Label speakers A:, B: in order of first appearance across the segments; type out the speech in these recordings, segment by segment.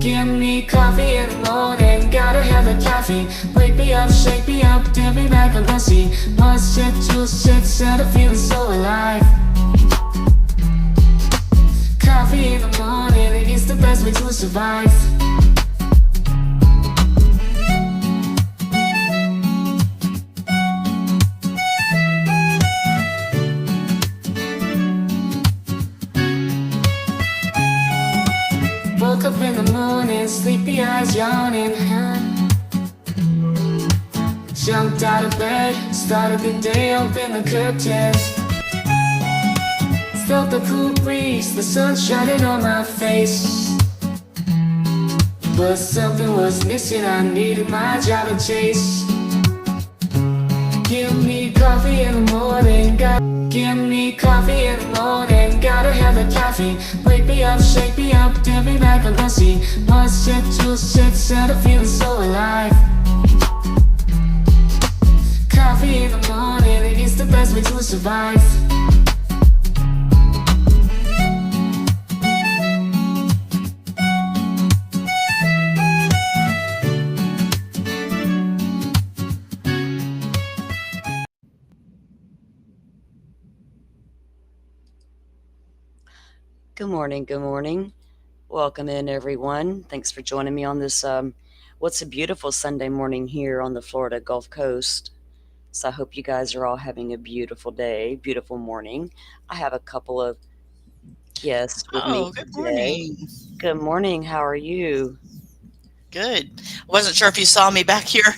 A: Give me coffee in the morning, gotta have the caffeine. Wake me up, shake me up, dip me like a lassie. One sip, two sips, and I'm feeling so alive. Coffee in the morning, it's the best way to survive. Woke up in the morning, sleepy eyes yawning. Jumped out of bed, started the day, opened the curtains. Felt the cool breeze, the sun shining on my face. But something was missing, I needed my job to chase. Give me coffee in the morning, give me coffee in the morning, gotta have the caffeine. Wake me up, shake me up, dip me like a lassie. One sip, two sips, and I'm feeling so alive. Coffee in the morning, it's the best way to survive.
B: Good morning. Good morning. Welcome in, everyone. Thanks for joining me on this, what's a beautiful Sunday morning here on the Florida Gulf Coast. So I hope you guys are all having a beautiful day, beautiful morning. I have a couple of guests with me
C: Good
B: today.
C: morning.
B: Good morning. How are you?
C: Good. Wasn't sure if you saw me back here.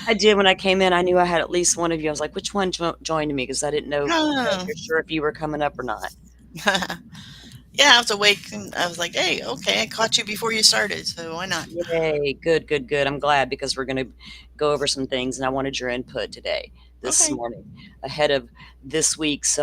B: I did when I came in. I knew I had at least one of you. I was like, which one joined me? Because I didn't know for sure if you were coming up or not.
C: Yeah, I was awake and I was like, hey, okay, I caught you before you started, so why not?
B: Yay. Good, good, good. I'm glad because we're going to go over some things and I wanted your input today, this
C: Okay.
B: morning, ahead of this week's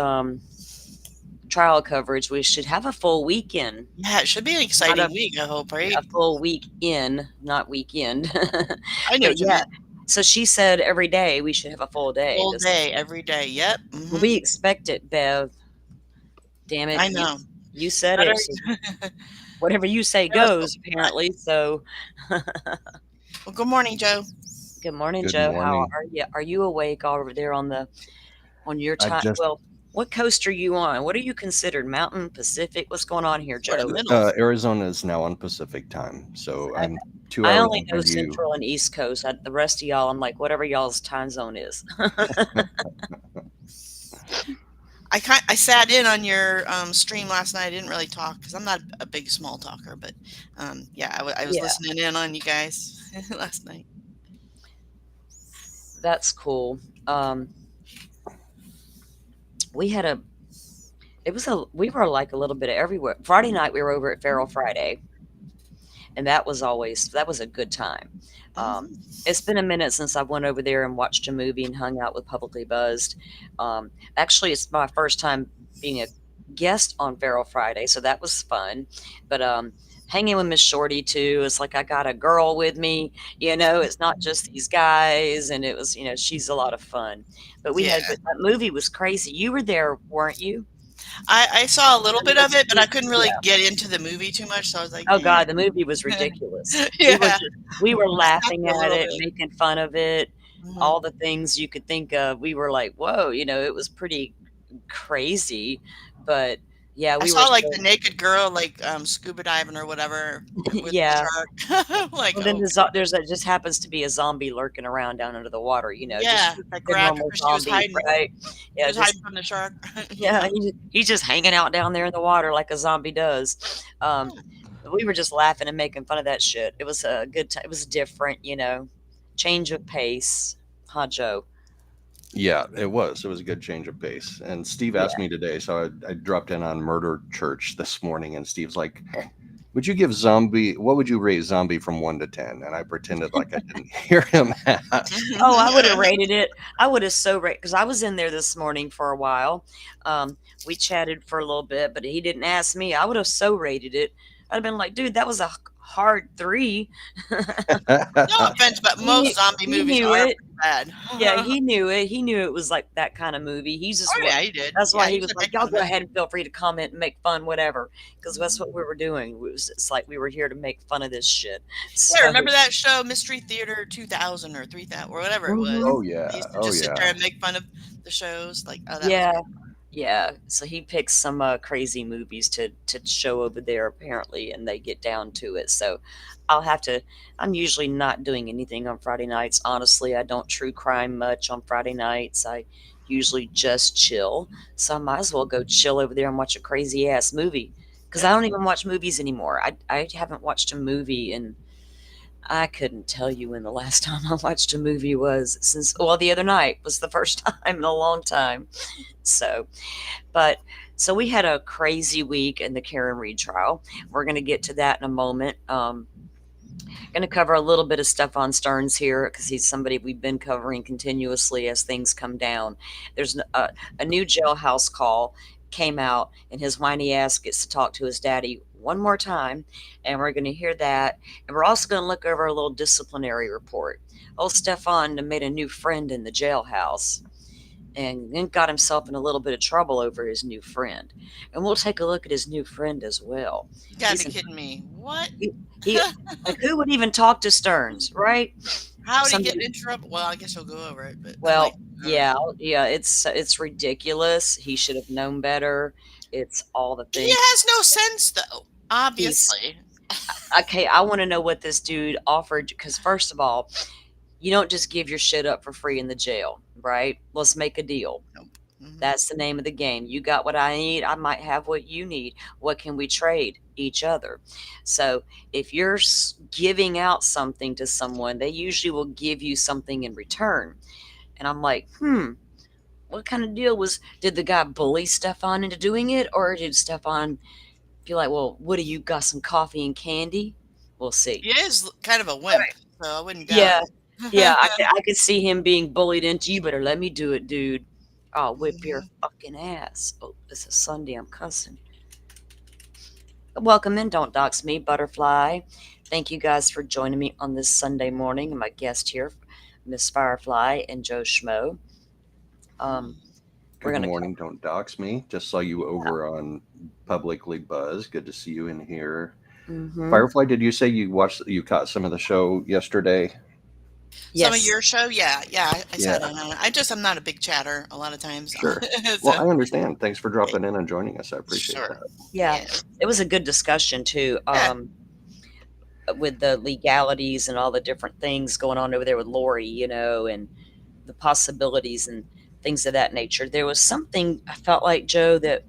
B: trial coverage. We should have a full weekend.
C: Yeah, it should be an exciting week, I hope, right?
B: A full week in, not weekend.
C: I knew
B: But
C: what you
B: yeah,
C: meant.
B: so she said every day we should have a full day.
C: Full day, every day. Yep.
B: We expect it, Bev. Damn it.
C: I know.
B: You said it. So whatever you say goes, apparently. So
C: Well, good morning, Joe.
B: good morning,
D: Good
B: Joe. How
D: morning.
B: are you? Are you awake over there on your
D: I
B: time?
D: just
B: Well, what coast are you on? What are you considered? Mountain, Pacific? What's going on here,
C: Sort
B: Joe?
C: of middle.
D: Arizona is now on Pacific time, so I'm 2
B: I
D: hours
B: only know
D: over you.
B: Central and East Coast. The rest of y'all, I'm like, whatever y'all's time zone is.
C: I sat in on your stream last night. I didn't really talk because I'm not a big small talker, but yeah, I was
B: Yeah.
C: listening in on you guys last night.
B: That's cool. We were like a little bit of everywhere. Friday night we were over at Feral Friday, and that was a good time. It's been a minute since I went over there and watched a movie and hung out with Publicly Buzzed. Actually, it's my first time being a guest on Feral Friday, so that was fun. But hanging with Miss Shorty too, it's like I got a girl with me. It's not just these guys, and it was, she's a lot of fun. But we had that movie was crazy. You were there, weren't you?
C: I saw a little bit of it, but I couldn't really get into the movie too much. So I was like,
B: oh God, the movie was ridiculous.
C: Yeah.
B: We were laughing
C: a
B: at
C: little
B: it,
C: bit.
B: making fun of it,
C: Mhm.
B: all the things you could think of. We were like, whoa, it was pretty crazy. But yeah,
C: I
B: we
C: saw
B: were
C: like the naked girl, like scuba diving or whatever with
B: yeah.
C: the shark. Like,
B: Well, then
C: oh,
B: there's just happens to be a zombie lurking around down under the water,
C: yeah,
B: just
C: I
B: a
C: grabbed her
B: normal
C: because she was
B: zombie,
C: hiding.
B: right?
C: She
B: Yeah,
C: was hiding from the shark.
B: yeah, he's just hanging out down there in the water like a zombie does. We were just laughing and making fun of that shit. It was a good time. It was different, change of pace. Huh, Joe?
D: Yeah, it was. It was a good change of pace. And Steve asked me today, so I dropped in on Murder Church this morning, and Steve's like, what would you rate Zombie from 1 to 10? And I pretended like I didn't hear him ask.
B: Oh, I would have rated it. I would have so rated, because I was in there this morning for a while. We chatted for a little bit, but he didn't ask me. I would have so rated it. I'd have been like, dude, that was a hard 3.
C: No offense, but most zombie
B: He
C: movies
B: knew
C: are
B: it.
C: pretty bad.
B: Yeah, he knew it. He knew it was like that kind of movie. He's just
C: Oh yeah, he did.
B: that's
C: Yeah,
B: why
C: he
B: he
C: was
B: was
C: a
B: like,
C: big
B: y'all
C: fan
B: go
C: of it.
B: ahead and feel free to comment and make fun, whatever. Because that's what we were doing. It's like we were here to make fun of this shit. So,
C: Yeah, remember that show, Mystery Theater 2000 or 3000 or whatever it was?
D: Oh
C: They
D: yeah.
C: used to
D: Oh
C: just sit there
D: yeah.
C: and make fun of the shows. Like, oh, that was
B: yeah.
C: good.
B: Yeah, so he picks some crazy movies to show over there apparently, and they get down to it. So I'll have to. I'm usually not doing anything on Friday nights. Honestly, I don't true crime much on Friday nights. I usually just chill. So I might as well go chill over there and watch a crazy ass movie because I
C: Yeah.
B: don't even watch movies anymore. I haven't watched a movie in. I couldn't tell you when the last time I watched a movie was since, well, the other night was the first time in a long time. So, but so we had a crazy week in the Karen Reed trial. We're going to get to that in a moment. Going to cover a little bit of stuff on Stearns here because he's somebody we've been covering continuously as things come down. There's a new jailhouse call came out, and his whiny ass gets to talk to his daddy one more time, and we're going to hear that. And we're also going to look over a little disciplinary report. Old Stephan made a new friend in the jailhouse and then got himself in a little bit of trouble over his new friend. And we'll take a look at his new friend as well.
C: You gotta
B: He's
C: be kidding me. What?
B: he like, who would even talk to Stearns, right?
C: How would he
B: Somebody-
C: get in trouble? Well, I guess he'll go over it. But
B: Well,
C: like,
B: yeah, it's ridiculous. He should have known better. It's all the
C: he
B: things.
C: has no sense though. Obviously.
B: Okay, I want to know what this dude offered because first of all, you don't just give your shit up for free in the jail, right? Let's make a deal.
C: Mhm.
B: That's the name of the game. You got what I need. I might have what you need. What can we trade each other? So if you're giving out something to someone, they usually will give you something in return. And I'm like, what kind of deal did the guy bully Stephan into doing it? Or did Stephan be like, well, what do you got, some coffee and candy? We'll see.
C: He is kind of a wimp, so I wouldn't doubt
B: Yeah.
C: it.
B: Yeah, I could see him being bullied into, you better let me do it, dude. I'll whip your fucking ass. Oh, it's a Sunday, I'm cussing. Welcome in, Don't Dox Me, Butterfly. Thank you guys for joining me on this Sunday morning. And my guest here, Miss Firefly and Joe Schmo. We're
D: Good
B: gonna
D: morning. Don't dox me. Just saw you over on Publicly Buzz. Good to see you in here. Firefly, did you say you caught some of the show yesterday?
B: Yes.
C: Some of your show, yeah, I sat in on it. I'm not a big chatter a lot of times.
D: Sure.
C: So,
D: Well, I understand. Thanks for dropping in and joining us. I appreciate
C: Sure.
D: that.
B: Yeah, it was a good discussion too.
C: Yeah.
B: With the legalities and all the different things going on over there with Lori, and the possibilities and things of that nature. There was something I felt like, Joe, that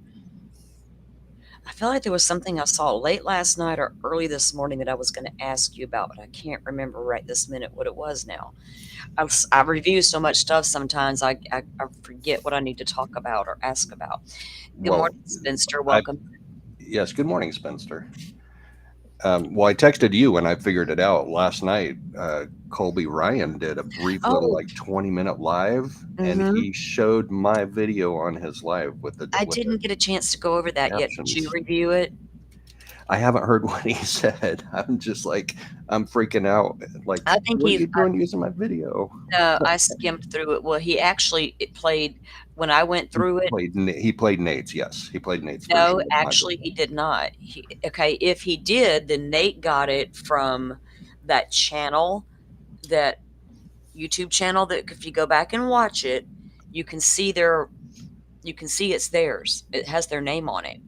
B: I felt like there was something I saw late last night or early this morning that I was going to ask you about, but I can't remember right this minute what it was now. I review so much stuff sometimes I forget what I need to talk about or ask about. Good morning, Spencer. Welcome.
D: Yes, good morning, Spencer. Well, I texted you and I figured it out last night. Colby Ryan did a brief little 20-minute live, and he showed my video on his live with the.
B: I didn't get a chance to go over that yet. Did you review it?
D: I haven't heard what he said. I'm just like, I'm freaking out. Like,
B: I think
D: what are you doing using my video?
B: No, I skimmed through it. Well, he actually played when I went through it.
D: He played Nate's. Yes, he played Nate's.
B: No, actually, he did not. If he did, then Nate got it from that channel, that YouTube channel. That if you go back and watch it, you can see it's theirs. It has their name on it.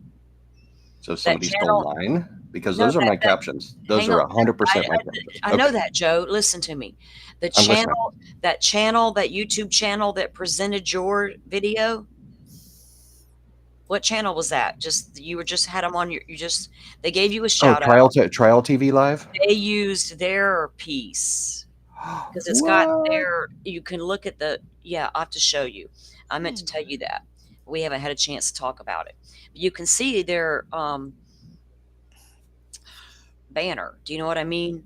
D: So somebody stole mine? Because those are my captions. Those are 100% my captions.
B: I know that, Joe. Listen to me. The channel, that YouTube channel that presented your video. What channel was that? You had them on they gave you a shout out.
D: Trial TV Live?
B: They used their piece. Because it's got their, you can look at I'll have to show you. I meant to tell you that. We haven't had a chance to talk about it. You can see their banner. Do you know what I mean?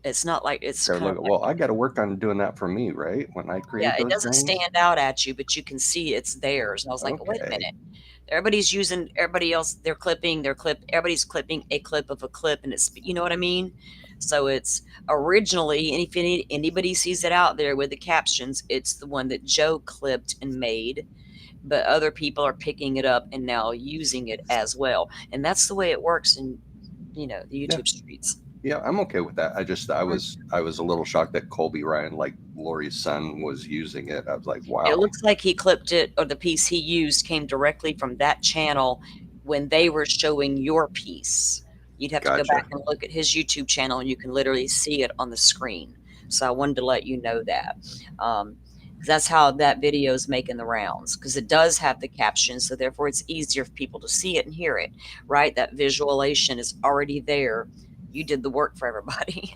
B: It's not like it's
D: They're
B: kind of
D: looking,
B: like,
D: well, I got to work on doing that for me, right? When I
B: yeah,
D: create
B: it
D: those
B: doesn't
D: things.
B: stand out at you, but you can see it's theirs. And I was like, wait a
D: Okay.
B: minute. Everybody's using everybody else. They're clipping their clip. Everybody's clipping a clip of a clip, and it's, you know what I mean. So it's originally, and if anybody sees it out there with the captions, it's the one that Joe clipped and made, but other people are picking it up and now using it as well. And that's the way it works in, the
D: Yeah.
B: YouTube streets.
D: Yeah, I'm okay with that. I was a little shocked that Colby Ryan, like Lori's son, was using it. I was like,
B: It
D: wow.
B: looks like he clipped it, or the piece he used came directly from that channel when they were showing your piece. You'd have to go
D: Gotcha.
B: back and look at his YouTube channel, and you can literally see it on the screen. So I wanted to let you know that. 'Cause that's how that video is making the rounds, because it does have the captions. So therefore, it's easier for people to see it and hear it, right? That visualization is already there. You did the work for everybody.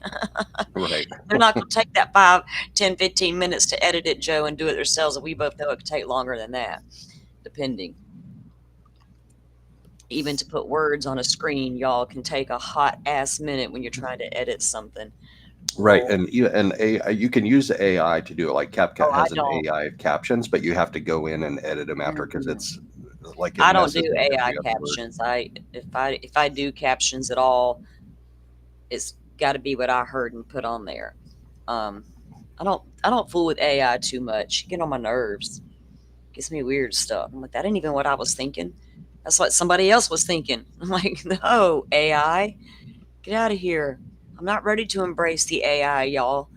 D: Right.
B: They're not going to take that 5, 10, 15 minutes to edit it, Joe, and do it themselves. And we both know it could take longer than that, depending. Even to put words on a screen, y'all, can take a hot ass minute when you're trying to edit something.
D: Right.
B: Lord.
D: And AI, you can use the AI to do it. Like CapCut
B: Oh, I
D: has an
B: don't.
D: AI captions, but you have to go in and edit them after because
B: Mhm.
D: it's like it
B: I don't
D: messes
B: do
D: up
B: AI
D: every other word.
B: captions. If I do captions at all, it's got to be what I heard and put on there. Um, I don't fool with AI too much. You get on my nerves. Gives me weird stuff. I'm like, that ain't even what I was thinking. That's what somebody else was thinking. I'm like, no, AI, get out of here. I'm not ready to embrace the AI, y'all.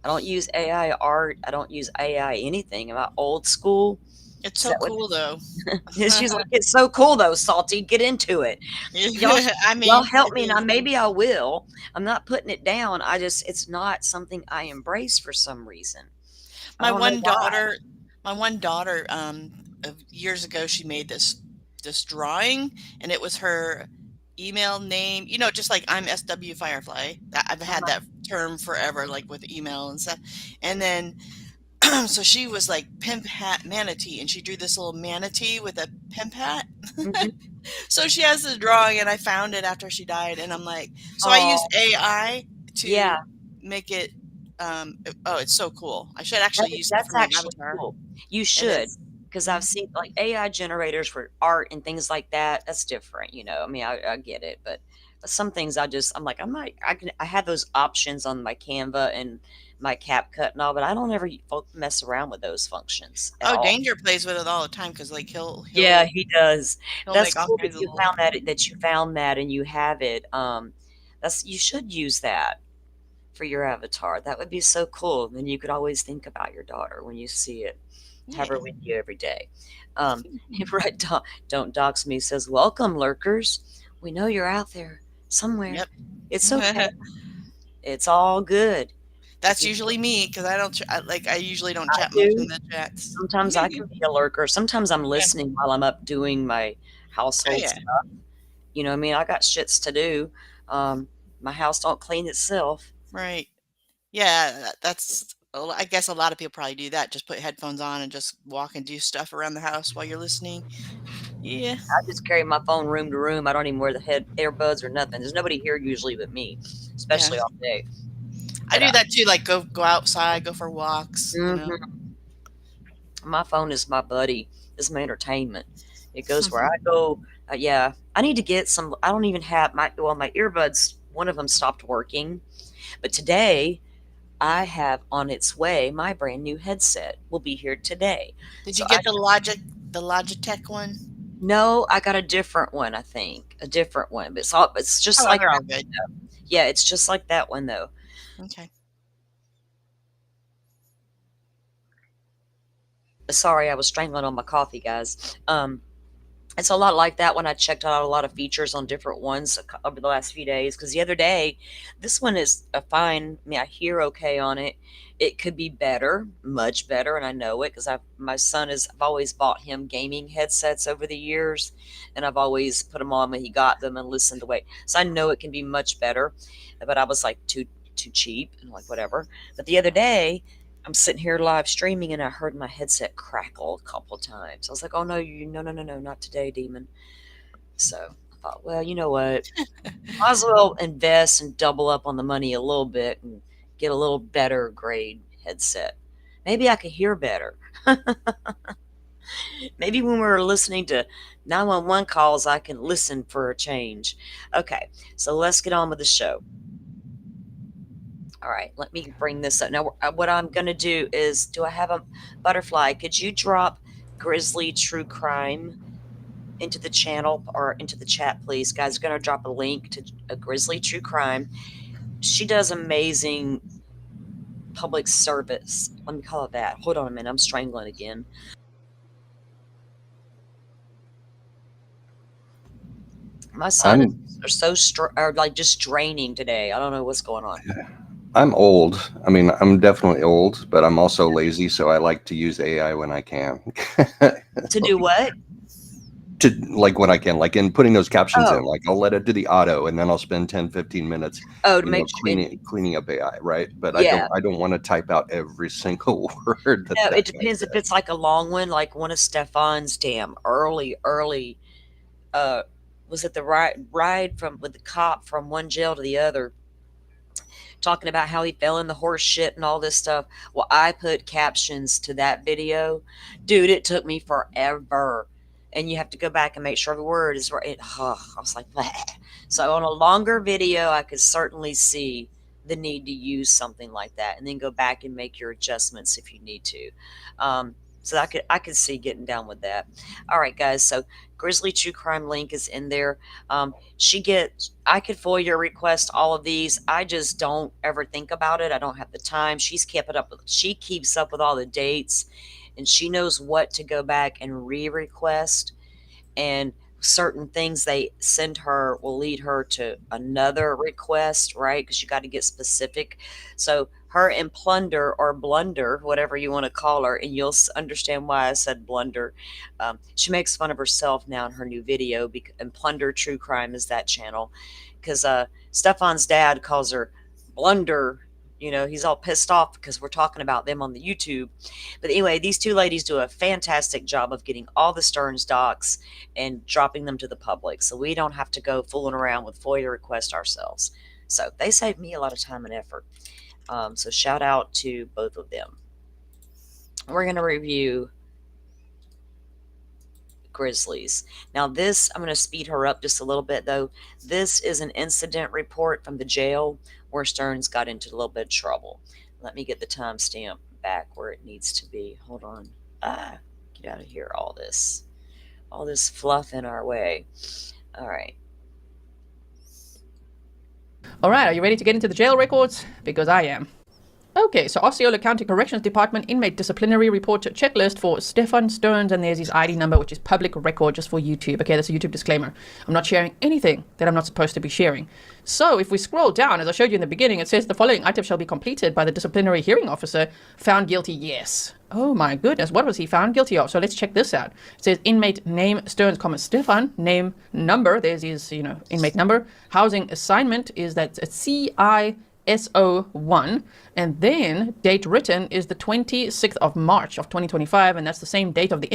B: I don't use AI art. I don't use AI anything. Am I old school?
C: It's
B: Is
C: so
B: that what
C: cool though.
B: she's like? It's so cool though, Salty. Get into it. Y'all,
C: I
B: y'all
C: mean,
B: help
C: it
B: me, and
C: is.
B: maybe I will. I'm not putting it down. It's not something I embrace for some reason. I
C: My
B: don't know
C: one
B: why.
C: daughter, my one daughter, years ago, she made this drawing, and it was her email name. You know, just like I'm SW Firefly. I've had
B: Uh-huh.
C: that term forever, like with email and stuff. And then, so she was like pimp hat manatee, and she drew this little manatee with a pimp hat.
B: Mhm.
C: So she has this drawing, and I found it after she died, and I'm like, so I used
B: Oh,
C: AI
B: yeah.
C: to make it. Oh, it's so cool. I should actually
B: That
C: use that
B: that's
C: for my
B: actually
C: avatar.
B: cool. You
C: It
B: should,
C: is.
B: because I've
C: Mhm.
B: seen like AI generators for art and things like that. That's different, you know. I mean, I get it, but some things I'm like, I have those options on my Canva and my CapCut and all, but I don't ever mess around with those functions at
C: Oh,
B: all.
C: Danger plays with it all the time because like he'll
B: Yeah,
C: he'll
B: he does.
C: he'll
B: That's
C: make all
B: cool that
C: kinds of
B: you
C: little.
B: found that and you have it. You should use that for your avatar. That would be so cool. Then you could always think about your daughter when you see it. Have her
C: Yeah.
B: with you every day. Um, right, don't dox me says, welcome, lurkers. We know you're out there somewhere.
C: Yep.
B: It's okay. It's all good. If
C: That's
B: you,
C: usually me because I don't I usually don't
B: I
C: chat much in
B: do.
C: the chats.
B: Sometimes I can be a lurker. Sometimes I'm
C: Yeah.
B: listening while I'm up doing my
C: Oh,
B: household
C: yeah.
B: stuff. You know what I mean? I got shits to do. Um, my house don't clean itself.
C: Right. Yeah. That's. I guess a lot of people probably do that. Just put headphones on and just walk and do stuff around the house while you're listening. Yeah.
B: I just carry my phone room to room. I don't even wear the head earbuds or nothing. There's nobody here usually but me,
C: Yeah.
B: especially all day.
C: I
B: But
C: do that too. Like go outside, go for walks. You know.
B: mhm, my phone is my buddy. It's my entertainment. It goes where I go. Yeah, I need to get some. I don't even have my earbuds. One of them stopped working, but today I have on its way my brand new headset. Will be here today.
C: Did
B: So
C: you get the Logitech one?
B: no, I got a different one. I think a different one, but it's just
C: Oh,
B: like
C: they're
B: that
C: all good.
B: one, though. Yeah, it's just like that one though.
C: Okay.
B: Sorry, I was strangling on my coffee, guys. It's a lot like that when I checked out a lot of features on different ones over the last few days. Because the other day, this one is a fine. I mean, I hear okay on it. It could be better, much better, and I know it because I've always bought him gaming headsets over the years, and I've always put them on when he got them and listened to wait. So I know it can be much better, but I was like too cheap and like whatever. But the other day, I'm sitting here live streaming and I heard my headset crackle a couple times. I was like, "Oh no, no, no, no, no, not today, demon." So I Well, you know what? Might as well invest and double up on the money a little bit and get a little better grade headset. Maybe I could hear better. Maybe when we're listening to 911 calls, I can listen for a change. Okay, so let's get on with the show. All right, let me bring this up. Now, what I'm going to do is, do I have a butterfly? Could you drop Grizzly True Crime into the channel or into the chat, please? Guys, I'm going to drop a link to a Grizzly True Crime. She does amazing public service. Let me call it that. Hold on a minute. I'm strangling again. My son are so are like just draining today. I don't know what's going on.
D: I'm old. I mean, I'm definitely old, but I'm also lazy, so I like to use AI when I can.
B: To do what?
D: To like when I can, like in putting those captions in, like I'll let it do the auto and then I'll spend 10-15 minutes
B: to make
D: cleaning up AI, right? But
B: yeah.
D: I don't want to type out every single word.
B: No, it depends if it's like a long one, like one of Stephan's damn early was it the ride from with the cop from one jail to the other, talking about how he fell in the horse shit and all this stuff. Well, I put captions to that video. Dude, it took me forever. And you have to go back and make sure every word is right. I was like, bleh. So on a longer video, I could certainly see the need to use something like that and then go back and make your adjustments if you need to. So I could see getting down with that. All right, guys. So Grizzly True Crime link is in there. I could FOIA request all of these. I just don't ever think about it. I don't have the time. She keeps up with all the dates, and she knows what to go back and re-request. And certain things they send her will lead her to another request, right? Because you got to get specific. So her and Plunder or Blunder, whatever you want to call her, and you'll understand why I said Blunder. She makes fun of herself now in her new video, and Plunder True Crime is that channel. Because Stephan's dad calls her Blunder. You know, he's all pissed off because we're talking about them on the YouTube. But anyway, these two ladies do a fantastic job of getting all the Stearns docs and dropping them to the public. So we don't have to go fooling around with FOIA requests ourselves. So they save me a lot of time and effort. So shout out to both of them. We're going to review Grizzlies. Now this, I'm going to speed her up just a little bit though. This is an incident report from the jail where Stearns got into a little bit of trouble. Let me get the timestamp back where it needs to be. Hold on. Get out of here, all this fluff in our way. All right.
E: All right, are you ready to get into the jail records? Because I am. Okay, so Osceola County Corrections Department inmate disciplinary report checklist for Stephan Stearns, and there's his ID number, which is public record just for YouTube. Okay, that's a YouTube disclaimer. I'm not sharing anything that I'm not supposed to be sharing. So if we scroll down, as I showed you in the beginning, it says the following item shall be completed by the disciplinary hearing officer. Found guilty, yes. Oh my goodness, what was he found guilty of? So let's check this out. It says inmate name Stearns, Stephan, name number, there's his inmate number. Housing assignment is that CISO1, and then date written is the 26th of March of 2025, and that's the same date of the.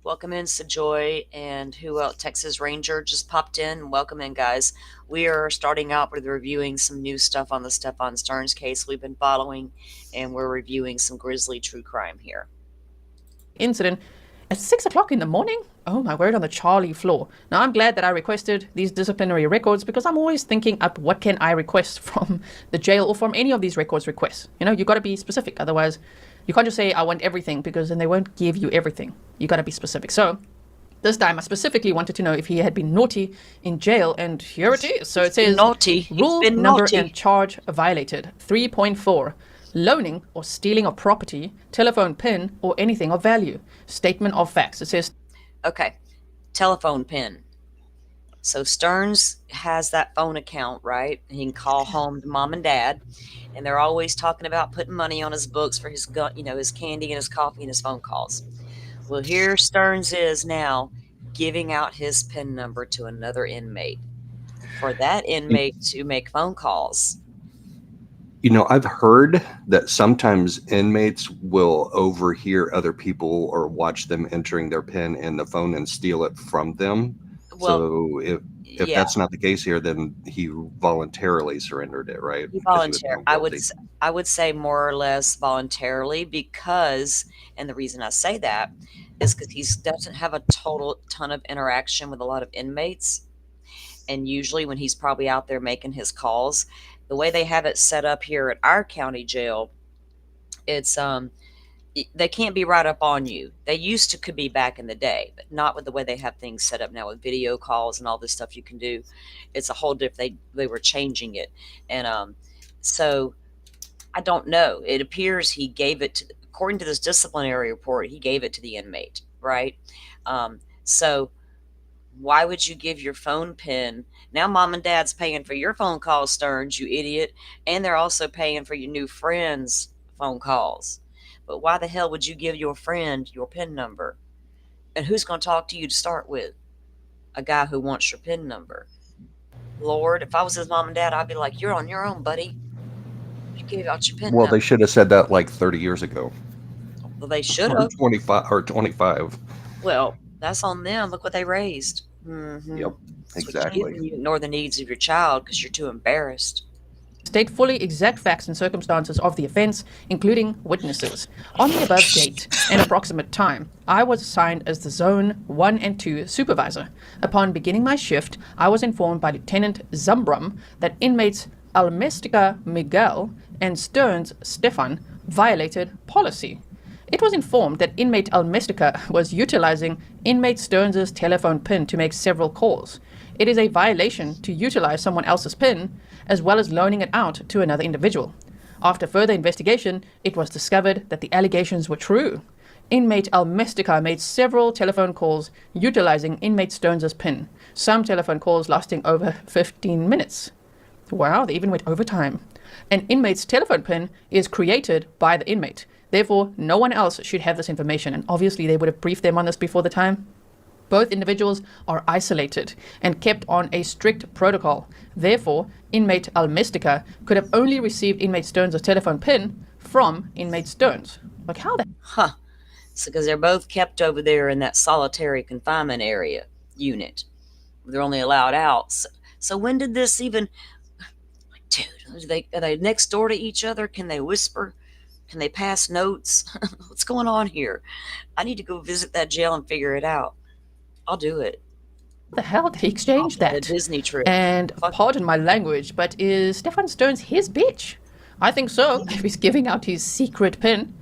B: Welcome in, Sajoy, and who else? Texas Ranger just popped in. Welcome in, guys. We are starting out with reviewing some new stuff on the Stephan Stearns case we've been following, and we're reviewing some Grizzly True Crime here.
E: Incident at 6 o'clock in the morning? Oh my word, on the Charlie floor. Now I'm glad that I requested these disciplinary records, because I'm always thinking up what can I request from the jail or from any of these records requests. You know, you got to be specific. Otherwise, you can't just say I want everything, because then they won't give you everything. You got to be specific. So this time I specifically wanted to know if he had been naughty in jail, and here it is. So it says
B: naughty.
E: Rule, number, and charge violated. 3.4. Loaning or stealing of property, telephone PIN, or anything of value. Statement of facts. It says,
B: okay, telephone PIN. So Stearns has that phone account, right? He can call home to mom and dad, and they're always talking about putting money on his books for his his candy and his coffee and his phone calls. Well, here Stearns is now giving out his PIN number to another inmate for that inmate to make phone calls.
D: You know, I've heard that sometimes inmates will overhear other people or watch them entering their PIN in the phone and steal it from them.
B: Well,
D: So if
B: yeah,
D: that's not the case here, then he voluntarily surrendered it, right?
B: he
D: Because he was
B: volunteer.
D: found guilty.
B: I would say more or less voluntarily because, and the reason I say that is because he doesn't have a total ton of interaction with a lot of inmates, and usually when he's probably out there making his calls, the way they have it set up here at our county jail, it's they can't be right up on you. They used to could be back in the day, but not with the way they have things set up now with video calls and all this stuff you can do. It's a whole different. They were changing it, and so I don't know. It appears he gave it to, according to this disciplinary report, he gave it to the inmate, right? So why would you give your phone pin? Now mom and dad's paying for your phone calls, Stearns, you idiot, and they're also paying for your new friends' phone calls. But why the hell would you give your friend your PIN number? And who's going to talk to you to start with? A guy who wants your PIN number. Lord, if I was his mom and dad, I'd be like, you're on your own, buddy. You gave out your PIN
D: Well,
B: number.
D: they should have said that like 30 years ago.
B: Well, they should
D: Or
B: have.
D: 25.
B: Well, that's on them. Look what they raised. Mm-hmm.
D: Yep,
B: That's
D: exactly.
B: what you ignore the needs of your child because you're too embarrassed.
E: State fully exact facts and circumstances of the offence, including witnesses. On the above date and approximate time, I was assigned as the Zone 1 and 2 supervisor. Upon beginning my shift, I was informed by Lieutenant Zumbrum that inmates Almestica Miguel and Stearns Stephan violated policy. It was informed that inmate Almestica was utilizing inmate Stearns' telephone PIN to make several calls. It is a violation to utilize someone else's PIN, as well as loaning it out to another individual. After further investigation, it was discovered that the allegations were true. Inmate Almestica made several telephone calls utilizing inmate Stearns' PIN, some telephone calls lasting over 15 minutes. Wow, they even went overtime. An inmate's telephone PIN is created by the inmate. Therefore, no one else should have this information, and obviously they would have briefed them on this before the time. Both individuals are isolated and kept on a strict protocol. Therefore, inmate Almestica could have only received inmate Stearns' telephone PIN from inmate Stearns. Like, how the...
B: Huh. So because they're both kept over there in that solitary confinement area unit. They're only allowed out. So when did this even... Dude, are they next door to each other? Can they whisper? Can they pass notes? What's going on here? I need to go visit that jail and figure it out. I'll do it.
E: The hell did he exchange
B: A
E: that?
B: Disney trip.
E: And pardon my language, but is Stephan Stearns his bitch? I think so, if he's giving out his secret PIN.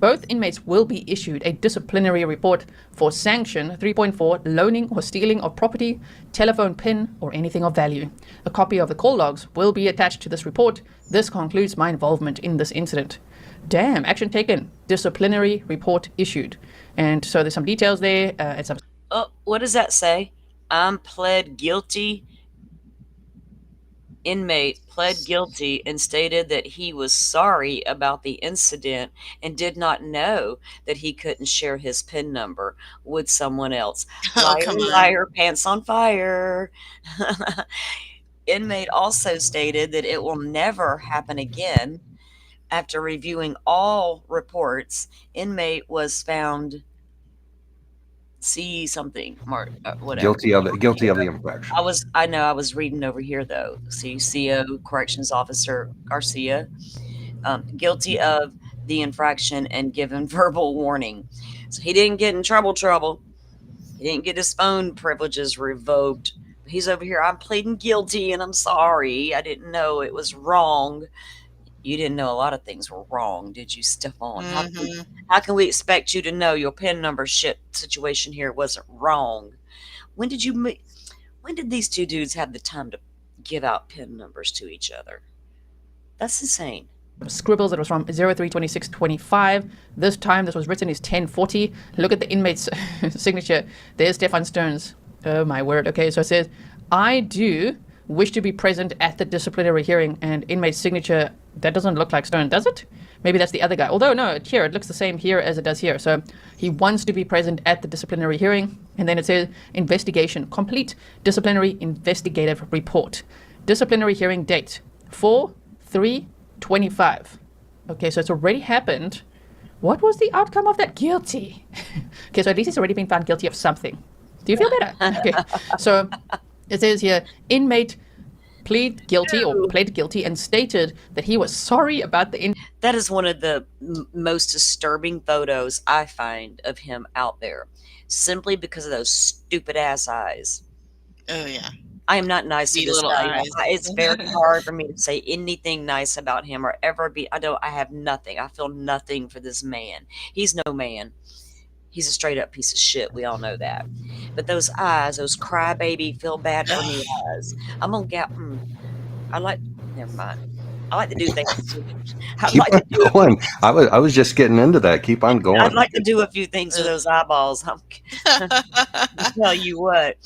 E: Both inmates will be issued a disciplinary report for sanction 3.4, loaning or stealing of property, telephone PIN, or anything of value. A copy of the call logs will be attached to this report. This concludes my involvement in this incident. Damn, action taken. Disciplinary report issued. And so there's some details there. It's some...
B: Oh, what does that say? I'm pled guilty. Inmate pled guilty and stated that he was sorry about the incident and did not know that he couldn't share his PIN number with someone else.
C: Oh,
B: Liar,
C: come on.
B: liar, pants on fire. Inmate also stated that it will never happen again. After reviewing all reports, inmate was found whatever.
D: Guilty of the infraction.
B: I was reading over here though. See, CO Corrections Officer Garcia, guilty of the infraction and given verbal warning. So he didn't get in trouble. He didn't get his phone privileges revoked. He's over here. I'm pleading guilty and I'm sorry. I didn't know it was wrong. You didn't know a lot of things were wrong, did you, Stephan?
C: Mhm.
B: How can we expect you to know your PIN number situation here wasn't wrong? When did these two dudes have the time to give out PIN numbers to each other? That's insane.
E: Scribbles that was from 03/26/25. This time this was written is 10:40. Look at the inmate's signature. There's Stephan Stearns. Oh my word. Okay, so it says, I do wish to be present at the disciplinary hearing, and inmate's signature, that doesn't look like Stearns, does it? Maybe that's the other guy. Although, no, here, it looks the same here as it does here. So he wants to be present at the disciplinary hearing. And then it says, investigation, complete disciplinary investigative report. Disciplinary hearing date, 4/3/25. Okay, so it's already happened. What was the outcome of that? Guilty. Okay, so at least he's already been found guilty of something. Do you feel better? Okay. So it says here, inmate pleaded guilty and stated that he was sorry about the
B: That is one of the most disturbing photos I find of him out there, simply because of those stupid ass eyes.
C: Oh yeah.
B: I am not nice to
C: The
B: this
C: little
B: guy.
C: eyes.
B: It's very hard for me to say anything nice about him or ever be. I have nothing. I feel nothing for this man. He's no man. He's a straight up piece of shit. We all know that. But those eyes, those crybaby, feel bad for me eyes. I'm gonna get. Never mind. I like to do things. I'd
D: Keep
B: like
D: on
B: to do.
D: going. I was just getting into that. Keep on going.
B: I'd like to do a few things with those eyeballs. I'll tell you what.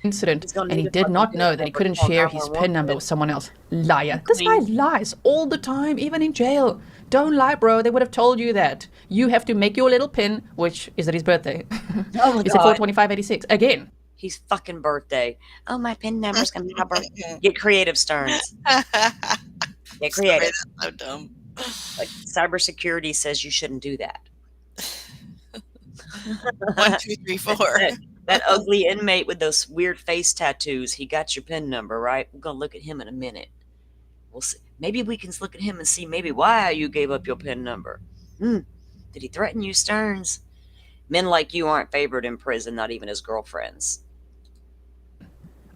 E: incident,
B: gonna
E: and he
B: need a
E: did not
B: fucking
E: know
B: PIN
E: that he
B: number
E: couldn't
B: to call
E: share his
B: 911
E: PIN number with someone else. Liar. This guy
B: Clean.
E: lies all the time, even in jail. Don't lie, bro. They would have told you that. You have to make your little PIN, which is at his birthday.
B: Oh my
E: It's at
B: God.
E: 4/25/86. Again.
B: His fucking birthday. Oh, my PIN number's gonna be my birthday. Get creative, Stearns. Get creative.
C: Sorry, that's so dumb.
B: Like cybersecurity says you shouldn't do that.
C: 1, 2, 3, 4.
B: That ugly inmate with those weird face tattoos. He got your PIN number, right? We're gonna look at him in a minute. We'll see. Maybe we can look at him and see maybe why you gave up your PIN number. Did he threaten you, Stearns? Men like you aren't favored in prison, not even his girlfriends.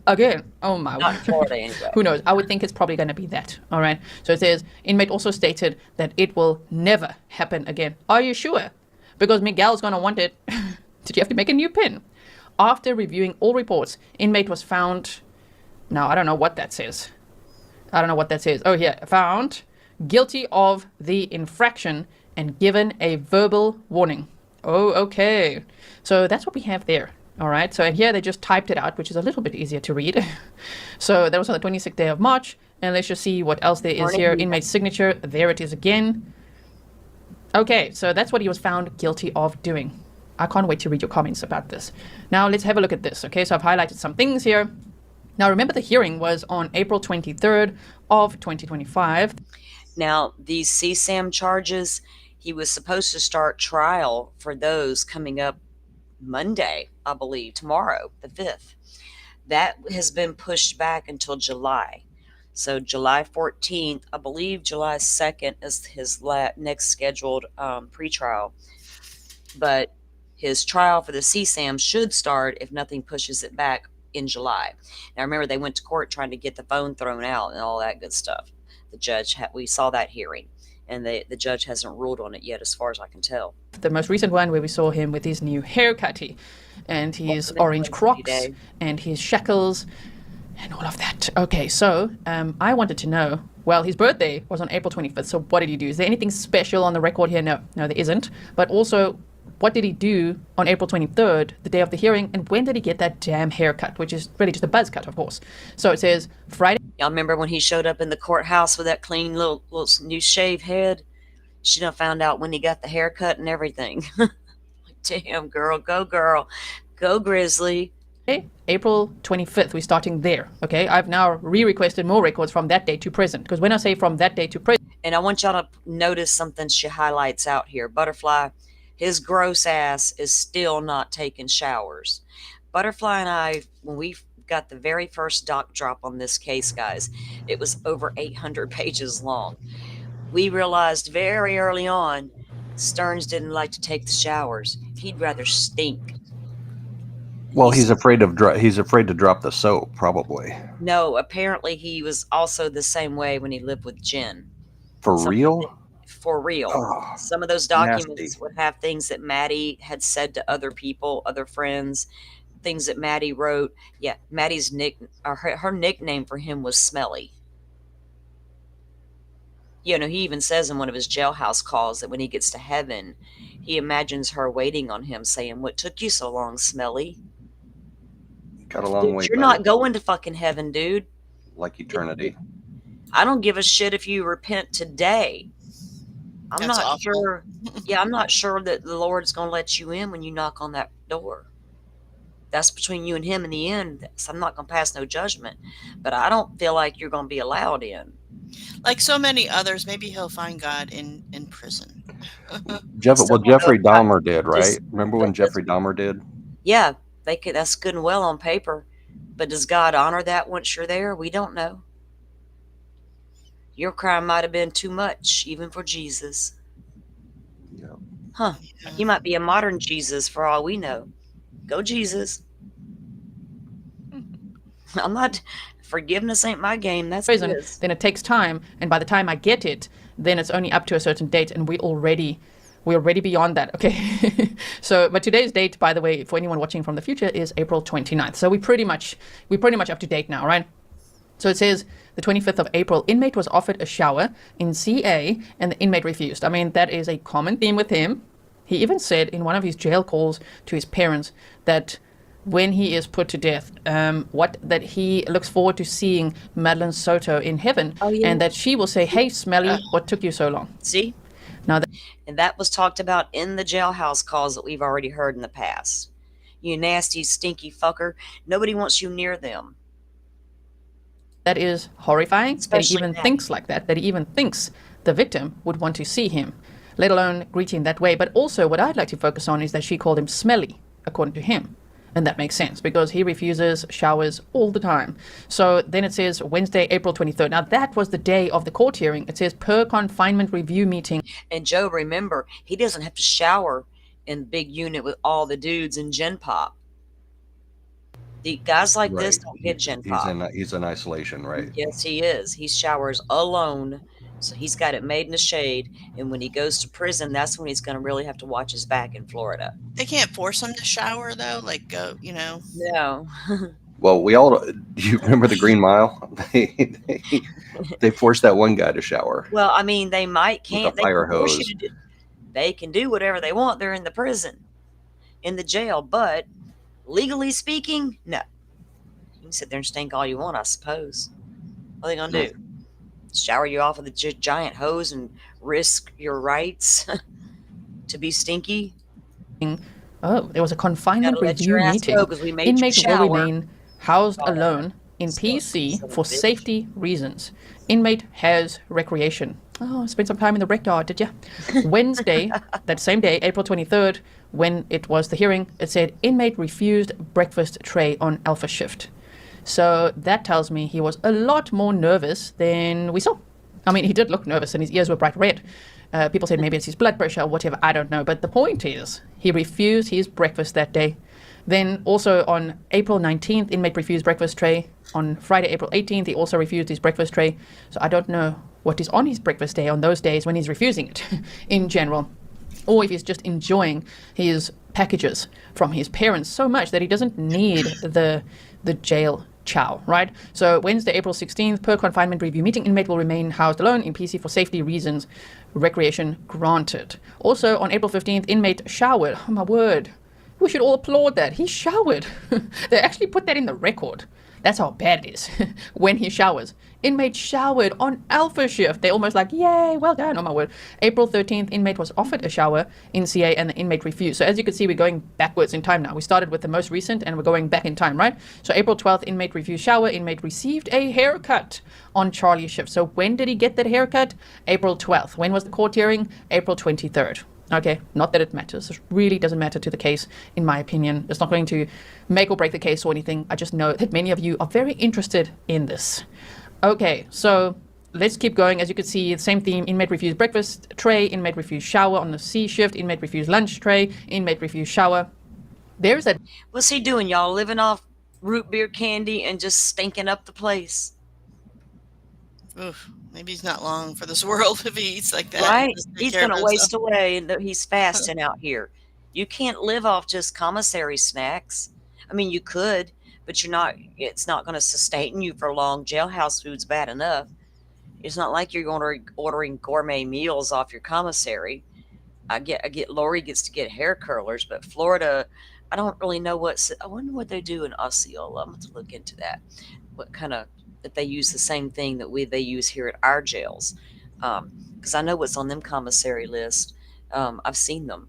E: Again. Oh my
B: Not in
E: word.
B: Florida, anyway.
E: Who knows? I would think it's probably going to be that. All right. So it says, inmate also stated that it will never happen again. Are you sure? Because Miguel's going to want it. Did you have to make a new PIN? After reviewing all reports, inmate was found. Now, I don't know what that says. Oh, yeah. Found guilty of the infraction and given a verbal warning. Oh, okay. So that's what we have there. All right. So here they just typed it out, which is a little bit easier to read. So that was on the 26th day of March. And let's just see what else there is here. Inmate's signature. There it is again. Okay. So that's what he was found guilty of doing. I can't wait to read your comments about this. Now let's have a look at this. Okay. So I've highlighted some things here. Now remember the hearing was on April 23rd of 2025.
B: Now, these CSAM charges, he was supposed to start trial for those coming up Monday, I believe, tomorrow, the 5th. That has been pushed back until July. So July 14th, I believe July 2nd is his next scheduled pretrial. But his trial for the CSAM should start, if nothing pushes it back, in July. Now remember, they went to court trying to get the phone thrown out and all that good stuff. The judge, we saw that hearing, and the judge hasn't ruled on it yet, as far as I can tell.
E: The most recent one where we saw him with his new haircut and his orange Crocs and his shackles and all of that. Okay, so I wanted to know, well, his birthday was on April 25th, so what did he do? Is there anything special on the record here? No, there isn't. But also, what did he do on April 23rd, the day of the hearing, and when did he get that damn haircut, which is really just a buzz cut, of course. So it says Friday.
B: Y'all remember when he showed up in the courthouse with that clean little new shaved head? She done found out when he got the haircut and everything. Damn, girl, go Grizzly.
E: April 25th, we're starting there, okay? I've now re-requested more records from that day to present, because when I say from that day to present...
B: And I want y'all to notice something she highlights out here. Butterfly, his gross ass is still not taking showers. Butterfly and I, when we got the very first doc drop on this case, guys, it was over 800 pages long. We realized very early on, Stearns didn't like to take the showers. He'd rather stink.
D: Well, he's afraid to drop the soap, probably.
B: No, apparently he was also the same way when he lived with Jen.
D: For real?
B: For real.
D: Oh,
B: some of those documents
D: nasty.
B: would have things that Maddie had said to other people, other friends, things that Maddie wrote. Yeah, Maddie's her nickname for him was Smelly. You know, he even says in one of his jailhouse calls that when he gets to heaven, he imagines her waiting on him saying, "What took you so long, Smelly?"
D: Got a long way.
B: You're not going to fucking heaven, dude.
D: Like eternity.
B: I don't give a shit if you repent today. I'm
C: That's
B: not
C: awful.
B: sure. Yeah, I'm not sure that the Lord's going to let you in when you knock on that door. That's between you and him in the end. So I'm not going to pass no judgment. But I don't feel like you're going to be allowed in.
C: Like so many others, maybe he'll find God in prison.
D: Jeffrey Dahmer did, right?
B: Just-
D: Remember when Jeffrey Dahmer did?
B: Yeah, That's good and well on paper, but does God honor that once you're there? We don't know. Your crime might have been too much, even for Jesus.
D: Yeah.
B: Huh. He might be a modern Jesus for all we know. Go, Jesus. I'm not. Forgiveness ain't my game. That's
E: prison,
B: his.
E: then it takes time, and by the time I get it, then it's only up to a certain date, and we're already beyond that. Okay. So, but today's date, by the way, for anyone watching from the future, is April 29th. So we're pretty much up to date now, right? So it says the 25th of April, inmate was offered a shower in CA and the inmate refused. I mean, that is a common theme with him. He even said in one of his jail calls to his parents that when he is put to death, that he looks forward to seeing Madeline Soto in heaven, and that she will say, "Hey, Smelly, what took you so long?"
B: See?
E: Now,
B: And that was talked about in the jailhouse calls that we've already heard in the past. You nasty, stinky fucker. Nobody wants you near them.
E: that is horrifying.
B: Especially
E: that he even
B: that.
E: thinks like that. That he even thinks the victim would want to see him, let alone greet him that way. But also, what I'd like to focus on is that she called him smelly, according to him. And that makes sense because he refuses showers all the time. So then it says Wednesday, April 23rd. Now that was the day of the court hearing. It says per confinement review meeting.
B: And Joe, remember, he doesn't have to shower in the big unit with all the dudes in Gen Pop. The guys like this don't get Gen Pop.
D: He's in isolation, right?
B: Yes, he is. He showers alone. So he's got it made in the shade. And when he goes to prison, that's when he's going to really have to watch his back in Florida.
C: They can't force him to shower though, like go, you know.
B: No.
D: Well, do you remember the Green Mile? They forced that one guy to shower.
B: Well, I mean, they can't.
D: With a fire
B: force
D: hose.
B: you to they can do whatever they want. They're in the prison, in the jail. But legally speaking, no. You can sit there and stink all you want, I suppose. What are they going to do? Shower you off with a giant hose and risk your rights to be stinky?
E: Oh, there was a confinement
B: Gotta let
E: review
B: your ass
E: meeting.
B: go 'cause we made you
E: Inmates will
B: shower.
E: remain housed
B: Oh,
E: alone in
B: son
E: PC
B: of a
E: for
B: bitch.
E: safety reasons. Inmate has recreation. Oh, spent some time in the rec yard, did ya? Wednesday, that same day, April 23rd, when it was the hearing, it said inmate refused breakfast tray on alpha shift. So that tells me he was a lot more nervous than we saw. I mean, he did look nervous and his ears were bright red. People said maybe it's his blood pressure or whatever, I don't know. But the point is, he refused his breakfast that day. Then also on April 19th, inmate refused breakfast tray. On Friday, April 18th, he also refused his breakfast tray. So I don't know what is on his breakfast day on those days when he's refusing it in general. Or if he's just enjoying his packages from his parents so much that he doesn't need the jail chow, right? So Wednesday, April 16th, per confinement review meeting, inmate will remain housed alone in PC for safety reasons. Recreation granted. Also on April 15th, inmate showered. Oh my word. We should all applaud that. He showered. They actually put that in the record. That's how bad it is when he showers. Inmate showered on alpha shift. They're almost like, yay, well done, oh my word. April 13th, inmate was offered a shower in CA and the inmate refused. So as you can see, we're going backwards in time now. We started with the most recent and we're going back in time, right? So April 12th, inmate refused shower. Inmate received a haircut on Charlie shift. So when did he get that haircut? April 12th. When was the court hearing? April 23rd. Okay, not that it matters. It really doesn't matter to the case, in my opinion. It's not going to make or break the case or anything. I just know that many of you are very interested in this. Okay, so let's keep going. As you can see, the same theme. Inmate refused breakfast tray. Inmate refused shower on the C shift. Inmate refused lunch tray. Inmate refused shower. There's that.
B: What's he doing, y'all? Living off root beer candy and just stinking up the place.
C: Oof, maybe he's not long for this world if he eats like that.
B: Right?
C: Doesn't take
B: He's
C: care of
B: going to waste
C: himself.
B: away and he's fasting out here. You can't live off just commissary snacks. I mean, you could, but it's not going to sustain you for long. Jailhouse food's bad enough. It's not like you're going to ordering gourmet meals off your commissary. I get Lori gets to get hair curlers, but Florida, I don't really know I wonder what they do in Osceola. I'm going to look into that. What kind of, that they use the same thing that they use here at our jails. Because I know what's on them commissary list. I've seen them.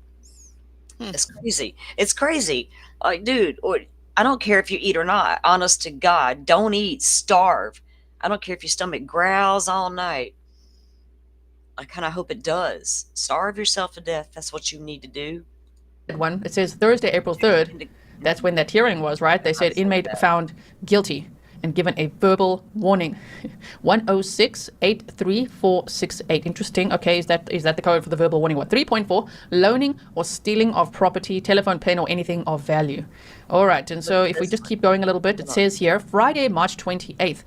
B: It's crazy. It's crazy. Like, dude, I don't care if you eat or not. Honest to God, don't eat. Starve. I don't care if your stomach growls all night. I kind of hope it does. Starve yourself to death. That's what you need to do.
E: One. It says Thursday, April 3rd. That's when that hearing was, right? They said inmate found guilty and given a verbal warning. 106-83468. Interesting. Okay, is that the code for the verbal warning? What? 3.4, loaning or stealing of property, telephone, pen, or anything of value. All right, and so if we just keep going a little bit, it says here, Friday, March 28th.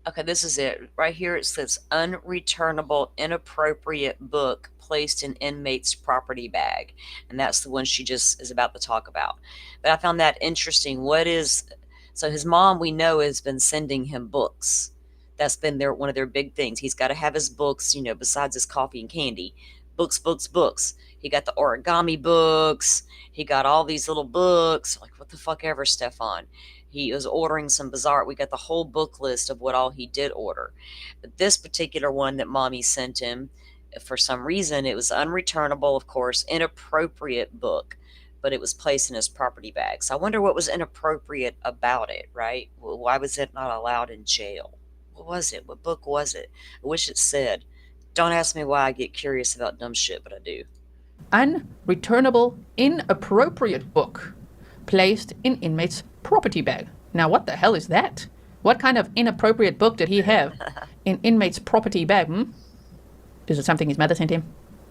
B: Okay, this is it. Right here it says unreturnable, inappropriate book placed in inmate's property bag. And that's the one she just is about to talk about. But I found that interesting. So his mom, we know, has been sending him books. That's been one of their big things. He's got to have his books, besides his coffee and candy. Books, books, books. He got the origami books. He got all these little books. Like, what the fuck ever, Stephan. He was ordering some bizarre. We got the whole book list of what all he did order. But this particular one that mommy sent him, for some reason, it was unreturnable, of course, inappropriate book, but it was placed in his property bag. So I wonder what was inappropriate about it, right? Well, why was it not allowed in jail? What was it? What book was it? I wish it said. Don't ask me why I get curious about dumb shit, but I do.
E: Unreturnable, inappropriate book placed in inmate's property bag. Now, what the hell is that? What kind of inappropriate book did he have in inmate's property bag? Is it something his mother sent him?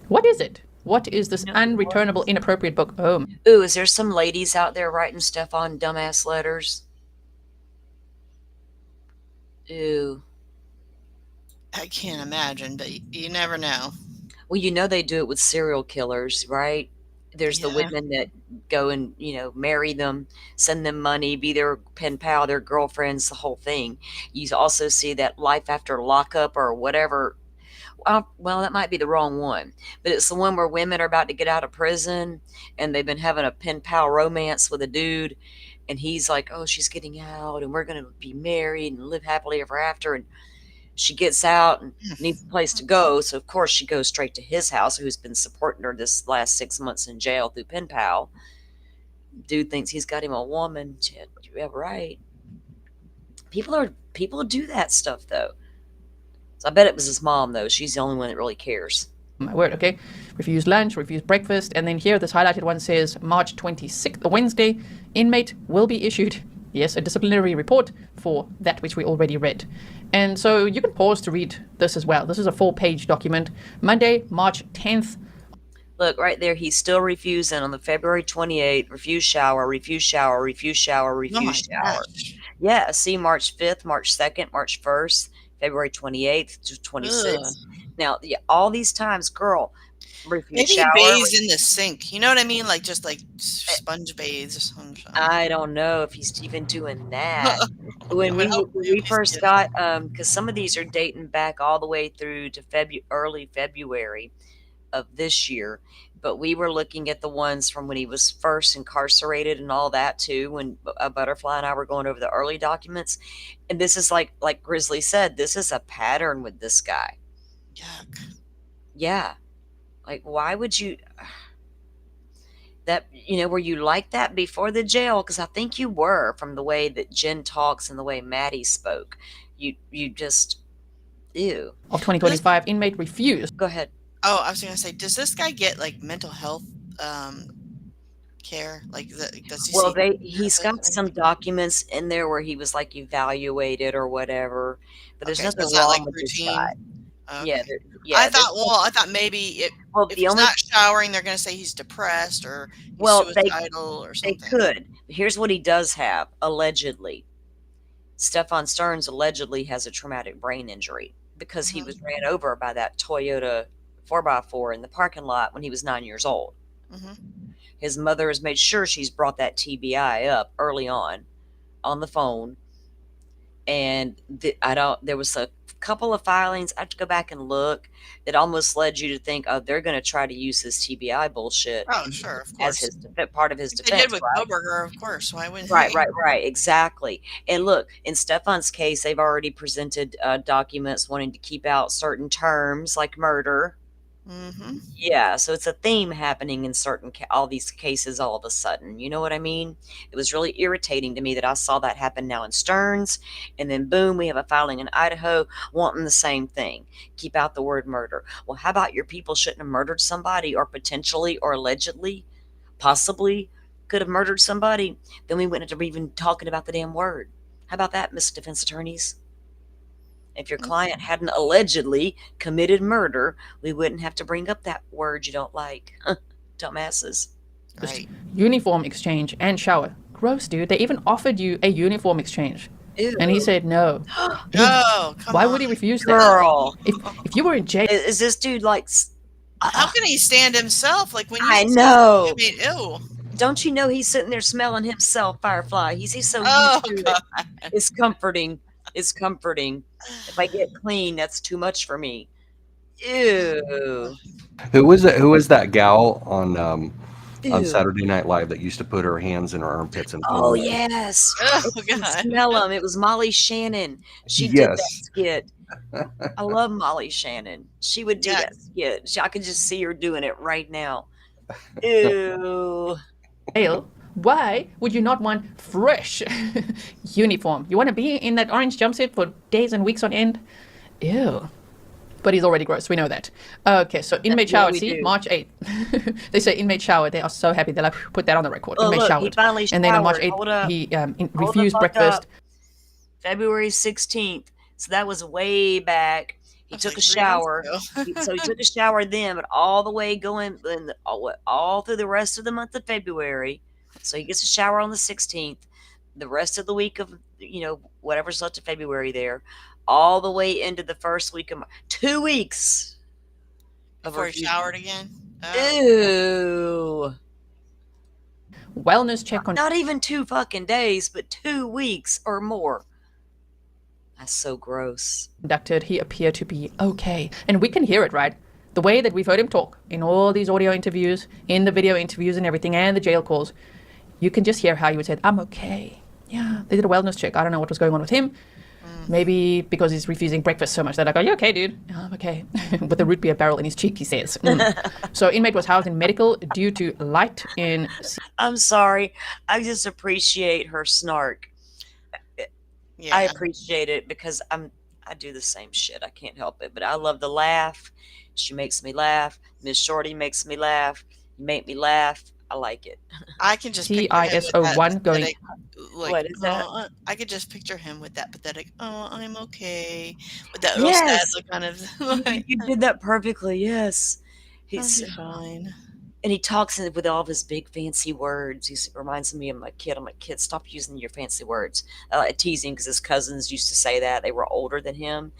E: What is it? What is this unreturnable, inappropriate book? Oh.
B: Ooh, is there some ladies out there writing Stephan dumbass letters? Ooh.
C: I can't imagine, but you never know.
B: Well, they do it with serial killers, right? There's the women that go and, marry them, send them money, be their pen pal, their girlfriends, the whole thing. You also see that life after lockup or whatever. Well, that might be the wrong one, but it's the one where women are about to get out of prison and they've been having a pen pal romance with a dude. And he's like, oh, she's getting out and we're going to be married and live happily ever after. And she gets out and needs a place to go. So, of course, she goes straight to his house, who's been supporting her this last 6 months in jail through pen pal. Dude thinks he's got him a woman. Yeah, right. People do that stuff, though. So I bet it was his mom, though. She's the only one that really cares.
E: My word, okay. Refused lunch, refused breakfast. And then here, this highlighted one says March 26th, Wednesday, inmate will be issued, yes, a disciplinary report for that which we already read. And so you can pause to read this as well. This is a 4-page document. Monday, March 10th.
B: Look, right there, he's still refusing on the February 28th, refuse shower, refuse shower, refuse shower, refuse shower.
C: Gosh.
B: Yeah, see, March 5th, March 2nd, March 1st, February 28th to 26th. Now, all these times, girl, refuse
C: Maybe
B: shower.
C: he bathes in the sink. You know what I mean? Like just like sponge bathes or something.
B: I don't know if he's even doing that. When we first got, because some of these are dating back all the way through to early February of this year, but we were looking at the ones from when he was first incarcerated and all that too, when Butterfly and I were going over the early documents. And this is like Grizzly said, this is a pattern with this guy.
C: Yuck.
B: Yeah. Like, why would you that, were you like that before the jail? Because I think you were, from the way that Jen talks and the way Maddie spoke. You just, ew.
E: Of 2025, inmate refused.
B: Go ahead.
C: Oh, I was going to say, does this guy get like mental health care? Like, does he?
B: Well, he's got some documents in there where he was like evaluated or whatever, but there's nothing wrong with this guy.
C: Okay.
B: Yeah.
C: I thought maybe if he's not showering, they're going to say he's depressed or suicidal or something.
B: They could. Here's what he does have, allegedly. Stephan Stearns allegedly has a traumatic brain injury because he was ran over by that Toyota 4x4 in the parking lot when he was 9 years old. His mother has made sure she's brought that TBI up early on the phone. And there was a couple of filings, I have to go back and look, that almost led you to think, oh, they're going to try to use this TBI bullshit.
C: Oh, sure, of course.
B: As part of his defense.
C: They did with Koberger, of course. Why wouldn't they?
B: Right, exactly. And look, in Stephan's case, they've already presented documents wanting to keep out certain terms like murder. Yeah, so it's a theme happening in all these cases all of a sudden. You know what I mean? It was really irritating to me that I saw that happen now in Stearns, and then boom, we have a filing in Idaho wanting the same thing. Keep out the word murder. Well, how about your people shouldn't have murdered somebody, or potentially, or allegedly, possibly, could have murdered somebody, then we wouldn't have to even talking about the damn word. How about that, Miss Defense Attorneys? If your client hadn't allegedly committed murder, we wouldn't have to bring up that word you don't like. Dumbasses.
C: Right.
E: Uniform exchange and shower. Gross, dude. They even offered you a uniform exchange.
B: Ew.
E: And he said no.
C: Oh, come
E: Why
C: on.
E: would he refuse that?
B: Girl.
E: If you were in jail,
B: Is this dude like...
C: How can he stand himself? Like when you
B: I know.
C: I mean, ew.
B: Don't you know he's sitting there smelling himself, Firefly? He's so
C: Oh,
B: used to
C: God.
B: it. It's comforting. It's comforting. If I get clean, that's too much for me. Ew.
D: Who was it? Who was that gal on
B: Ew.
D: Saturday Night Live that used to put her hands in her armpits and
B: Oh,
D: clean them?
B: yes.
C: Oh,
B: It can
C: God.
B: smell them. It was Molly Shannon. She did that
D: Yes.
B: skit. I love Molly Shannon. She would do
C: Yeah.
B: that skit. I could just see her doing it right now. Ew.
E: why would you not want fresh uniform? You want to be in that orange jumpsuit for days and weeks on end? Ew. But he's already gross. We know that. Okay, so inmate
B: Yeah,
E: showered.
B: we
E: See,
B: do.
E: March 8th. They say inmate showered. They are so happy. They like put that on the record.
B: Oh,
E: Inmate
B: look, he
E: showered.
B: finally
E: And then on March
B: showered. Hold up.
E: 8th, he
B: Hold the
E: refused
B: fuck
E: breakfast.
B: up. February 16th. So that was way back. He
C: That's
B: took
C: like
B: a
C: 3 months
B: shower.
C: ago.
B: So he took a shower then, but all the way going all through the rest of the month of February. So he gets a shower on the 16th. The rest of the week of, whatever's left of February there, all the way into the first week of 2 weeks.
C: Before he showered again? Oh.
B: Ew.
E: Wellness check on
B: Not even 2 fucking days, but 2 weeks or more. That's so gross.
E: conducted. He appeared to be okay. And we can hear it, right? The way that we've heard him talk in all these audio interviews, in the video interviews and everything, and the jail calls, you can just hear how he would say, I'm okay. Yeah, they did a wellness check. I don't know what was going on with him. Maybe because he's refusing breakfast so much that I go, you okay, dude? I'm okay. With a root beer barrel in his cheek, he says. So inmate was housed in medical due to light in...
B: I'm sorry. I just appreciate her snark.
C: Yeah.
B: I appreciate it because I do the same shit. I can't help it. But I love the laugh. She makes me laugh. Miss Shorty makes me laugh. You make me laugh. I like it.
C: I can just picture him with that
E: TISO1 going...
C: pathetic, like,
B: What is that?
C: "Oh," I could just picture him with that pathetic, "Oh, I'm okay," with that real
B: Yes.
C: sad look on his like,
B: You did that perfectly. Yes.
C: "I'll
B: He's
C: be fine."
B: and he talks with all of his big fancy words. He reminds me of my kid. I'm like, kid, stop using your fancy words. I like teasing because his cousins used to say that. They were older than him,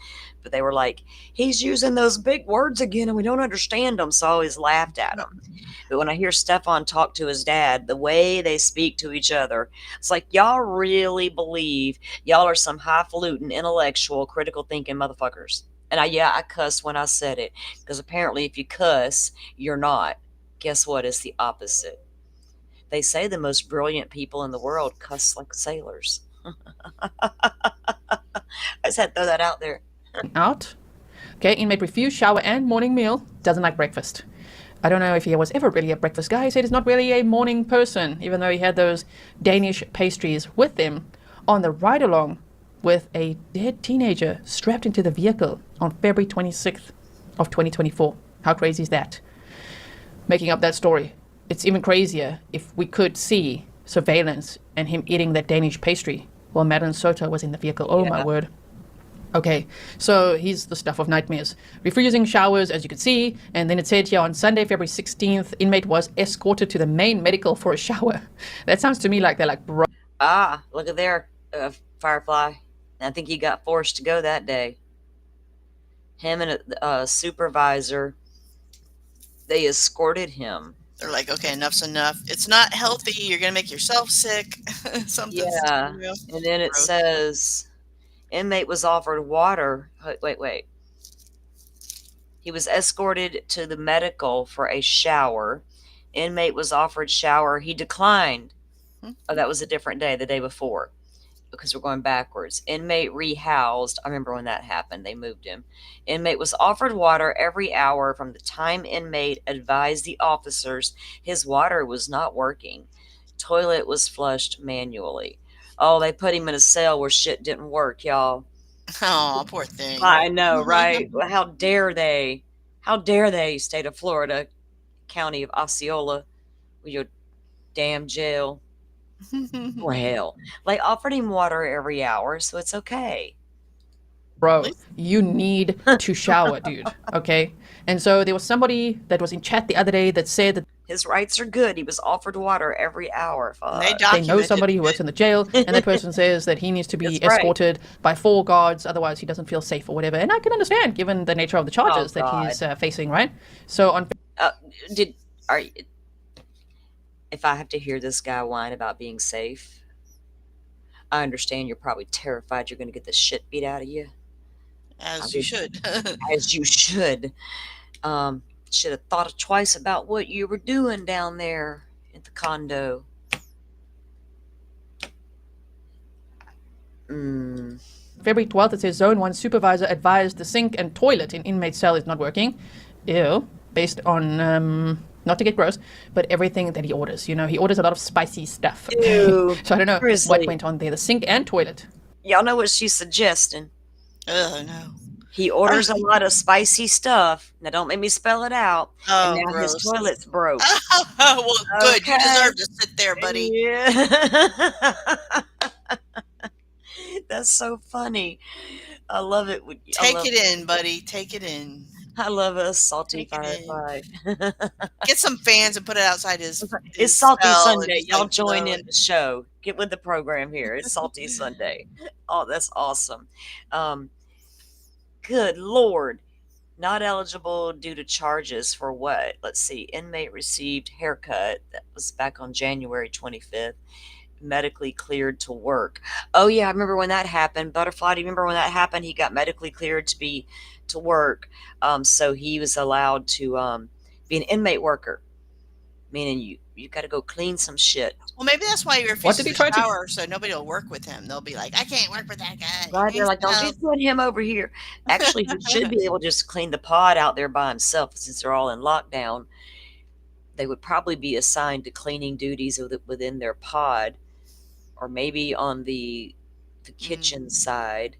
B: but they were like, he's using those big words again and we don't understand them. So I always laughed at him. But when I hear Stephan talk to his dad, the way they speak to each other, it's like, y'all really believe y'all are some highfalutin, intellectual, critical thinking motherfuckers. And I cussed when I said it because apparently if you cuss, you're not. Guess what? It's the opposite. They say the most brilliant people in the world cuss like sailors. I just had to throw that out there.
E: out. Okay, inmate refused shower and morning meal. Doesn't like breakfast. I don't know if he was ever really a breakfast guy. He said he's not really a morning person, even though he had those Danish pastries with him on the ride-along with a dead teenager strapped into the vehicle on February 26th of 2024. How crazy is that? Making up that story. It's even crazier if we could see surveillance and him eating that Danish pastry while Madeline Soto was in the vehicle. Oh, my word. Okay, so he's the stuff of nightmares. Refusing showers, as you can see, and then it said here on Sunday, February 16th, inmate was escorted to the main medical for a shower. That sounds to me like they're like, bro.
B: Ah, look at there, Firefly. I think he got forced to go that day. Him and a supervisor, they escorted him.
C: They're like, okay, enough's enough. It's not healthy. You're gonna make yourself sick. Something.
B: Yeah, and then it says inmate was offered water. Wait. He was escorted to the medical for a shower. Inmate was offered shower. He declined. Oh, that was a different day, the day before, because we're going backwards. Inmate rehoused. I remember when that happened. They moved him. Inmate was offered water every hour from the time inmate advised the officers his water was not working. Toilet was flushed manually. Oh, they put him in a cell where shit didn't work, y'all.
C: Oh, poor thing.
B: I know, right? How dare they? How dare they, state of Florida, county of Osceola, with your damn jail. Well, hell, they offered him water every hour, so it's okay.
E: Bro, you need to shower, dude. Okay? And so there was somebody that was in chat the other day that said that
B: His rights are good. He was offered water every hour.
C: And they
B: Fuck.
E: they know
C: documented
E: somebody who works
C: it.
E: in the jail, and that person says that he needs to be
B: That's right.
E: escorted by 4 guards, otherwise he doesn't feel safe or whatever. And I can understand, given the nature of the charges that
B: God.
E: he's facing, right? So on
B: If I have to hear this guy whine about being safe, I understand you're probably terrified you're going to get the shit beat out of you,
C: As you should.
B: as you should. Should have thought twice about what you were doing down there at the condo.
E: February 12th, it says Zone 1 supervisor advised the sink and toilet in inmate cell is not working. Ew. Based on, not to get gross, but everything that he orders. You know, he orders a lot of spicy stuff.
B: Ew.
E: So I don't know
B: Seriously.
E: what went on there. The sink and toilet.
B: Y'all know what she's suggesting.
C: Ugh, no.
B: He orders a lot of spicy stuff. Now, don't make me spell it out.
C: Oh,
B: and now
C: gross.
B: his toilet's broke.
C: Well, good. You
B: Okay.
C: deserve to sit there, buddy.
B: Yeah. That's so funny. I love it.
C: Take it in, buddy. Take it in.
B: I love a salty
C: Take it in.
B: firefly.
C: Get some fans and put it outside his
B: It's Salty
C: cell and
B: Sunday.
C: just,
B: Y'all
C: like,
B: join
C: blow
B: in
C: it.
B: the show. Get with the program here. It's Salty Sunday. Oh, that's awesome. Good Lord. Not eligible due to charges for what? Let's see. Inmate received haircut. That was back on January 25th. Medically cleared to work. Oh yeah, I remember when that happened. Butterfly, do you remember when that happened? He got medically cleared to work. So he was allowed to be an inmate worker. Meaning you got to go clean some shit.
C: Well, maybe that's why he
E: What
C: refuses
E: did he
C: to
E: try to-
C: shower, so nobody will work with him. They'll be like, I can't work with that guy.
B: Right? They're like, don't
C: No.
B: you put him over here. Actually, he should be able to just clean the pod out there by himself since they're all in lockdown. They would probably be assigned to cleaning duties within their pod, or maybe on the kitchen side.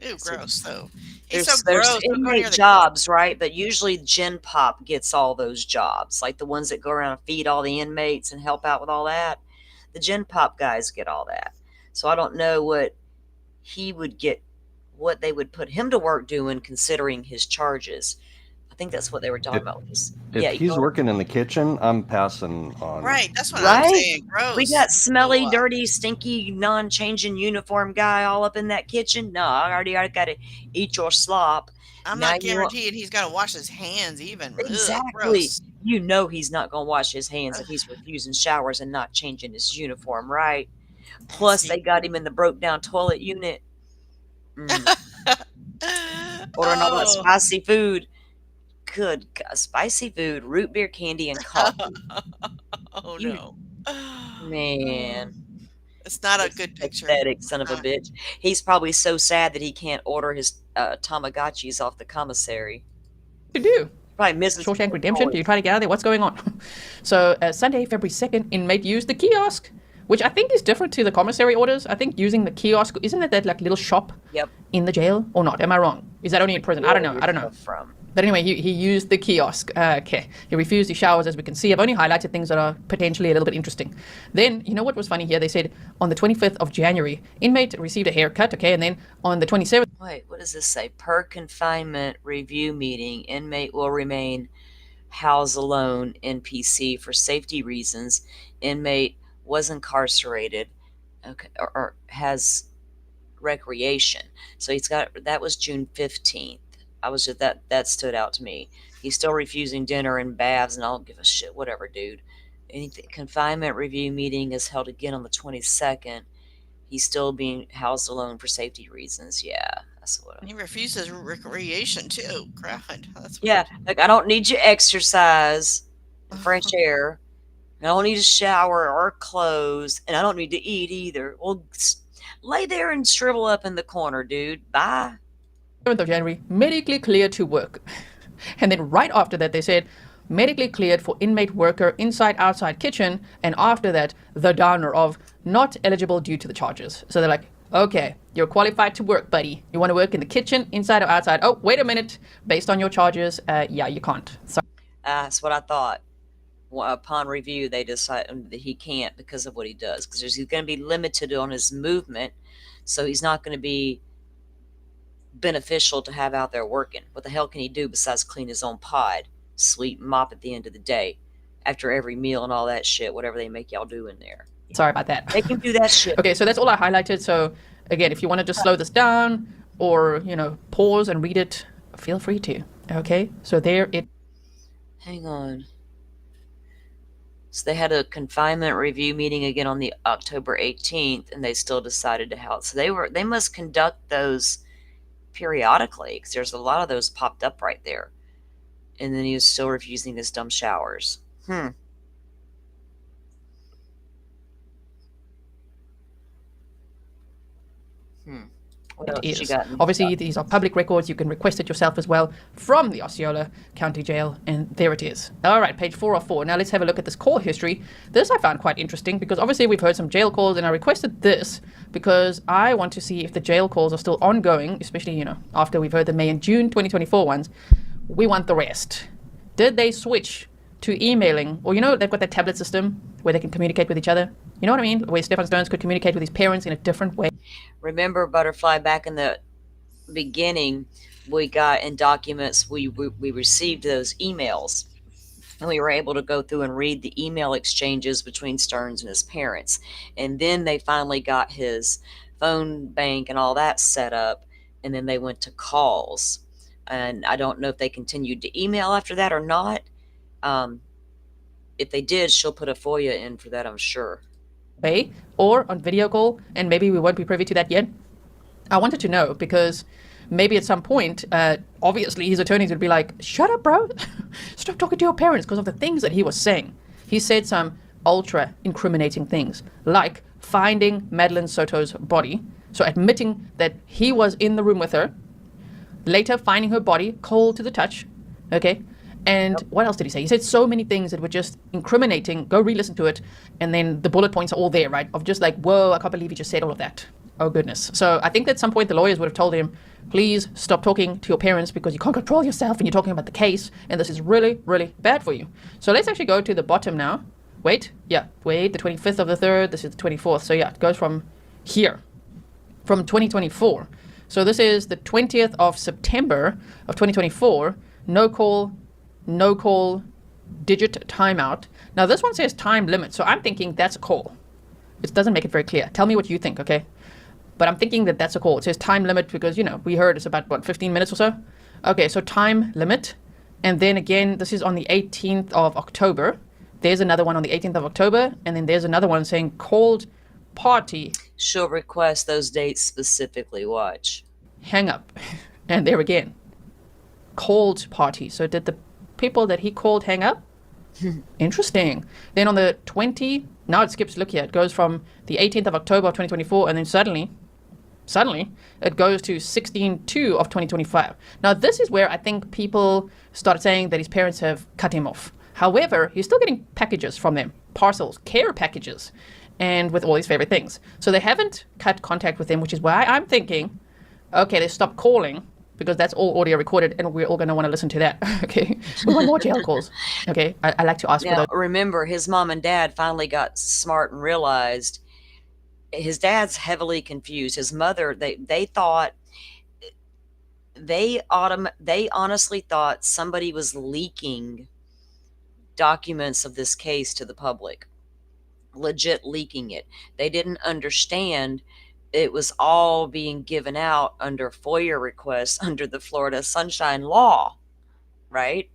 C: Ew,
B: So
C: gross, though. He's
B: There's
C: so gross. Don't go near
B: inmate
C: the
B: jobs, right? But usually Gen Pop gets all those jobs, like the ones that go around and feed all the inmates and help out with all that. The Gen Pop guys get all that. So I don't know what he would get, what they would put him to work doing, considering his charges. I think that's what they were talking about.
D: If he's working in the kitchen, I'm passing on.
C: Right, that's what I'm
B: Right?
C: saying. Gross.
B: We got smelly,
C: Ugh.
B: dirty, stinky, non-changing uniform guy all up in that kitchen. No, I already got to eat your slop.
C: I'm
B: Now
C: not
B: you want-
C: guaranteed he's going to wash his hands even. Ugh,
B: Exactly.
C: gross.
B: You know he's not going to wash his hands if he's refusing showers and not changing his uniform, right? Plus, they got him in the broke down toilet unit. Ordering all that
C: Oh.
B: spicy food. Good God, spicy food, root beer candy, and coffee.
C: Oh,
B: You-
C: no.
B: Man.
C: It's not a good picture.
B: Pathetic son of a bitch. He's probably so sad that he can't order his Tamagotchis off the commissary.
E: To do.
B: Probably misses
E: Shawshank Redemption. Do you try to get out of there? What's going on? So Sunday, February 2nd, inmate used the kiosk, which I think is different to the commissary orders. I think using the kiosk, isn't it that like little shop
B: Yep.
E: in the jail or not? Am I wrong? Is that only in prison? I don't know.
B: From.
E: But anyway, he used the kiosk. Okay. He refused the showers, as we can see. I've only highlighted things that are potentially a little bit interesting. Then, you know what was funny here? They said on the 25th of January, inmate received a haircut, okay? And then on the 27th,
B: Wait, what does this say? Per confinement review meeting, inmate will remain housed alone NPC for safety reasons. Inmate was incarcerated, okay, or has recreation. So he's got, that was June 15th. I was just, that stood out to me. He's still refusing dinner and baths, and I don't give a shit, whatever, dude. Anything, confinement review meeting is held again on the 22nd. He's still being housed alone for safety reasons. Yeah, that's what.
C: He refuses recreation too. God, that's
B: Yeah,
C: weird.
B: like I don't need your exercise, fresh air. I don't need a shower or clothes, and I don't need to eat either. Well, lay there and shrivel up in the corner, dude. Bye.
E: 7th of January, medically cleared to work. And then right after that, they said, medically cleared for inmate worker inside-outside kitchen. And after that, the downer of not eligible due to the charges. So they're like, okay, you're qualified to work, buddy. You want to work in the kitchen, inside or outside? Oh, wait a minute. Based on your charges, yeah, you can't. So
B: That's what I thought. upon review, they decide that he can't because of what he does. Because he's going to be limited on his movement, so he's not going to be beneficial to have out there working. What the hell can he do besides clean his own pod, sweep, mop at the end of the day, after every meal and all that shit, whatever they make y'all do in there?
E: Sorry about that.
B: They can do that shit.
E: Okay, so that's all I highlighted. So again, if you want to just slow this down or, pause and read it, feel free to. Okay, so there it.
B: Hang on. So they had a confinement review meeting again on the October 18th, and they still decided to help. So they must conduct those periodically, because there's a lot of those popped up right there. And then he was still refusing his dumb showers. What else
E: It
B: you
E: is.
B: got?
E: Obviously, these are public records. You can request it yourself as well from the Osceola County Jail, and there it is. All right, page 4 of 4. Now let's have a look at this call history. This I found quite interesting because obviously we've heard some jail calls, and I requested this because I want to see if the jail calls are still ongoing, especially, after we've heard the May and June 2024 ones. We want the rest. Did they switch to emailing? Or, they've got that tablet system where they can communicate with each other. You know what I mean? Where Stephan Stones could communicate with his parents in a different way.
B: Remember, Butterfly, back in the beginning, we got in documents, we received those emails, and we were able to go through and read the email exchanges between Stearns and his parents. And then they finally got his phone bank and all that set up, and then they went to calls. And I don't know if they continued to email after that or not. If they did, she'll put a FOIA in for that, I'm sure.
E: Or on video call, and maybe we won't be privy to that yet. I wanted to know because maybe at some point, obviously his attorneys would be like, shut up, bro. Stop talking to your parents, because of the things that he was saying. He said some ultra incriminating things, like finding Madeline Soto's body, so admitting that he was in the room with her, later finding her body cold to the touch, okay? And what else did he say? He said so many things that were just incriminating. Go re-listen to it. And then the bullet points are all there, right? Of just like, whoa, I can't believe he just said all of that. Oh, goodness. So I think that at some point the lawyers would have told him, please stop talking to your parents because you can't control yourself and you're talking about the case. And this is really, really bad for you. So let's actually go to the bottom now. The 25th of the 3rd. This is the 24th. So yeah, it goes from here, from 2024. So this is the 20th of September of 2024. No call, digit timeout. Now this one says time limit, so I'm thinking that's a call. It doesn't make it very clear. Tell me what you think, okay? But I'm thinking that that's a call. It says time limit because, we heard it's about, 15 minutes or so? Okay, so time limit. And then again, this is on the 18th of October. There's another one on the 18th of October. And then there's another one saying called party.
B: She'll request those dates specifically, watch.
E: Hang up. And there again. Called party. So did the people that he called hang up? Interesting. Then on the now it skips, look here, it goes from the 18th of October of 2024, and then suddenly it goes to 16/2 of 2025. Now this is where I think people started saying that his parents have cut him off. However, he's still getting packages from them, parcels, care packages, and with all his favorite things. So they haven't cut contact with him, which is why I'm thinking, okay, they stopped calling, because that's all audio recorded, and we're all going to want to listen to that. Okay, we want more jail calls. Okay, I like to ask for those.
B: Remember, his mom and dad finally got smart and realized his dad's heavily confused. His mother, they thought, they honestly thought somebody was leaking documents of this case to the public, legit leaking it. They didn't understand it was all being given out under FOIA requests under the Florida Sunshine Law, right?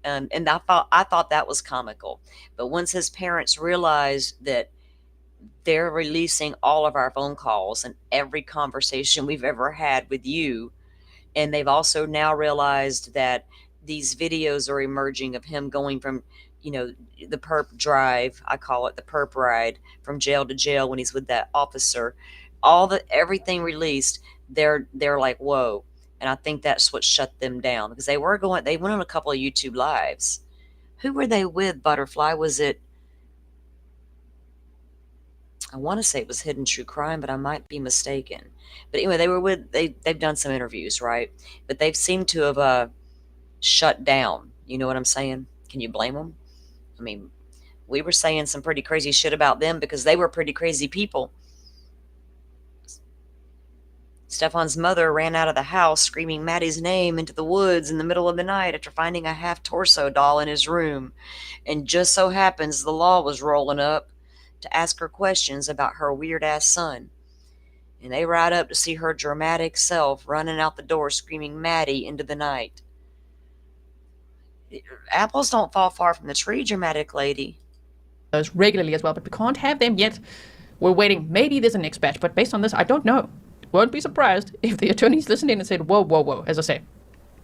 B: And I thought that was comical. But once his parents realized that they're releasing all of our phone calls and every conversation we've ever had with you, and they've also now realized that these videos are emerging of him going from, the perp drive, I call it the perp ride, from jail to jail when he's with that officer. Everything released, they're like, whoa. And I think that's what shut them down, because they went on a couple of YouTube lives. Who were they with, Butterfly? Was it, I want to say it was Hidden True Crime, but I might be mistaken. But anyway, they've done some interviews, right? But they've seemed to have shut down. You know what I'm saying? Can you blame them? I mean, we were saying some pretty crazy shit about them because they were pretty crazy people. Stephan's mother ran out of the house screaming Maddie's name into the woods in the middle of the night after finding a half-torso doll in his room. And just so happens the law was rolling up to ask her questions about her weird-ass son. And they ride up to see her dramatic self running out the door screaming Maddie into the night. Apples don't fall far from the tree, dramatic lady.
E: Those regularly as well, but we can't have them yet. We're waiting. Maybe there's a next batch, but based on this, I don't know. Won't be surprised if the attorneys listened in and said, whoa, whoa, whoa, as I say.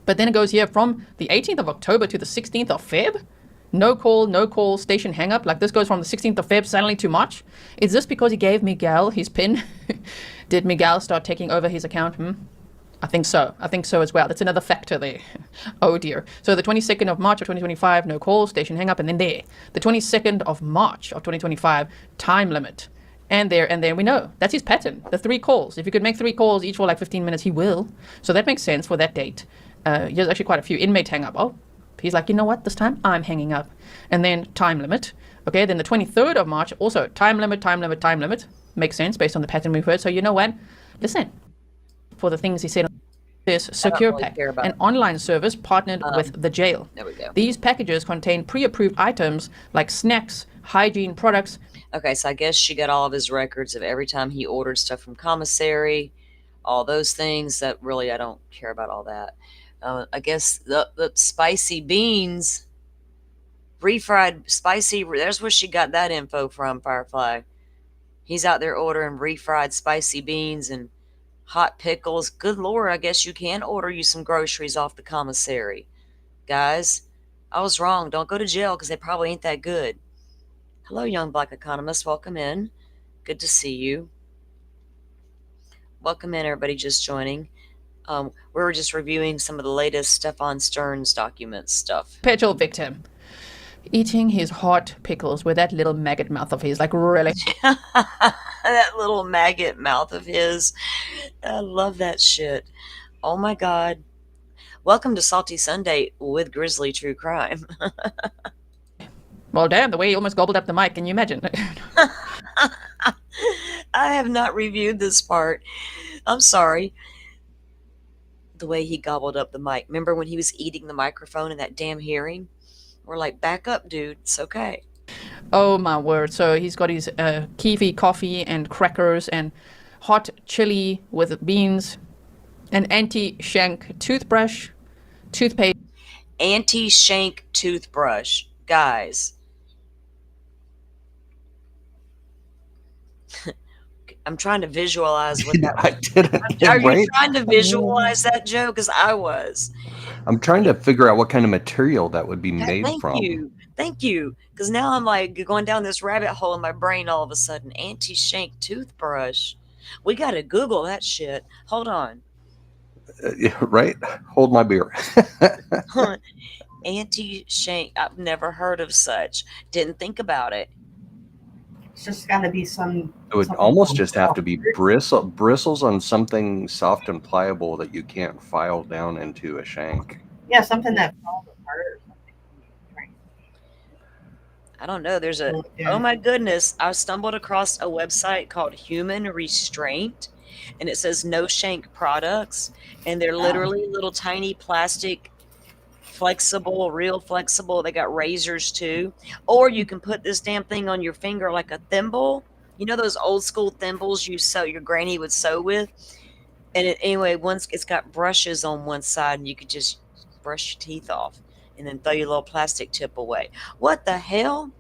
E: But then it goes here from the 18th of October to the 16th of Feb. No call, station hang up. Like this goes from the 16th of Feb suddenly to March. Is this because he gave Miguel his PIN? Did Miguel start taking over his account? I think so. I think so as well. That's another factor there. Oh dear. So the 22nd of March of 2025, no call, station hang up, and then there. The 22nd of March of 2025, time limit. And then we know. That's his pattern. The 3 calls. If you could make 3 calls each for like 15 minutes, he will. So that makes sense for that date. Here's actually quite a few. Inmate hang up. Oh, he's like, you know what? This time I'm hanging up. And then time limit. Okay, then the 23rd of March, also time limit. Makes sense based on the pattern we've heard. So you know what? Listen. For the things he said on this Secure
B: really
E: Pack,
B: an
E: online service partnered with the jail.
B: There we go.
E: These packages contain pre-approved items like snacks, hygiene products.
B: Okay, so I guess she got all of his records of every time he ordered stuff from commissary, all those things. That really, I don't care about all that. I guess the spicy beans, refried spicy, there's where she got that info from, Firefly. He's out there ordering refried spicy beans and hot pickles. Good Lord, I guess you can order you some groceries off the commissary. Guys, I was wrong. Don't go to jail because they probably ain't that good. Hello, young black economist. Welcome in. Good to see you. Welcome in, everybody just joining. We were just reviewing some of the latest Stephan Stearns documents stuff.
E: Perpetual victim. Eating his hot pickles with that little maggot mouth of his. Like, really?
B: That little maggot mouth of his. I love that shit. Oh my God. Welcome to Salty Sunday with Grizzly True Crime.
E: Well, damn, the way he almost gobbled up the mic. Can you imagine?
B: I have not reviewed this part. I'm sorry. The way he gobbled up the mic. Remember when he was eating the microphone in that damn hearing? We're like, back up, dude. It's okay.
E: Oh my word. So he's got his kiwi coffee and crackers and hot chili with beans, an anti-shank toothbrush, toothpaste.
B: Anti-shank toothbrush. Guys. I'm trying to visualize what that
D: I did it.
B: Are
D: Right?
B: you trying to visualize that, Joe? Because I was.
D: I'm trying to figure out what kind of material that would be made from.
B: Thank you. Because now I'm like going down this rabbit hole in my brain all of a sudden. Anti-shank toothbrush. We got to Google that shit. Hold on.
D: Right? Hold my beer.
B: Anti-shank. I've never heard of such. Didn't think about it.
F: It's just got to be some.
D: It would almost just have to be bristles on something soft and pliable that you can't file down into a shank.
F: Yeah, something that falls apart or something.
B: I don't know. There's a, oh my goodness. I stumbled across a website called Human Restraint, and it says no shank products. And they're literally little tiny plastic, flexible, real flexible. They got razors too. Or you can put this damn thing on your finger like a thimble. You know those old school thimbles you sew, your granny would sew with? And anyway, once it's got brushes on one side and you could just brush your teeth off and then throw your little plastic tip away. What the hell?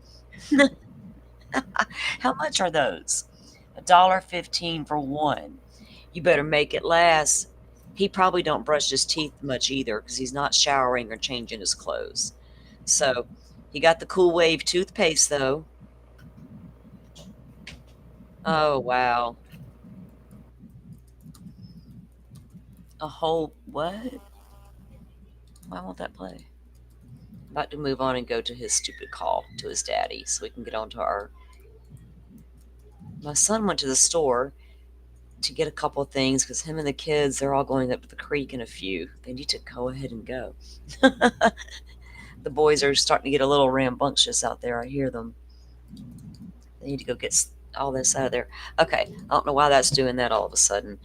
B: How much are those? $1.15 for one. You better make it last. He probably don't brush his teeth much either because he's not showering or changing his clothes. So he got the Cool Wave toothpaste though. Oh, wow. A whole, what? Why won't that play? About to move on and go to his stupid call to his daddy so we can get on to our... My son went to the store to get a couple of things because him and the kids, they're all going up to the creek in a few. They need to go ahead and go. The boys are starting to get a little rambunctious out there. I hear them. They need to go get all this out of there. Okay, I don't know why that's doing that all of a sudden.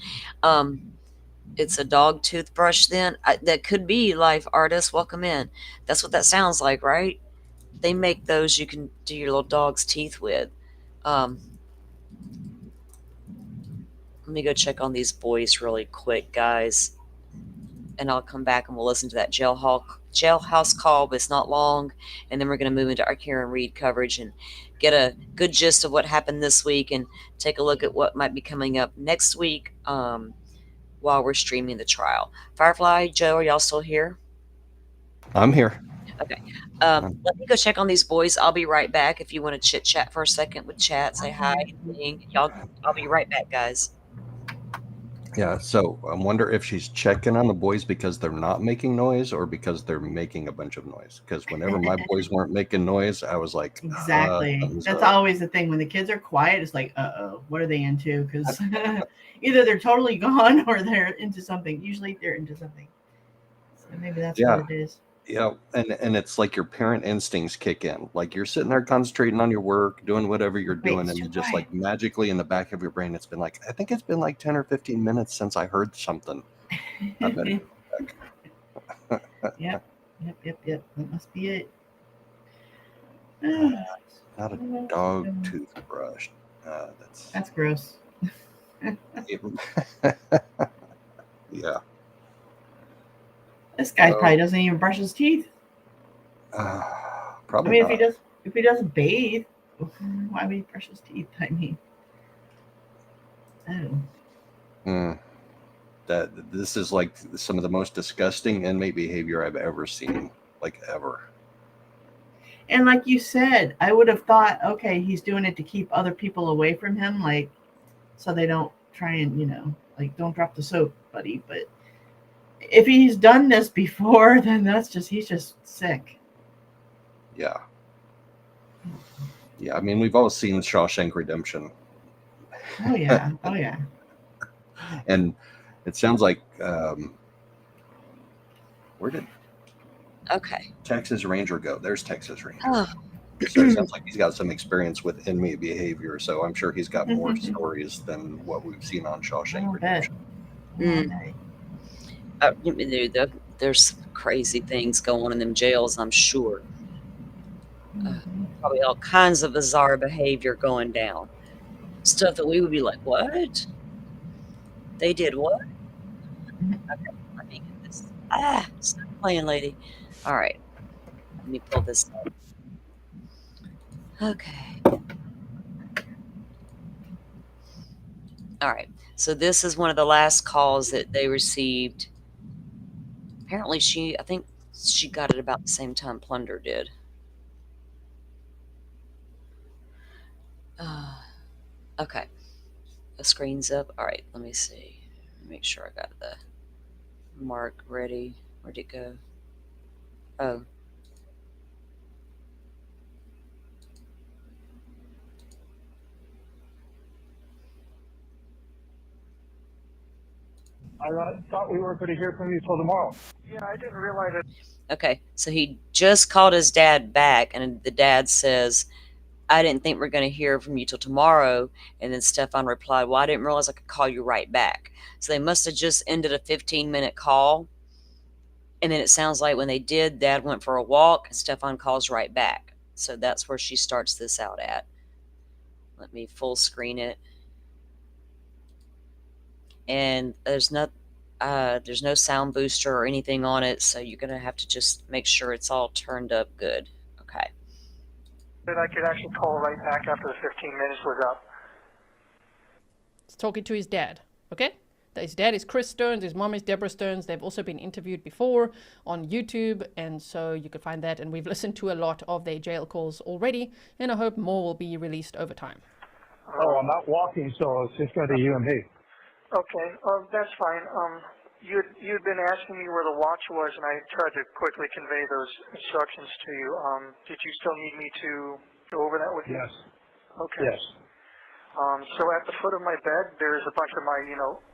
B: It's a dog toothbrush then. That could be Life Artist. Welcome in. That's what that sounds like, right? They make those you can do your little dog's teeth with. Let me go check on these boys really quick, guys. And I'll come back and we'll listen to that jailhouse call, but it's not long. And then we're going to move into our Karen Reed coverage and get a good gist of what happened this week and take a look at what might be coming up next week while we're streaming the trial. Firefly, Joe, are y'all still here?
D: I'm here.
B: Okay. Let me go check on these boys. I'll be right back. If you want to chit chat for a second with chat, say hi, anything. I'll be right back, guys.
D: Yeah, so I wonder if she's checking on the boys because they're not making noise or because they're making a bunch of noise. Because whenever my boys weren't making noise, I was like,
F: Exactly. That's
D: up.
F: always the thing. When the kids are quiet, it's like, what are they into? Because either they're totally gone or they're into something. Usually they're into something. So maybe that's what it is.
D: Yeah, and it's like your parent instincts kick in. Like you're sitting there concentrating on your work, doing whatever you're doing, and you just like magically in the back of your brain, it's been like, I think it's been like 10 or 15 minutes since I heard something. I better go back.
F: Yep. That must be it.
D: Not a dog toothbrush.
F: That's gross.
D: Yeah.
F: This guy probably doesn't even brush his teeth.
D: Probably
F: I mean,
D: not.
F: if he doesn't bathe, why would he brush his teeth? I mean,
D: This is like some of the most disgusting inmate behavior I've ever seen, like ever.
F: And like you said, I would have thought, okay, he's doing it to keep other people away from him, like so they don't try and like don't drop the soap, buddy. But if he's done this before, then he's just sick.
D: Yeah. I mean, we've all seen Shawshank Redemption.
F: Oh yeah.
D: And it sounds like where did Texas Ranger go? There's Texas Ranger.
B: Oh.
D: So it sounds like he's got some experience with inmate behavior. So I'm sure he's got more stories than what we've seen on Shawshank Redemption.
B: There's crazy things going on in them jails, I'm sure. Probably all kinds of bizarre behavior going down. Stuff that we would be like, what? They did what? Okay, let me get this. Stop playing, lady. All right. Let me pull this up. Okay. All right. So this is one of the last calls that they received. Apparently I think she got it about the same time Plunder did. Okay. The screen's up. All right. Let me see. Make sure I got the mark ready. Where'd it go? Oh.
G: I thought we weren't going to hear from you till tomorrow. Yeah, I didn't realize it.
B: Okay, so he just called his dad back, and the dad says, I didn't think we're going to hear from you till tomorrow. And then Stephan replied, well, I didn't realize I could call you right back. So they must have just ended a 15-minute call. And then it sounds like when they did, Dad went for a walk, and Stephan calls right back. So that's where she starts this out at. Let me full screen it. And there's no sound booster or anything on it, so you're gonna have to just make sure it's all turned up good. Okay.
G: That I could actually call right back after the 15 minutes was up.
E: He's talking to his dad, okay? His dad is Chris Stearns, his mom is Deborah Stearns. They've also been interviewed before on YouTube, and so you can find that. And we've listened to a lot of their jail calls already, and I hope more will be released over time.
G: Oh, I'm not walking, so it's just going to be you and me. Okay, that's fine. You'd been asking me where the watch was, and I tried to quickly convey those instructions to you. Did you still need me to go over that with you? Yes. Okay. Yes. So at the foot of my bed, there's a bunch of my,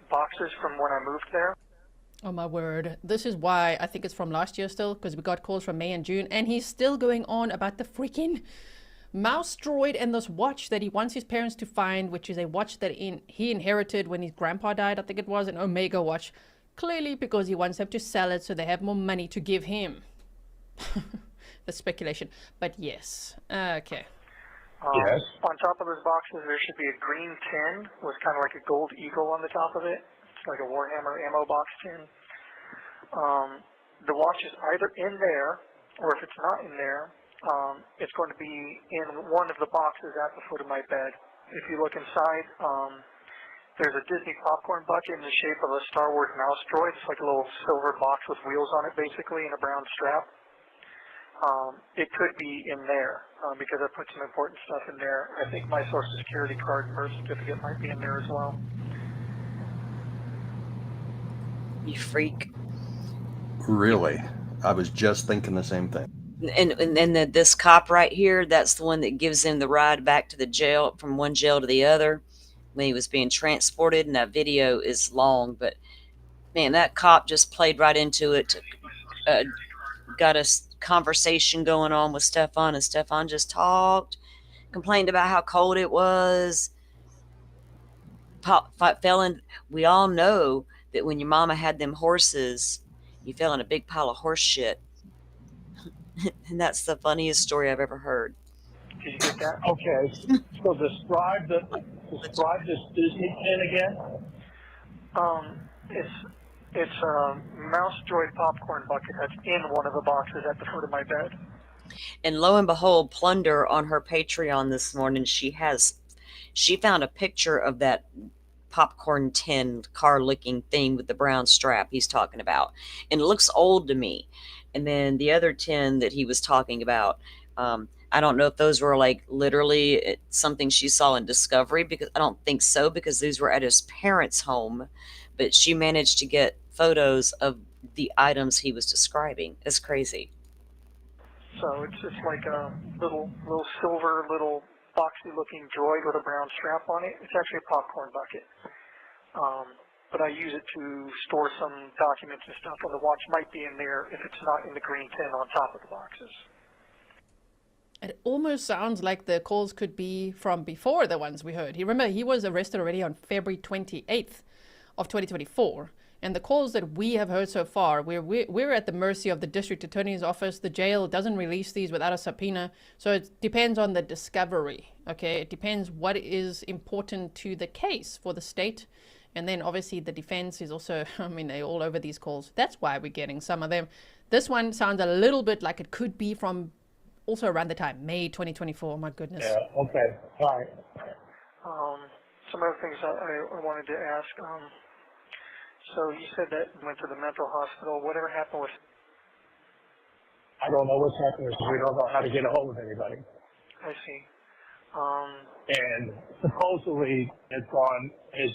G: boxes from when I moved there.
E: Oh my word. This is why I think it's from last year still, because we got calls from May and June, and he's still going on about the freaking mouse droid and this watch that he wants his parents to find, which is a watch that he inherited when his grandpa died, I think it was, an Omega watch. Clearly because he wants them to sell it so they have more money to give him. The speculation. But yes. Okay.
G: Yes. On top of those boxes, there should be a green tin with kind of like a gold eagle on the top of it. It's like a Warhammer ammo box tin. The watch is either in there, or if it's not in there, it's going to be in one of the boxes at the foot of my bed. If you look inside, there's a Disney popcorn bucket in the shape of a Star Wars mouse droid. It's like a little silver box with wheels on it, basically, and a brown strap. It could be in there because I put some important stuff in there. I think my Social Security card and birth certificate might be in there as well.
B: You freak.
D: Really? I was just thinking the same thing.
B: And then this cop right here, that's the one that gives him the ride back to the jail, from one jail to the other, when he was being transported. And that video is long, but man, that cop just played right into it. Got a conversation going on with Stephan, and Stephan just talked, complained about how cold it was. We all know that when your mama had them horses, you fell in a big pile of horse shit. And that's the funniest story I've ever heard.
G: Did you get that?
H: Okay, so describe this Disney pin again.
G: It's a mouse droid popcorn bucket that's in one of the boxes at the foot of my bed.
B: And lo and behold, Plunder on her Patreon this morning, she found a picture of that popcorn tin car looking thing with the brown strap he's talking about, and it looks old to me. And then the other tin that he was talking about, I don't know if those were like literally something she saw in Discovery, because I don't think so, because these were at his parents' home, but she managed to get photos of the items he was describing. It's crazy.
G: So it's like a little silver, little boxy looking droid with a brown strap on it. It's actually a popcorn bucket. But I use it to store some documents and stuff, and the watch might be in there if it's not in the green tin on top of the boxes.
E: It almost sounds like the calls could be from before the ones we heard. Remember, he was arrested already on February 28th of 2024. And the calls that we have heard so far, we're at the mercy of the district attorney's office. The jail doesn't release these without a subpoena. So it depends on the discovery, okay? It depends what is important to the case for the state. And then obviously the defense is also, I mean, they're all over these calls. That's why we're getting some of them. This one sounds a little bit like it could be from also around the time, May 2024. Oh my goodness.
H: Yeah, okay, all right.
G: Some other things I wanted to ask. So you said that you went to the mental hospital. Whatever happened with...
H: I don't know what's happening. We don't know how to get a hold of anybody.
G: I see.
H: And supposedly it's gone, is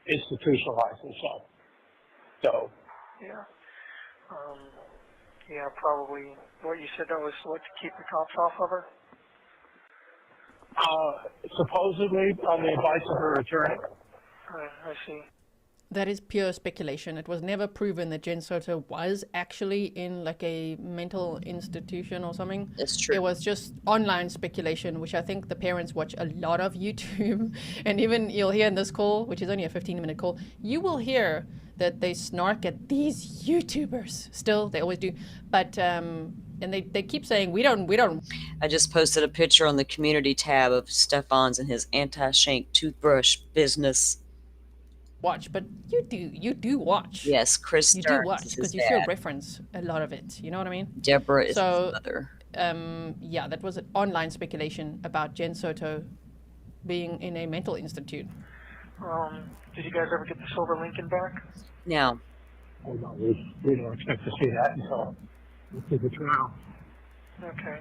H: institutionalized himself. So.
G: Yeah. Yeah, probably. What you said that was what, to keep the cops off of her?
H: Supposedly on the advice of her attorney.
G: I see.
E: That is pure speculation. It was never proven that Jen Soto was actually in like a mental institution or something.
B: It's true.
E: It was just online speculation, which I think the parents watch a lot of YouTube. And even you'll hear in this call, which is only a 15-minute call, you will hear that they snark at these YouTubers. Still, they always do. But and they keep saying we don't.
B: I just posted a picture on the community tab of Stephan's and his anti-shank toothbrush business.
E: Watch, but you do watch.
B: Yes, Chris
E: You
B: Stearns
E: do watch
B: is
E: because
B: his
E: you hear
B: dad.
E: reference a lot of it. You know what I mean?
B: Deborah is
E: So,
B: his mother.
E: Yeah, that was an online speculation about Jen Soto being in a mental institute.
G: Did you guys ever get the silver Lincoln back?
B: Now,
H: We don't expect to see that until the trial.
G: Okay.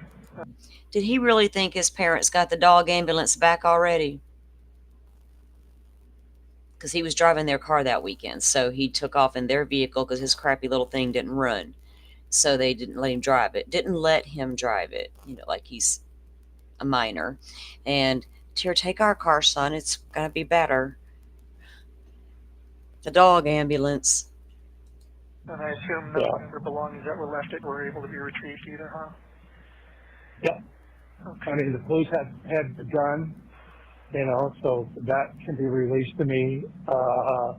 B: did he really think his parents got the dog ambulance back already? Because he was driving their car that weekend, so he took off in their vehicle because his crappy little thing didn't run. So they didn't let him drive it. Like he's a minor. And, here, take our car, son. It's going to be better. The dog ambulance.
G: And I assume no other belongings that were left were able to be retrieved either, huh?
H: Yep.
G: Okay.
H: I mean, the police had the gun, you know, so that can be released to me. Of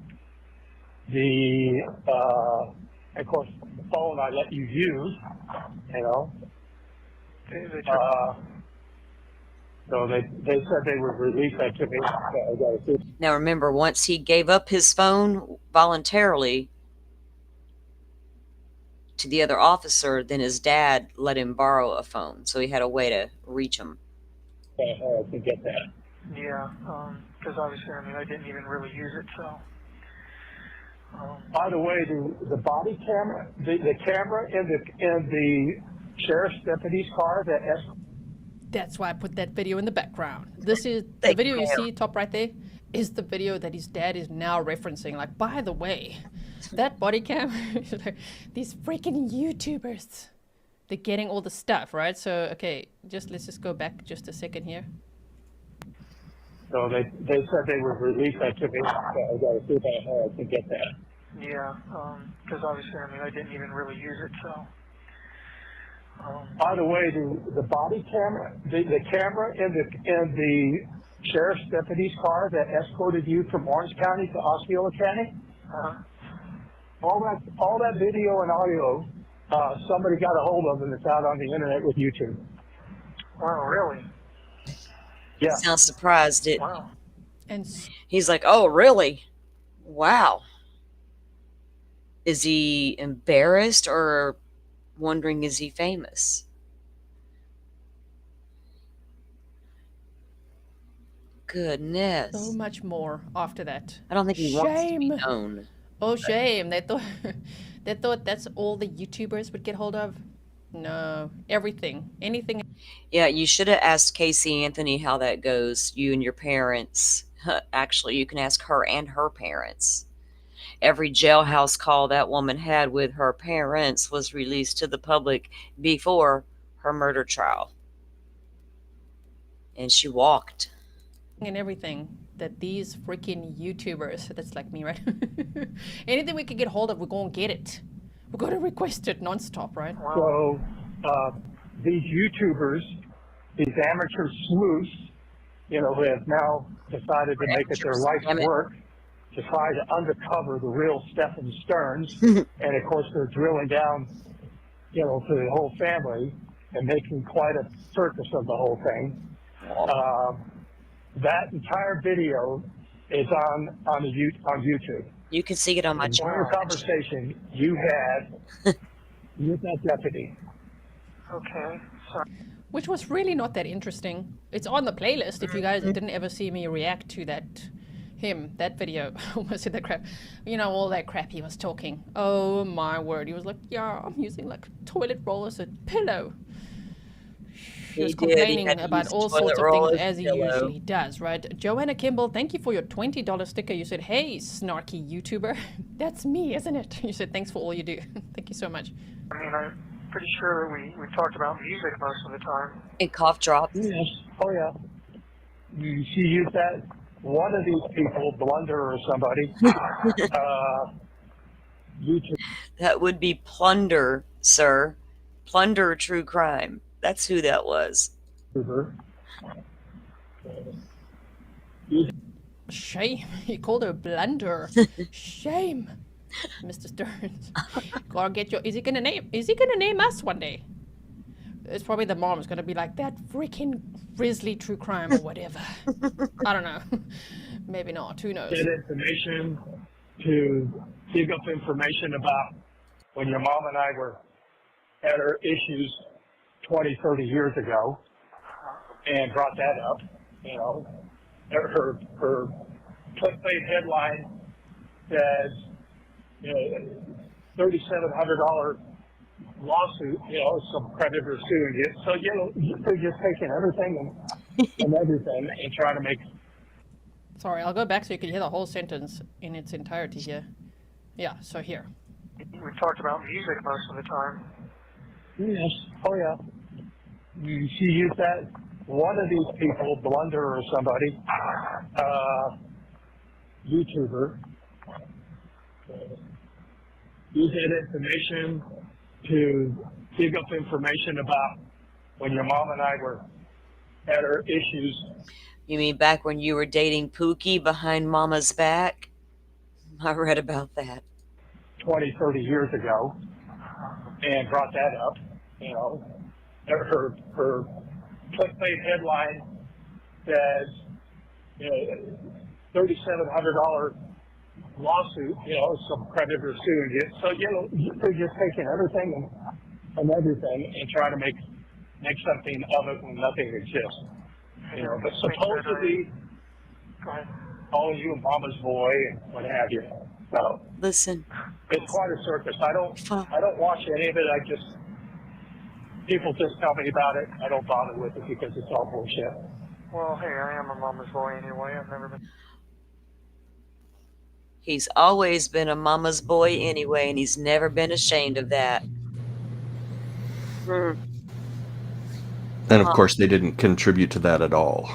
H: course, the phone I let you use, you know.
G: They took
H: So they said they would release that to me. So I got to see.
B: Now remember, once he gave up his phone voluntarily to the other officer, then his dad let him borrow a phone, so he had a way to reach him.
H: I can get that.
G: Yeah, because obviously, I mean, I didn't even really use it, so.
H: By the way, the body camera, the camera in the sheriff's deputy's car that
E: That's why I put that video in the background. This is the video you see top right there is the video that his dad is now referencing. Like, by the way, that body cam, these freaking YouTubers, they're getting all the stuff, right? So, okay, let's just go back just a second here.
H: So they said they would release that to me. So I got to see if I can get that.
G: Yeah, because obviously, I mean, I didn't even really use it, so.
H: By the way, the body camera, the camera in the sheriff's deputy's car that escorted you from Orange County to Osceola County, all that video and audio, somebody got a hold of, and it's out on the internet with YouTube.
G: Wow, really?
H: Yeah.
B: Sounds surprised.
G: Wow.
E: And
B: He's like, oh, really? Wow. Is he embarrassed or wondering, is he famous? Goodness.
E: so much more after that.
B: I don't think he wants to be
E: Shame.
B: known.
E: Oh, shame. They thought that's all the YouTubers would get hold of. No, everything, anything.
B: Yeah, you should have asked Casey Anthony how that goes, you and your parents. Actually, you can ask her and her parents. Every jailhouse call that woman had with her parents was released to the public before her murder trial. And she walked.
E: And everything that these freaking YouTubers, that's like me, right? Anything we can get hold of, we're going to get it. We're going to request it nonstop, right?
H: So these YouTubers, these amateur sleuths, you know, who have now decided to make it their life's work to try to uncover the real Stephan Stearns. And of course, they're drilling down, you know, to the whole family and making quite a circus of the whole thing. That entire video is on YouTube.
B: You can see it on my channel.
H: The conversation you had with that deputy.
G: Okay, so.
E: Which was really not that interesting. It's on the playlist if you guys didn't ever see me react to that video. I almost said that crap. You know, all that crap he was talking. Oh my word. He was like, yeah, I'm using like toilet roll as a pillow. He was complaining about all sorts of things as he usually does, right? Joanna Kimball, thank you for your $20 sticker. You said, hey, snarky YouTuber. That's me, isn't it? You said, thanks for all you do. Thank you so much.
G: I mean, I'm pretty sure we talked about music most of the time.
B: And cough drops.
H: Yes. Oh, yeah. She used that. One of these people, Blunder or somebody, YouTube.
B: That would be Plunder, sir. Plunder True Crime. That's who that was.
E: Shame. He called her blunder. Shame. Mr. Stearns. Gotta get your. Is he gonna name us one day? It's probably the mom's gonna be like, that freaking grisly true crime or whatever. I don't know. Maybe not. Who knows?
H: Get information to dig up information about when your mom and I had our issues 20, 30 years ago, and brought that up. You know, her clickbait headline says, you know, $3,700 lawsuit. You know, some creditor suing you. So you know, they're just taking everything and everything and trying to make.
E: Sorry, I'll go back so you can hear the whole sentence in its entirety here. Yeah. So here.
G: We talked about music most of the time.
H: Yes. Oh, yeah. She used that. One of these people, Blunder or somebody, YouTuber, use that information to dig up information about when your mom and I were had our issues
B: You mean back when you were dating Pookie behind Mama's back? I read about that.
H: 20, 30 years ago and brought that up. You know, her clickbait headline says, you know, $3,700 lawsuit, you know, some creditor suing you. So, you know, they're just taking everything and everything and trying to make something of it when nothing exists. You know, but supposedly calling you a mama's boy and what have you. So
B: Listen,
H: it's quite a circus. I don't watch any of it. People just tell me about it. I don't bother with it because it's all bullshit.
G: Well, hey, I am a mama's boy anyway. I've never been.
B: he's always been a mama's boy anyway, and he's never been ashamed of that.
D: And of course, they didn't contribute to that at all.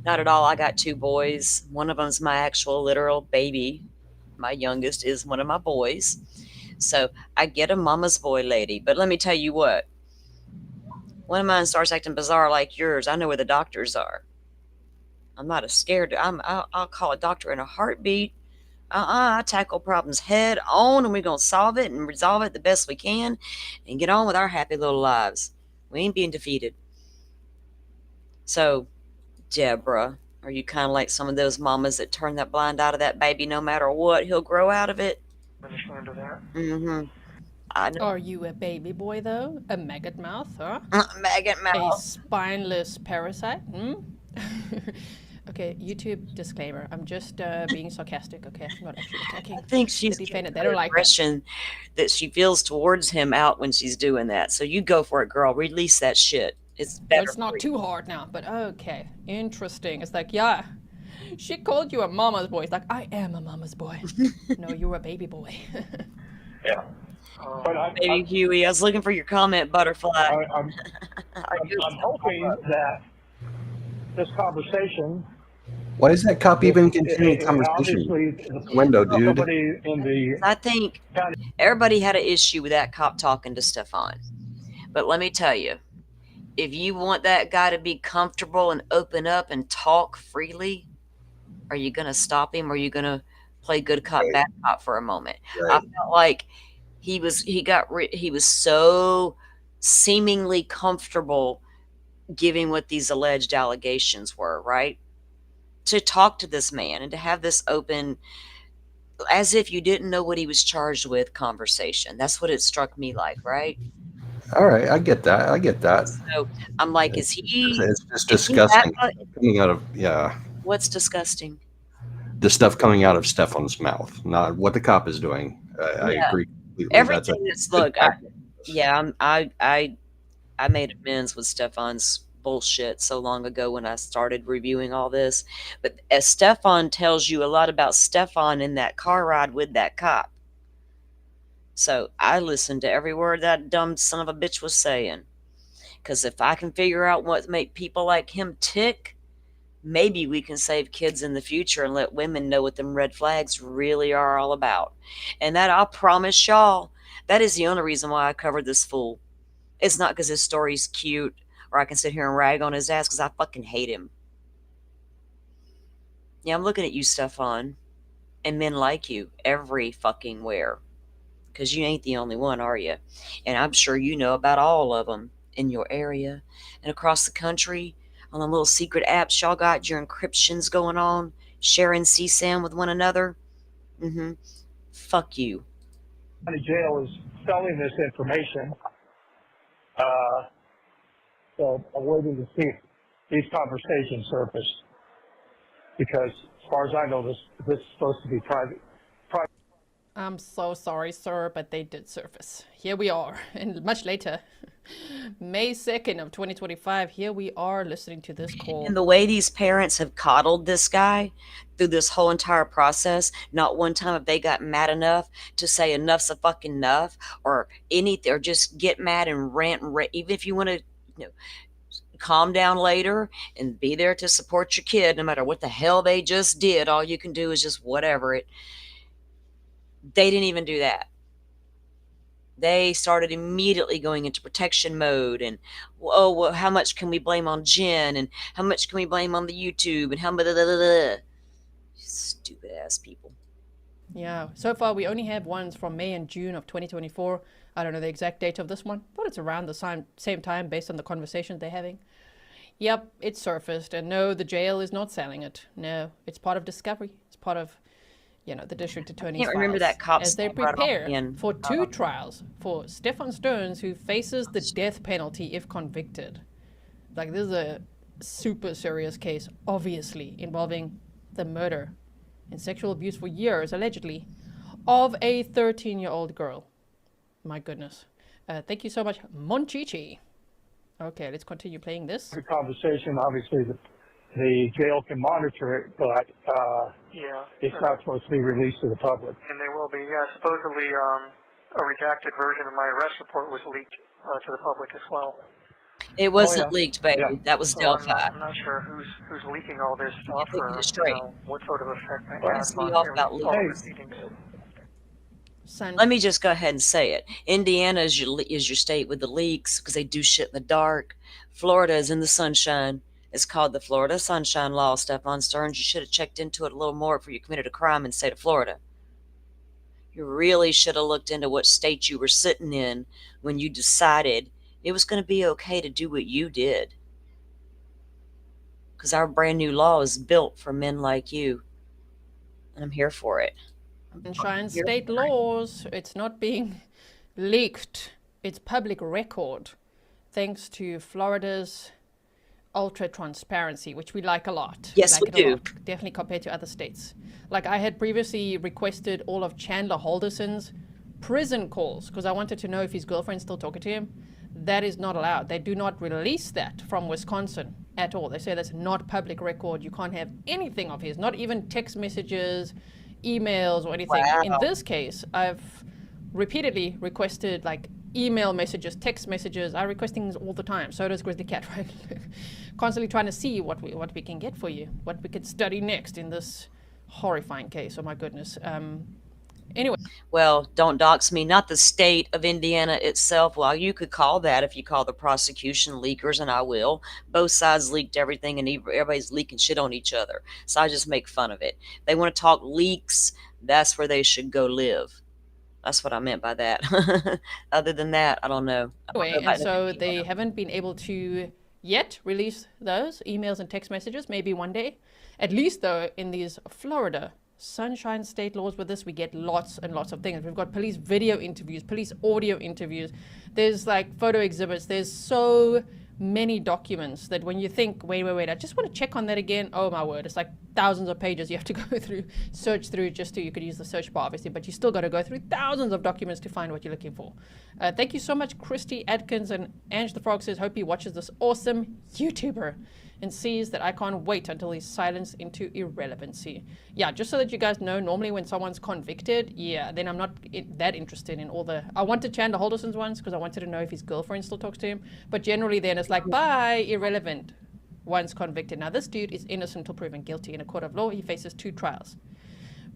B: Not at all. I got 2 boys. One of them's my actual literal baby. My youngest is one of my boys. So I get a mama's boy lady. But let me tell you what. One of mine starts acting bizarre like yours. I know where the doctors are. I'm not scared. I'll call a doctor in a heartbeat. I tackle problems head on, and we're going to solve it and resolve it the best we can and get on with our happy little lives. We ain't being defeated. So, Deborah, are you kind of like some of those mamas that turn that blind eye to that baby no matter what? He'll grow out of it.
G: Ashamed of that.
B: Mm-hmm. I know.
E: Are you a baby boy, though? A maggot mouth, huh?
B: Maggot
E: A
B: mouth.
E: spineless parasite? Hmm? Okay, YouTube disclaimer. I'm just being sarcastic, okay? I'm not actually attacking.
B: I think she's
E: the defendant. They
B: getting
E: don't
B: the
E: like that.
B: aggression that she feels towards him out when she's doing that. So you go for it, girl. Release that shit. It's
E: Well,
B: better.
E: it's not
B: for you.
E: too hard now, but okay. Interesting. It's like, yeah, she called you a mama's boy. It's like, I am a mama's boy. No, you're a baby boy.
H: Yeah. But
B: Baby Huey, I was looking for your comment, Butterfly.
H: I'm hoping that this conversation.
D: Why is that cop even continuing conversation?
H: Obviously,
D: Window, dude.
H: somebody in the
B: I think everybody had an issue with that cop talking to Stephan. But let me tell you, if you want that guy to be comfortable and open up and talk freely, are you going to stop him, or are you going to play good cop, bad cop for a moment?
D: Right.
B: I felt like he was so seemingly comfortable giving what these alleged allegations were, right? To talk to this man and to have this open, as if you didn't know what he was charged with, conversation. That's what it struck me like, right?
D: All right, I get that.
B: So I'm like, is he?
D: It's just
B: is he that
D: disgusting
B: bu-
D: coming out of
B: What's disgusting?
D: the stuff coming out of Stephan's mouth, not what the cop is doing. I
B: Yeah.
D: agree completely.
B: Everything that's look. I made amends with Stephan's bullshit so long ago when I started reviewing all this. But as Stephan tells you a lot about Stephan in that car ride with that cop. So I listened to every word that dumb son of a bitch was saying. Because if I can figure out what make people like him tick, maybe we can save kids in the future and let women know what them red flags really are all about. And that, I promise y'all, that is the only reason why I covered this fool. It's not because his story's cute or I can sit here and rag on his ass, because I fucking hate him. Yeah, I'm looking at you, Stephan, and men like you every fucking where. Because you ain't the only one, are you? And I'm sure you know about all of them in your area and across the country on the little secret apps y'all got your encryptions going on, sharing CSAM with one another. Fuck you.
H: county jail is selling this information. So I'm waiting to see if these conversations surface, because as far as I know, this is supposed to be private.
E: I'm so sorry, sir, but they did surface. Here we are, and much later, May 2nd of 2025, here we are listening to this call.
B: And the way these parents have coddled this guy through this whole entire process, not one time have they got mad enough to say enough's a fucking enough, or anything, or just get mad and rant, even if you want to, calm down later and be there to support your kid, no matter what the hell they just did. All you can do is just whatever it. They didn't even do that. they started immediately going into protection mode and, oh, well, how much can we blame on Jen and how much can we blame on the YouTube and how blah, blah, blah, blah. Stupid ass people.
E: Yeah, so far we only have ones from May and June of 2024. I don't know the exact date of this one, but it's around the same time based on the conversations they're having. Yep, it surfaced, and no, the jail is not selling it. No, it's part of discovery. It's part of, the district attorney's
B: Can't remember
E: files
B: that cop's
E: as they
B: name right
E: prepare
B: offhand.
E: for 2 trials for Stephan Stearns, who faces the death penalty if convicted. Like, this is a super serious case, obviously, involving the murder and sexual abuse for years, allegedly, of a 13-year-old girl. My goodness. Thank you so much, Monchichi. Okay, let's continue playing this.
H: The conversation, obviously, the jail can monitor it, but
G: Yeah.
H: it's not supposed to be released to the public.
G: And they will be. Yeah, supposedly a redacted version of my arrest report was leaked to the public as well.
B: It wasn't
H: yeah.
B: leaked, baby.
H: Yeah.
B: That was
G: So
B: Delphi.
G: I'm not sure who's leaking all this stuff
B: Get
G: or
B: it straight.
G: what sort of effect that
H: Well,
G: has
B: piss me
G: on
B: off about
G: all
B: leaking.
G: the proceedings.
E: Son,
B: Let me just go ahead and say it. Indiana is your state with the leaks because they do shit in the dark. Florida is in the sunshine. It's called the Florida Sunshine Law, Stephan Stearns. You should have checked into it a little more before you committed a crime in the state of Florida. You really should have looked into what state you were sitting in when you decided it was going to be okay to do what you did. Because our brand new law is built for men like you. And I'm here for it.
E: Sunshine State laws. It's not being leaked. It's public record, thanks to Florida's ultra transparency, which we like a lot.
B: Yes,
E: like
B: we
E: it a
B: do.
E: lot, definitely compared to other states. Like, I had previously requested all of Chandler Halderson's prison calls because I wanted to know if his girlfriend's still talking to him. That is not allowed. They do not release that from Wisconsin at all. They say that's not public record. You can't have anything of his, not even text messages, emails, or anything.
B: Wow.
E: In this case, I've repeatedly requested like email messages, text messages. I request things all the time. So does Grizzly Cat, right? Constantly trying to see what we can get for you, what we could study next in this horrifying case. Oh my goodness. Anyway.
B: Well, don't dox me. Not the state of Indiana itself. Well, you could call that if you call the prosecution leakers, and I will. Both sides leaked everything, and everybody's leaking shit on each other. So I just make fun of it. They want to talk leaks. That's where they should go live. That's what I meant by that. Other than that, I don't know.
E: Anyway, and so they haven't been able to yet release those emails and text messages. Maybe one day. At least, though, in these Florida Sunshine State laws, with this we get lots and lots of things. We've got police video interviews, police audio interviews, there's like photo exhibits, there's so many documents that when you think, wait, I just want to check on that again, oh my word, it's like thousands of pages you have to go through, search through, you could use the search bar obviously, but you still got to go through thousands of documents to find what you're looking for. Thank you so much, Christy Atkins, and Ange the Frog says, hope he watches this awesome YouTuber and sees that I can't wait until he's silenced into irrelevancy. Yeah, just so that you guys know, normally when someone's convicted, yeah, then I'm not that interested in all the... I wanted Chandler Halderson's ones because I wanted to know if his girlfriend still talks to him. But generally then it's like, bye, irrelevant, once convicted. Now this dude is innocent until proven guilty in a court of law. He faces 2 trials.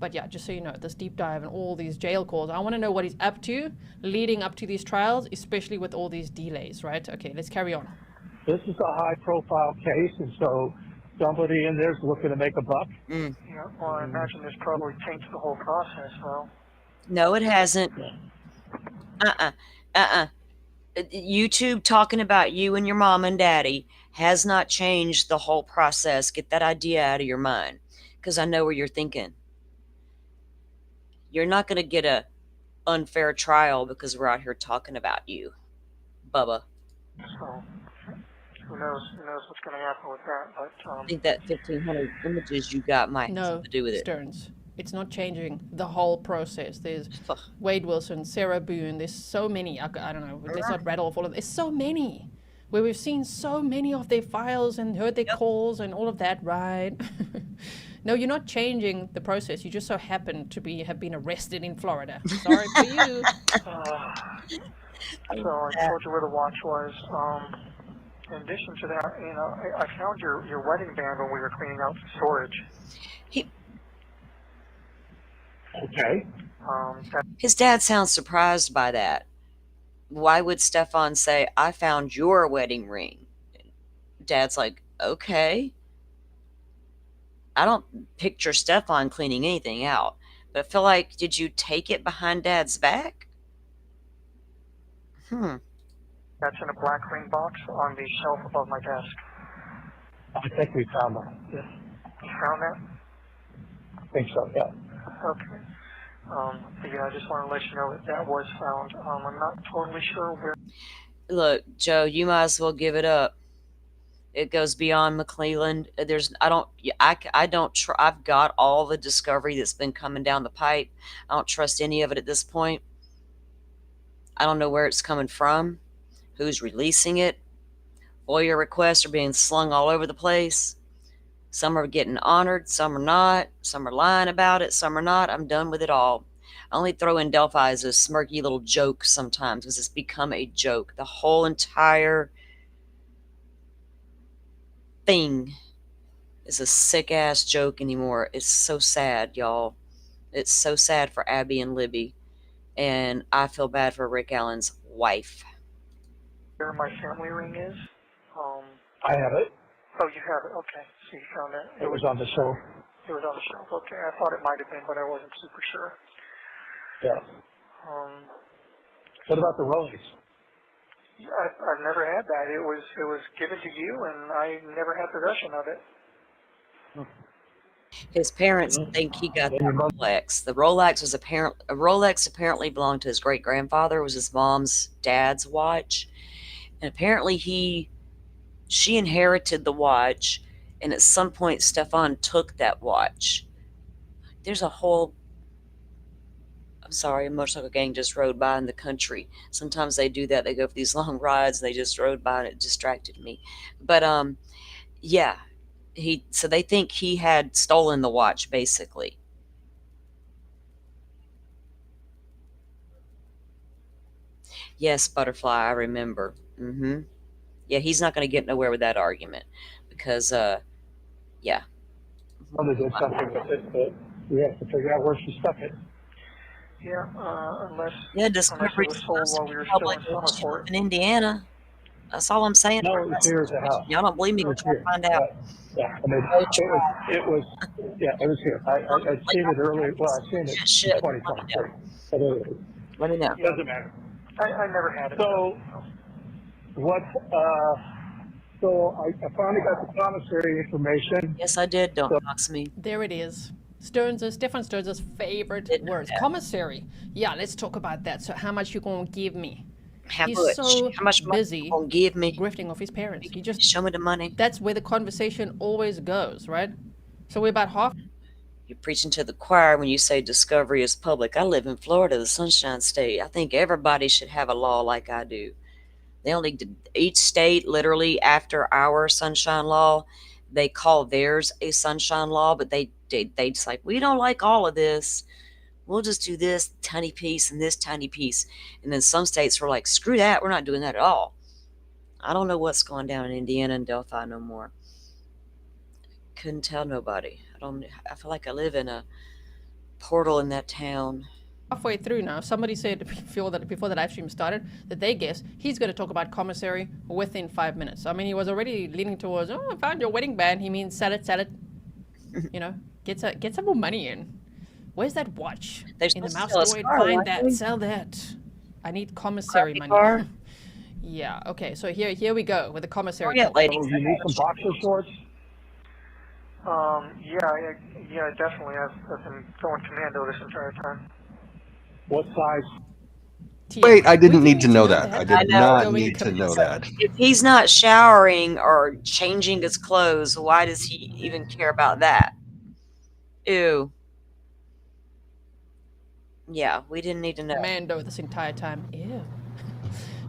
E: But yeah, just so you know, this deep dive and all these jail calls, I want to know what he's up to leading up to these trials, especially with all these delays, right? Okay, let's carry on.
H: This is a high-profile case, and so somebody in there is looking to make a buck.
G: Yeah, well, I imagine this probably taints the whole process, though.
B: No, it hasn't. YouTube talking about you and your mom and daddy has not changed the whole process. Get that idea out of your mind, because I know where you're thinking. You're not going to get a unfair trial because we're out here talking about you, Bubba.
G: So, who knows what's going to happen with that, but...
B: I think that 1,500 images you got might have something to do with it.
E: Stearns. It's not changing the whole process. There's Wade Wilson, Sarah Boone, there's so many, I don't know, let's not rattle off all of them. There's so many, where we've seen so many of their files and heard their calls and all of that, right? No, you're not changing the process. You just so happen to have been arrested in Florida. Sorry for you.
G: So I told you where the watch was. In addition to that, I found your wedding band when we were cleaning out the storage.
H: Okay.
B: His dad sounds surprised by that. Why would Stephan say, I found your wedding ring? Dad's like, okay. I don't picture Stephan cleaning anything out, but I feel like, did you take it behind Dad's back?
G: That's in a black ring box on the shelf above my desk.
H: I think we found that. Yes.
G: You found that?
H: I think so, yeah.
G: Okay. But yeah, I just want to let you know that that was found. I'm not totally sure where.
B: Look, Joe, you might as well give it up. It goes beyond McClelland. I've got all the discovery that's been coming down the pipe. I don't trust any of it at this point. I don't know where it's coming from, who's releasing it. FOIA requests are being slung all over the place. Some are getting honored, some are not. Some are lying about it, some are not. I'm done with it all. I only throw in Delphi as a smirky little joke sometimes because it's become a joke. The whole entire thing is a sick-ass joke anymore. It's so sad, y'all. It's so sad for Abby and Libby. And I feel bad for Rick Allen's wife.
G: Where my family ring is.
H: I have it.
G: Oh, you have it. Okay. So you found that.
H: It was on the shelf.
G: It was on the shelf. Okay. I thought it might have been, but I wasn't super sure.
H: Yeah. What about the Rollies?
G: I've never had that. It was given to you, and I never had possession of it.
B: His parents think he got the Rolex. The Rolex was apparently belonged to his great grandfather. It was his mom's dad's watch, and apparently she inherited the watch, and at some point Stephan took that watch. There's a whole. I'm sorry, a motorcycle gang just rode by in the country. Sometimes they do that. They go for these long rides. They just rode by and it distracted me. But yeah. So they think he had stolen the watch, basically. Yes, Butterfly, I remember. Yeah, he's not going to get nowhere with that argument because, yeah.
H: Mother did something with it, but we have to figure out where she stuck it.
G: Yeah, unless
B: Discovery
G: it was sold while we were still in Summerport.
B: in Indiana. That's all I'm saying.
H: No, it was here at the house.
B: Y'all don't believe me?
H: It was
B: Go
H: here.
B: find out.
H: Yeah, I mean, it was here. I'd seen it earlier. Well, I'd seen it in 2023. But
B: Let me know.
H: it doesn't matter.
G: I never had it.
H: So, so I finally got the commissary information.
B: Yes, I did. Don't dox me.
E: There it is. Stephan Stearns' favorite words. Commissary. Yeah, let's talk about that. So how much you gonna give me? He's so
B: How much money
E: busy
B: you gonna give me?
E: grifting off his parents. He just
B: Show me the money.
E: that's where the conversation always goes, right? So we're about half.
B: You're preaching to the choir when you say discovery is public. I live in Florida, the Sunshine State. I think everybody should have a law like I do. They only each state, literally after our Sunshine Law, they call theirs a Sunshine Law, but they just like, we don't like all of this. We'll just do this tiny piece and this tiny piece. And then some states were like, screw that, we're not doing that at all. I don't know what's going down in Indiana and Delphi no more. Couldn't tell nobody. I feel like I live in a portal in that town.
E: Halfway through now, somebody said before the live stream started that they guess he's going to talk about commissary within 5 minutes. I mean, he was already leaning towards, oh, I found your wedding band. He means sell it. You know, get some more money in. Where's that watch? In the mouse droid, find that, sell that. I need commissary money.
B: Car?
E: Yeah, okay, so here we go with the commissary.
B: Yeah, ladies.
H: So you need some boxer shorts?
G: Yeah, definitely. I've been going commando this entire time.
H: What size?
D: Wait, I didn't need to know that. I
B: I
D: did
B: know.
D: not
E: Going
D: need to know that.
B: If he's not showering or changing his clothes, why does he even care about that? Ew. Yeah, we didn't need to know.
E: Commando this entire time. Ew.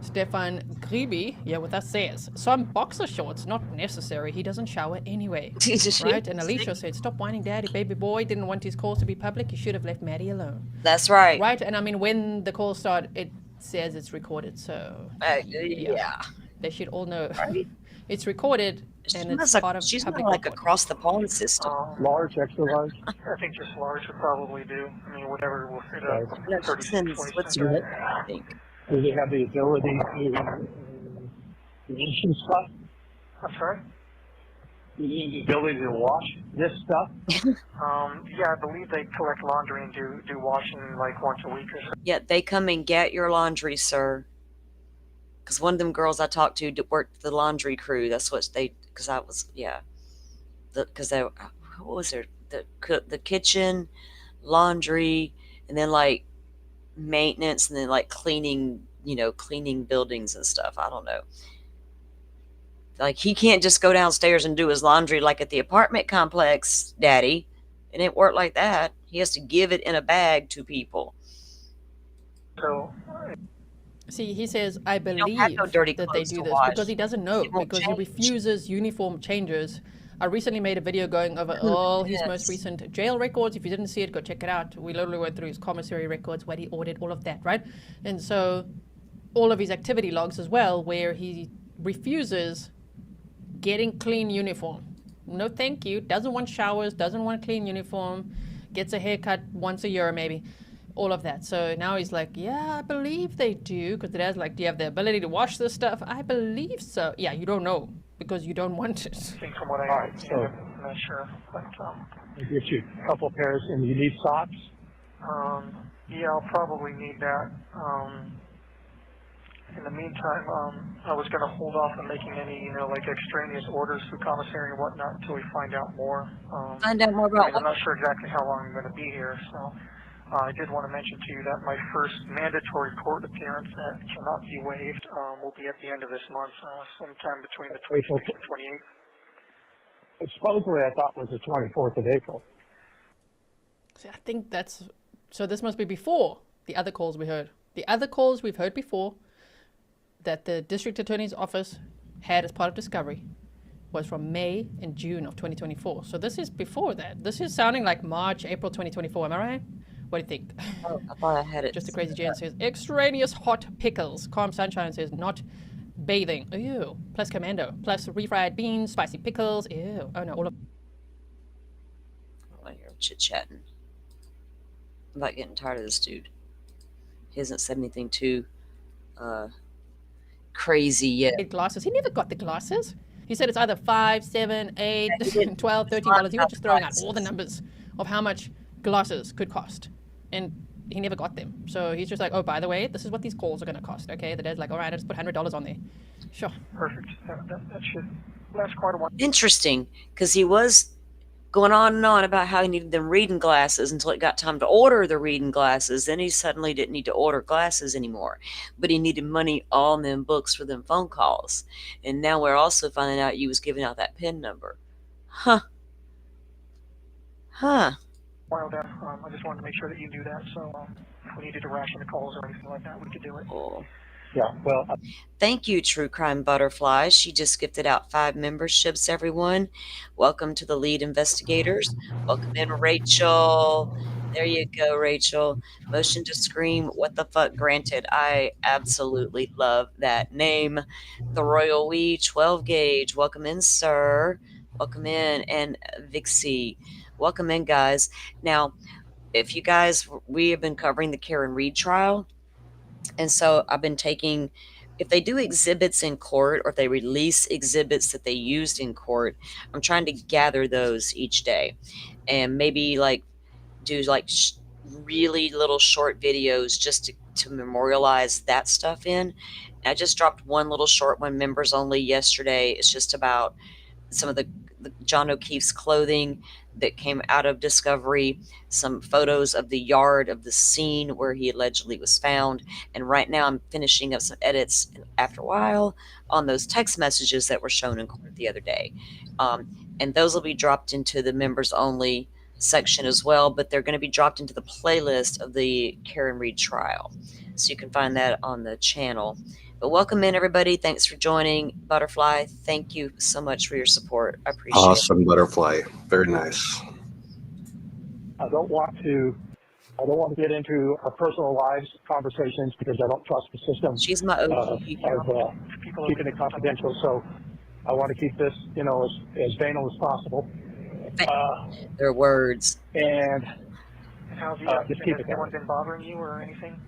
E: Stephan Griebe, with us says, some boxer shorts, not necessary. He doesn't shower anyway. Right? And Alicia said, stop whining, daddy. Baby boy didn't want his calls to be public. He should have left Maddie alone.
B: That's right.
E: Right? And I mean, when the calls start, it says it's recorded. So,
B: yeah.
E: they should all know.
B: Right?
E: It's recorded and it's part of
B: she's
E: public
B: not like
E: record.
B: across the pond system.
H: Large, extra large?
G: I think just large would probably do. I mean, whatever will fit up.
B: No,
G: 30,
B: she's in
G: 20
B: Switzerland, I think.
H: Do they have the ability to issue stuff?
G: I'm sorry?
H: Do they have the ability to wash this stuff?
G: Yeah, I believe they collect laundry and do washing like once a week or so.
B: Yeah, they come and get your laundry, sir. Because one of them girls I talked to worked the laundry crew. That's what they, because I was, yeah. Because they, what was there? The kitchen, laundry, and then like maintenance, and then like cleaning, cleaning buildings and stuff. I don't know. Like, he can't just go downstairs and do his laundry like at the apartment complex, Daddy. It didn't work like that. He has to give it in a bag to people.
G: So,
E: See, he says, I
B: don't
E: believe
B: have no dirty
E: that they
B: clothes
E: do
B: to
E: this
B: wash.
E: because he doesn't know,
B: He won't
E: because he
B: change.
E: refuses uniform changes. I recently made a video going over all his most
B: Yes.
E: recent jail records. If you didn't see it, go check it out. We literally went through his commissary records, what he ordered, all of that, right? And so all of his activity logs as well, where he refuses getting clean uniform. No thank you. Doesn't want showers, doesn't want a clean uniform, gets a haircut once a year maybe. All of that. So now he's like, yeah, I believe they do. Because the dad's like, do you have the ability to wash this stuff? I believe so. Yeah, you don't know because you don't want it.
G: I think from what I
H: Alright,
G: understand, I'm not sure. But,
H: They get you a couple pairs, and you need socks.
G: yeah, I'll probably need that. In the meantime, I was going to hold off on making any, like extraneous orders through commissary and whatnot until we find out more.
B: Find out more
G: I
B: about
G: mean, I'm
B: what?
G: not sure exactly how long I'm going to be here, so I did want to mention to you that my first mandatory court appearance that cannot be waived will be at the end of this month, sometime between the 26th and 28th.
H: Supposedly, I thought was the 24th of April.
E: See, I think that's... So this must be before the other calls we heard. The other calls we've heard before that the district attorney's office had as part of discovery was from May and June of 2024. So this is before that. This is sounding like March, April 2024. Am I right? What do you think?
B: Oh, I thought I had it.
E: Just a crazy Jan says, extraneous hot pickles. Calm Sunshine says, not bathing. Ew. Plus commando. Plus refried beans, spicy pickles. Ew. Oh no, all of...
B: I don't want to hear him chit-chatting. I'm about getting tired of this dude. He hasn't said anything too crazy yet.
E: glasses. He never got the glasses. He said it's either 5, 7, 8,
B: he didn't.
E: 12, $13.
B: Not
E: He was just throwing out
B: glasses.
E: all the numbers of how much glasses could cost. And he never got them. So he's just like, oh, by the way, this is what these calls are going to cost. Okay, the dad's like, all right, I just put $100 on there. Sure.
G: Perfect. That should last quite a while.
B: Interesting, because he was going on and on about how he needed them reading glasses until it got time to order the reading glasses. Then he suddenly didn't need to order glasses anymore, but he needed money on them books for them phone calls. And now we're also finding out he was giving out that PIN number. Huh.
G: While there, I just wanted to make sure that you knew that. So if we needed to ration the calls or anything like that, we could do it.
B: Oh.
H: Yeah, well,
B: Thank you, True Crime Butterfly. She just gifted out 5 memberships, everyone. Welcome to the lead investigators. Welcome in, Rachel. There you go, Rachel. Motion to scream, what the fuck granted. I absolutely love that name. The Royal We, 12 gauge. Welcome in, sir. Welcome in. And Vixie. Welcome in, guys. Now, if you guys, we have been covering the Karen Reed trial. And so I've been taking, if they do exhibits in court or if they release exhibits that they used in court, I'm trying to gather those each day and maybe like do like really little short videos just to memorialize that stuff in. I just dropped one little short one, members only, yesterday. It's just about some of the John O'Keefe's clothing that came out of discovery, some photos of the yard of the scene where he allegedly was found. And right now I'm finishing up some edits after a while on those text messages that were shown in court the other day. And those will be dropped into the members only section as well, but they're going to be dropped into the playlist of the Karen Reed trial. So you can find that on the channel. But welcome in, everybody. Thanks for joining. Butterfly, thank you so much for your support. I appreciate it.
D: Awesome, Butterfly. Very nice.
H: I don't want to get into our personal lives conversations because I don't trust the system
B: She's my OG.
H: of keeping it confidential. So I want to keep this, as banal as possible.
B: Their words.
H: And
G: How's
H: just keep
G: has
H: it
G: anyone
H: going.
G: been bothering you or anything?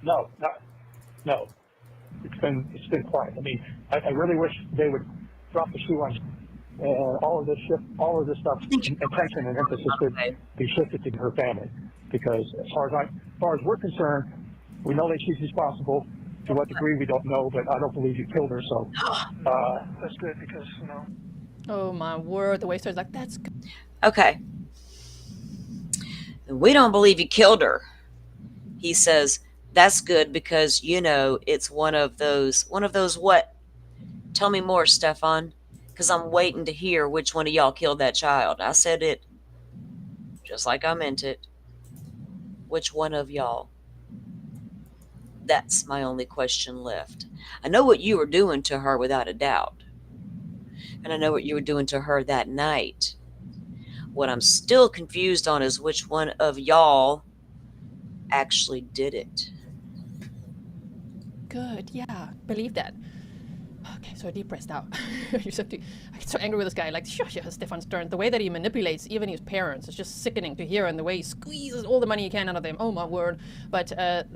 H: No, no. It's been quiet. I mean, I really wish they would drop the shoe on and all of this stuff, attention and emphasis would be shifted to her family. Because as far as we're concerned, we know that she's responsible. To what degree we don't know, but I don't believe you killed her. So
G: That's good because, you know.
E: Oh my word, the way Sarah's like, that's good.
B: Okay. We don't believe you killed her. He says, that's good because, you know, it's one of those what? Tell me more, Stephan, because I'm waiting to hear which one of y'all killed that child. I said it just like I meant it. Which one of y'all? That's my only question left. I know what you were doing to her without a doubt. And I know what you were doing to her that night. What I'm still confused on is which one of y'all actually did it.
E: Good, yeah, believe that. Okay, so deep breath out. You have to, I get so angry with this guy. Like, sure, Stephan Stern. The way that he manipulates even his parents is just sickening to hear, and the way he squeezes all the money he can out of them. Oh my word! But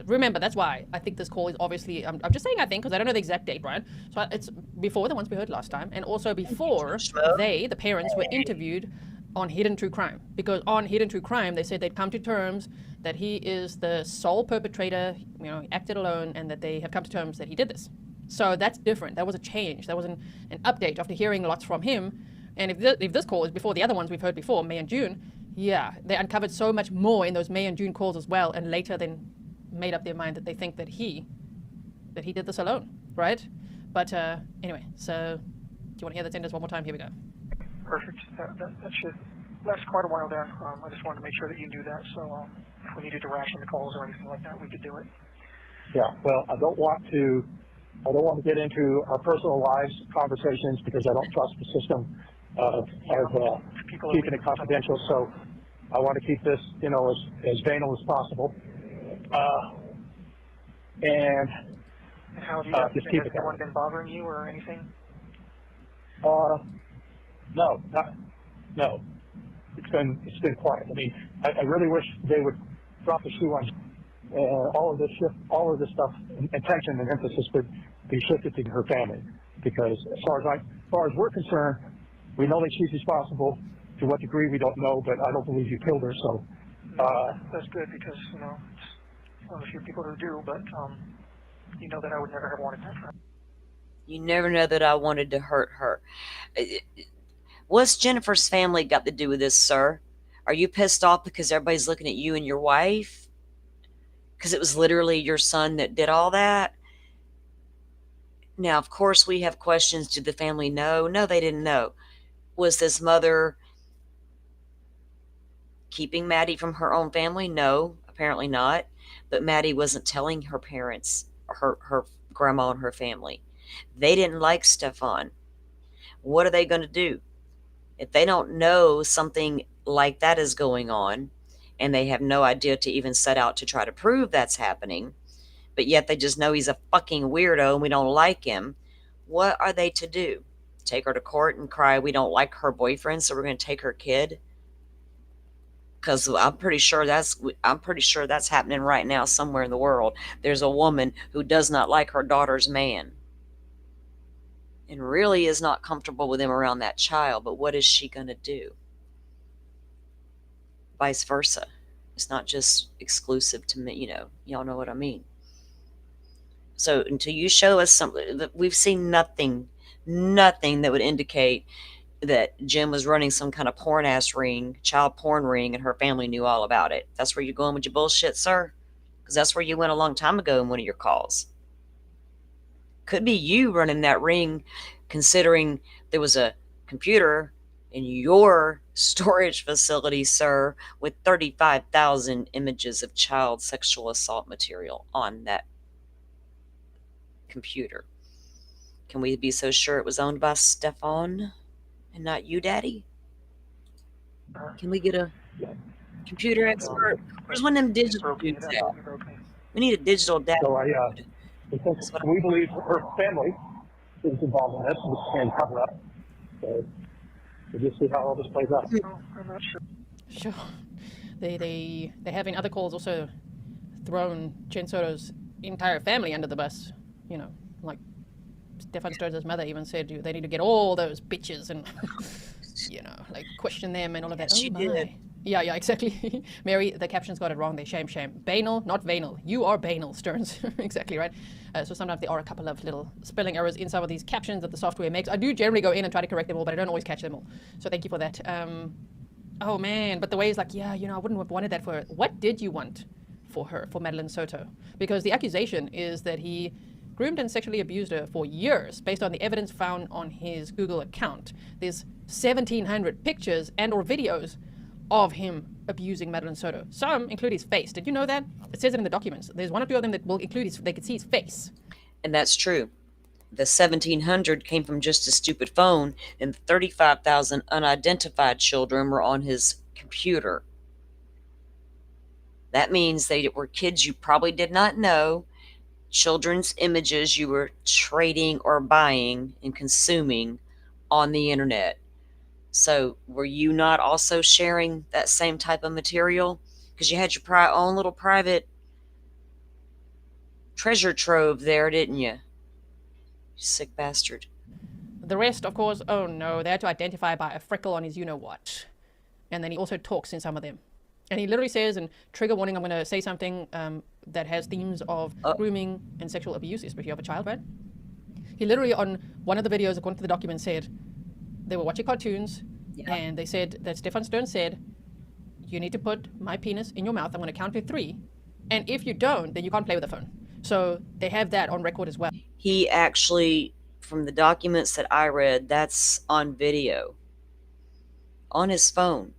E: remember, that's why I think this call is obviously. I'm just saying I think because I don't know the exact date, right? So it's before the ones we heard last time, and also before the parents, were interviewed on Hidden True Crime. Because on Hidden True Crime, they said they'd come to terms that he is the sole perpetrator. You know, he acted alone, and that they have come to terms that he did this. So that's different. That was a change. That was an update after hearing lots from him. And if this call is before the other ones we've heard before, May and June, yeah, they uncovered so much more in those May and June calls as well, and later then made up their mind that they think that he did this alone, right? But anyway, so do you want to hear the sentence one more time? Here we go.
G: Perfect. That should last quite a while then. I just wanted to make sure that you knew that. So if we needed to ration the calls or anything like that, we could do it.
H: yeah. Well, I don't want to get into our personal lives conversations because I don't trust the system of keeping it confidential. So I want to keep this, you know, as banal as possible.
G: And how have you
H: just keep it
G: has anyone been bothering you or anything?
H: No. It's been quiet. I mean, I really wish they would drop the shoe on and all of this stuff, attention and emphasis would be shifted to her family. Because as far as we're concerned, we know that she's responsible. To what degree we don't know, but I don't believe you killed her. So
G: that's good because, you know, it's one of the few people who do, but you know that I would never have wanted that for her.
B: You never know that I wanted to hurt her. What's Jenniffer's family got to do with this, sir? Are you pissed off because everybody's looking at you and your wife? Because it was literally your son that did all that? Now, of course, we have questions. Did the family know? No, they didn't know. Was this mother keeping Maddie from her own family? No, apparently not. But Maddie wasn't telling her parents, her grandma and her family. They didn't like Stephan. What are they going to do? If they don't know something like that is going on, and they have no idea to even set out to try to prove that's happening, but yet they just know he's a fucking weirdo and we don't like him, what are they to do? Take her to court and cry, we don't like her boyfriend, so we're going to take her kid? Because I'm pretty sure that's happening right now somewhere in the world. There's a woman who does not like her daughter's man and really is not comfortable with him around that child, but what is she going to do? Vice versa. It's not just exclusive to me, you know, y'all know what I mean. So until you show us something, we've seen nothing that would indicate that Jen was running some kind of child porn ring, and her family knew all about it. That's where you're going with your bullshit, sir? Because that's where you went a long time ago in one of your calls. Could be you running that ring, considering there was a computer in your storage facility, sir, with 35,000 images of child sexual assault material on that computer. Can we be so sure it was owned by Stephan and not you, Daddy? Can we get a computer expert? Where's one of them digital dudes at? We need a digital dad.
H: So we believe her family is involved in this and cover up. So we'll just see how all this plays out.
G: I'm not sure.
E: Sure. They have in other calls also thrown Jen Soto's entire family under the bus. You know, like Stephan Stearns' mother even said they need to get all those bitches and, you know, like question them and all of that.
B: She
E: oh my.
B: did.
E: Yeah, exactly. Mary, the captions got it wrong. They shame. Banal, not Vanal. You are banal, Stearns. Exactly right. So sometimes there are a couple of little spelling errors in some of these captions that the software makes. I do generally go in and try to correct them all, but I don't always catch them all. So thank you for that. Oh man, but the way is like, yeah, you know, I wouldn't have wanted that for her. What did you want for her, for Madeline Soto? Because the accusation is that he groomed and sexually abused her for years based on the evidence found on his Google account. There's 1,700 pictures and or videos of him abusing Madeline Soto. Some include his face. Did you know that? It says it in the documents. There's one or two of them that will include they could see his face.
B: And that's true. The 1,700 came from just a stupid phone, and 35,000 unidentified children were on his computer. That means they were kids you probably did not know, children's images you were trading or buying and consuming on the internet. So were you not also sharing that same type of material? Because you had your own little private treasure trove there, didn't you? You sick bastard.
E: The rest, of course, oh no, they had to identify by a freckle on his you-know-what. And then he also talks in some of them. And he literally says, and trigger warning, I'm going to say something that has themes of grooming and sexual abuse, especially of a child, right? He literally, on one of the videos, according to the document, said they were watching cartoons, and they said that Stephan Stearns said, you need to put my penis in your mouth. I'm going to count to 3. And if you don't, then you can't play with the phone. So they have that on record as well.
B: He actually, from the documents that I read, that's on video. On his phone.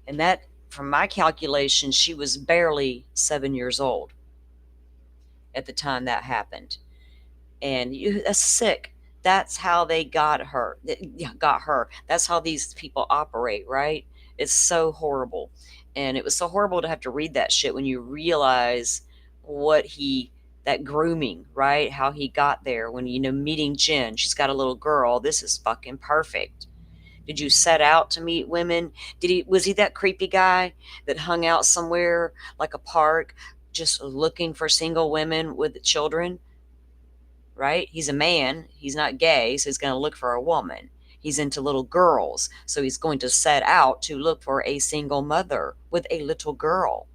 B: And that, from my calculation, she was barely 7 years old at the time that happened. And that's sick. That's how they got her. That's how these people operate, right? It's so horrible. And it was so horrible to have to read that shit when you realize that grooming, right? How he got there when, meeting Jen. She's got a little girl. This is fucking perfect. Did you set out to meet women? Was he that creepy guy that hung out somewhere like a park just looking for single women with children? Right? He's a man. He's not gay, so he's going to look for a woman. He's into little girls, so he's going to set out to look for a single mother with a little girl.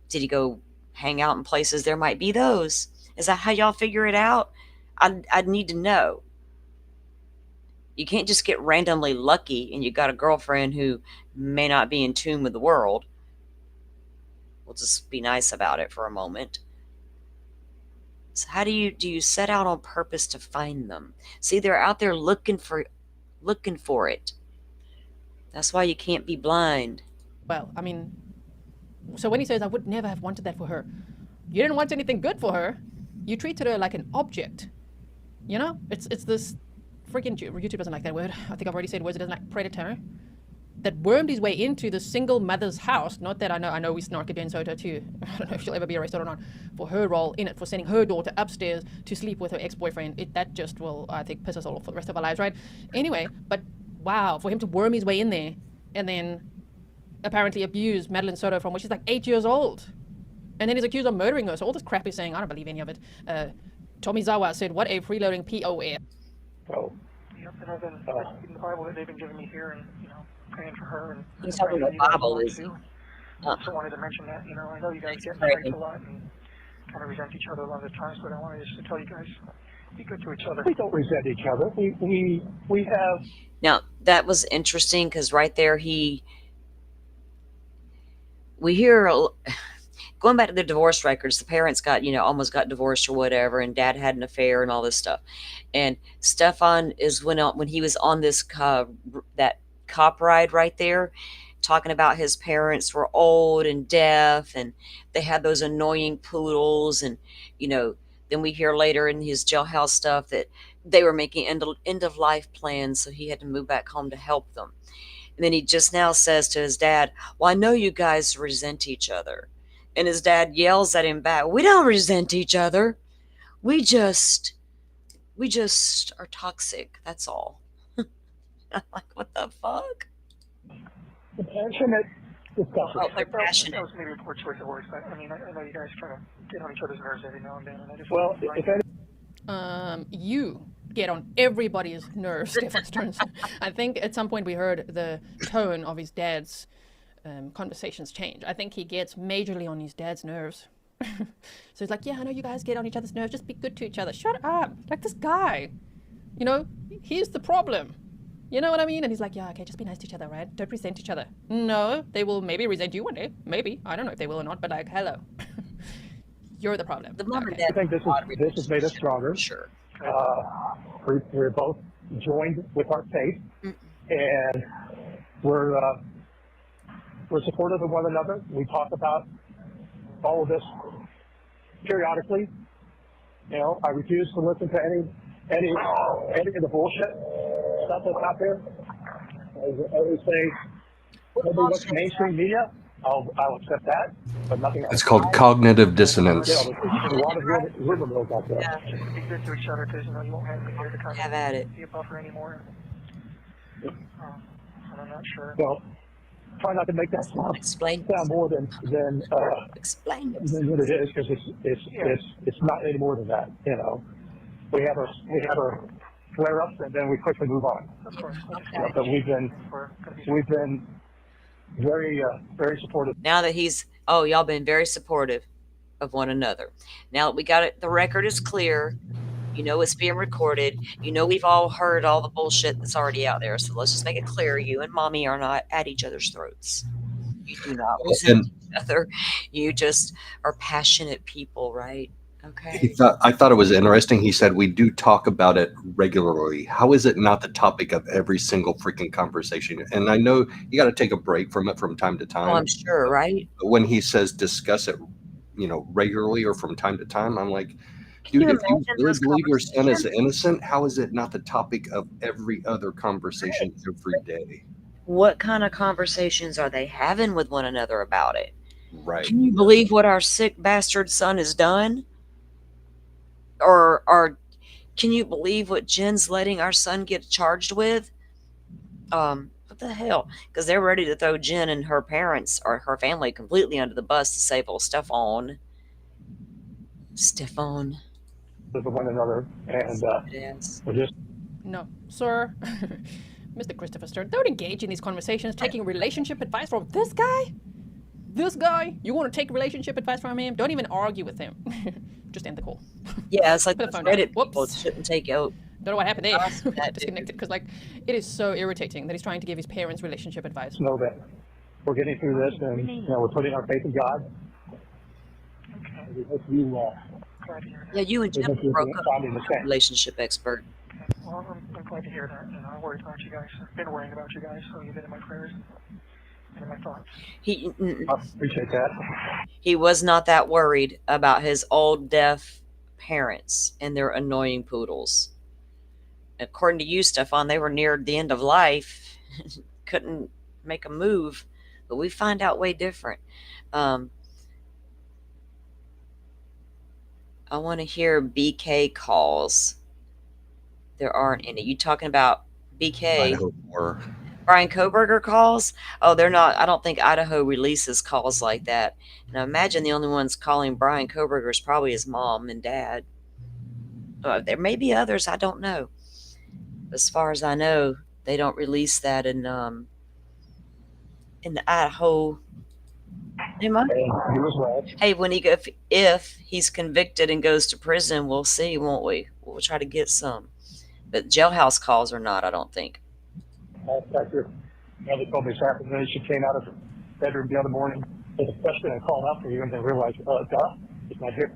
B: Did he go hang out in places there might be those? Is that how y'all figure it out? I'd need to know. You can't just get randomly lucky and you got a girlfriend who may not be in tune with the world. We'll just be nice about it for a moment. So how do you set out on purpose to find them? See, they're out there looking for it. That's why you can't be blind.
E: Well, I mean, so when he says, I would never have wanted that for her, you didn't want anything good for her. You treated her like an object. You know, it's this freaking YouTube doesn't like that word. I think I've already said words it doesn't like. Predator that wormed his way into the single mother's house. Not that I know we snark at Jen Soto too. I don't know if she'll ever be arrested or not for her role in it, for sending her daughter upstairs to sleep with her ex-boyfriend. That just will, I think, piss us all off for the rest of our lives, right? Anyway, but wow, for him to worm his way in there and then apparently abuse Madeline Soto from when she's like 8 years old. And then he's accused of murdering her. So all this crap he's saying, I don't believe any of it. Tomizawa said, what a freeloading POS.
H: So,
G: Yep, and I've been reading the Bible that they've been giving me here, and praying for her. And
B: He's talking about Bible, is he?
G: Also wanted to mention that I know you guys get married a lot and kind of resent each other a lot of the times, but I wanted just to tell you guys, be good to each other.
H: we don't resent each other. We have.
B: Now, that was interesting because right there we hear, going back to the divorce records, the parents got, almost got divorced or whatever, and dad had an affair and all this stuff. And Stephan is when he was on this that cop ride right there, talking about his parents were old and deaf, and they had those annoying poodles, and then we hear later in his jailhouse stuff that they were making end of life plans, so he had to move back home to help them. And then he just now says to his dad, well, I know you guys resent each other. And his dad yells at him back, we don't resent each other. We just are toxic. That's all. I'm like, what the fuck?
H: The passionate discuss
B: Oh,
H: it.
B: they're
G: That was
B: passionate.
G: maybe a poor choice of words, but I mean, I know you guys try to get on each other's nerves every now and then, and I just
H: Well, if any,
E: You get on everybody's nerves, Stephan Stearns. I think at some point we heard the tone of his dad's conversations change. I think he gets majorly on his dad's nerves. So he's like, yeah, I know you guys get on each other's nerves. Just be good to each other. Shut up. Like this guy. You know, he's the problem. You know what I mean? And he's like, yeah, okay, just be nice to each other, right? Don't resent each other. No, they will maybe resent you one day. Maybe. I don't know if they will or not, but like, hello. You're the problem.
B: The mom and
E: Okay.
B: dad.
H: I think this has made us stronger.
B: Sure.
H: We're both joined with our faith, and we're supportive of one another. We talk about all of this periodically. You know, I refuse to listen to any of the bullshit stuff that's out there. I always say, nobody wants mainstream media. I'll accept that, but nothing else.
D: It's called cognitive dissonance.
H: You know, there's a lot of rumor mills out there.
B: Yeah.
G: just be good to each other, because, you know, you won't have me here to kind
B: Have at it.
G: of be a buffer anymore. And I'm not sure.
H: So try not to make that
B: Explain.
H: sound more than
B: Explain.
H: what it is, because it's not any more than that. You know, we have our flare-ups, and then we quickly move on.
G: Of course.
H: You know, but we've been very supportive.
B: Now that y'all been very supportive of one another. Now that we got it, the record is clear. You know it's being recorded. You know we've all heard all the bullshit that's already out there. So let's just make it clear: you and mommy are not at each other's throats. You do not resent each other. You just are passionate people, right? Okay.
D: I thought it was interesting. He said we do talk about it regularly. How is it not the topic of every single freaking conversation? And I know you got to take a break from it from time to time.
B: Oh, I'm sure, right?
D: But when he says discuss it, you know, regularly or from time to time, I'm like, dude,
B: you
D: if you
B: imagine
D: really
B: those
D: believe your son is
B: conversations?
D: innocent, how is it not the topic of every other conversation every day?
B: What kind of conversations are they having with one another about it?
D: Right.
B: Can you believe what our sick bastard son has done? Or can you believe what Jen's letting our son get charged with? What the hell? Because they're ready to throw Jen and her parents or her family completely under the bus to save old Stephan.
H: With one another, and
B: Yes.
H: we're just
E: No, sir. Mr. Christopher Stern, don't engage in these conversations taking relationship advice from this guy? This guy? You want to take relationship advice from him? Don't even argue with him. Just end the call.
B: Yeah, it's like
E: Put
B: the
E: the phone down.
B: Reddit people
E: Whoops.
B: shouldn't take out.
E: Don't know what happened there.
B: Us, that
E: Disconnected. Because, like, it is so irritating that he's trying to give his parents relationship advice.
H: know that we're getting through this, and you know, we're putting our faith in God.
G: Okay.
H: We hope you
G: Glad to hear that.
B: Yeah, you and
H: we
B: Jen
H: hope you're
B: broke up.
H: finding the same.
B: Relationship expert.
G: Okay. Well, I'm glad to hear that. You know, I worried about you guys. I've been worrying about you guys, so you've been in my prayers and in my thoughts.
H: I appreciate that.
B: He was not that worried about his old deaf parents and their annoying poodles. According to you, Stephan, they were near the end of life, couldn't make a move, but we find out way different. I want to hear BK calls. There aren't any. You talking about BK?
D: Idaho 4.
B: Brian Koberger calls? Oh, they're not. I don't think Idaho releases calls like that. And I imagine the only ones calling Brian Koberger is probably his mom and dad. There may be others. I don't know. As far as I know, they don't release that in the Idaho. They might.
H: And you as well.
B: Hey, when if he's convicted and goes to prison, we'll see, won't we? We'll try to get some. But jailhouse calls are not, I don't think.
H: After they told me this afternoon, she came out of the bedroom the other morning with a question and called out for you, and then realized, duh, he's not here.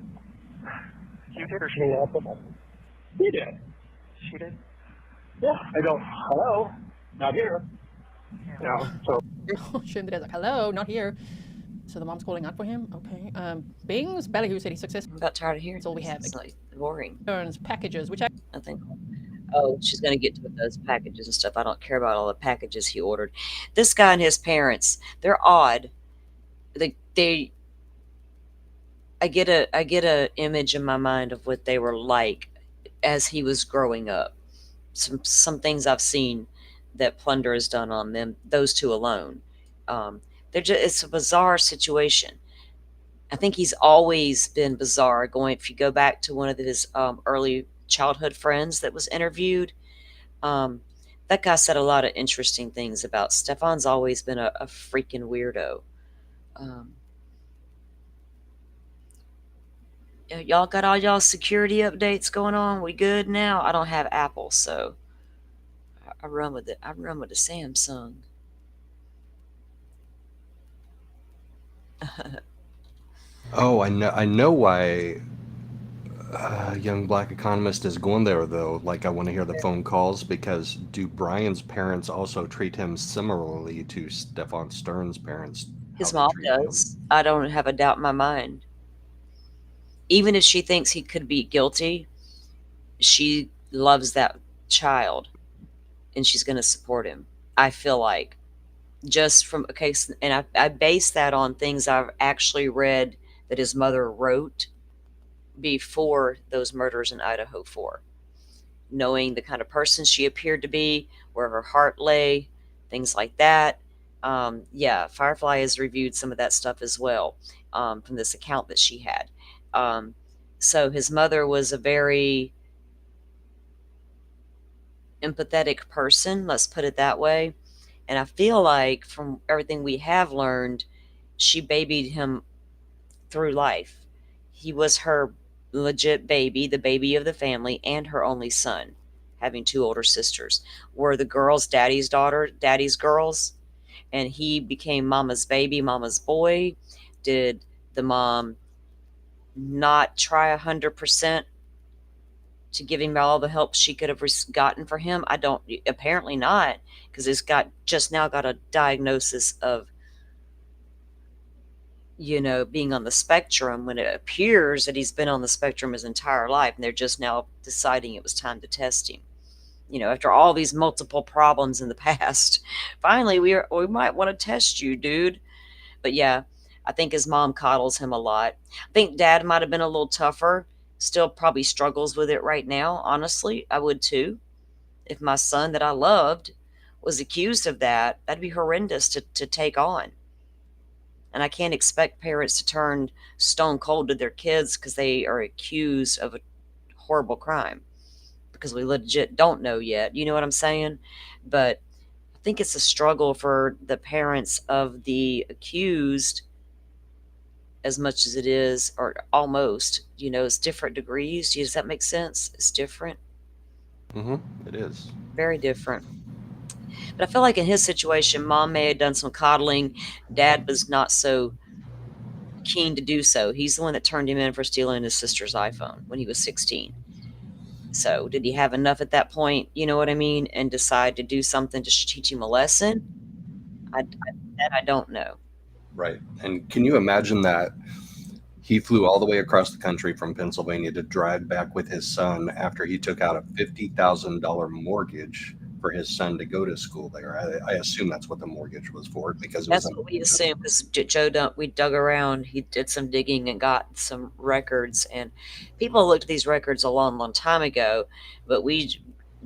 G: You did or she
H: Yeah,
G: did?
H: he did.
G: She did?
H: Yeah. I go, hello, not here. You know, so
E: Shinda's like, hello, not here. So the mom's calling out for him? Okay. Bing's Ballyhoo said he's successful.
B: I'm about tired of hearing.
E: That's all we have.
B: It's like boring.
E: Returns packages, which I
B: I think. Oh, she's gonna get to those packages and stuff. I don't care about all the packages he ordered. This guy and his parents, they're odd. I get a image in my mind of what they were like as he was growing up. Some things I've seen that Plunder has done on them, those two alone. it's a bizarre situation. I think he's always been bizarre. If you go back to one of his early childhood friends that was interviewed, um, that guy said a lot of interesting things about Stephan's always been a freaking weirdo. Um, y'all got all y'all security updates going on? We good now? I don't have Apple, so I run with it. I run with the Samsung.
D: Oh, I know why young black economist is going there though. Like, I want to hear the phone calls, because do Brian's parents also treat him similarly to Stefan Stern's parents?
B: His
D: How they
B: mom
D: treat him?
B: does. I don't have a doubt in my mind. Even if she thinks he could be guilty, she loves that child and she's going to support him. I feel like, just from a case, and I base that on things I've actually read that his mother wrote before those murders in Idaho 4, knowing the kind of person she appeared to be, where her heart lay, things like that. Yeah, Firefly has reviewed some of that stuff as well, from this account that she had. So his mother was a very empathetic person, let's put it that way. And I feel like, from everything we have learned, she babied him through life. He was her legit baby, the baby of the family, and her only son, having two older sisters. Were the girls daddy's daughter, daddy's girls? And he became mama's baby, mama's boy? Did the mom not try 100% to give him all the help she could have gotten for him? I don't, apparently not, because he's just now got a diagnosis of, being on the spectrum, when it appears that he's been on the spectrum his entire life, and they're just now deciding it was time to test him. After all these multiple problems in the past, finally we might want to test you, dude. But yeah, I think his mom coddles him a lot. I think dad might have been a little tougher. Still probably struggles with it right now. Honestly, I would too. If my son that I loved was accused of that, that'd be horrendous to take on. And I can't expect parents to turn stone cold to their kids because they are accused of a horrible crime, because we legit don't know yet. You know what I'm saying? But I think it's a struggle for the parents of the accused as much as it is, or almost, it's different degrees. Does that make sense? It's different.
D: It is.
B: Very different. But I feel like in his situation, mom may have done some coddling. Dad was not so keen to do so. He's the one that turned him in for stealing his sister's iPhone when he was 16. So did he have enough at that point, you know what I mean, and decide to do something to teach him a lesson? That I don't know.
D: Right. And can you imagine that he flew all the way across the country from Pennsylvania to drive back with his son after he took out a $50,000 mortgage for his son to go to school there? I assume that's what the mortgage was for, because
B: That's what we assume, because we dug around. He did some digging and got some records, and people looked at these records a long, long time ago, but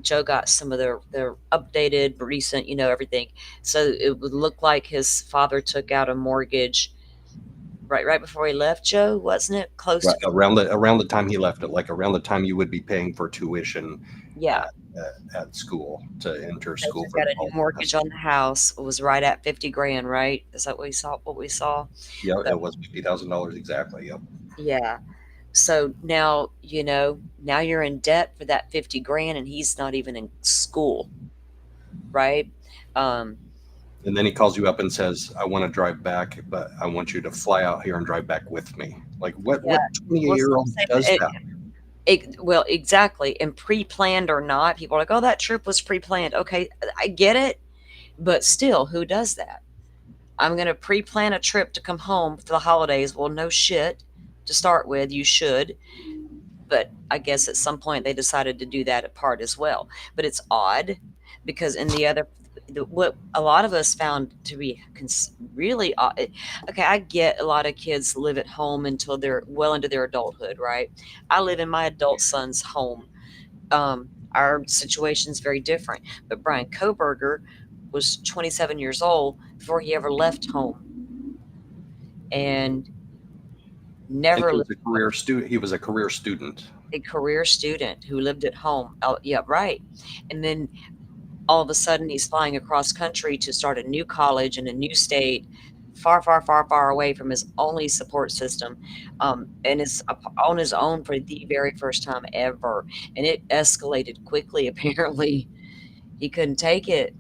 B: Joe got some of their updated, recent, everything. So it would look like his father took out a mortgage right before he left, Joe, wasn't it? Close
D: right,
B: to
D: around the time he left it, like around the time you would be paying for tuition.
B: Yeah.
D: At school, to enter school.
B: Got a new mortgage on the house. It was right at 50 grand, right? Is that what we saw?
D: Yeah, it was $50,000 exactly. Yep.
B: Yeah. So now, now you're in debt for that 50 grand, and he's not even in school, right?
D: And then he calls you up and says, I want to drive back, but I want you to fly out here and drive back with me. Like, what 28-year-old does that?
B: Well, exactly. And pre-planned or not, people are like, oh, that trip was pre-planned. Okay, I get it. But still, who does that? I'm going to pre-plan a trip to come home for the holidays. Well, no shit. To start with, you should. But I guess at some point they decided to do that at part as well. But it's odd, because in what a lot of us found to be really odd. Okay, I get a lot of kids live at home until they're well into their adulthood, right? I live in my adult son's home. Our situation's very different. But Brian Koberger was 27 years old before he ever left home. and
D: And
B: never
D: he was
B: lived
D: a career student. He was a career student.
B: a career student who lived at home. Oh, yeah, right. And then all of a sudden he's flying across country to start a new college in a new state, far, far, far, far away from his only support system, and is on his own for the very first time ever. And it escalated quickly. Apparently, he couldn't take it.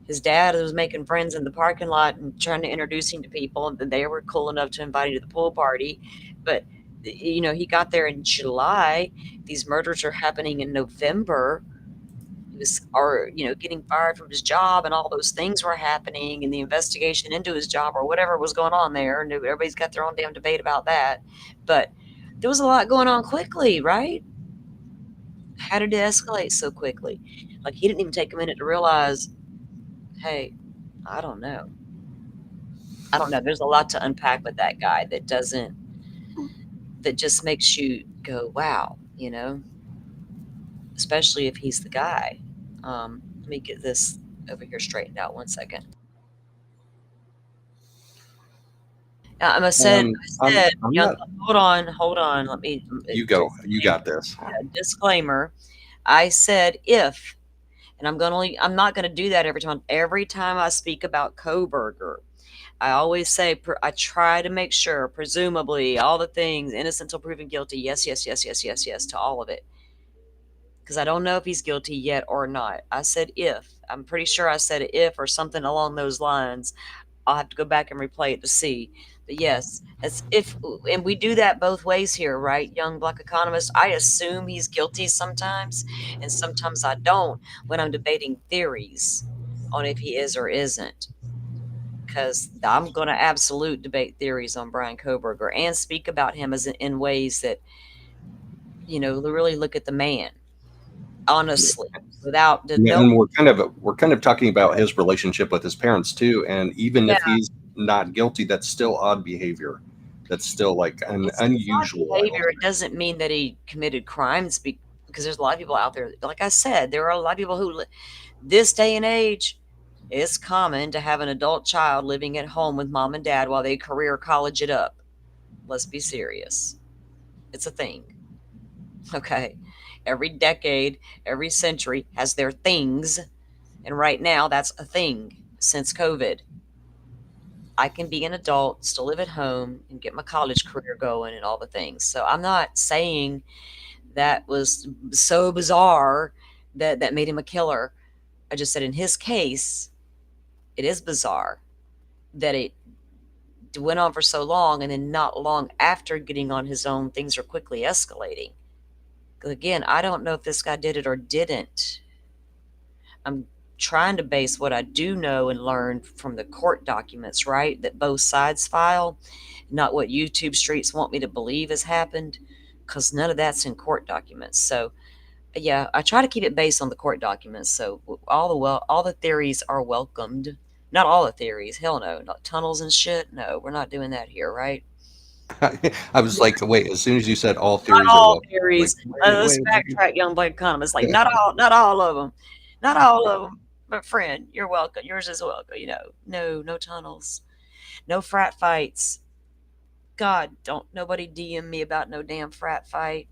B: His dad was making friends in the parking lot and trying to introduce him to people, and they were cool enough to invite him to the pool party. But he got there in July. These murders are happening in November. He was, or getting fired from his job, and all those things were happening, and the investigation into his job or whatever was going on there. And everybody's got their own damn debate about that. But there was a lot going on quickly, right? How did it escalate so quickly? Like, he didn't even take a minute to realize, hey, I don't know. There's a lot to unpack with that guy that just makes you go, wow, especially if he's the guy. Let me get this over here straightened out 1 second. I said,
D: I'm not.
B: hold on. Let me.
D: You go. You got this.
B: Disclaimer. I said if, and I'm not gonna do that every time. Every time I speak about Kohberger, I always say I try to make sure, presumably, all the things, innocent until proven guilty. Yes, yes, yes, yes, yes, yes to all of it. Because I don't know if he's guilty yet or not. I said if. I'm pretty sure I said if or something along those lines. I'll have to go back and replay it to see. But yes, as if, and we do that both ways here, right, young black economist? I assume he's guilty sometimes, and sometimes I don't when I'm debating theories on if he is or isn't. Because I'm going to absolute debate theories on Brian Kohberger and speak about him as in ways that, really look at the man, honestly, without
D: And we're kind of talking about his relationship with his parents too. And even if he's not guilty, that's still odd behavior. That's still like an unusual
B: behavior. It doesn't mean that he committed crimes, because there's a lot of people out there. Like I said, there are a lot of people who, this day and age, it's common to have an adult child living at home with mom and dad while they career college it up. Let's be serious. It's a thing. Okay. Every decade, every century has their things. And right now, that's a thing since COVID. I can be an adult, still live at home, and get my college career going and all the things. So I'm not saying that was so bizarre that made him a killer. I just said in his case, it is bizarre that it went on for so long, and then not long after getting on his own, things are quickly escalating. Again, I don't know if this guy did it or didn't. I'm trying to base what I do know and learn from the court documents, right? That both sides file, not what YouTube streets want me to believe has happened, because none of that's in court documents. So, yeah, I try to keep it based on the court documents. So all the theories are welcomed. Not all the theories. Hell no. Not tunnels and shit. No, we're not doing that here, right?
D: I was like, wait, as soon as you said all theories,
B: not all theories.
D: Like,
B: let's backtrack, young black economists. Like, not all of them. Not all of them. But friend, you're welcome. Yours is welcome. No tunnels. No frat fights. God, don't nobody DM me about no damn frat fight.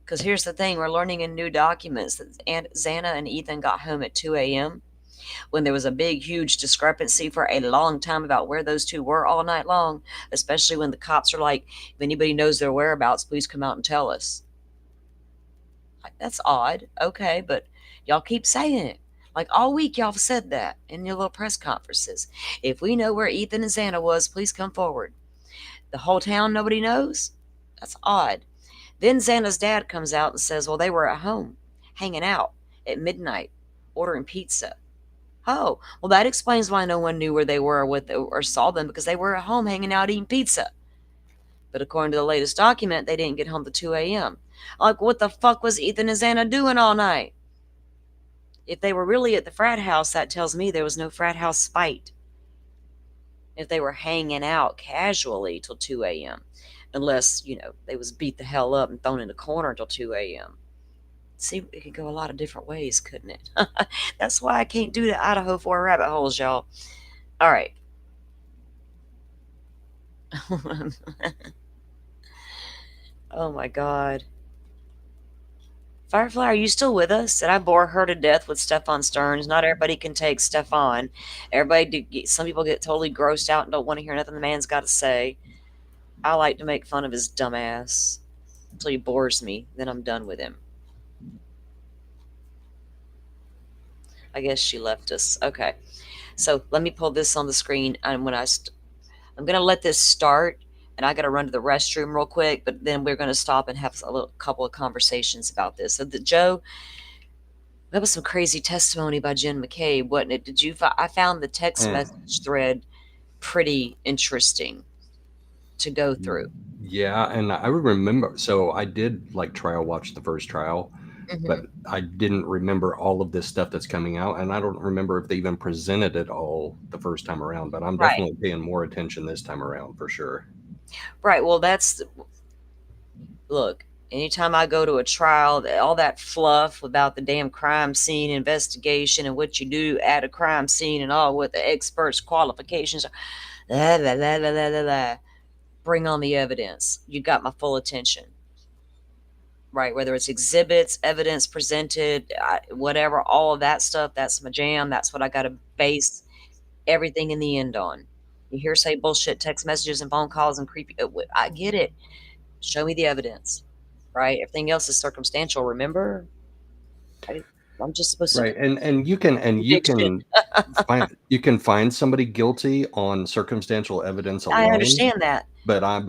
B: Because here's the thing, we're learning in new documents that Xana and Ethan got home at 2 a.m. when there was a big, huge discrepancy for a long time about where those two were all night long, especially when the cops are like, if anybody knows their whereabouts, please come out and tell us. Like, that's odd. Okay, but y'all keep saying it. Like, all week y'all have said that in your little press conferences. If we know where Ethan and Xana was, please come forward. The whole town, nobody knows? That's odd. Then Xana's dad comes out and says, well, they were at home, hanging out at midnight, ordering pizza. Oh, well, that explains why no one knew where they were or saw them, because they were at home hanging out eating pizza. But according to the latest document, they didn't get home till 2 a.m. Like, what the fuck was Ethan and Xana doing all night? If they were really at the frat house, that tells me there was no frat house fight. If they were hanging out casually till 2 a.m. Unless, they was beat the hell up and thrown in the corner until 2 a.m. See, it could go a lot of different ways, couldn't it? That's why I can't do the Idaho 4 rabbit holes, y'all. All right. Oh my God. Firefly, are you still with us? Did I bore her to death with Stephan Stearns? Not everybody can take Stephan. Some people get totally grossed out and don't want to hear nothing the man's got to say. I like to make fun of his dumb ass until he bores me. Then I'm done with him. I guess she left us. Okay. So let me pull this on the screen. And I'm going to let this start. And I got to run to the restroom real quick, but then we're going to stop and have a couple of conversations about this. So, Joe, that was some crazy testimony by Jen McCabe, wasn't it? I found the text message thread pretty interesting to go through.
D: Yeah, and I remember. So I did like trial watch the first trial, but I didn't remember all of this stuff that's coming out, and I don't remember if they even presented it all the first time around. But I'm definitely paying more attention this time around for sure.
B: Right. Well, look, anytime I go to a trial, all that fluff about the damn crime scene investigation and what you do at a crime scene and all what the experts' qualifications are, blah, blah, blah, blah, blah, blah. Bring on the evidence. You got my full attention. Right. Whether it's exhibits, evidence presented, whatever, all of that stuff, that's my jam. That's what I got to base everything in the end on. You hearsay bullshit, text messages and phone calls and creepy. I get it. Show me the evidence, right? Everything else is circumstantial. Remember, I'm just supposed to.
D: Right, and you can find somebody guilty on circumstantial evidence alone.
B: I understand that,
D: but I'm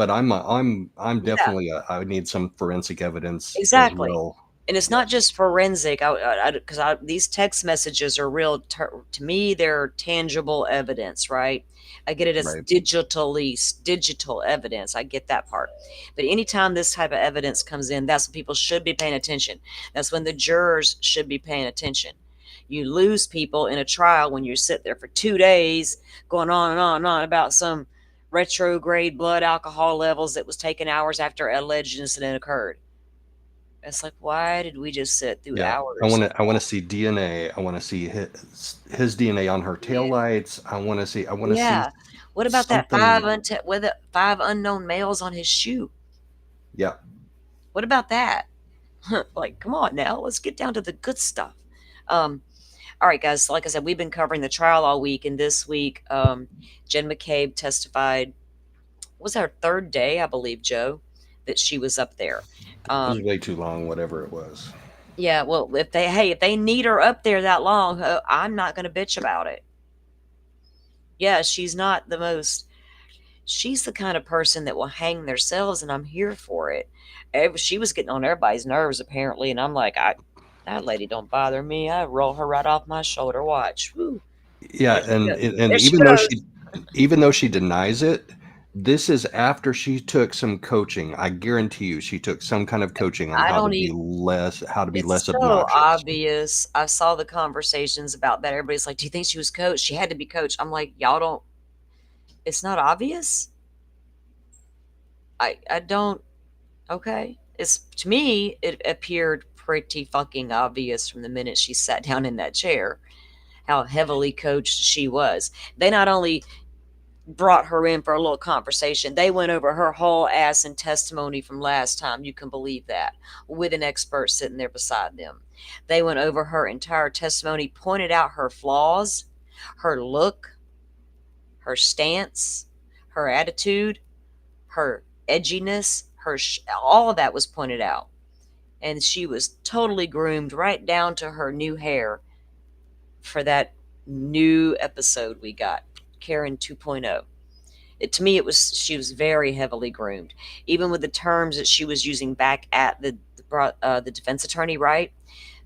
D: definitely I need some forensic evidence
B: exactly.
D: as well.
B: And it's not just forensic, because these text messages are real. To me, they're tangible evidence, right? I get it as digital evidence. I get that part. But anytime this type of evidence comes in, that's when people should be paying attention. That's when the jurors should be paying attention. You lose people in a trial when you sit there for 2 days going on and on and on about some retrograde blood alcohol levels that was taken hours after an alleged incident occurred. It's like, why did we just sit through hours?
D: I want to see DNA. I want to see his DNA on her taillights. I want to see.
B: What about that 5 unknown males on his shoe?
D: Yeah.
B: What about that? Like, come on now, let's get down to the good stuff. All right, guys. Like I said, we've been covering the trial all week, and this week, Jen McCabe testified. It was our 3rd day, I believe, Joe, that she was up there.
D: It was way too long, whatever it was.
B: Yeah, well, if they need her up there that long, I'm not going to bitch about it. Yeah, she's not the most. She's the kind of person that will hang themselves, and I'm here for it. She was getting on everybody's nerves, apparently, and I'm like, that lady don't bother me. I roll her right off my shoulder. Watch. Woo.
D: Yeah, and even though she denies it, this is after she took some coaching. I guarantee you, she took some kind of coaching on how to be less
B: It's so
D: obnoxious.
B: obvious. I saw the conversations about that. Everybody's like, "Do you think she was coached? She had to be coached." I'm like, y'all don't. It's not obvious. I don't. Okay, to me, it appeared pretty fucking obvious from the minute she sat down in that chair how heavily coached she was. They not only brought her in for a little conversation, they went over her whole ass and testimony from last time. You can believe that, with an expert sitting there beside them. They went over her entire testimony, pointed out her flaws, her look, her stance, her attitude, her edginess, all of that was pointed out. And she was totally groomed right down to her new hair for that new episode we got, Karen 2.0. To me, she was very heavily groomed, even with the terms that she was using back at the defense attorney, right?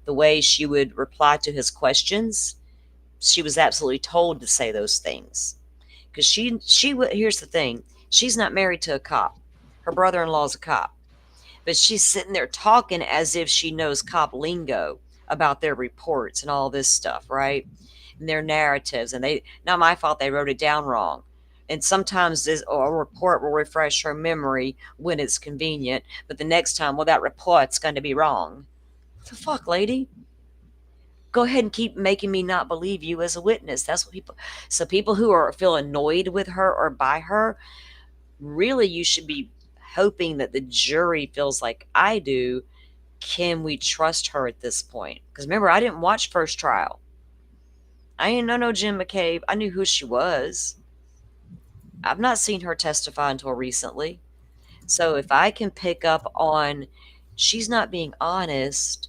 B: The way she would reply to his questions, she was absolutely told to say those things. Because here's the thing, she's not married to a cop. Her brother-in-law's a cop. But she's sitting there talking as if she knows cop lingo about their reports and all this stuff, right? And their narratives. And not my fault they wrote it down wrong. And sometimes a report will refresh her memory when it's convenient. But the next time, well, that report's going to be wrong. What the fuck, lady? Go ahead and keep making me not believe you as a witness. That's what people who feel annoyed with her or by her, really you should be hoping that the jury feels like I do. Can we trust her at this point? Because remember, I didn't watch first trial. I didn't know no Jen McCabe. I knew who she was. I've not seen her testify until recently. So if I can pick up on she's not being honest,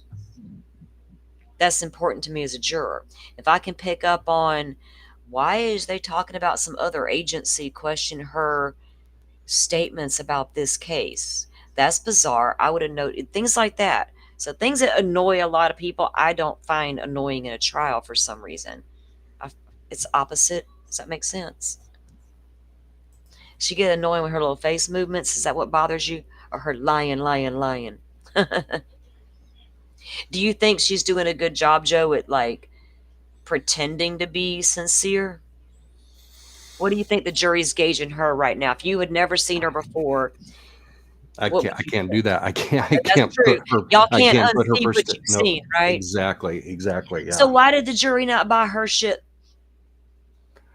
B: that's important to me as a juror. If I can pick up on why is they talking about some other agency, question her statements about this case, that's bizarre. I would have noted things like that. So things that annoy a lot of people, I don't find annoying in a trial for some reason. It's opposite. Does that make sense? She get annoying with her little face movements. Is that what bothers you? Or her lying? Do you think she's doing a good job, Joe, at like pretending to be sincere? What do you think the jury's gauging her right now? If you had never seen her before,
D: I
B: what
D: can't.
B: would
D: I
B: you
D: can't
B: say?
D: do that. I can't. I
B: That's
D: can't
B: true.
D: put her.
B: Y'all
D: I
B: can't
D: can't put her
B: unsee what
D: first.
B: you've
D: No.
B: seen, right?
D: Exactly.
B: So
D: Yeah.
B: why did the jury not buy her shit?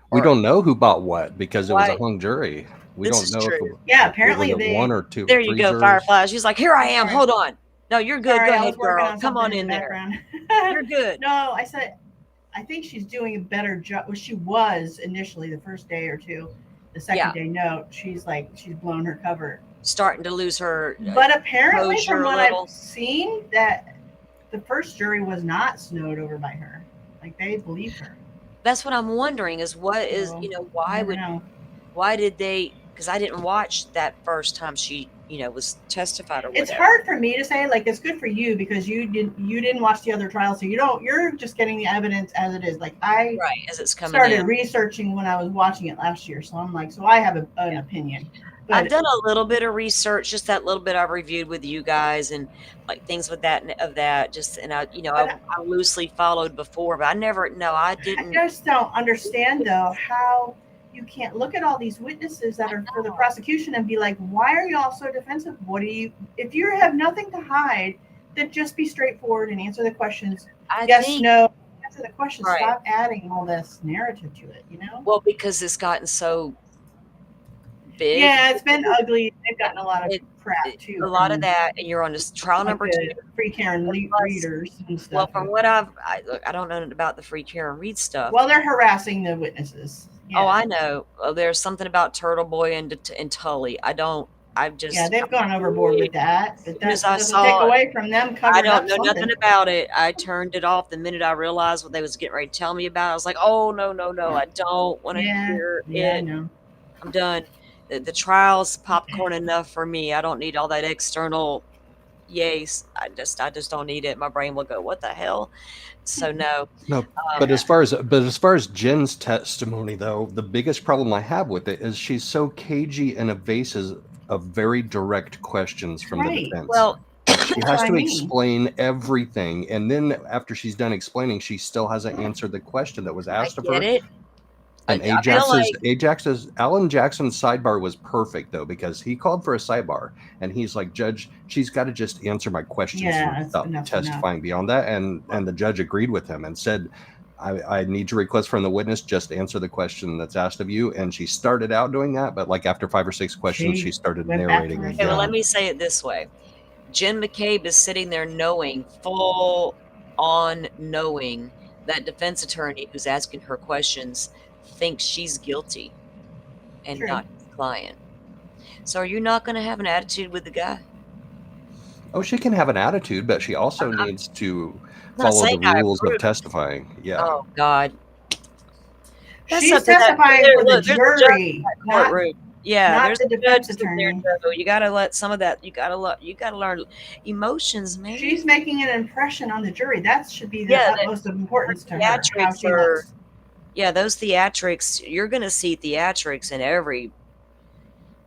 D: We
B: Or
D: don't know who bought what because it was a
B: why?
D: hung jury. We
B: This
D: don't
B: is
D: know if
B: true.
D: it,
F: Yeah,
D: if it
F: apparently
D: was one or two,
B: There you
D: three
B: go,
D: jurors.
B: Firefly. She's like, here I am.
F: Sorry.
B: Hold on. No, you're good.
F: Sorry,
B: Go
F: I
B: ahead,
F: was working
B: girl.
F: on
B: Come
F: something
B: on
F: in
B: in
F: the
B: there.
F: background.
B: You're good.
F: No, I said I think she's doing a better job. Well, she was initially the first day or two. The second
B: Yeah.
F: day, no, she's blown her cover.
B: Starting to lose her
F: But apparently,
B: composure
F: from
B: a
F: what
B: little.
F: I've seen, that the first jury was not snowed over by her. Like they believed her.
B: That's what I'm wondering is what is,
F: So,
B: you know,
F: never know.
B: why did they, because I didn't watch that first time she, you know, was testified or
F: It's
B: whatever.
F: hard for me to say. Like it's good for you because you didn't watch the other trial, so you're just getting the evidence as it is. Like I
B: Right, as it's coming
F: started
B: in.
F: researching when I was watching it last year, so I'm like, so I have an opinion.
B: I've
F: But
B: done a little bit of research, just that little bit I've reviewed with you guys and like things with that and of that. Just and I, you know,
F: But
B: I loosely followed before, but I never. No, I
F: I
B: didn't.
F: just don't understand though how you can't look at all these witnesses that are for the prosecution and be like, why are y'all so defensive? What do you, if you have nothing to hide, then just be straightforward and answer the questions.
B: I
F: Yes,
B: think
F: no, answer the questions.
B: right.
F: Stop adding all this narrative to it, you know?
B: Well, because it's gotten so big.
F: Yeah, it's been ugly. They've gotten a lot of crap too.
B: A lot of
F: from,
B: that, and you're on this trial
F: like
B: number
F: the
B: 2.
F: free Karen
B: Plus,
F: readers and stuff.
B: well, from what look, I don't know about the free Karen Reed stuff.
F: Well, they're harassing the witnesses. Yeah.
B: Oh, I know. There's something about Turtle Boy and Tully. I've just.
F: Yeah, they've gone overboard with that. But that
B: as I
F: doesn't
B: saw
F: take
B: it,
F: away from them
B: I
F: covering
B: don't
F: up
B: know
F: something.
B: nothing about it. I turned it off the minute I realized what they was getting ready to tell me about. I was like, oh, no. I don't want to hear
F: I
B: it.
F: know.
B: I'm done. The trial's popcorn enough for me. I don't need all that external yays. I just don't need it. My brain will go, what the hell? So no.
D: But as far as Jen's testimony, though, the biggest problem I have with it is she's so cagey and evasive of very direct questions from the defense.
B: Well,
D: she has to explain everything, and then after she's done explaining, she still hasn't answered the question that was asked of her.
B: I get it.
D: And Alan Jackson's sidebar was perfect though, because he called for a sidebar and he's like, Judge, she's got to just answer my questions without testifying beyond that. And the judge agreed with him and said, I need to request from the witness, just answer the question that's asked of you. And she started out doing that, but like after 5 or 6 questions, she started narrating again.
B: Okay, well, let me say it this way. Jen McCabe is sitting there full on knowing that defense attorney who's asking her questions thinks she's guilty and not his client. So are you not going to have an attitude with the guy?
D: Oh, she can have an attitude, but she also needs to follow the rules of testifying. Yeah.
B: Oh, God.
F: She's testifying for the jury, not
B: there's
F: the defense attorney.
B: You got to let some of that, you got to learn emotions, man.
F: She's making an impression on the jury. That should be the utmost importance to her. How she looks.
B: Yeah, those theatrics, you're going to see theatrics in every.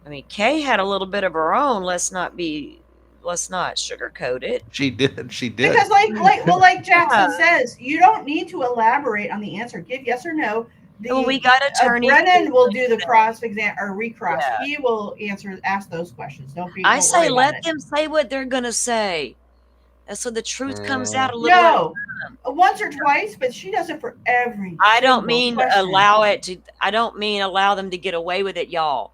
B: I mean, Kay had a little bit of her own. Let's not sugarcoat it.
D: She did.
F: Because like Jackson says, you don't need to elaborate on the answer. Give yes or no.
B: We got attorney.
F: Brennan will do the cross exam or recross. Yeah. He will ask those questions. Don't say
B: let them say what they're going to say. So the truth comes out a little.
F: No, once or twice, but she does it for every.
B: I don't mean allow them to get away with it, y'all.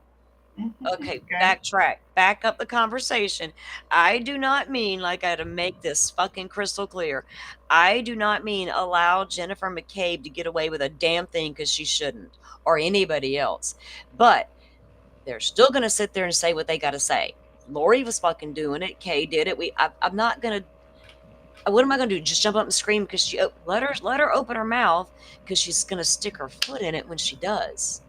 B: Okay, backtrack. Back up the conversation. I do not mean, like, I had to make this fucking crystal clear. I do not mean allow Jenniffer McCabe to get away with a damn thing because she shouldn't, or anybody else. But they're still going to sit there and say what they got to say. Lori was fucking doing it. Kay did it. I'm not going to. What am I going to do? Just jump up and scream because she let her open her mouth because she's going to stick her foot in it when she does.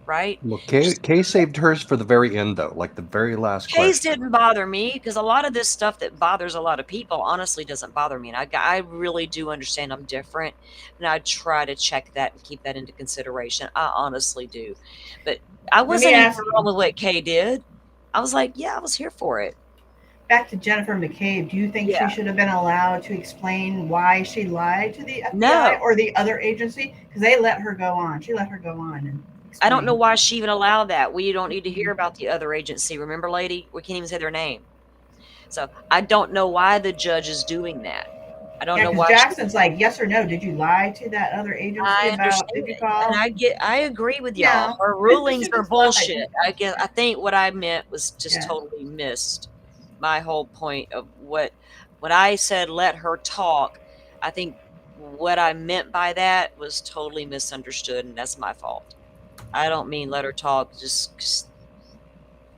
B: Right?
D: Well, Kay saved hers for the very end, though, like the very last
B: Kay's
D: question.
B: didn't bother me because a lot of this stuff that bothers a lot of people honestly doesn't bother me. And I really do understand I'm different. And I try to check that and keep that into consideration. I honestly do. But I wasn't even wrong with what Kay did. I was like, yeah, I was here for it.
F: Back to Jenniffer McCabe, do you think she should have been allowed to explain why she lied to the FBI or the other agency? Because they let her go on. She let her go on. And
B: I don't know why she even allowed that. We don't need to hear about the other agency. Remember, lady? We can't even say their name. So I don't know why the judge is doing that. I don't know why.
F: Jackson's like, yes or no, did you lie to that other agency did you call?
B: And I agree with y'all. Her rulings are bullshit. I think what I meant was just totally missed. My whole point of when I said let her talk, I think what I meant by that was totally misunderstood, and that's my fault. I don't mean let her talk just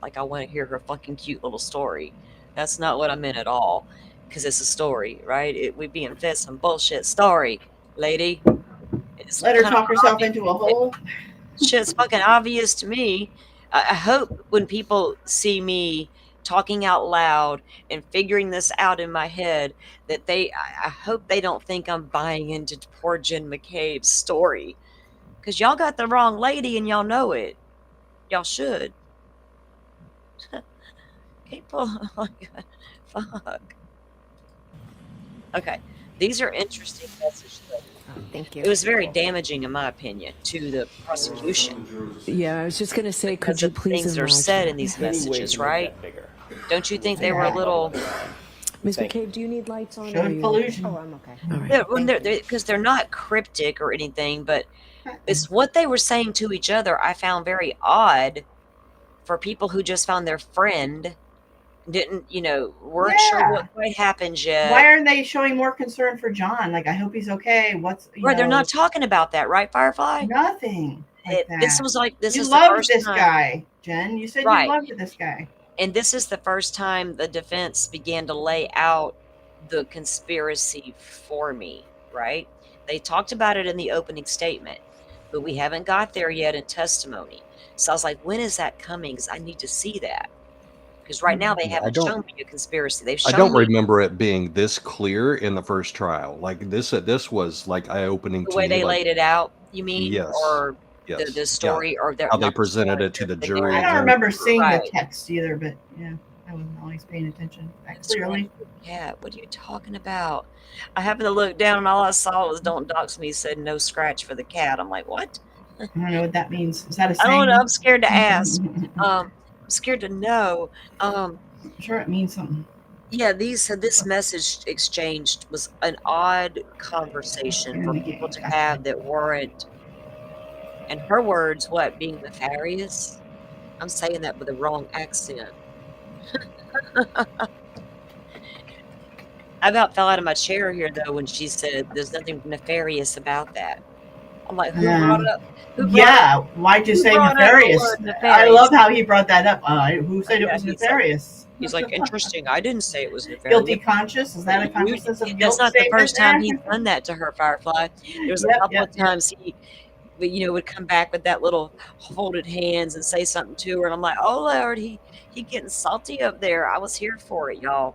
B: like I want to hear her fucking cute little story. That's not what I meant at all, because it's a story, right? We being fed some bullshit story, lady.
F: Let her talk herself into a hole.
B: Shit's fucking obvious to me. I hope when people see me talking out loud and figuring this out in my head that I hope they don't think I'm buying into poor Jen McCabe's story, because y'all got the wrong lady and y'all know it. Y'all should. People, oh my God, fuck. Okay, these are interesting messages.
I: Thank you.
B: It was very damaging, in my opinion, to the prosecution.
I: Yeah, I was just going to say, could you please
B: things are said in these messages, right? Don't you think they were a little...
I: Ms. McCabe, do you need lights on?
F: Collusion.
I: Oh, I'm okay. All right.
B: Because they're not cryptic or anything, but it's what they were saying to each other I found very odd for people who just found their friend weren't sure what happened yet.
F: Why aren't they showing more concern for John? Like, I hope he's okay.
B: They're not talking about that, right, Firefly?
F: Nothing.
B: This was like this
F: you
B: is
F: loved
B: the first
F: this
B: time.
F: guy, Jen. You said you loved this guy.
B: And this is the first time the defense began to lay out the conspiracy for me, right? They talked about it in the opening statement, but we haven't got there yet in testimony. So I was like, when is that coming? Because I need to see that. Because right now they haven't shown me a conspiracy.
D: I don't remember it being this clear in the first trial. Like this was like eye-opening to me.
B: The way they laid it out, you mean?
D: Yes.
B: Or the story, or
D: how they presented it to the jury.
F: I don't remember seeing the text either, but yeah, I wasn't always paying attention clearly.
B: Yeah, what are you talking about? I happened to look down and all I saw was "Don't dox me." Said no scratch for the cat. I'm like, what?
F: I don't know what that means. Is that a saying?
B: I don't know. I'm scared to ask. I'm scared to know.
F: I'm sure it means something.
B: Yeah, this message exchanged was an odd conversation for people to have that weren't, in her words, being nefarious? I'm saying that with the wrong accent. I about fell out of my chair here, though, when she said there's nothing nefarious about that. I'm like, who brought it up?
F: Why'd you say nefarious? I love how he brought that up. Who said it was nefarious?
B: He's like, interesting. I didn't say it was nefarious.
F: Guilty conscious? Is that a consciousness of guilt?
B: That's not the first time he's done that to her, Firefly. There was a couple of times he would come back with that little folded hands and say something to her, and I'm like, oh Lord, he getting salty up there. I was here for it, y'all.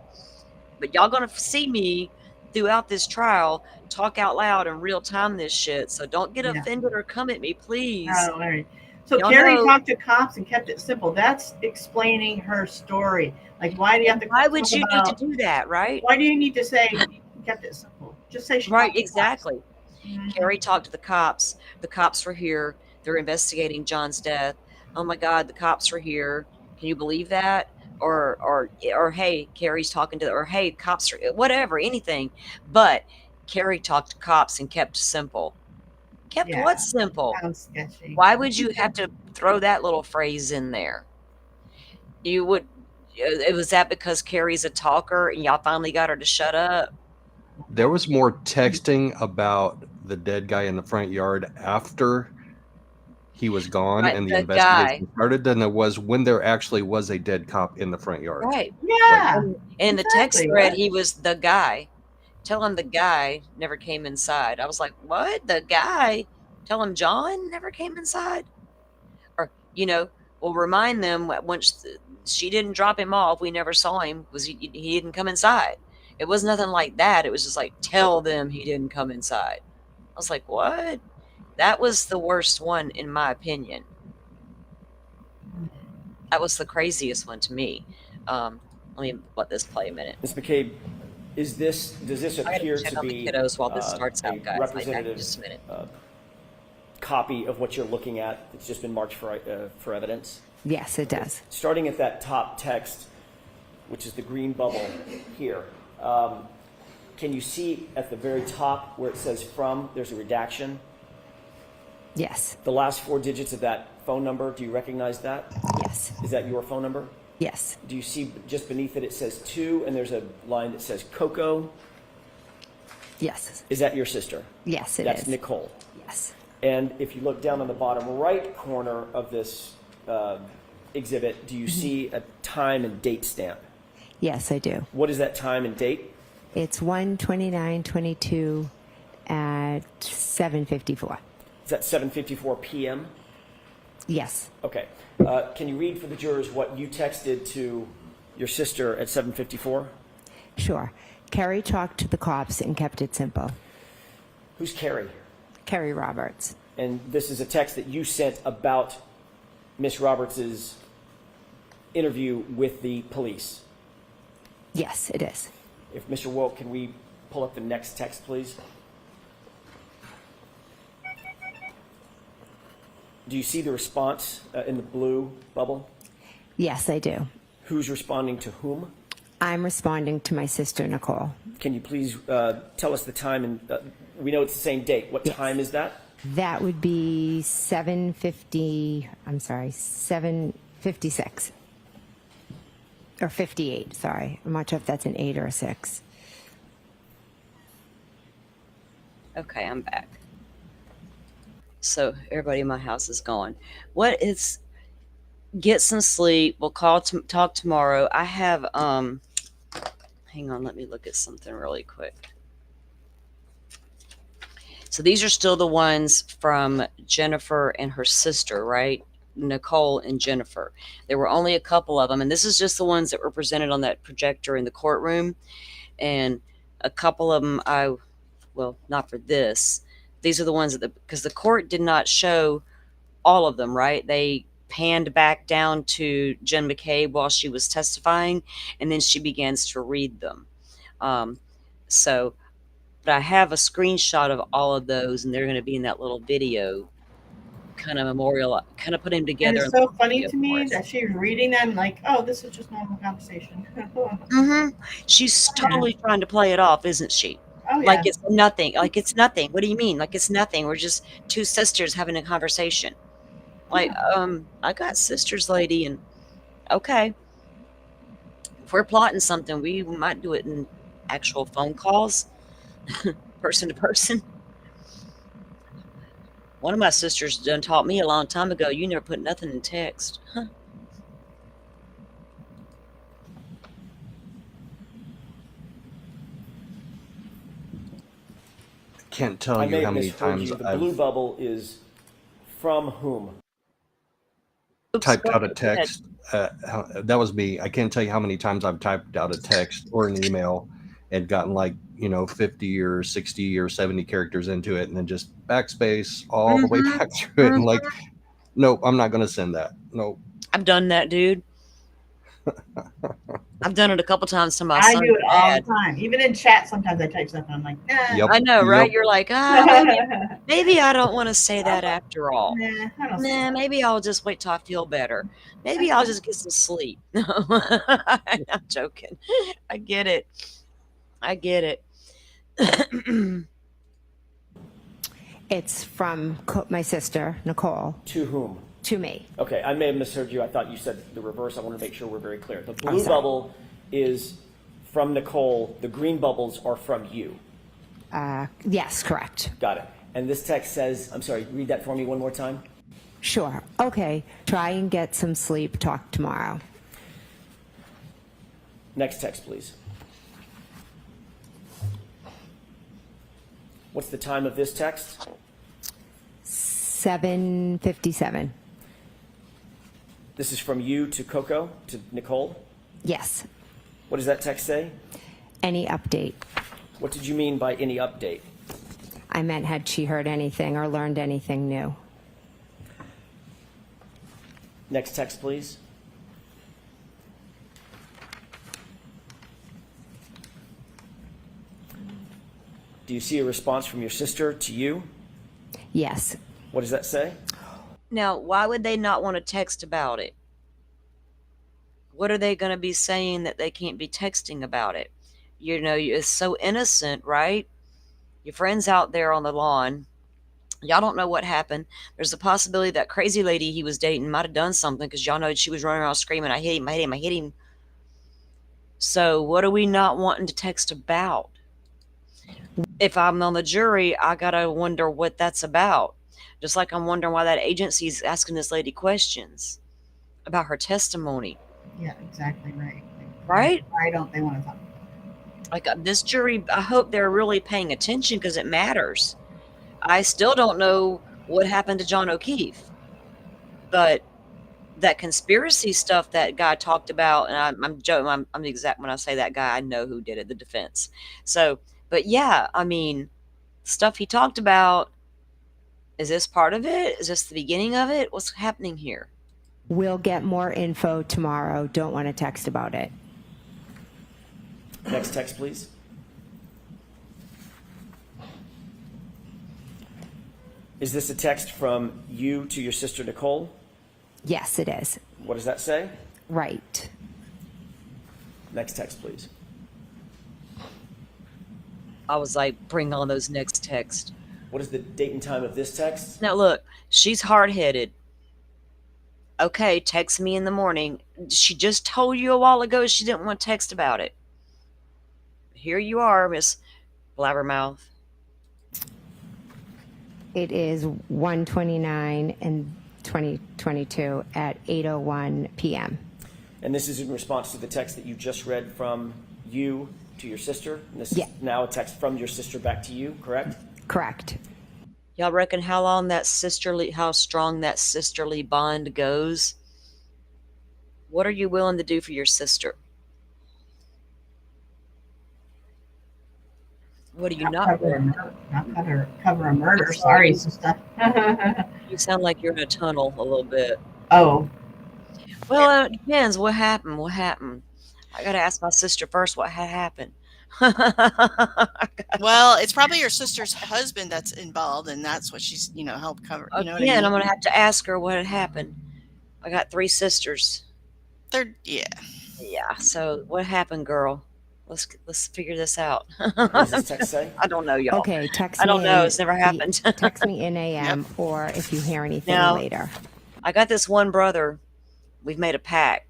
B: But y'all gonna see me throughout this trial talk out loud in real time this shit. So don't get offended or come at me, please.
F: Oh, right. So Carrie talked to cops and kept it simple. That's explaining her story. Like, why do you have to?
B: Why would you need to do that, right?
F: Why do you need to say kept it simple? Just say she
B: right, exactly. Carrie talked to the cops. The cops were here. They're investigating John's death. Oh my God, the cops were here. Can you believe that? Or hey, Carrie's talking to, or hey, cops are whatever, anything. But Carrie talked to cops and kept simple. Kept what simple?
F: Sounds sketchy.
B: Why would you have to throw that little phrase in there? You would. It was that because Carrie's a talker and y'all finally got her to shut up.
D: There was more texting about the dead guy in the front yard after he was gone
B: Right,
D: and the
B: the
D: investigation
B: guy.
D: started than there was when there actually was a dead cop in the front yard.
B: Right.
F: Yeah.
B: And in the text
F: exactly,
B: thread,
F: what?
B: he was the guy. Tell him the guy never came inside. I was like, what? The guy? Tell him John never came inside? Or, we'll remind them once she didn't drop him off, we never saw him, was he didn't come inside. It was nothing like that. It was just like, tell them he didn't come inside. I was like, what? That was the worst one, in my opinion. That was the craziest one to me. Let me let this play a minute.
J: Ms. McCabe, does this
B: I gotta
J: appear
B: check
J: to
B: on the
J: be
B: kiddos while this starts
J: a
B: out, guys. I'll be back in
J: representative
B: just a minute.
J: copy of what you're looking at that's just been marked for evidence?
I: Yes, it does.
J: Starting at that top text, which is the green bubble here, can you see at the very top where it says from, there's a redaction?
I: Yes.
J: The last 4 digits of that phone number, do you recognize that?
I: Yes.
J: Is that your phone number?
I: Yes.
J: Do you see just beneath it, it says 2, and there's a line that says Coco?
I: Yes.
J: Is that your sister?
I: Yes, it is.
J: That's Nicole.
I: Yes.
J: And if you look down on the bottom right corner of this exhibit, do you see a time and date stamp?
I: Yes, I do.
J: What is that time and date?
I: It's 1:29:22 at 7:54.
J: Is that 7:54 p.m.?
I: Yes.
J: Okay. Can you read for the jurors what you texted to your sister at 7:54?
I: Sure. Carrie talked to the cops and kept it simple.
J: Who's Carrie?
I: Carrie Roberts.
J: And this is a text that you sent about Miss Roberts's interview with the police.
I: Yes, it is.
J: If Mr. Woke, can we pull up the next text, please? Do you see the response in the blue bubble?
I: Yes, I do.
J: Who's responding to whom?
I: I'm responding to my sister, Nicole.
J: Can you please tell us the time? And we know it's the same date. What
I: Yes.
J: time is that?
I: That would be 7:56. Or 58, sorry. I'm not sure if that's an 8 or a 6.
B: Okay, I'm back. So everybody in my house is gone. Get some sleep. We'll talk tomorrow. I have, hang on, let me look at something really quick. So these are still the ones from Jenniffer and her sister, right? Nicole and Jenniffer. There were only a couple of them, and this is just the ones that were presented on that projector in the courtroom. And a couple of them, not for this. These are the ones because the court did not show all of them, right? They panned back down to Jen McCabe while she was testifying, and then she begins to read them. But I have a screenshot of all of those, and they're going to be in that little video, kind of memorial, kind of putting them
F: And
B: together.
F: it's so funny to me that she's reading them like, oh, this is just normal conversation.
B: She's totally trying to play it off, isn't she?
F: Oh, yeah.
B: Like it's nothing. Like it's nothing. What do you mean? Like it's nothing. We're just two sisters having a conversation. Like, I got sisters, lady, and okay. If we're plotting something, we might do it in actual phone calls, person to person. One of my sisters done taught me a long time ago, you never put nothing in text. Huh.
D: Can't tell
J: I
D: you
J: may
D: how
J: have
D: many
J: misheard
D: times
J: you. The
D: I've
J: blue bubble is from whom?
D: typed out a
B: Go ahead.
D: text. That was me. I can't tell you how many times I've typed out a text or an email and gotten 50 or 60 or 70 characters into it and then just backspace all the way back through it. And nope, I'm not going to send that. Nope.
B: I've done that, dude. I've done it a couple times to my
F: I
B: son.
F: do it all the time. Even in chat, sometimes I type stuff and I'm like, nah.
D: Yep.
B: I know, right?
D: Yep.
B: You're like, maybe I don't want to say that after all.
F: Nah,
B: Maybe I'll just wait till I feel better. Maybe I'll just get some sleep. I'm joking. I get it.
I: It's from my sister, Nicole.
J: To whom?
I: To me.
J: Okay, I may have misheard you. I thought you said the reverse. I want to make sure we're very clear. The blue
I: sorry.
J: bubble is from Nicole. The green bubbles are from you.
I: Yes, correct.
J: Got it. And this text says, I'm sorry, read that for me one more time.
I: Sure. Okay. Try and get some sleep. Talk tomorrow.
J: Next text, please. What's the time of this text?
I: 7:57.
J: This is from you to Coco, to Nicole.
I: Yes.
J: What does that text say?
I: Any update?
J: What did you mean by any update?
I: I meant had she heard anything or learned anything new?
J: Next text, please. Do you see a response from your sister to you?
I: Yes.
J: What does that say?
B: Now, why would they not want to text about it? What are they going to be saying that they can't be texting about it? You know, it's so innocent, right? Your friend's out there on the lawn. Y'all don't know what happened. There's a possibility that crazy lady he was dating might have done something because y'all know she was running around screaming, I hit him, I hit him, I hit him. So what are we not wanting to text about? If I'm on the jury, I got to wonder what that's about. Just like I'm wondering why that agency's asking this lady questions about her testimony.
F: Yeah, exactly right.
B: Right?
F: Why don't they want to talk?
B: Like this jury, I hope they're really paying attention because it matters. I still don't know what happened to John O'Keefe, but that conspiracy stuff that guy talked about, and I'm joking. I'm the exact when I say that guy, I know who did it, the defense. So, but yeah, I mean, stuff he talked about. Is this part of it? Is this the beginning of it? What's happening here?
I: We'll get more info tomorrow. Don't want to text about it.
J: Next text, please. Is this a text from you to your sister Nicole?
I: Yes, it is.
J: What does that say?
I: Right.
J: Next text, please.
B: I was like, bring on those next texts.
J: What is the date and time of this text?
B: Now look, she's hard-headed. Okay, text me in the morning. She just told you a while ago she didn't want to text about it. Here you are, Miss Blabbermouth.
I: It is 1:29 in 2022 at 8:01 p.m.
J: And this is in response to the text that you just read from you to your sister? And this
I: Yeah.
J: is now a text from your sister back to you, correct?
I: Correct.
B: Y'all reckon how strong that sisterly bond goes? What are you willing to do for your sister? What are you not?
F: Cover a murder. Sorry, sister.
B: You sound like you're in a tunnel a little bit.
F: Oh,
B: Well, it depends. What happened? What happened? I gotta ask my sister first what had happened.
C: Well, it's probably your sister's husband that's involved, and that's what she's, helped cover. You know what I
B: Again,
C: mean?
B: I'm gonna have to ask her what had happened. I got 3 sisters.
C: Yeah.
B: Yeah. So what happened, girl? Let's figure this out.
J: What does this text say?
B: I don't know, y'all.
I: Okay, text
B: I
I: me.
B: don't know.
I: in
B: It's never
I: the-
B: happened.
I: Text me in AM or if you hear anything
B: Now-
I: later.
B: I got this one brother. We've made a pact.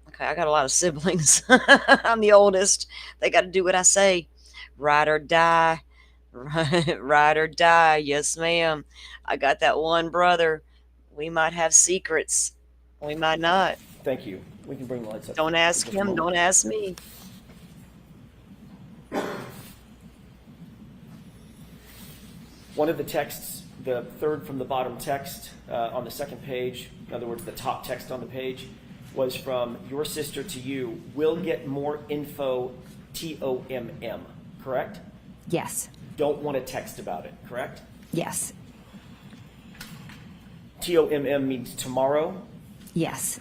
B: Okay, I got a lot of siblings. I'm the oldest. They got to do what I say. Ride or die. Ride or die. Yes, ma'am. I got that one brother. We might have secrets. We might not.
J: Thank you. We can bring the lights up.
B: Don't ask
J: for just a
B: him.
J: moment.
B: Don't ask me.
J: One of the texts, the third from the bottom text on the second page, in other words, the top text on the page, was from your sister to you. We'll get more info, TOMM, correct?
I: Yes.
J: Don't want to text about it, correct?
I: Yes.
J: TOMM means tomorrow.
I: Yes.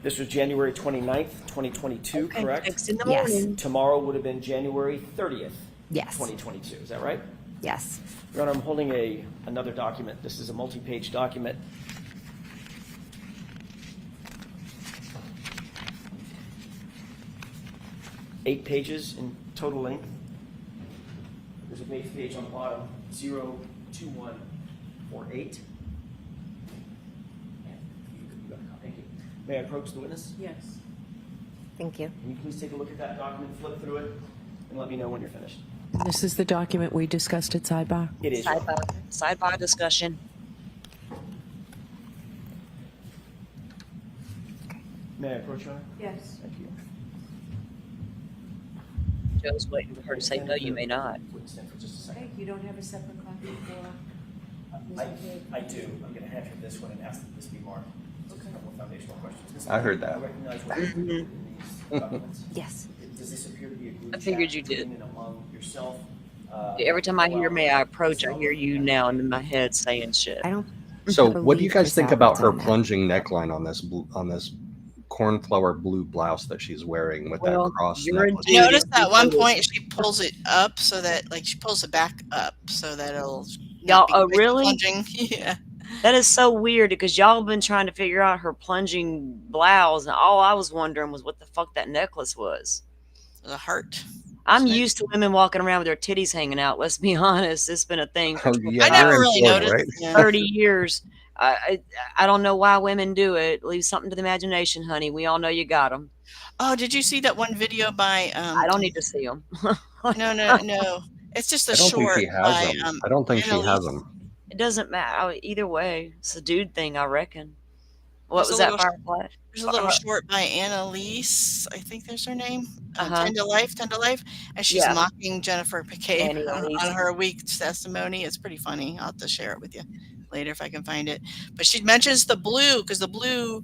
J: This was January 29th, 2022,
B: Okay,
J: correct?
B: text in the
I: Yes.
B: morning.
J: Tomorrow would have been January 30th,
I: Yes.
J: 2022. Is that right?
I: Yes.
J: Your Honor, I'm holding another document. This is a multi-page document. Eight pages in total length. There's an eighth page on the bottom, 02148. May I approach the witness?
K: Yes.
I: Thank you.
J: Can you please take a look at that document, flip through it, and let me know when you're finished?
K: This is the document we discussed at sidebar?
J: It is. Your Honor.
B: Sidebar discussion.
J: May I approach, Your Honor?
K: Yes.
J: Thank you.
B: Joe's waiting for her to say, no, you may not.
J: Witness stand for just a second.
K: Okay, you don't have a separate copy for Ms. McCabe?
J: I do. I'm going to hand her this one and ask that this be marked. Just a couple of foundational questions. Ms.
D: I heard
J: McCabe,
D: that.
J: you recognize what is included in these documents?
I: Yes.
J: Does this appear to be a group
B: I figured
J: chat
B: you did.
J: between and among yourself?
B: Every time I hear may I approach, I hear you now in my head saying shit.
I: I don't.
D: So, what do you
I: believe
D: guys think
I: Chris
D: about her
I: Albert's on that.
D: plunging neckline on this cornflower blue blouse that she's wearing with
B: Well,
D: that cross
B: you're a
D: necklace?
B: dude.
C: Notice
B: if you
C: at one
B: go-
C: point she pulls it up so that, like, she pulls it back up so that it'll.
B: Y'all,
C: not be quite
B: really?
C: plunging. Yeah.
B: That is so weird because y'all have been trying to figure out her plunging blouse, and all I was wondering was what the fuck that necklace was.
C: The heart.
B: I'm
C: Snake.
B: used to women walking around with their titties hanging out. Let's be honest. It's been a thing for
D: Oh,
B: 20
D: yeah,
C: I never
D: you're in
C: really
D: Florida,
C: noticed.
D: right?
C: Yeah.
B: 30 years. I don't know why women do it. Leave something to the imagination, honey. We all know you got them.
C: Oh, did you see that one video by?
B: I don't need to see them.
C: No. It's just a
D: I don't think
C: short
D: she has
C: by.
D: them. I don't think she has
C: Annalise.
D: them.
B: It doesn't matter. Either way, it's a dude thing, I reckon. What
C: There's
B: was
C: a
B: that,
C: little-
B: Firefly?
C: There's a little short by Annalise, I think there's her name.
B: Uh-huh.
C: Tend to Life, and she's
B: Yeah.
C: mocking Jenniffer McCabe
B: Annalise.
C: on her week's testimony. It's pretty funny. I'll have to share it with you later if I can find it. But she mentions the blue because the blue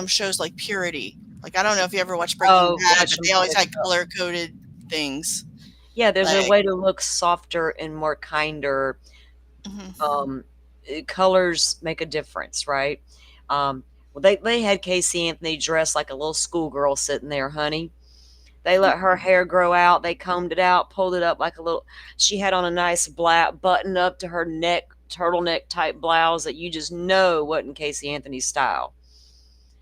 C: shows like purity. Like I don't know if you ever watched Breaking
B: Oh,
C: Bad,
B: gotcha.
C: but they always had color coded things.
B: Yeah, there's a
C: Like-
B: way to look softer and more kinder.
C: Mhm.
B: Colors make a difference, right? Well, they had Casey Anthony dressed like a little schoolgirl sitting there, honey. They let her hair grow out. They combed it out, pulled it up like a little. She had on a nice black button up to her neck, turtleneck type blouse that you just know wasn't Casey Anthony's style.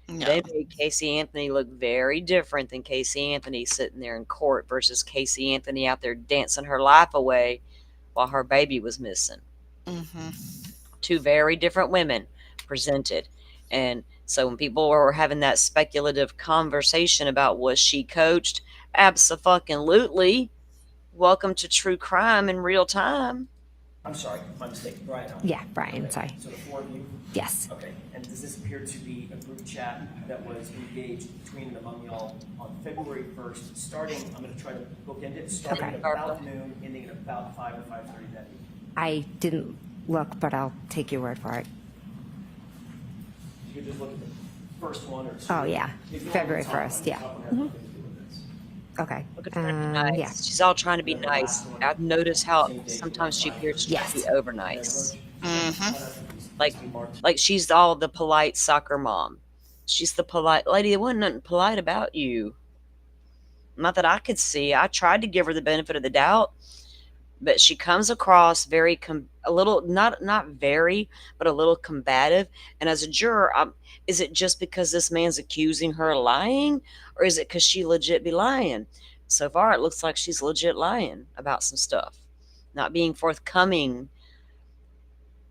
C: No.
B: They made Casey Anthony look very different than Casey Anthony sitting there in court versus Casey Anthony out there dancing her life away while her baby was missing. Two very different women presented. And so when people were having that speculative conversation about was she coached, abso-fucking-lutely. Welcome to true crime in real time.
J: I'm sorry, my mistake. Brian.
I: Yeah, Brian, sorry.
J: So the four of you?
I: Yes.
J: Okay, and does this appear to be a group chat that was engaged between and among y'all on February 1st, starting, I'm going to try to bookend it, starting
I: Okay.
J: at about noon, ending at about 5 or 5:30 that evening?
I: I didn't look, but I'll take your word for it.
J: You could just look at the first one or two.
I: Oh, yeah.
J: If you want
I: February
J: the top
I: 1st,
J: one,
I: yeah.
J: the top one has nothing to do with this.
I: Okay.
B: Look at her trying to be nice.
I: Yeah.
B: She's all trying to be nice. I've noticed how sometimes she appears to
I: Yes.
B: be over nice.
C: Mm-hmm.
B: Like she's all the polite soccer mom. She's the polite lady. There wasn't nothing polite about you. Not that I could see. I tried to give her the benefit of the doubt, but she comes across very a little not very, but a little combative. And as a juror, is it just because this man's accusing her of lying, or is it because she legit be lying? So far, it looks like she's legit lying about some stuff, not being forthcoming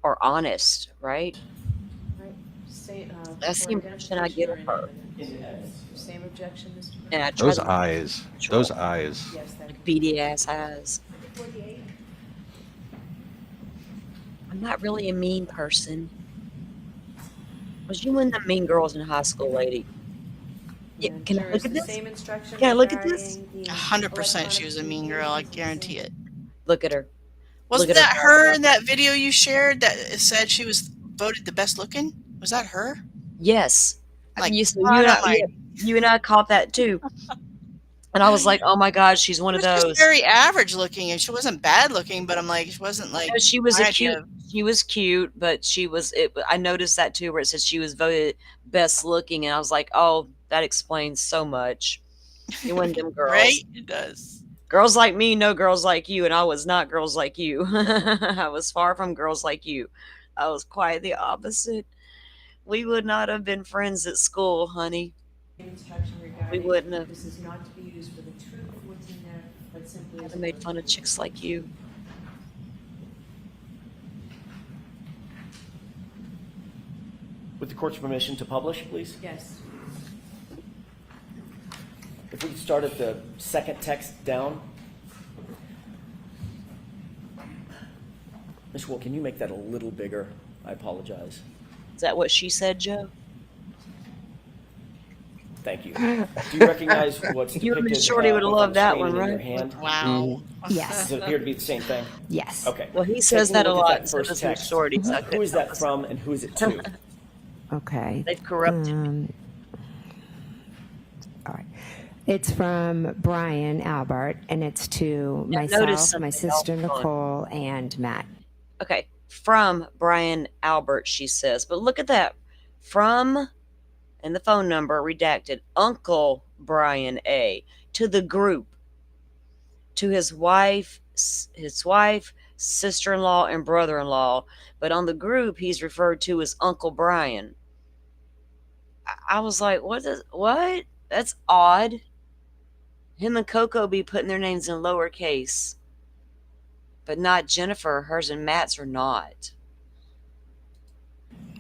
B: or honest, right?
K: Right.
B: That's the impression I get of her.
K: Same objection, Mr.
B: And I try
D: Those
B: to
D: eyes. Those eyes.
K: Yes, that
B: beady ass eyes.
K: 48.
B: I'm not really a mean person. Was you one of the mean girls in high school, lady? Yeah, can I look at this?
K: Same instruction.
B: Can I look at this?
C: 100% she was a mean girl. I guarantee it.
B: Look at her.
C: Wasn't
B: Look at
C: that her in that video you shared that said she was voted the best looking? Was that her?
B: Yes.
C: Like,
B: you and I caught that too. And I was like, oh my God, she's one of
C: She was
B: those.
C: very average looking, and she wasn't bad looking, but I'm like, she wasn't like.
B: No, she was
C: I
B: a
C: had
B: cute.
C: to-
B: She was cute, but she was. I noticed that too, where it said she was voted best looking, and I was like, oh, that explains so much. You one of them girls,
C: Right? It does.
B: Girls like me know girls like you, and I was not girls like you. I was far from girls like you. I was quite the opposite. We would not have been friends at school, honey.
K: Instruction regarding
B: We wouldn't have.
K: This is not to be used for the truth of what's in there, but simply as
B: I made fun of chicks like you.
J: With the court's permission to publish, please.
K: Yes.
J: If we could start at the second text down. Ms. Wool, can you make that a little bigger? I apologize.
B: Is that what she said, Joe?
J: Thank you. Do you recognize what's depicted?
B: You and Miss Shorty would have
J: both on
B: loved
J: the
B: that
J: screen
B: one,
J: and in your
B: right?
J: hand?
C: Wow.
I: Yes.
J: Does it appear to be the same thing?
I: Yes.
J: Okay.
B: Well, he says
J: Taking
B: that a
J: look at
B: lot.
J: that
B: So
J: first
B: does Miss
J: text.
B: Shorty. So I
J: Who
B: couldn't
J: is that
B: help
J: from and who is it to?
I: Okay.
B: They've corrupted.
I: All right. It's from Brian Albert, and it's to
B: Now, notice
I: myself,
B: something
I: my sister
B: else on-
I: Nicole, and Matt.
B: Okay, from Brian Albert, she says. But look at that. From, and the phone number redacted, Uncle Brian A. to the group, to his wife, sister-in-law, and brother-in-law. But on the group, he's referred to as Uncle Brian. I was like, what? That's odd. Him and Coco be putting their names in lowercase, but not Jenniffer. Hers and Matt's are not.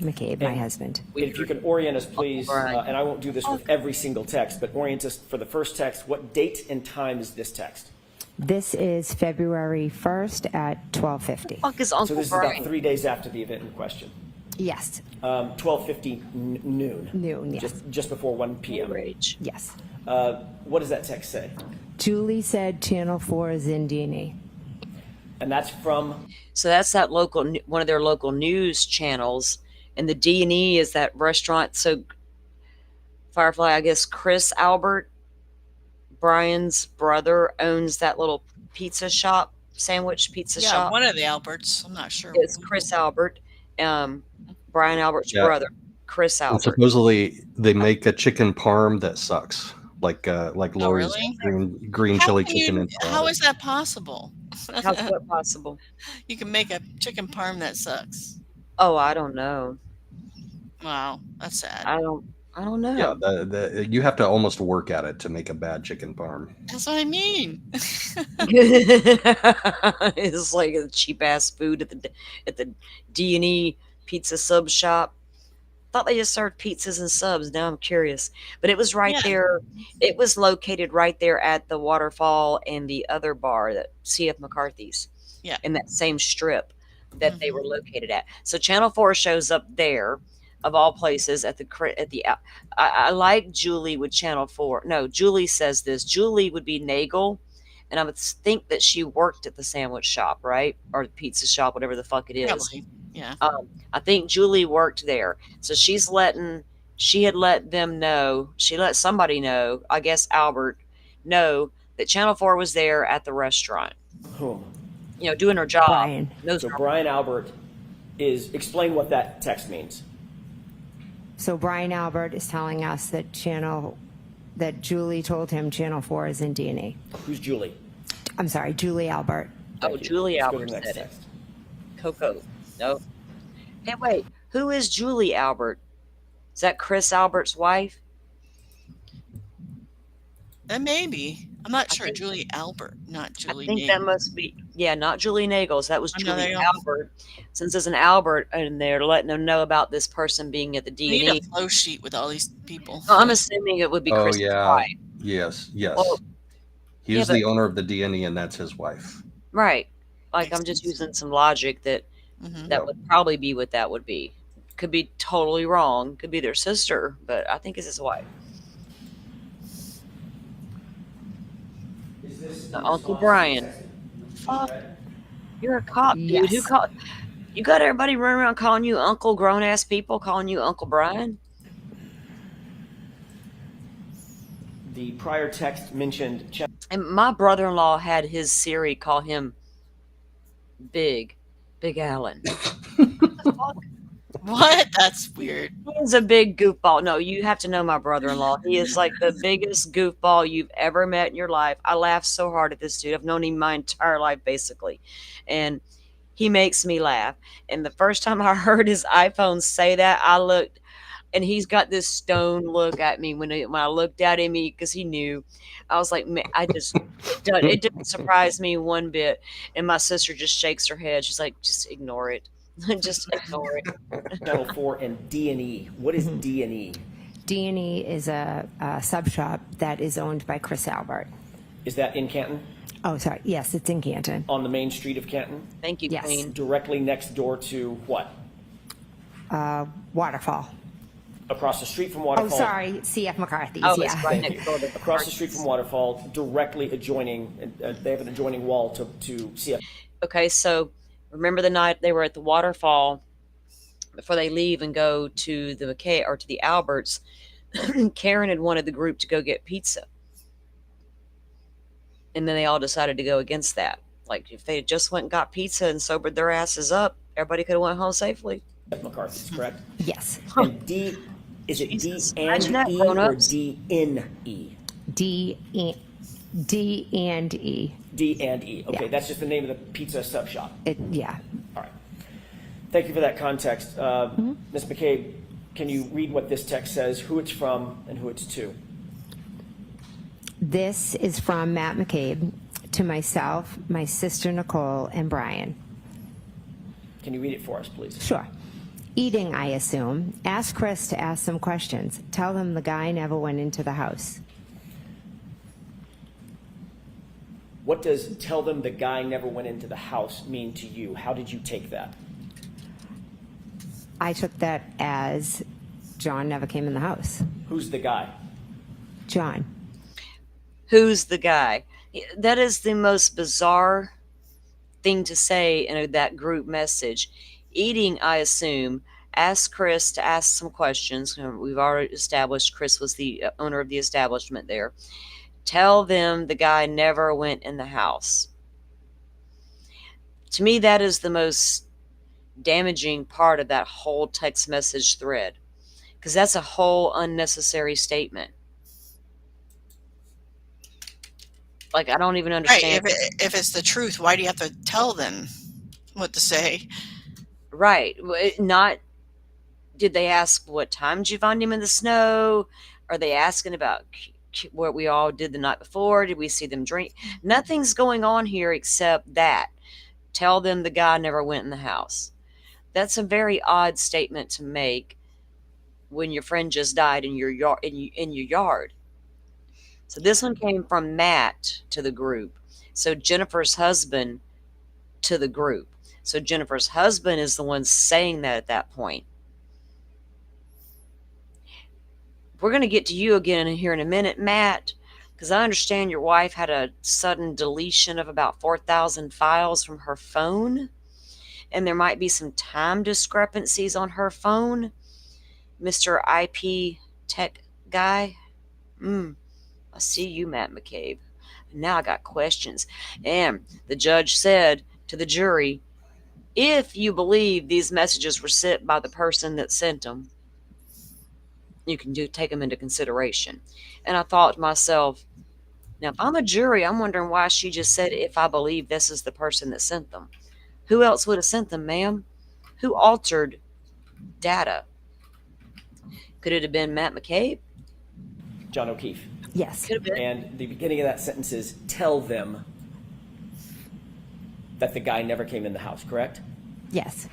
I: McCabe, my
J: And
I: husband.
J: If you can orient us, please,
B: Brian.
J: and I won't do this with every single text, but orient us for the first text. What date and time is this text?
I: This is February 1st at 12:50.
B: Fuck is
J: So
B: Uncle
J: this is
B: Brian?
J: about 3 days after the event in question.
I: Yes.
J: 12:50 noon.
I: Noon, yes.
J: Just before 1 p.m.
B: Rage.
I: Yes.
J: What does that text say?
I: Julie said Channel 4 is in D&E.
J: And that's from
B: So that's that local, one of their local news channels, and the D&E is that restaurant. So Firefly, I guess Chris Albert, Brian's brother, owns that little pizza shop, sandwich pizza
C: Yeah,
B: shop.
C: one of the Alberts. I'm not sure.
B: It's Chris Albert, Brian Albert's
D: Yeah.
B: brother, Chris
D: And
B: Albert.
D: supposedly they make a chicken parm that sucks, like Lori's
C: really?
D: green
C: How
D: chili
C: can
D: chicken.
C: you-
D: and
C: how is that possible?
B: How's that possible?
C: You can make a chicken parm that sucks.
B: Oh, I don't know.
C: Wow, that's sad.
B: I don't know.
D: Yeah, you have to almost work at it to make a bad chicken parm.
C: That's what I mean.
B: It's like a cheap ass food at the D&E pizza sub shop. Thought they just served pizzas and subs. Now I'm curious, but it was right
C: Yeah.
B: there. It was located right there at the waterfall and the other bar, that CF McCarthy's.
C: Yeah.
B: In that same strip that they were located at. So Channel 4 shows up there, of all places, at the. I like Julie with Channel 4. No, Julie says this. Julie would be Nagel, and I would think that she worked at the sandwich shop, right, or the pizza shop, whatever the fuck it is.
C: Probably. Yeah.
B: I think Julie worked there, so she had let them know. She let somebody know, I guess Albert, know that Channel 4 was there at the restaurant.
J: whom?
B: Doing her job.
I: Brian.
B: Knows
J: So
B: her-
J: Brian Albert explain what that text means.
I: So Brian Albert is telling us that Julie told him Channel 4 is in D&E.
J: Who's Julie?
I: I'm sorry, Julie Albert.
B: Oh,
J: Thank you.
B: Julie
J: Let's go to
B: Albert
J: the next
B: said it.
J: text.
B: Coco. No. Hey, wait. Who is Julie Albert? Is that Chris Albert's wife?
C: Maybe. I'm not sure.
B: think-
C: Julie Albert, not Julie.
B: I think
C: Nagel.
B: that must be, not Julie Nagels. That was
C: Oh, no, there
B: Julie
C: you go.
B: Albert. Since there's an Albert in there, letting them know about this person being at the
C: We need
B: D&E.
C: a flow sheet with all these people.
B: I'm assuming it would be
D: Oh
B: Chris's
D: yeah,
B: wife.
D: yes.
B: Well,
D: He
B: yeah,
D: is
B: but-
D: the owner of the DNE, and that's his wife.
B: Right. Like,
C: Makes
B: I'm just
C: sense.
B: using some logic that
C: Mhm.
B: that would probably be what that would be. Could be totally wrong. Could be their sister, but I think it's his wife.
J: Is this
B: Uncle Brian. Fuck. You're a cop, dude.
I: Yes.
B: Who called? You got everybody running around calling you uncle, grown ass people calling you Uncle Brian?
J: The prior text mentioned
B: And my brother-in-law had his Siri call him Big Alan.
C: What? That's weird.
B: He's a big goofball. No, you have to know my brother-in-law. He is like the biggest goofball you've ever met in your life. I laugh so hard at this dude. I've known him my entire life, basically. And he makes me laugh. And the first time I heard his iPhone say that, I looked, and he's got this stone look at me when I looked at him, because he knew. I was like, man, it didn't surprise me one bit. And my sister just shakes her head. She's like, just ignore it. Just ignore it.
J: Channel 4 and D&E. What is D&E?
I: D&E is a sub shop that is owned by Chris Albert.
J: Is that in Canton?
I: Oh, sorry. Yes, it's in Canton.
J: On the main street of Canton?
B: Thank you,
I: Yes.
B: Queen.
J: Directly next door to what?
I: Waterfall.
J: Across the street from
I: Oh,
J: Waterfall.
I: sorry. CF McCarthy's.
B: Oh,
I: yeah.
B: it's right
J: Thank
B: next
J: you.
B: door to
J: Across the street from Waterfall, directly adjoining, they have an adjoining wall to CF.
B: Okay, so remember the night they were at the waterfall before they leave and go to the McCabe or to the Alberts. Karen had wanted the group to go get pizza, and then they all decided to go against that. Like if they had just went and got pizza and sobered their asses up, everybody could have went home safely.
J: McCarthy's, correct?
I: Yes.
J: And D, is it
B: Jesus.
J: D
B: Imagine
J: and
B: that,
J: E or
B: grown-ups.
J: D in E?
I: D and E.
J: D and E. Okay,
I: Yeah.
J: that's just the name of the pizza sub shop.
I: Yeah.
J: All right. Thank you for that context. Ms. McCabe, can you read what this text says, who it's from and who it's to?
I: This is from Matt McCabe to myself, my sister Nicole, and Brian.
J: Can you read it for us, please?
I: Sure. Eating, I assume. Ask Chris to ask some questions. Tell him the guy never went into the house.
J: What does tell them the guy never went into the house mean to you? How did you take that?
I: I took that as John never came in the house.
J: Who's the guy?
I: John.
B: Who's the guy? That is the most bizarre thing to say in that group message. Eating, I assume. Ask Chris to ask some questions. We've already established Chris was the owner of the establishment there. Tell them the guy never went in the house. To me, that is the most damaging part of that whole text message thread, because that's a whole unnecessary statement. Like, I don't even understand.
C: Right. If it's the truth, why do you have to tell them what to say?
B: Right. Not, did they ask what time did you find him in the snow? Are they asking about what we all did the night before? Did we see them drink? Nothing's going on here except that. Tell them the guy never went in the house. That's a very odd statement to make when your friend just died in your yard. In your yard. So this one came from Matt to the group. So Jenniffer's husband to the group. So Jenniffer's husband is the one saying that at that point. We're going to get to you again here in a minute, Matt, because I understand your wife had a sudden deletion of about 4,000 files from her phone, and there might be some time discrepancies on her phone. Mr. IP tech guy. I see you, Matt McCabe. Now I got questions. And the judge said to the jury, if you believe these messages were sent by the person that sent them, you can take them into consideration. And I thought to myself, now if I'm a jury, I'm wondering why she just said, if I believe this is the person that sent them. Who else would have sent them, ma'am? Who altered data? Could it have been Matt McCabe?
J: John O'Keefe.
I: Yes.
B: Could have been.
J: And the beginning of that sentence is tell them that the guy never came in the house, correct?
I: Yes.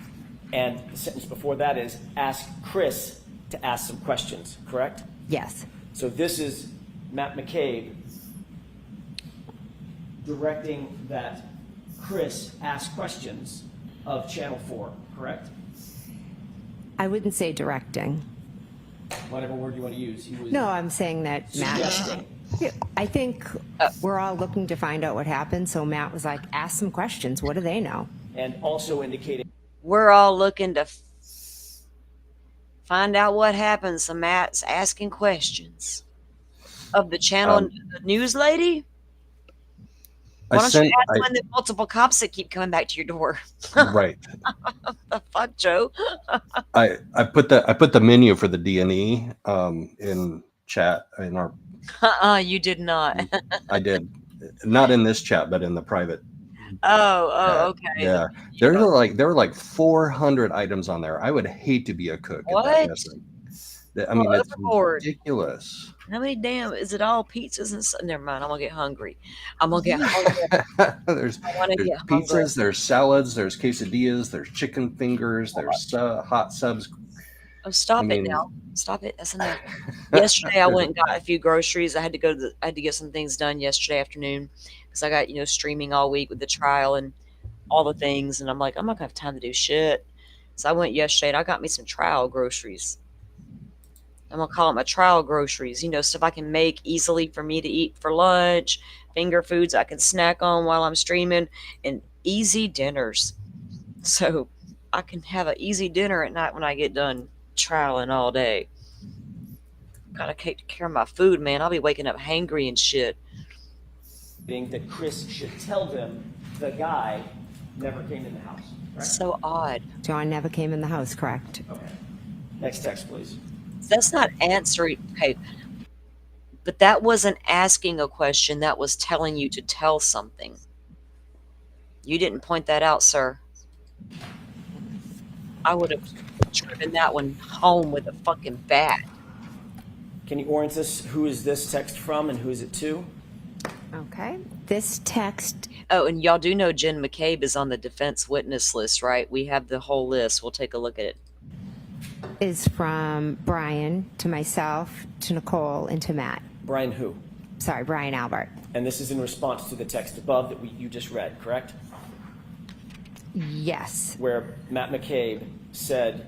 J: And the sentence before that is ask Chris to ask some questions, correct?
I: Yes.
J: So this is Matt McCabe directing that Chris ask questions of Channel 4, correct?
I: I wouldn't say directing.
J: Whatever word you want to use. He was
I: No, I'm saying that Matt.
J: suggesting.
I: Yeah, I think we're all looking to find out what happened. So Matt was like, ask some questions. What do they know?
J: And also indicating
B: We're all looking to find out what happened. So Matt's asking questions of the channel news lady. Why don't you ask one of the multiple cops that keep coming back to your door?
D: Right.
B: The fuck, Joe?
D: I put the menu for the D&E in chat in our.
B: You did not.
D: I did, not in this chat, but in the private.
B: Okay.
D: Yeah, there were like 400 items on there. I would hate to be a cook. At that
B: What?
D: restaurant. I mean, it's
B: overboard.
D: ridiculous.
B: How many damn is it? All pizzas and stuff? Never mind. I'm gonna get hungry. I'm gonna get hungry.
D: there's
B: I want to get
D: pizzas,
B: hungry.
D: there's salads, there's quesadillas, there's chicken fingers, there's hot subs.
B: Oh, stop
D: I mean,
B: it now! Stop it. That's enough. Yesterday, I went and got a few groceries. I had to go to. I had to get some things done yesterday afternoon because I got streaming all week with the trial and all the things, and I'm like, I'm not gonna have time to do shit. So I went yesterday and I got me some trial groceries. I'm gonna call it my trial groceries. Stuff I can make easily for me to eat for lunch, finger foods I can snack on while I'm streaming, and easy dinners. So I can have an easy dinner at night when I get done trialing all day. Gotta take care of my food, man. I'll be waking up hangry and shit.
J: That Chris should tell them the guy never came in the house. Right?
B: So odd.
I: John never came in the house, correct?
J: Okay. Next text, please.
B: That's not answering. Okay. But that wasn't asking a question. That was telling you to tell something. You didn't point that out, sir. I would have driven that one home with a fucking bat.
J: Can you orient us? Who is this text from and who is it to?
I: Okay. This text.
B: Oh, and y'all do know Jen McCabe is on the defense witness list, right? We have the whole list. We'll take a look at it.
I: Is from Brian to myself, to Nicole, and to Matt.
J: Brian who?
I: Sorry, Brian Albert.
J: And this is in response to the text above that you just read, correct?
I: Yes.
J: Where Matt McCabe said,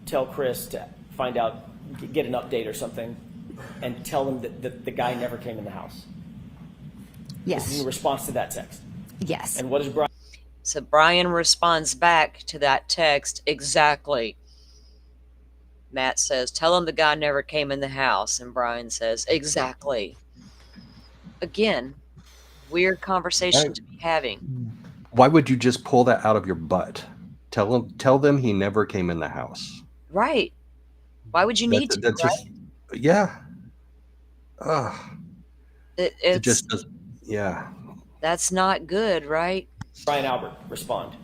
J: tell Chris to find out, get an update or something, and tell him that the guy never came in the house.
I: Yes.
J: This is in response to that text.
I: Yes.
J: And what is Brian?
B: So Brian responds back to that text exactly. Matt says, tell him the guy never came in the house. And Brian says, exactly. Again, weird conversation to be having.
D: Why would you just pull that out of your butt? Tell them he never came in the house.
B: Right. Why would you need to, right?
D: Just, yeah. It just does, yeah.
B: That's not good, right?
J: Brian Albert, respond.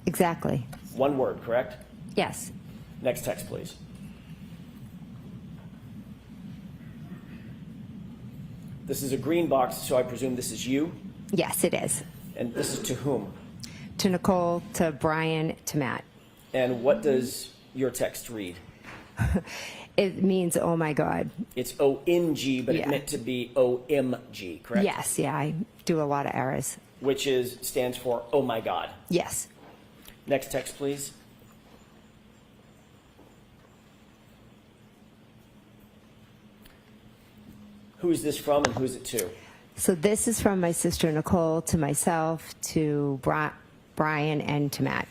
I: Exactly.
J: One word, correct?
I: Yes.
J: Next text, please. This is a green box, so I presume this is you?
I: Yes, it is.
J: And this is to whom?
I: To Nicole, to Brian, to Matt.
J: And what does your text read?
I: It means, oh my God.
J: It's O-N-G, but
I: Yeah.
J: it meant to be O-M-G, correct?
I: Yes, yeah, I do a lot of errors.
J: Which stands for, oh my God.
I: Yes.
J: Next text, please. Who is this from and who is it to?
I: So this is from my sister Nicole to myself, to Brian, and to Matt.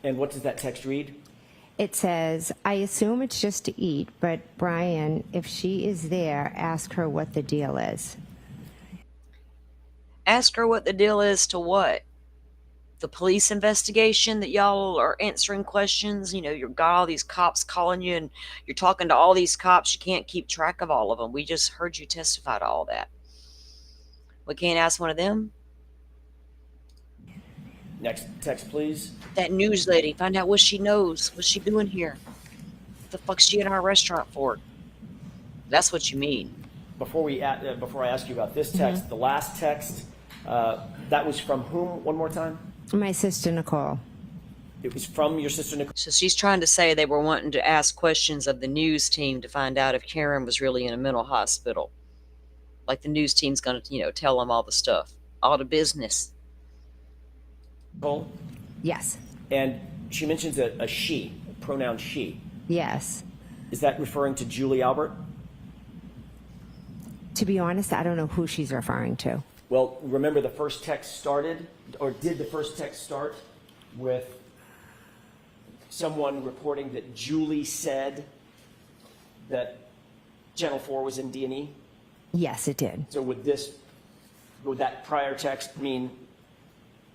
J: And what does that text read?
I: It says, I assume it's just to eat, but Brian, if she is there, ask her what the deal is.
B: Ask her what the deal is to what? The police investigation that y'all are answering questions. You've got all these cops calling you and you're talking to all these cops. You can't keep track of all of them. We just heard you testify to all that. We can't ask one of them?
J: Next text, please.
B: That news lady, find out what she knows. What's she doing here? What the fuck's she in our restaurant for? That's what you mean.
J: Before I ask you about this text, the last text, that was from whom? One more time.
I: My sister Nicole.
J: It was from your sister Nicole.
B: So she's trying to say they were wanting to ask questions of the news team to find out if Karen was really in a mental hospital. Like the news team's going to, tell them all the stuff, all the business.
J: Nicole?
I: Yes.
J: And she mentions a she, a pronoun she.
I: Yes.
J: Is that referring to Julie Albert?
I: To be honest, I don't know who she's referring to.
J: Well, remember the first text started, or did the first text start with someone reporting that Julie said that Channel 4 was in D&E?
I: Yes, it did.
J: So would that prior text mean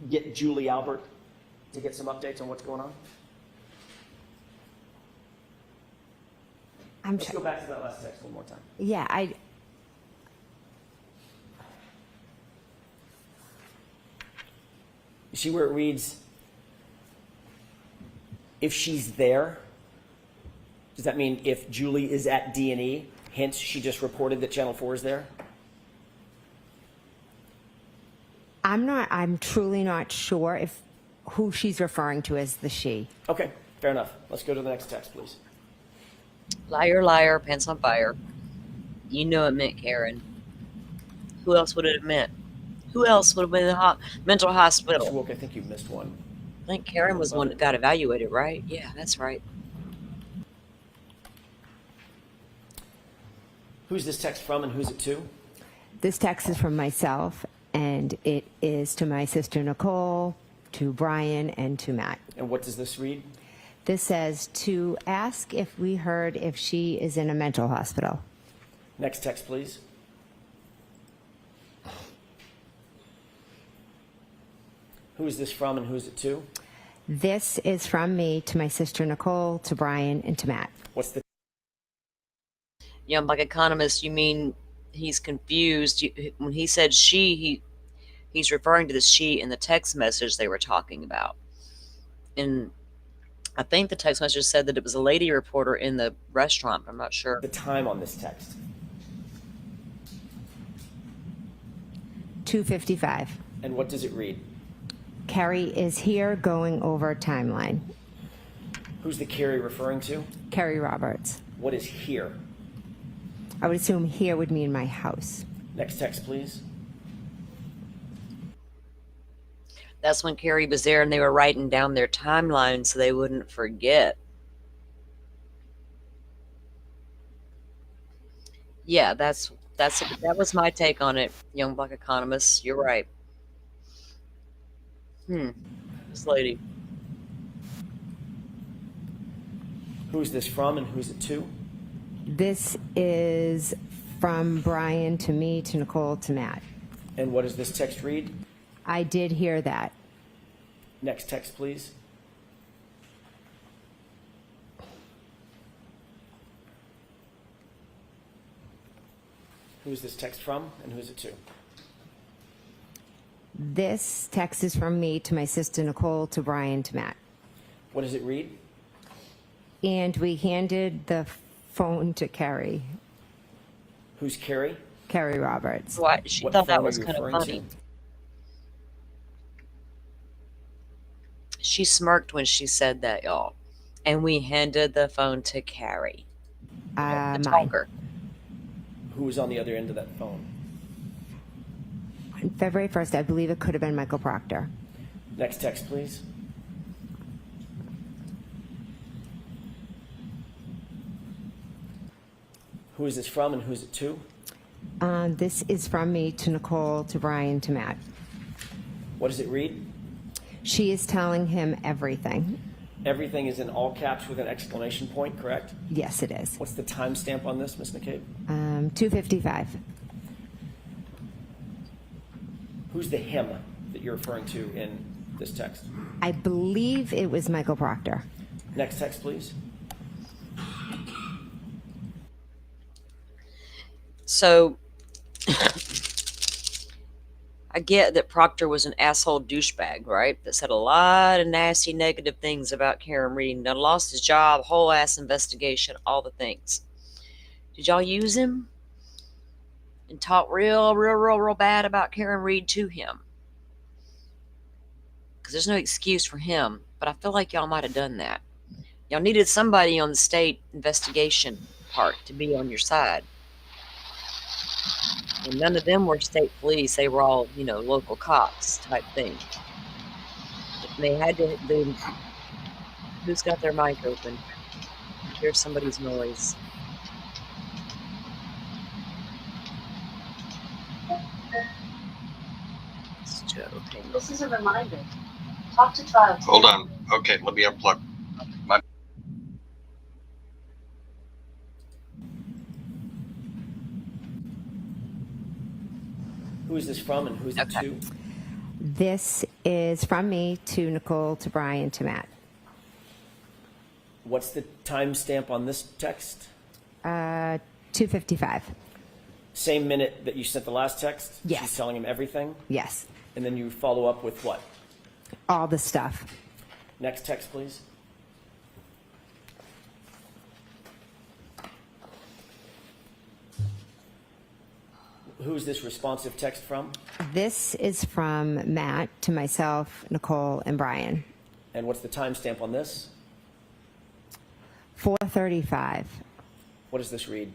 J: get Julie Albert to get some updates on what's going on? Let's go back to that last text one more time.
I: Yeah,
J: You see where it reads, if she's there, Does that mean if Julie is at D&E, hence she just reported that Channel 4 is there?
I: I'm truly not sure if who she's referring to as the she.
J: Okay, fair enough. Let's go to the next text, please.
B: Liar, liar, pants on fire. You know it meant Karen. Who else would it have meant? Who else would have been in the mental
J: Mr.
B: hospital?
J: Wilk, I think you missed one.
B: I think Karen was the one that got evaluated, right? Yeah, that's right.
J: Who's this text from and who's it to?
I: This text is from myself, and it is to my sister Nicole, to Brian, and to Matt.
J: And what does this read?
I: This says to ask if we heard if she is in a mental hospital.
J: Next text, please. Who is this from and who is it to?
I: This is from me to my sister Nicole, to Brian, and to Matt.
J: What's the
B: Yeah, like economist, you mean he's confused. When he said she, he's referring to the she in the text message they were talking about. And I think the text message said that it was a lady reporter in the restaurant, but I'm not sure.
J: the time on this text?
I: 2:55.
J: And what does it read?
I: Carrie is here going over timeline.
J: Who's the Carrie referring to?
I: Carrie Roberts.
J: What is here?
I: I would assume here would mean my house.
J: Next text, please.
B: That's when Carrie was there and they were writing down their timeline so they wouldn't forget. Yeah, that was my take on it, young black economist. You're right. This lady.
J: Who's this from and who's it to?
I: This is from Brian to me, to Nicole, to Matt.
J: And what does this text read?
I: I did hear that.
J: Next text, please. Who's this text from and who's it to?
I: This text is from me to my sister Nicole, to Brian, to Matt.
J: What does it read?
I: And we handed the phone to Carrie.
J: Who's Carrie?
I: Carrie Roberts.
B: Why? She
J: What
B: thought that
J: phone are
B: was
J: you
B: kind of
J: referring
B: funny. She smirked when she said that, y'all. And we handed the phone to Carrie, the
I: Mine.
B: talker.
J: Who was on the other end of that phone?
I: On February 1st, I believe it could have been Michael Proctor.
J: Next text, please. Who is this from and who's it to?
I: This is from me to Nicole, to Brian, to Matt.
J: What does it read?
I: She is telling him everything.
J: Everything is in all caps with an exclamation point, correct?
I: Yes, it is.
J: What's the timestamp on this, Ms. McCabe?
I: 2:55.
J: Who's the him that you're referring to in this text?
I: I believe it was Michael Proctor.
J: Next text, please.
B: So I get that Proctor was an asshole douchebag, right? That said a lot of nasty, negative things about Karen Reed and done lost his job, whole ass investigation, all the things. Did y'all use him and talk real bad about Karen Reed to him? Because there's no excuse for him, but I feel like y'all might have done that. Y'all needed somebody on the state investigation part to be on your side. And none of them were state police. They were all, local cops type thing. If they had to, who's got their mic open? I hear somebody's noise. It's Joe. Okay.
K: This is a reminder. Talk to trial team.
D: Hold on. Okay, let me unplug.
J: Who is this from and who's it
B: Okay.
J: to?
I: This is from me to Nicole, to Brian, to Matt.
J: What's the timestamp on this text?
I: 2:55.
J: Same minute that you sent the last text?
I: Yes.
J: She's telling him everything?
I: Yes.
J: And then you follow up with what?
I: All the stuff.
J: Next text, please. Who's this responsive text from?
I: This is from Matt to myself, Nicole, and Brian.
J: And what's the timestamp on this?
I: 4:35.
J: What does this read?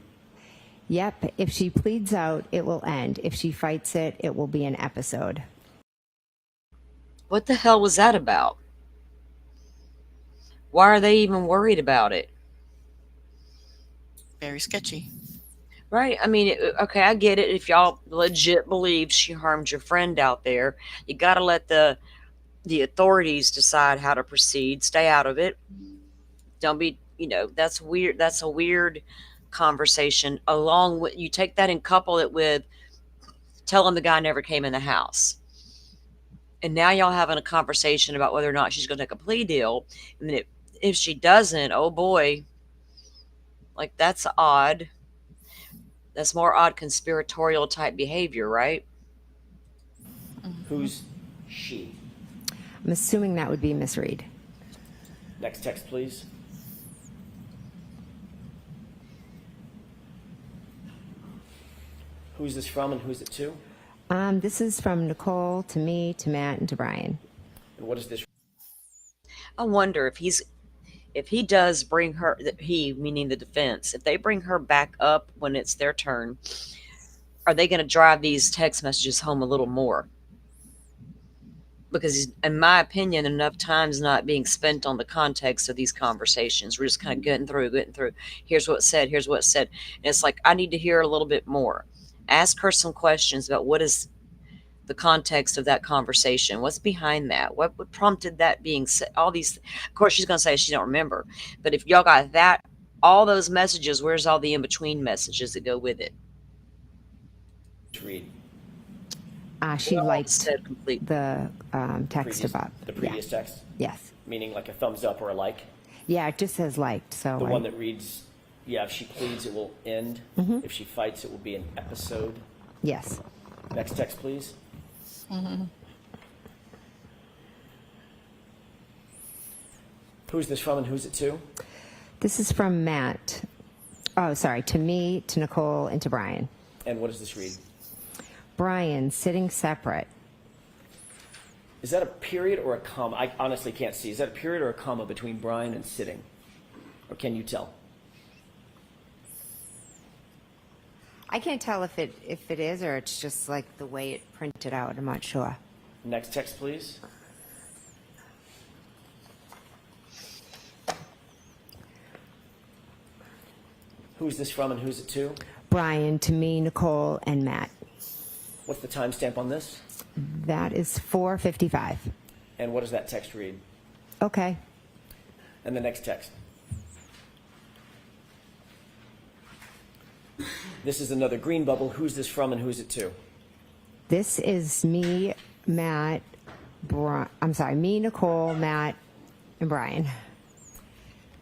I: Yep, if she pleads out, it will end. If she fights it, it will be an episode.
B: What the hell was that about? Why are they even worried about it?
C: Very sketchy.
B: Right? I mean, okay, I get it. If y'all legit believe she harmed your friend out there, you got to let the authorities decide how to proceed. Stay out of it. Don't be, that's weird. That's a weird conversation. Along with, you take that and couple it with telling the guy never came in the house. And now y'all having a conversation about whether or not she's going to take a plea deal. And then if she doesn't, oh boy, like that's odd. That's more odd conspiratorial type behavior, right?
J: Who's she?
I: I'm assuming that would be Miss Reed.
J: Next text, please. Who's this from and who's it to?
I: This is from Nicole to me, to Matt, and to Brian.
J: And what is this?
B: I wonder if he does bring her, he meaning the defense, if they bring her back up when it's their turn, are they going to drive these text messages home a little more? Because in my opinion, enough time's not being spent on the context of these conversations. We're just kind of getting through. Here's what it said. Here's what it said. And it's like, I need to hear a little bit more. Ask her some questions about what is the context of that conversation. What's behind that? What prompted that being said? All these, of course, she's going to say she don't remember. But if y'all got that, all those messages, where's all the in-between messages that go with it?
J: Read.
I: She liked
B: complete.
I: the text about
J: the previous text.
I: Yes.
J: Meaning like a thumbs up or a like.
I: Yeah, it just says liked. So
J: the one that reads, yeah, if she pleads, it will end.
I: Mm-hmm.
J: If she fights, it will be an episode.
I: Yes.
J: Next text, please.
C: Mm-hmm.
J: Who's this from and who's it to?
I: This is from Matt. Oh, sorry. To me, to Nicole, and to Brian.
J: And what does this read?
I: Brian, sitting separate.
J: Is that a period or a comma? I honestly can't see. Is that a period or a comma between Brian and sitting? Or can you tell?
I: I can't tell if it is or it's just like the way it printed out. I'm not sure.
J: Next text, please. Who's this from and who's it to?
I: Brian, to me, Nicole, and Matt.
J: What's the timestamp on this?
I: That is 4:55.
J: And what does that text read?
I: Okay.
J: And the next text. This is another green bubble. Who's this from and who's it to?
I: This is me, Matt, me, Nicole, Matt, and Brian.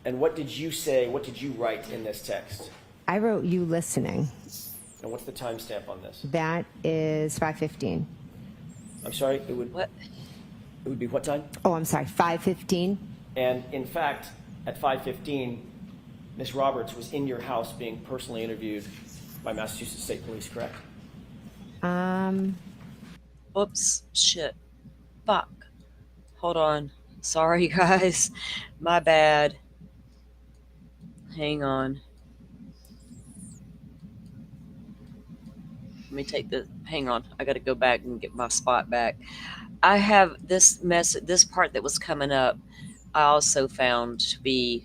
J: And what did you say, what did you write in this text?
I: I wrote you listening.
J: And what's the timestamp on this?
I: That is 5:15.
J: I'm sorry, it would
B: what?
J: It would be what time?
I: Oh, I'm sorry, 5:15.
J: And in fact, at 5:15, Miss Roberts was in your house being personally interviewed by Massachusetts State Police, correct?
B: Oops, shit. Fuck. Hold on. Sorry, guys. My bad. Hang on. Let me take the, hang on. I got to go back and get my spot back. I have this part that was coming up, I also found to be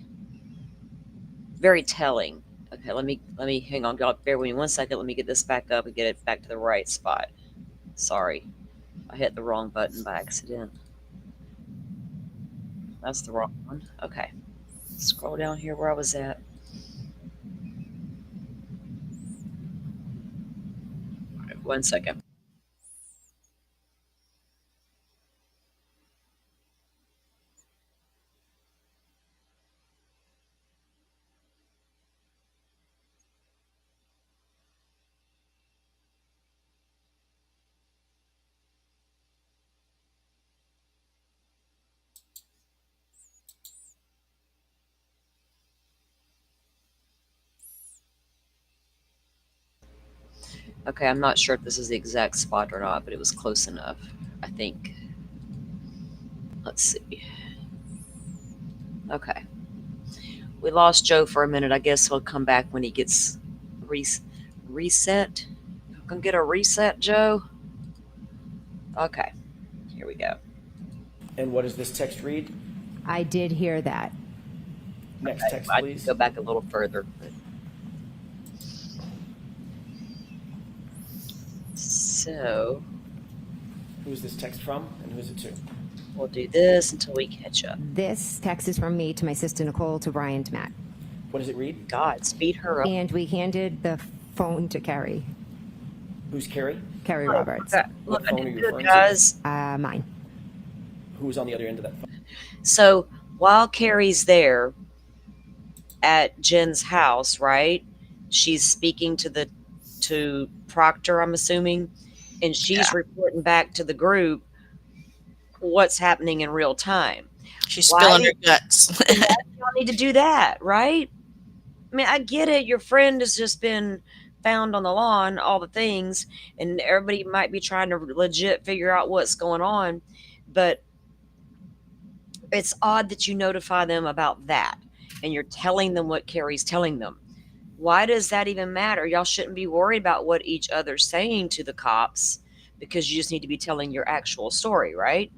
B: very telling. Okay, let me hang on. God, bear with me 1 second. Let me get this back up and get it back to the right spot. Sorry. I hit the wrong button by accident. That's the wrong one. Okay. Scroll down here where I was at. All right, 1 second. Okay, I'm not sure if this is the exact spot or not, but it was close enough, I think. Let's see. Okay. We lost Joe for a minute. I guess he'll come back when he gets reset. Gonna get a reset, Joe? Okay. Here we go.
J: And what does this text read?
I: I did hear that.
J: Next text,
B: I
J: please.
B: go back a little further. So
J: Who's this text from and who's it to?
B: we'll do this until we catch up.
I: This text is from me to my sister Nicole to Brian to Matt.
J: What does it read?
B: God, speed her up.
I: And we handed the phone to Carrie.
J: Who's Carrie?
I: Carrie Roberts.
B: Look, I
J: phone are
B: did
J: you
B: good,
J: referring to?
B: guys.
I: Mine.
J: Who's on the other end of that phone?
B: So while Carrie's there at Jen's house, right? She's speaking to Proctor, I'm assuming, and she's reporting back to the group what's happening in real time.
C: She's
B: Why
C: spilling her
B: did-
C: guts.
B: Y'all need to do that, right? I mean, I get it. Your friend has just been found on the lawn, all the things, and everybody might be trying to legit figure out what's going on, but it's odd that you notify them about that and you're telling them what Carrie's telling them. Why does that even matter? Y'all shouldn't be worried about what each other's saying to the cops because you just need to be telling your actual story, right?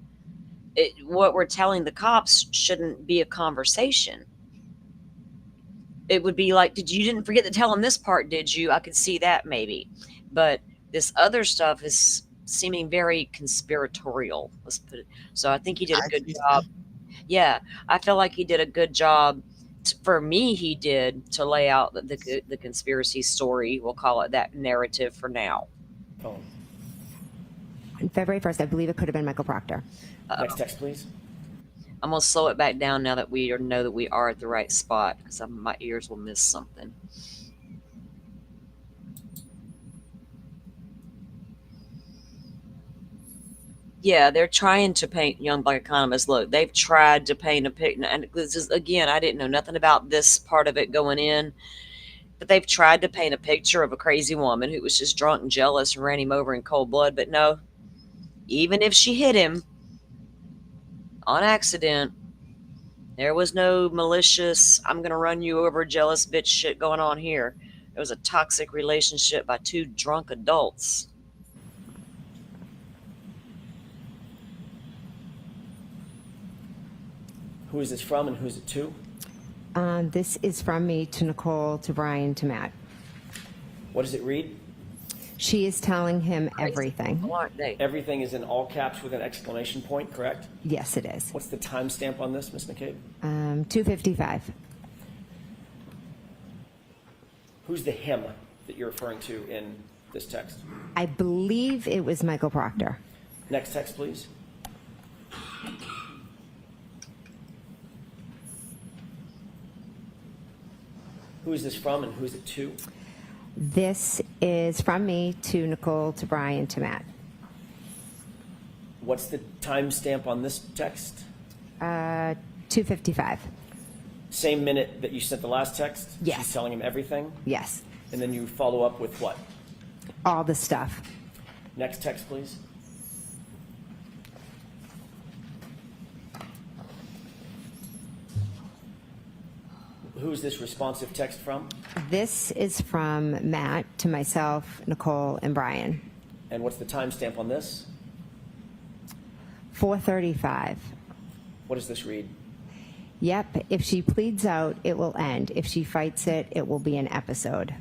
B: What we're telling the cops shouldn't be a conversation. It would be like, you didn't forget to tell them this part, did you? I could see that maybe. But this other stuff is seeming very conspiratorial. Let's put it. So I think he did a good job. Yeah, I feel like he did a good job. For me, he did to lay out the conspiracy story. We'll call it that narrative for now.
J: Phone.
I: On February 1st, I believe it could have been Michael Proctor.
J: Next text, please.
B: I'm gonna slow it back down now that we know that we are at the right spot because my ears will miss something. Yeah, they're trying to paint young black economists. Look, they've tried to paint a picture, and this is, again, I didn't know nothing about this part of it going in, but they've tried to paint a picture of a crazy woman who was just drunk and jealous and ran him over in cold blood. But no, even if she hit him on accident, there was no malicious, I'm going to run you over, jealous bitch shit going on here. It was a toxic relationship by two drunk adults.
J: Who is this from and who's it to?
I: This is from me to Nicole to Brian to Matt.
J: What does it read?
I: She is telling him everything.
B: Aren't they?
J: Everything is in all caps with an exclamation point, correct?
I: Yes, it is.
J: What's the timestamp on this, Ms. McCabe?
I: 2:55.
J: Who's the him that you're referring to in this text?
I: I believe it was Michael Proctor.
J: Next text, please. Who is this from and who's it to?
I: This is from me to Nicole to Brian to Matt.
J: What's the timestamp on this text?
I: 2:55.
J: Same minute that you sent the last text?
I: Yes.
J: She's telling him everything?
I: Yes.
J: And then you follow up with what?
I: All the stuff.
J: Next text, please. Who's this responsive text from?
I: This is from Matt to myself, Nicole, and Brian.
J: And what's the timestamp on this?
I: 4:35.
J: What does this read?
I: Yep, if she pleads out, it will end. If she fights it, it will be an episode.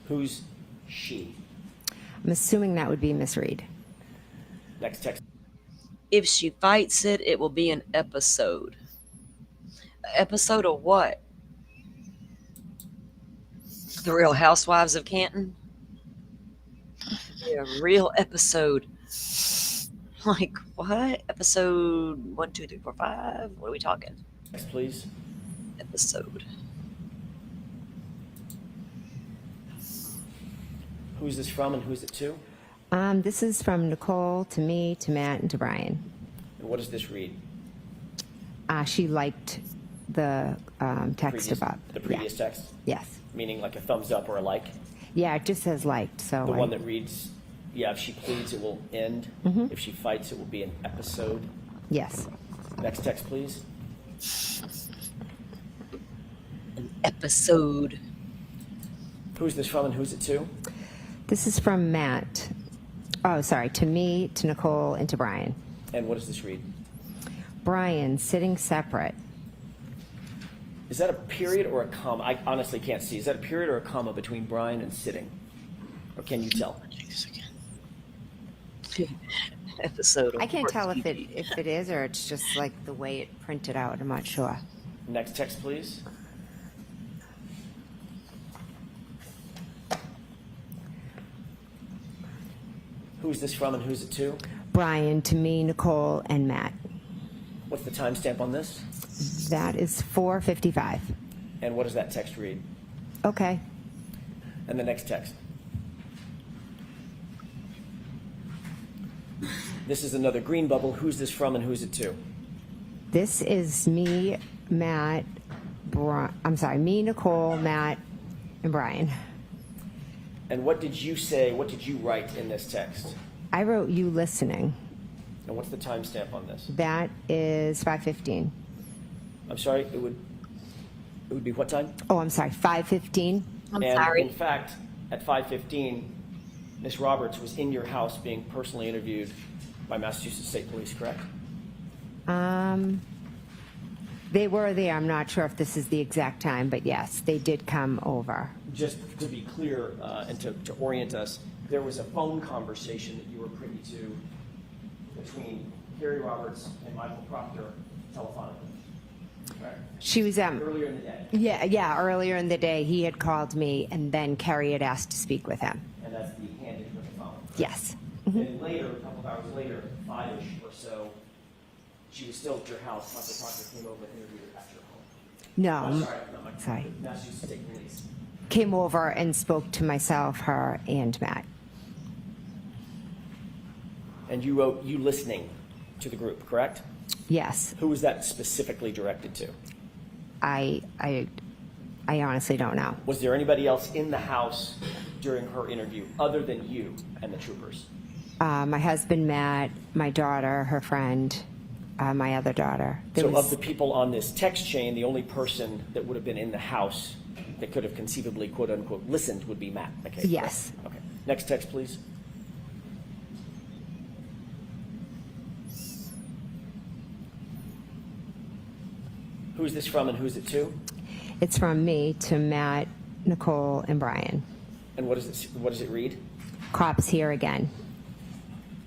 J: Who's she?
I: I'm assuming that would be Miss Reed.
J: Next text.
B: If she fights it, it will be an episode. Episode of what? The Real Housewives of Canton? Yeah, real episode. Like, what? Episode 1, 2, 3, 4, 5? What are we talking?
J: Next, please.
B: Episode.
J: Who's this from and who's it to?
I: This is from Nicole to me, to Matt, and to Brian.
J: And what does this read?
I: She liked the text about
J: the previous text?
I: Yes.
J: Meaning like a thumbs up or a like?
I: Yeah, it just says liked. So
J: The one that reads, yeah, if she pleads, it will end.
I: Mhm.
J: If she fights, it will be an episode.
I: Yes.
J: Next text, please.
B: An episode.
J: Who's this from and who's it to?
I: This is from Matt. Oh, sorry. To me, to Nicole, and to Brian.
J: And what does this read?
I: Brian, sitting separate.
J: Is that a period or a comma? I honestly can't see. Is that a period or a comma between Brian and sitting? Or can you tell?
B: Episode.
I: I can't tell if it is or it's just like the way it printed out. I'm not sure.
J: Next text, please. Who's this from and who's it to?
I: Brian, to me, Nicole, and Matt.
J: What's the timestamp on this?
I: That is 4:55.
J: And what does that text read?
I: Okay.
J: And the next text. This is another green bubble. Who's this from and who's it to?
I: This is me, Matt, me, Nicole, Matt, and Brian.
J: And what did you say, what did you write in this text?
I: I wrote you listening.
J: And what's the timestamp on this?
I: That is 5:15.
J: I'm sorry, it would be what time?
I: Oh, I'm sorry, 5:15.
B: I'm
J: and
B: sorry.
J: In fact, at 5:15, Miss Roberts was in your house being personally interviewed by Massachusetts State Police, correct?
I: They were there. I'm not sure if this is the exact time, but yes, they did come over.
J: Just to be clear and to orient us, there was a phone conversation that you were privy to between Carrie Roberts and Michael Proctor telephonically. Right.
I: She was
J: Earlier in the day.
I: Yeah, earlier in the day he had called me and then Carrie had asked to speak with him.
J: And that's the handed with the phone.
I: Yes.
J: Then later, a couple of hours later, 5-ish or so, she was still at your house. Michael Proctor came over and interviewed her at your home.
I: No,
J: Sorry, not Michael
I: sorry.
J: Proctor, Massachusetts State Police.
I: Came over and spoke to myself, her, and Matt.
J: And you wrote you listening to the group, correct?
I: Yes.
J: Who was that specifically directed to?
I: I honestly don't know.
J: Was there anybody else in the house during her interview other than you and the troopers?
I: My husband, Matt, my daughter, her friend, my other daughter.
J: Of the people on this text chain, the only person that would have been in the house that could have conceivably, quote unquote, listened would be Matt McCabe.
I: Yes.
J: Correct? Okay. Next text, please. Who's this from and who's it to?
I: It's from me to Matt, Nicole, and Brian.
J: And what does it read?
I: Cops here again.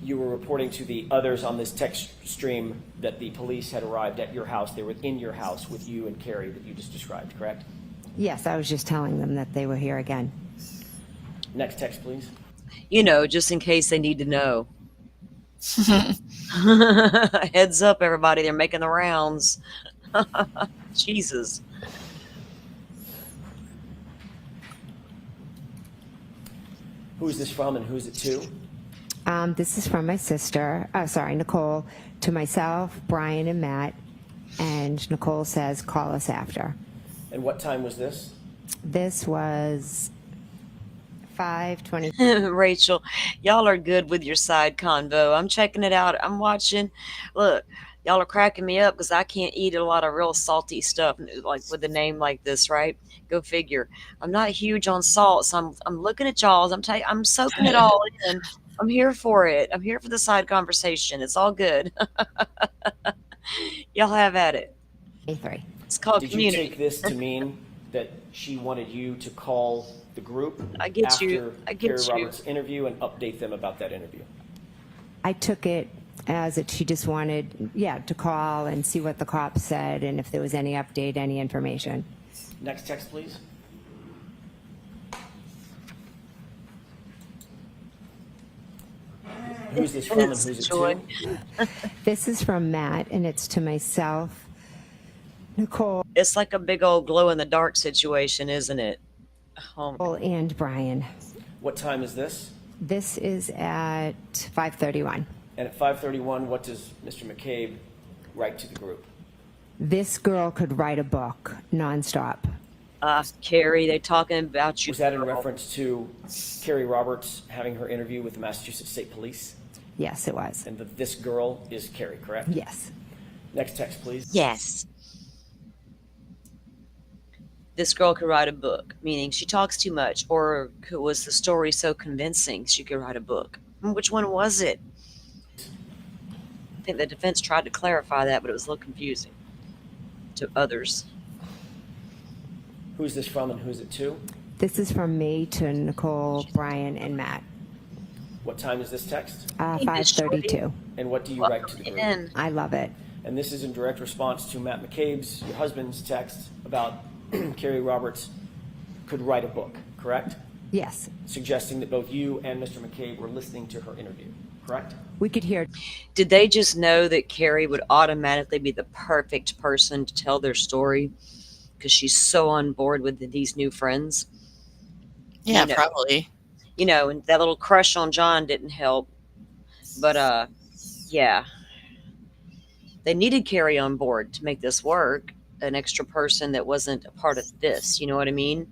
J: You were reporting to the others on this text stream that the police had arrived at your house. They were in your house with you and Carrie that you just described, correct?
I: Yes, I was just telling them that they were here again.
J: Next text, please.
B: You know, just in case they need to know. Heads up, everybody. They're making the rounds. Jesus.
J: Who's this from and who's it to?
I: This is from my sister, Nicole, to myself, Brian, and Matt. And Nicole says, call us after.
J: And what time was this?
I: This was 5:20.
B: Rachel, y'all are good with your side convo. I'm checking it out. I'm watching. Look, y'all are cracking me up because I can't eat a lot of real salty stuff like with a name like this, right? Go figure. I'm not huge on salt, so I'm looking at y'all. I'm soaking it all in. I'm here for it. I'm here for the side conversation. It's all good. Y'all have at it.
I: A3.
B: It's called
J: Did
B: community.
J: you take this to mean that she wanted you to call the group
B: I get
J: after
B: you. I get
J: Carrie
B: you.
J: Roberts' interview and update them about that interview?
I: I took it as that she just wanted, to call and see what the cops said and if there was any update, any information.
J: Next text, please. Who's this from and who's it to?
I: This is from Matt, and it's to myself, Nicole,
B: It's like a big old glow in the dark situation, isn't it? Oh,
I: and Brian.
J: What time is this?
I: This is at 5:31.
J: And at 5:31, what does Mr. McCabe write to the group?
I: This girl could write a book nonstop.
B: Carrie, they talking about you.
J: Was that in reference to Carrie Roberts having her interview with the Massachusetts State Police?
I: Yes, it was.
J: And this girl is Carrie, correct?
I: Yes.
J: Next text, please.
B: Yes. This girl could write a book, meaning she talks too much, or was the story so convincing she could write a book? Which one was it? I think the defense tried to clarify that, but it was a little confusing to others.
J: Who's this from and who's it to?
I: This is from me to Nicole, Brian, and Matt.
J: What time is this text?
I: 5:32.
J: And what do you write to the group?
I: I love it.
J: And this is in direct response to Matt McCabe's, your husband's text about Carrie Roberts could write a book, correct?
I: Yes.
J: Suggesting that both you and Mr. McCabe were listening to her interview, correct?
I: We could hear.
B: Did they just know that Carrie would automatically be the perfect person to tell their story because she's so on board with these new friends?
C: Yeah, probably.
B: You know, and that little crush on John didn't help. But, yeah. They needed Carrie on board to make this work, an extra person that wasn't a part of this, you know what I mean?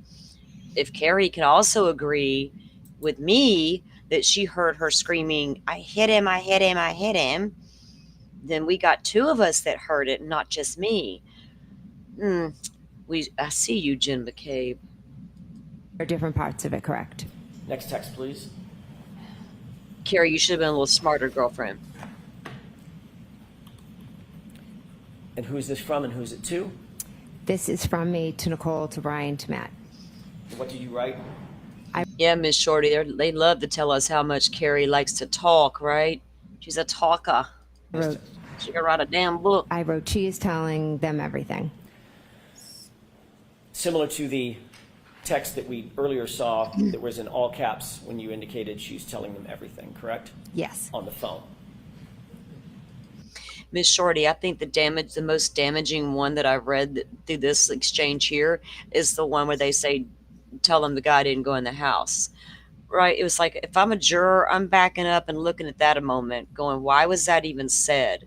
B: If Carrie could also agree with me that she heard her screaming, I hit him, I hit him, I hit him, then we got two of us that heard it, not just me. I see you, Jen McCabe.
I: Or different parts of it, correct?
J: Next text, please.
B: Carrie, you should have been a little smarter, girlfriend.
J: And who's this from and who's it to?
I: This is from me to Nicole, to Brian, to Matt.
J: What did you write?
B: Yeah, Miss Shorty, they love to tell us how much Carrie likes to talk, right? She's a talker. She can write a damn book.
I: I wrote, she is telling them everything.
J: Similar to the text that we earlier saw that was in all caps when you indicated she's telling them everything, correct?
I: Yes.
J: On the phone.
B: Miss Shorty, I think the most damaging one that I've read through this exchange here is the one where they say, tell them the guy didn't go in the house. Right? It was like, if I'm a juror, I'm backing up and looking at that a moment, going, why was that even said?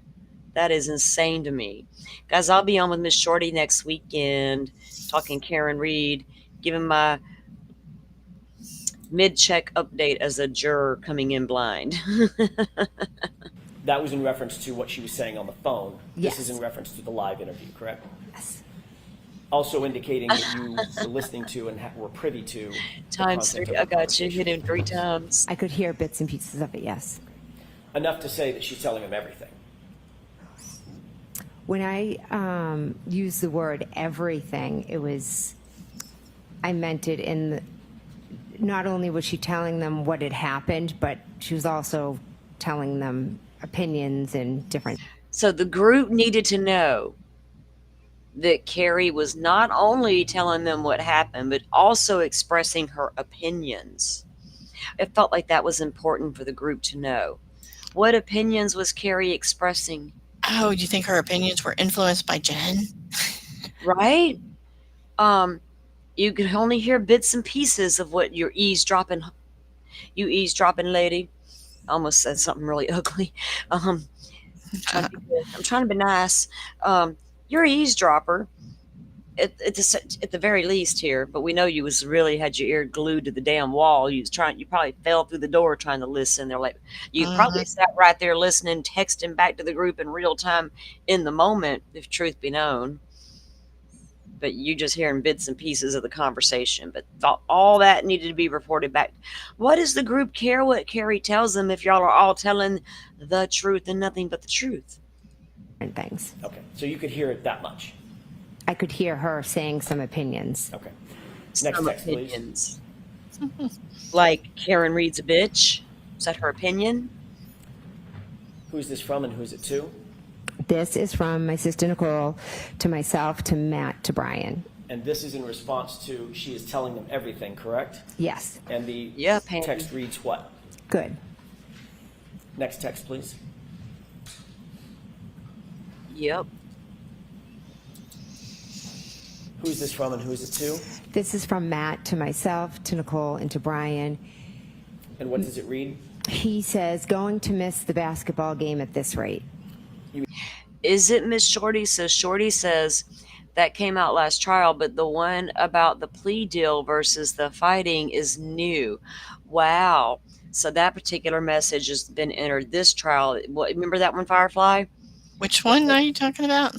B: That is insane to me. Guys, I'll be on with Miss Shorty next weekend, talking Karen Reed, giving my mid-check update as a juror coming in blind.
J: That was in reference to what she was saying on the phone.
I: Yes.
J: This is in reference to the live interview, correct?
I: Yes.
J: Also indicating that you were listening to and were privy to.
B: Times three, I got you. Hit him 3 times.
I: I could hear bits and pieces of it, yes.
J: Enough to say that she's telling him everything.
I: When I used the word everything, I meant it in not only was she telling them what had happened, but she was also telling them opinions and different.
B: So the group needed to know that Carrie was not only telling them what happened, but also expressing her opinions. It felt like that was important for the group to know. What opinions was Carrie expressing?
C: Oh, do you think her opinions were influenced by Jen?
B: Right? You could only hear bits and pieces of what you're eavesdropping. You eavesdropping lady. I almost said something really ugly. I'm trying to be nice. You're an eavesdropper at the very least here, but we know you was really had your ear glued to the damn wall. You probably fell through the door trying to listen. They're like, you probably sat right there listening, texting back to the group in real time in the moment, if truth be known. But you just hearing bits and pieces of the conversation. But all that needed to be reported back. What does the group care what Carrie tells them if y'all are all telling the truth and nothing but the truth?
I: And things.
J: Okay, so you could hear it that much.
I: I could hear her saying some opinions.
J: Okay. Next text,
B: opinions. Like Karen Reed's a bitch. Is that her opinion?
J: Who's this from and who's it to?
I: This is from my sister Nicole to myself, to Matt, to Brian.
J: And this is in response to she is telling them everything, correct?
I: Yes.
J: And the text reads what?
I: Good.
J: Next text, please.
B: Yep.
J: Who's this from and who's it to?
I: This is from Matt to myself, to Nicole, and to Brian.
J: And what does it read?
I: He says, going to miss the basketball game at this rate.
B: Is it Miss Shorty? So Shorty says, That came out last trial, but the one about the plea deal versus the fighting is new. Wow. So that particular message has been entered this trial. What, remember that one, Firefly?
C: Which one are you talking about?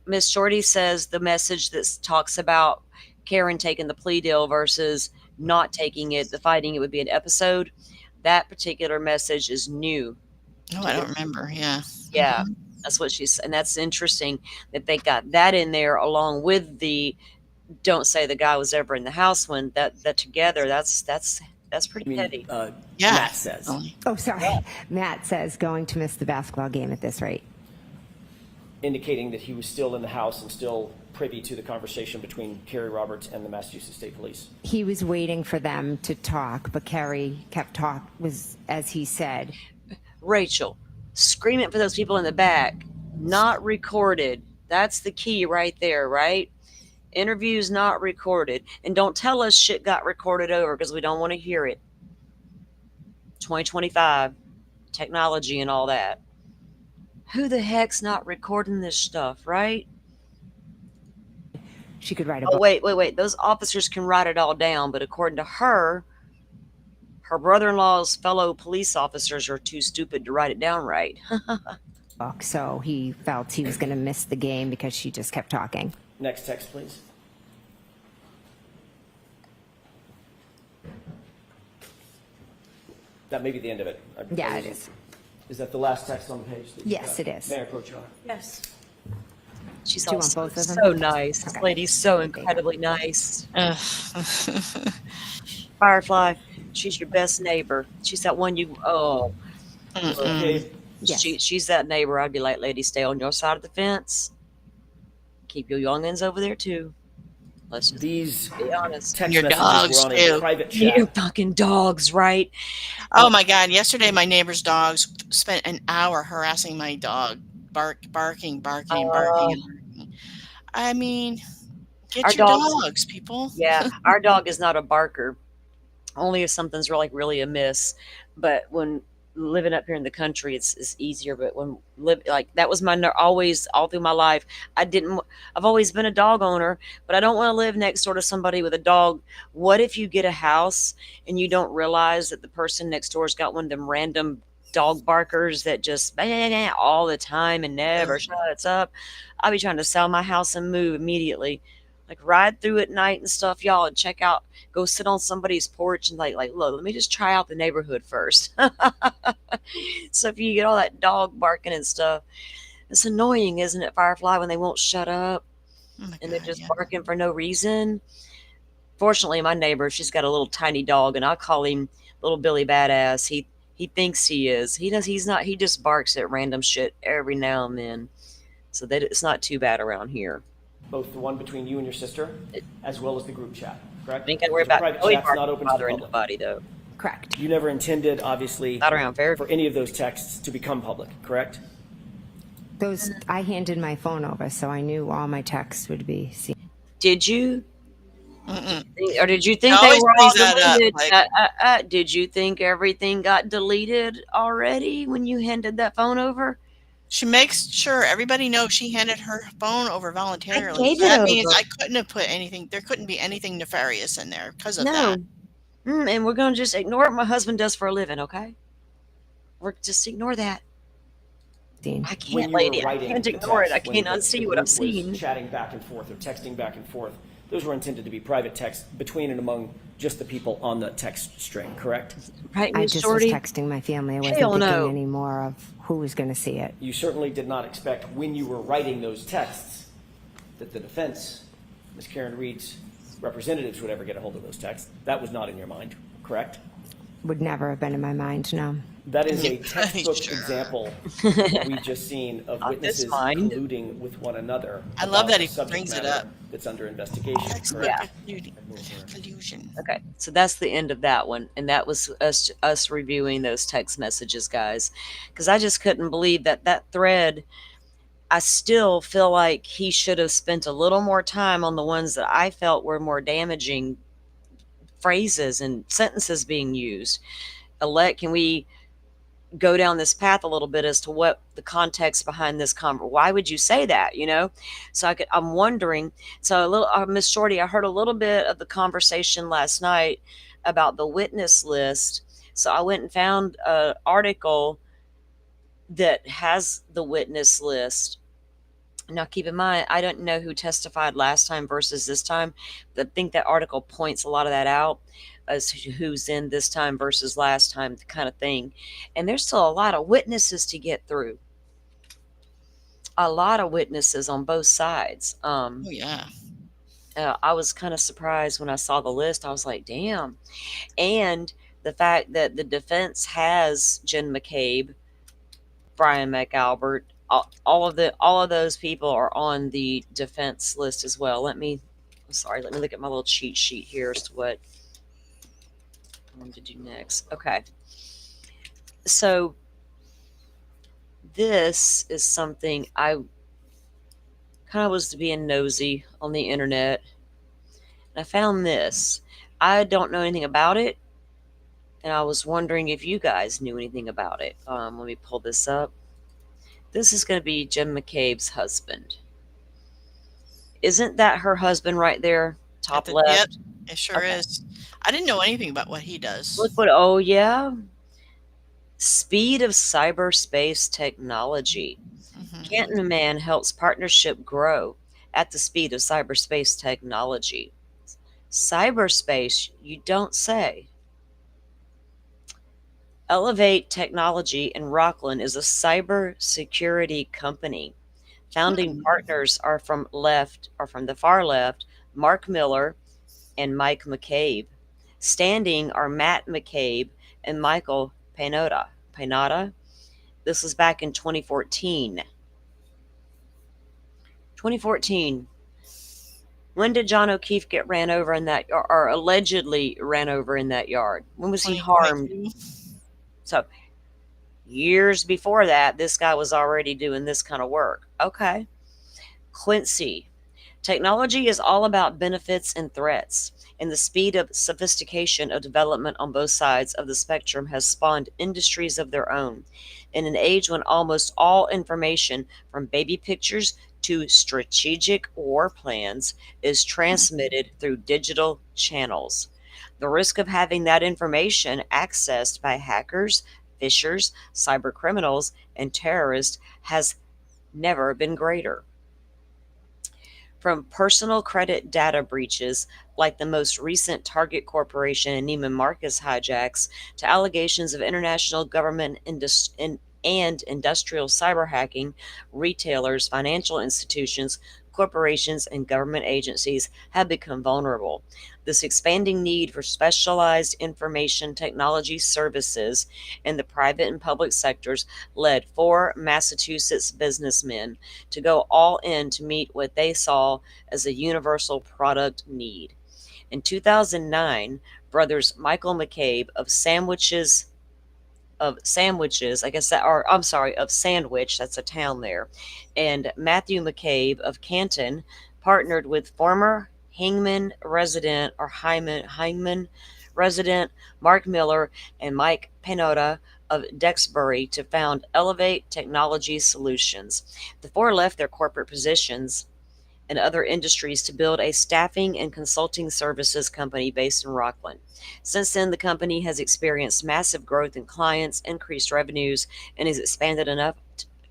B: Miss Shorty says the message that talks about Karen taking the plea deal versus not taking it, the fighting, it would be an episode. That particular message is new.
C: Oh, I don't remember. Yeah.
B: Yeah, that's what she's, and that's interesting that they got that in there along with the don't say the guy was ever in the house one. That together, that's pretty heavy.
C: Yeah.
J: Matt says.
I: Oh, sorry. Matt says going to miss the basketball game at this rate.
J: Indicating that he was still in the house and still privy to the conversation between Carrie Roberts and the Massachusetts State Police.
I: He was waiting for them to talk, but Carrie kept talking, was, as he said.
B: Rachel, scream it for those people in the back. Not recorded. That's the key right there, right? Interviews not recorded. And don't tell us shit got recorded over because we don't want to hear it. 2025, technology and all that. Who the heck's not recording this stuff, right?
I: She could write a
B: book.
I: book.
B: Wait. Those officers can write it all down, but according to her, her brother-in-law's fellow police officers are too stupid to write it down right.
I: So he felt he was going to miss the game because she just kept talking.
J: Next text, please. That may be the end of it.
I: Yeah, it is.
J: Is that the last text on the page?
I: Yes, it is.
J: Mayor Pro Tem.
K: Yes.
B: She's
I: Do you want
B: also
I: both of them?
B: so nice. This
I: Okay.
B: lady's so incredibly nice. Firefly, she's your best neighbor. She's that one you,
J: Okay.
I: Yes.
B: she's that neighbor. I'd be like, lady, stay on your side of the fence. Keep your youngins over there too. Let's just
J: These
B: be honest.
J: text
C: Your
J: messages
C: dogs,
J: were on a
C: too.
J: private chat.
B: You fucking dogs, right?
C: Oh my God! Yesterday, my neighbor's dogs spent an hour harassing my dog, barking. I mean, get
B: Our
C: your
B: dogs-
C: dogs, people.
B: Yeah, our dog is not a barker. Only if something's really amiss. But when living up here in the country, it's easier. But when that was my always all through my life. I've always been a dog owner, but I don't want to live next door to somebody with a dog. What if you get a house and you don't realize that the person next door's got one of them random dog barkers that just bang all the time and never shuts up? I'll be trying to sell my house and move immediately. Like ride through at night and stuff, y'all, and check out, go sit on somebody's porch and like, look, let me just try out the neighborhood first. So if you get all that dog barking and stuff, it's annoying, isn't it, Firefly, when they won't shut up and they're just barking for no reason? Fortunately, my neighbor, she's got a little tiny dog, and I call him Little Billy Badass. He thinks he is. He does. He's not. He just barks at random shit every now and then. So that it's not too bad around here.
J: Both the one between you and your sister, as well as the group chat, correct?
B: I ain't got to worry about
J: private
B: Billy
J: chat's not open to the
B: bothering
J: public.
B: nobody, though.
I: Correct.
J: You never intended, obviously,
B: Not around Fairview.
J: for any of those texts to become public, correct?
I: Those, I handed my phone over, so I knew all my texts would be seen.
B: Did you?
C: Mm-mm.
B: Or did you think
C: I
B: they
C: always
B: were all
C: bring that up,
B: deleted? Did you think everything got deleted already when you handed that phone over?
C: She makes sure everybody knows she handed her phone over voluntarily.
I: gave it
C: That means
I: over.
C: I couldn't have put anything. There couldn't be anything nefarious in there because of
B: No.
C: that.
B: And we're going to just ignore what my husband does for a living, okay? We're just ignore that.
I: Seen.
B: I
J: When
B: can't,
J: you were
B: lady. I
J: writing
B: can't
J: the
B: ignore it. I
J: text, when
B: can't
J: the
B: unsee
J: group
B: what I've
J: was
B: seen.
J: Chatting back and forth or texting back and forth, those were intended to be private texts between and among just the people on the text string, correct?
B: Right,
I: I
B: Miss
I: just
B: Shorty?
I: was texting my family. I wasn't
B: Hell
I: thinking
B: no.
I: anymore of who was going to see it.
J: You certainly did not expect when you were writing those texts that the defense, Ms. Karen Reed's representatives would ever get a hold of those texts. That was not in your mind, correct?
I: Would never have been in my mind, no.
J: That is a
C: Pretty
J: textbook
C: sure.
J: example that we've just seen of
B: Not this
J: witnesses
B: mind.
J: colluding with one another.
C: I love
J: about
C: that
J: a
C: he
J: subject
C: brings it
J: matter
C: up.
J: That's under investigation,
C: Textbook
J: correct?
C: collusion.
B: Okay, so that's the end of that one, and that was us reviewing those text messages, guys, because I just couldn't believe that thread. I still feel like he should have spent a little more time on the ones that I felt were more damaging phrases and sentences being used. Can we go down this path a little bit as to what the context behind this why would you say that, so I'm wondering. So a little, Miss Shorty, I heard a little bit of the conversation last night about the witness list. So I went and found an article that has the witness list. Now, keep in mind, I don't know who testified last time versus this time, but I think that article points a lot of that out as to who's in this time versus last time, the kind of thing. And there's still a lot of witnesses to get through. A lot of witnesses on both sides.
C: Oh, yeah.
B: I was kind of surprised when I saw the list. I was like, damn. And the fact that the defense has Jen McCabe, Brian McAlbert, all of those people are on the defense list as well. Let me look at my little cheat sheet here as to what I want to do next. Okay. So this is something I kind of was being nosy on the internet. And I found this. I don't know anything about it. And I was wondering if you guys knew anything about it. Let me pull this up. This is going to be Jen McCabe's husband. Isn't that her husband right there? Top left?
C: Yep, it sure
B: Okay.
C: is. I didn't know anything about what he does.
B: Look what, oh yeah. Speed of cyberspace technology. Canton Man helps partnership grow at the speed of cyberspace technology. Cyberspace, you don't say. Elevate Technology in Rockland is a cybersecurity company. Founding partners are from the far left, Mark Miller and Mike McCabe. Standing are Matt McCabe and Michael Pinota. This was back in 2014. 2014. When did John O'Keefe get ran over in that, or allegedly ran over in that yard? When was he harmed? So years before that, this guy was already doing this kind of work. Okay. Quincy. Technology is all about benefits and threats, and the speed of sophistication of development on both sides of the spectrum has spawned industries of their own. In an age when almost all information, from baby pictures to strategic war plans, is transmitted through digital channels, the risk of having that information accessed by hackers, phishers, cyber criminals, and terrorists has never been greater. From personal credit data breaches, like the most recent Target Corporation and Neiman Marcus hijacks, to allegations of international government and industrial cyber hacking, retailers, financial institutions, corporations, and government agencies have become vulnerable. This expanding need for specialized information technology services in the private and public sectors led 4 Massachusetts businessmen to go all in to meet what they saw as a universal product need. In 2009, brothers Michael McCabe of Sandwich, that's a town there, and Matthew McCabe of Canton partnered with former Hyman resident Mark Miller and Mike Pinota of Dexbury to found Elevate Technology Solutions. The 4 left their corporate positions and other industries to build a staffing and consulting services company based in Rockland. Since then, the company has experienced massive growth in clients, increased revenues, and has expanded enough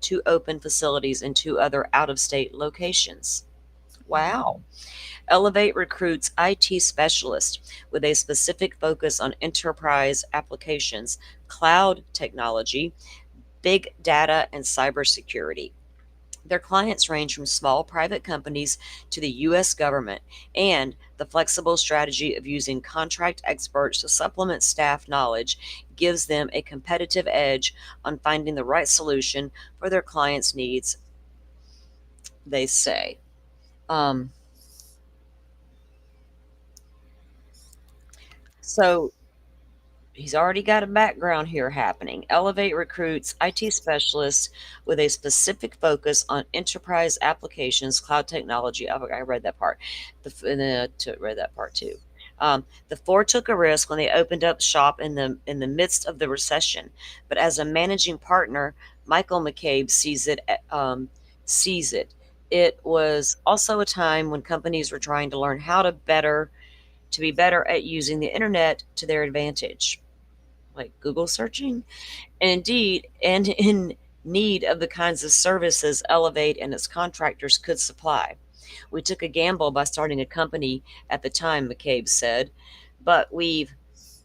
B: to open facilities in 2 other out-of-state locations. Wow. Elevate recruits IT specialists with a specific focus on enterprise applications, cloud technology, big data, and cybersecurity. Their clients range from small private companies to the U.S. government, and the flexible strategy of using contract experts to supplement staff knowledge gives them a competitive edge on finding the right solution for their clients' needs, they say. So he's already got a background here happening. Elevate recruits IT specialists with a specific focus on enterprise applications, cloud technology. I read that part. Read that part too. The four took a risk when they opened up shop in the midst of the recession, but as a managing partner, Michael McCabe sees it. It was also a time when companies were trying to learn how to be better at using the internet to their advantage, like Google searching, and indeed, and in need of the kinds of services Elevate and its contractors could supply. We took a gamble by starting a company at the time, McCabe said, but we've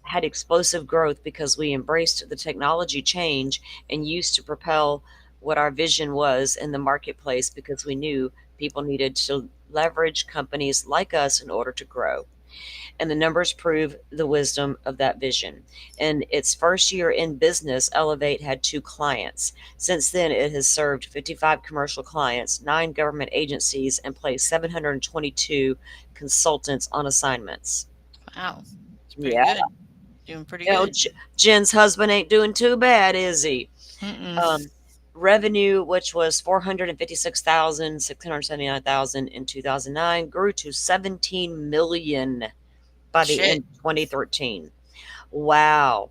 B: had explosive growth because we embraced the technology change and used to propel what our vision was in the marketplace because we knew people needed to leverage companies like us in order to grow. And the numbers prove the wisdom of that vision. In its first year in business, Elevate had 2 clients. Since then, it has served 55 commercial clients, 9 government agencies, and placed 722 consultants on assignments.
C: Wow. It's pretty
B: Yeah.
C: good. Doing pretty good.
B: Jen's husband ain't doing too bad, is he?
C: Mm-mm.
B: Revenue, which was 456,679,000 in 2009, grew to 17 million by the end of 2013. Wow.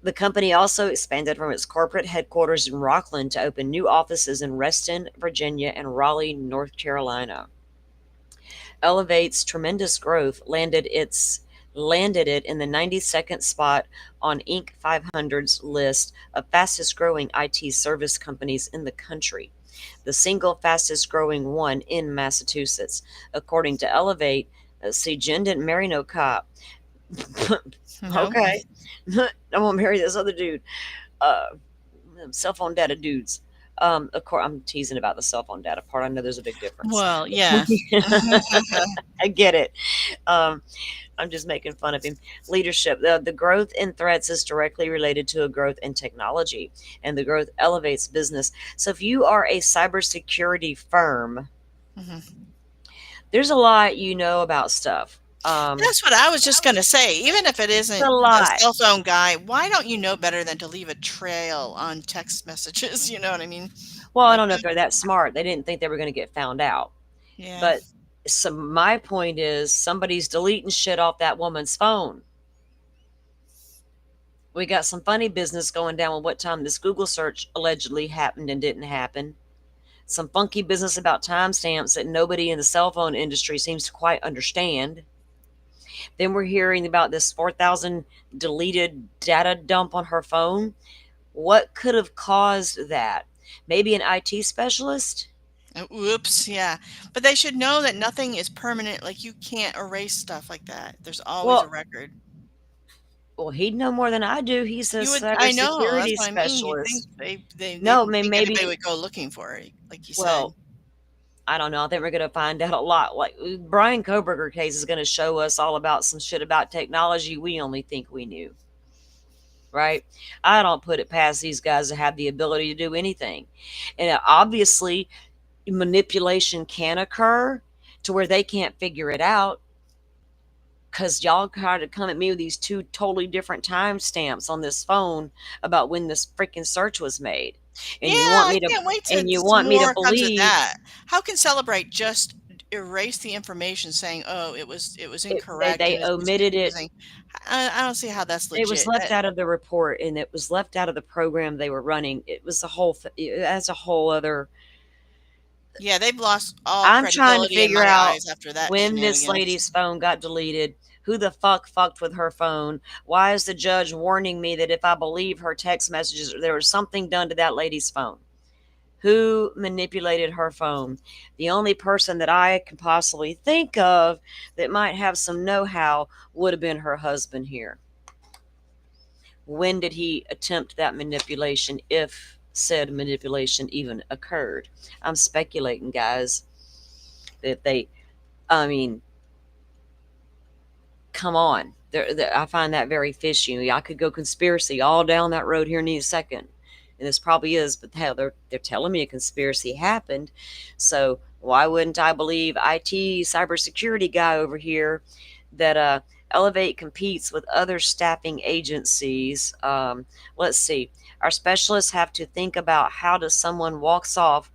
B: The company also expanded from its corporate headquarters in Rockland to open new offices in Reston, Virginia, and Raleigh, North Carolina. Elevate's tremendous growth landed it in the 92nd spot on Inc. 500's list of fastest growing IT service companies in the country, the single fastest growing one in Massachusetts. According to Elevate, see, Jen didn't marry no cop. Okay. I won't marry this other dude. Cell phone data dudes. Of course, I'm teasing about the cell phone data part. I know there's a big difference.
C: Well, yeah.
B: I get it. I'm just making fun of him. Leadership. The growth in threats is directly related to a growth in technology, and the growth elevates business. So if you are a cybersecurity firm, there's a lot you know about stuff.
C: That's what I was just going to say. Even if it isn't
B: a
C: a
B: lot.
C: cell phone guy, why don't you know better than to leave a trail on text messages? You know what I mean?
B: Well, I don't know if they're that smart. They didn't think they were going to get found out.
C: Yeah.
B: But my point is somebody's deleting shit off that woman's phone. We got some funny business going down with what time this Google search allegedly happened and didn't happen. Some funky business about timestamps that nobody in the cell phone industry seems to quite understand. Then we're hearing about this 4,000 deleted data dump on her phone. What could have caused that? Maybe an IT specialist?
C: Whoops, yeah. But they should know that nothing is permanent. Like, you can't erase stuff like that. There's always a record.
B: Well, he'd know more than I do. He's a
C: I know. That's
B: cybersecurity
C: what I mean. You
B: specialist.
C: think they
B: No,
C: think
B: maybe
C: anybody would go looking for it, like you
B: well,
C: said.
B: I don't know. I think we're going to find out a lot. Like Brian Koberger case is going to show us all about some shit about technology we only think we knew. Right? I don't put it past these guys to have the ability to do anything. And obviously, manipulation can occur to where they can't figure it out. Because y'all try to come at me with these 2 totally different timestamps on this phone about when this freaking search was made. And
C: Yeah,
B: you want me
C: I can't wait to
B: you
C: some
B: want me to
C: more comes of
B: believe
C: that. How can Celebrate just erase the information saying, "Oh, it was incorrect,"
B: they
C: and it's
B: omitted it.
C: confusing? I don't see how that's legit.
B: It was left out of the report, and it was left out of the program they were running. It was that's a whole other.
C: Yeah, they've lost all
B: I'm trying to
C: credibility in
B: figure
C: my
B: out
C: eyes after that
B: when this
C: shenanigans.
B: lady's phone got deleted. Who the fuck fucked with her phone? Why is the judge warning me that if I believe her text messages, there was something done to that lady's phone? Who manipulated her phone? The only person that I can possibly think of that might have some know-how would have been her husband here. When did he attempt that manipulation, if said manipulation even occurred? I'm speculating, guys, that come on. I find that very fishy. I could go conspiracy all down that road here in a second. And this probably is, but hell, they're telling me a conspiracy happened. So why wouldn't I believe IT cybersecurity guy over here that Elevate competes with other staffing agencies? Let's see. Our specialists have to think about how does someone walks off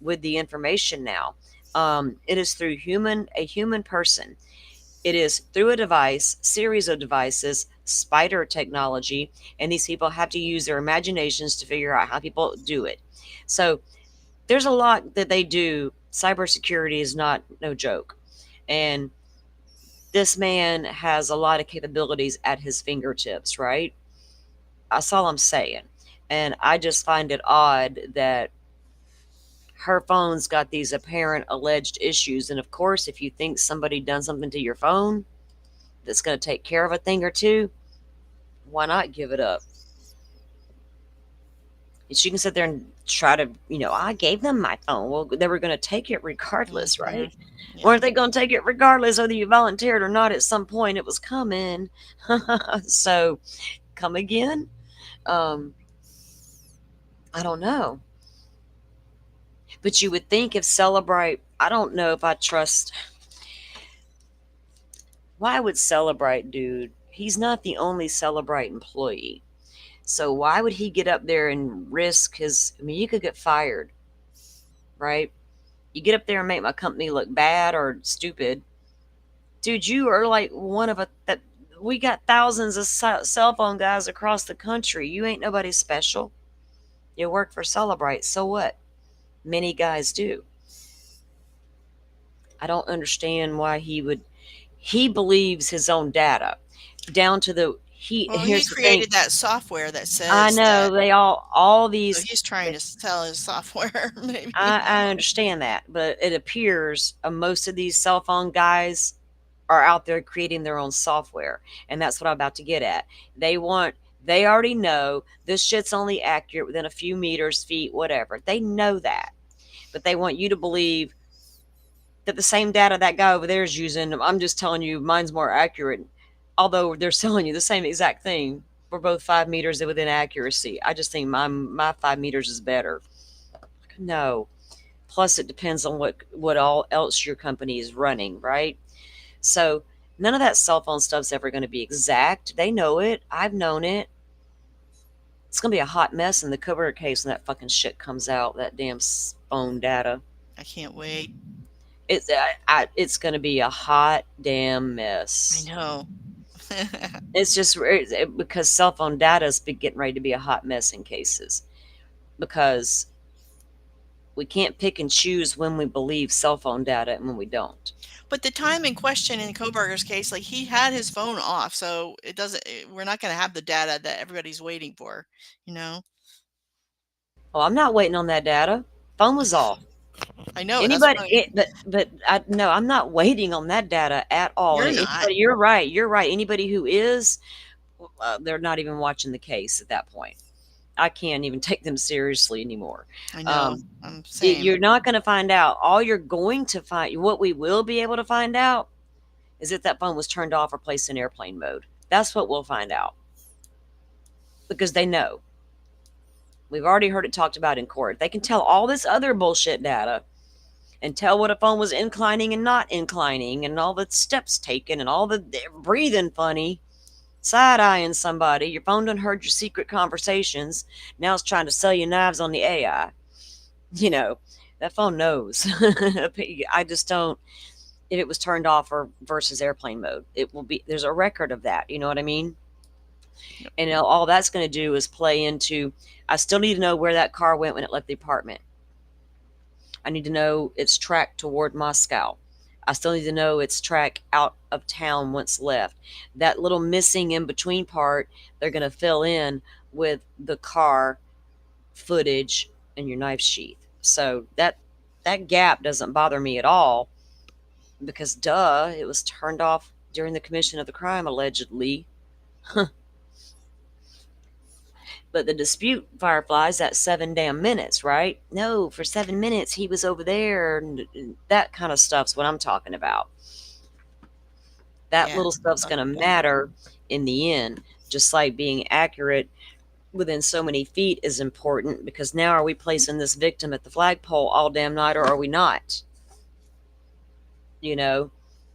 B: with the information now. It is through a human person. It is through a device, series of devices, spider technology, and these people have to use their imaginations to figure out how people do it. So there's a lot that they do. Cybersecurity is not no joke. And this man has a lot of capabilities at his fingertips, right? That's all I'm saying. And I just find it odd that her phone's got these apparent alleged issues. And of course, if you think somebody done something to your phone that's going to take care of a thing or two, why not give it up? And she can sit there and try to, I gave them my phone. Well, they were going to take it regardless, right?
C: Yeah.
B: Weren't they going to take it regardless whether you volunteered or not? At some point, it was coming. So, come again? I don't know. But you would think if Celebrite, I don't know if I trust. Why would Celebrite, dude? He's not the only Celebrite employee. So why would he get up there and risk his? I mean, you could get fired, right? You get up there and make my company look bad or stupid. Dude, you are like one of that. We got thousands of cell phone guys across the country. You ain't nobody special. You work for Celebrite, so what? Many guys do. I don't understand why he believes his own data down to the
C: Well, he
B: here's the thing.
C: created that software that says
B: I know
C: that,
B: they all
C: so
B: these
C: he's trying to sell his software, maybe.
B: I understand that, but it appears most of these cell phone guys are out there creating their own software, and that's what I'm about to get at. They already know this shit's only accurate within a few meters, feet, whatever. They know that, but they want you to believe that the same data that guy over there is using, I'm just telling you mine's more accurate, although they're selling you the same exact thing. We're both 5 meters within accuracy. I just think my 5 meters is better. No. Plus, it depends on what all else your company is running, right? So none of that cell phone stuff's ever going to be exact. They know it. I've known it. It's going to be a hot mess in the cover case when that fucking shit comes out, that damn phone data.
C: I can't wait.
B: It's going to be a hot damn mess.
C: I know.
B: It's just because cell phone data is getting ready to be a hot mess in cases, because we can't pick and choose when we believe cell phone data and when we don't.
C: But the time in question in Koberger's case, like, he had his phone off, so we're not going to have the data that everybody's waiting for,
B: Oh, I'm not waiting on that data. Phone was off.
C: I know.
B: No, I'm not waiting on that data at all.
C: You're not.
B: You're right. You're right. Anybody who is, they're not even watching the case at that point. I can't even take them seriously anymore.
C: I know. I'm saying.
B: You're not going to find out. All you're going to find, what we will be able to find out, is if that phone was turned off or placed in airplane mode. That's what we'll find out. Because they know. We've already heard it talked about in court. They can tell all this other bullshit data and tell what a phone was inclining and not inclining, and all the steps taken, and all the breathing funny, side-eyeing somebody. Your phone done heard your secret conversations. Now it's trying to sell you knives on the AI. That phone knows. I just don't. If it was turned off or versus airplane mode, there's a record of that. You know what I mean? Yep. And all that's going to do is play into, I still need to know where that car went when it left the apartment. I need to know its track toward Moscow. I still need to know its track out of town once left. That little missing in between part, they're going to fill in with the car footage and your knife sheath. So that gap doesn't bother me at all, because it was turned off during the commission of the crime, allegedly. But the dispute, Fireflies, that 7 damn minutes, right? No, for 7 minutes he was over there, and that kind of stuff's what I'm talking about. That little stuff's going to matter in the end, just like being accurate within so many feet is important, because now are we placing this victim at the flagpole all damn night, or are we not?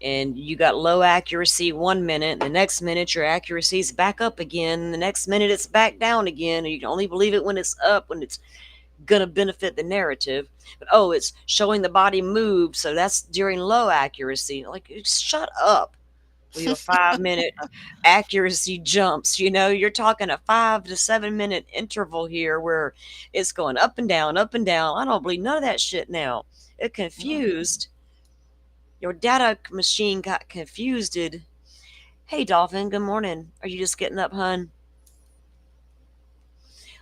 B: And you got low accuracy 1 minute, the next minute your accuracy's back up again, the next minute it's back down again, and you can only believe it when it's up, when it's gonna benefit the narrative. But it's showing the body moved, so that's during low accuracy. Like, shut up. We do a 5-minute accuracy jumps. You're talking a 5 to 7 minute interval here where it's going up and down, up and down. I don't believe none of that shit now. It confused. Your data machine got confused. Hey, Dolphin, good morning. Are you just getting up, hun?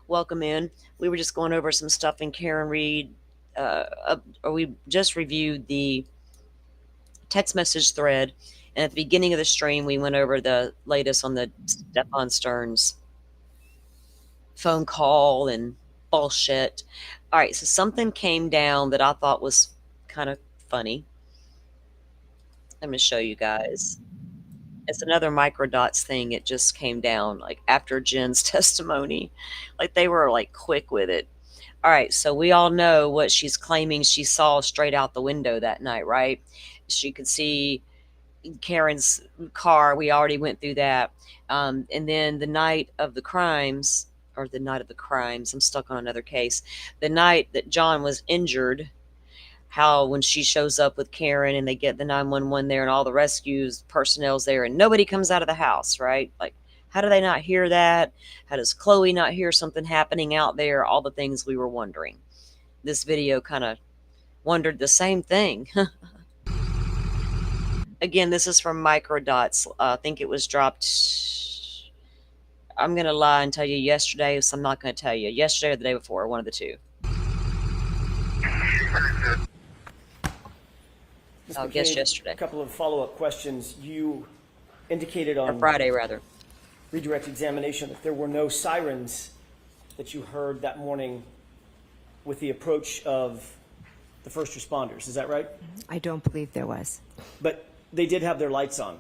B: Welcome in. We were just going over some stuff in Karen Reed. We just reviewed the text message thread. And at the beginning of the stream, we went over the latest on the Stephan Stearns phone call and bullshit. All right, so something came down that I thought was kind of funny. Let me show you guys. It's another microdots thing. It just came down like after Jen's testimony. Like they were like quick with it. All right, so we all know what she's claiming she saw straight out the window that night, right? She could see Karen's car. We already went through that. And then the night of the crimes, I'm stuck on another case. The night that John was injured, how when she shows up with Karen and they get the 911 there and all the rescues personnel's there and nobody comes out of the house, right? Like, how do they not hear that? How does Chloe not hear something happening out there? All the things we were wondering. This video kind of wondered the same thing. Again, this is from Microdots. I think it was dropped. I'm going to lie and tell you yesterday, so I'm not going to tell you. Yesterday or the day before, one of the two. I guess yesterday.
J: A couple of follow-up questions. You indicated on
B: Friday, rather.
J: Redirect examination that there were no sirens that you heard that morning with the approach of the first responders. Is that right?
I: I don't believe there was.
J: But they did have their lights on.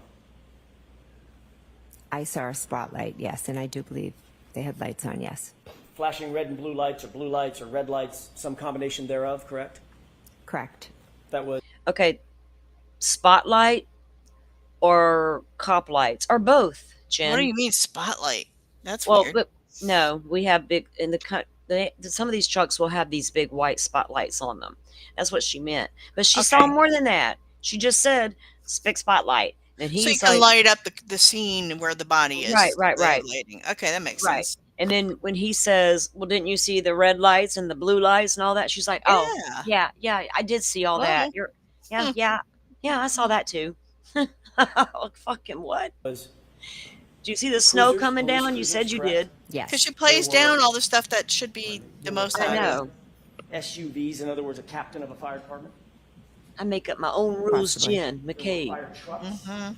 I: I saw a spotlight, yes, and I do believe they had lights on, yes.
J: Flashing red and blue lights or red lights, some combination thereof, correct?
I: Correct.
J: That was...
B: Okay, spotlight or cop lights or both, Jen?
C: What do you mean spotlight? That's weird.
B: But no, we have big some of these trucks will have these big white spotlights on them. That's what she meant. But she saw more than that. She just said big spotlight. And he's
C: so you can light up the scene where the body is.
B: Right.
C: Lighting. Okay, that makes sense.
B: And then when he says, well, didn't you see the red lights and the blue lights and all that? She's like, oh, yeah, I did see all that. Yeah, I saw that too. Fucking what? Do you see the snow coming down? You said you did.
I: Yes.
C: Because she plays down all the stuff that should be the most
B: I know.
J: SUVs, in other words, a captain of a fire department?
B: I make up my own rules, Jen McCabe.
J: Fire trucks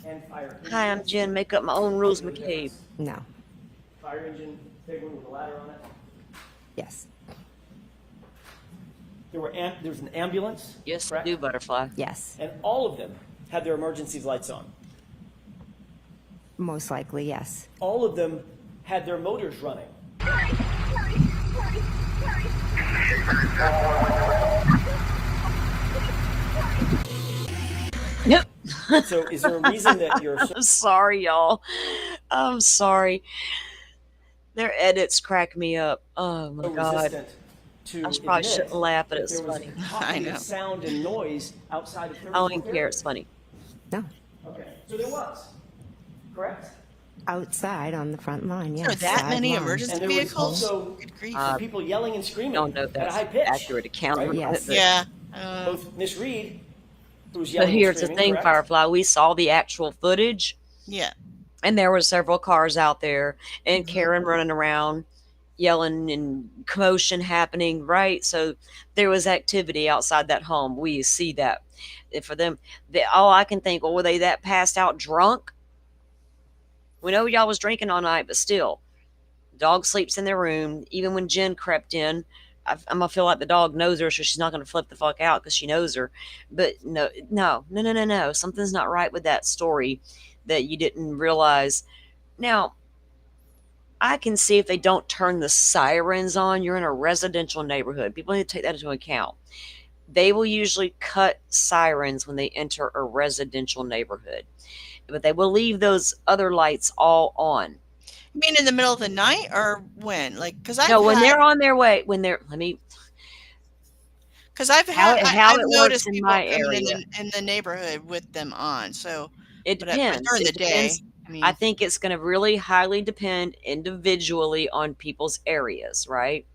J: and fire engines.
B: Hi, I'm Jen. Make up my own rules, McCabe.
I: No.
J: Fire engine, big one with a ladder on it.
I: Yes.
J: There's an ambulance.
B: Yes,
J: correct?
B: I do, Butterfly.
I: Yes.
J: And all of them had their emergency lights on.
I: Most likely, yes.
J: All of them had their motors running.
B: Yep.
J: So is there a reason that you're...
B: I'm sorry, y'all. I'm sorry. Their edits crack me up. Oh, my God. I probably shouldn't laugh, but it's funny.
C: I know.
J: Sound and noise outside of...
B: I don't even care. It's funny.
I: No.
J: Okay. So there was. Correct?
I: Outside on the front line, yes.
C: There are that many
I: Sideline.
C: emergency
J: And there was
C: vehicles?
J: also
C: Good grief.
J: people yelling and screaming
B: I don't know if
J: at a high
B: that's
J: pitch.
B: accurate account.
J: Right?
I: Yes.
C: Yeah.
J: Both Miss Reed, who was
B: But
J: yelling
B: here's
J: and
B: the
J: screaming,
B: thing,
J: correct?
B: Firefly. We saw the actual footage,
C: Yeah.
B: and there were several cars out there, and Karen running around, yelling, and commotion happening, right? So there was activity outside that home. We see that. And for them, all I can think, well, were they that passed out drunk? We know y'all was drinking all night, but still, dog sleeps in their room. Even when Jen crept in, I'm gonna feel like the dog knows her, so she's not gonna flip the fuck out because she knows her. But no. Something's not right with that story that you didn't realize. Now, I can see if they don't turn the sirens on. You're in a residential neighborhood. People need to take that into account. They will usually cut sirens when they enter a residential neighborhood, but they will leave those other lights all on.
C: You mean in the middle of the night or when? Like, because
B: When they're on their way,
C: Because I've
B: how it
C: noticed
B: works in
C: people
B: my
C: coming
B: area.
C: in the neighborhood with them on. So
B: It
C: But
B: depends.
C: during the
B: It depends.
C: day, I mean,
B: I think it's going to really highly depend individually on people's areas, right?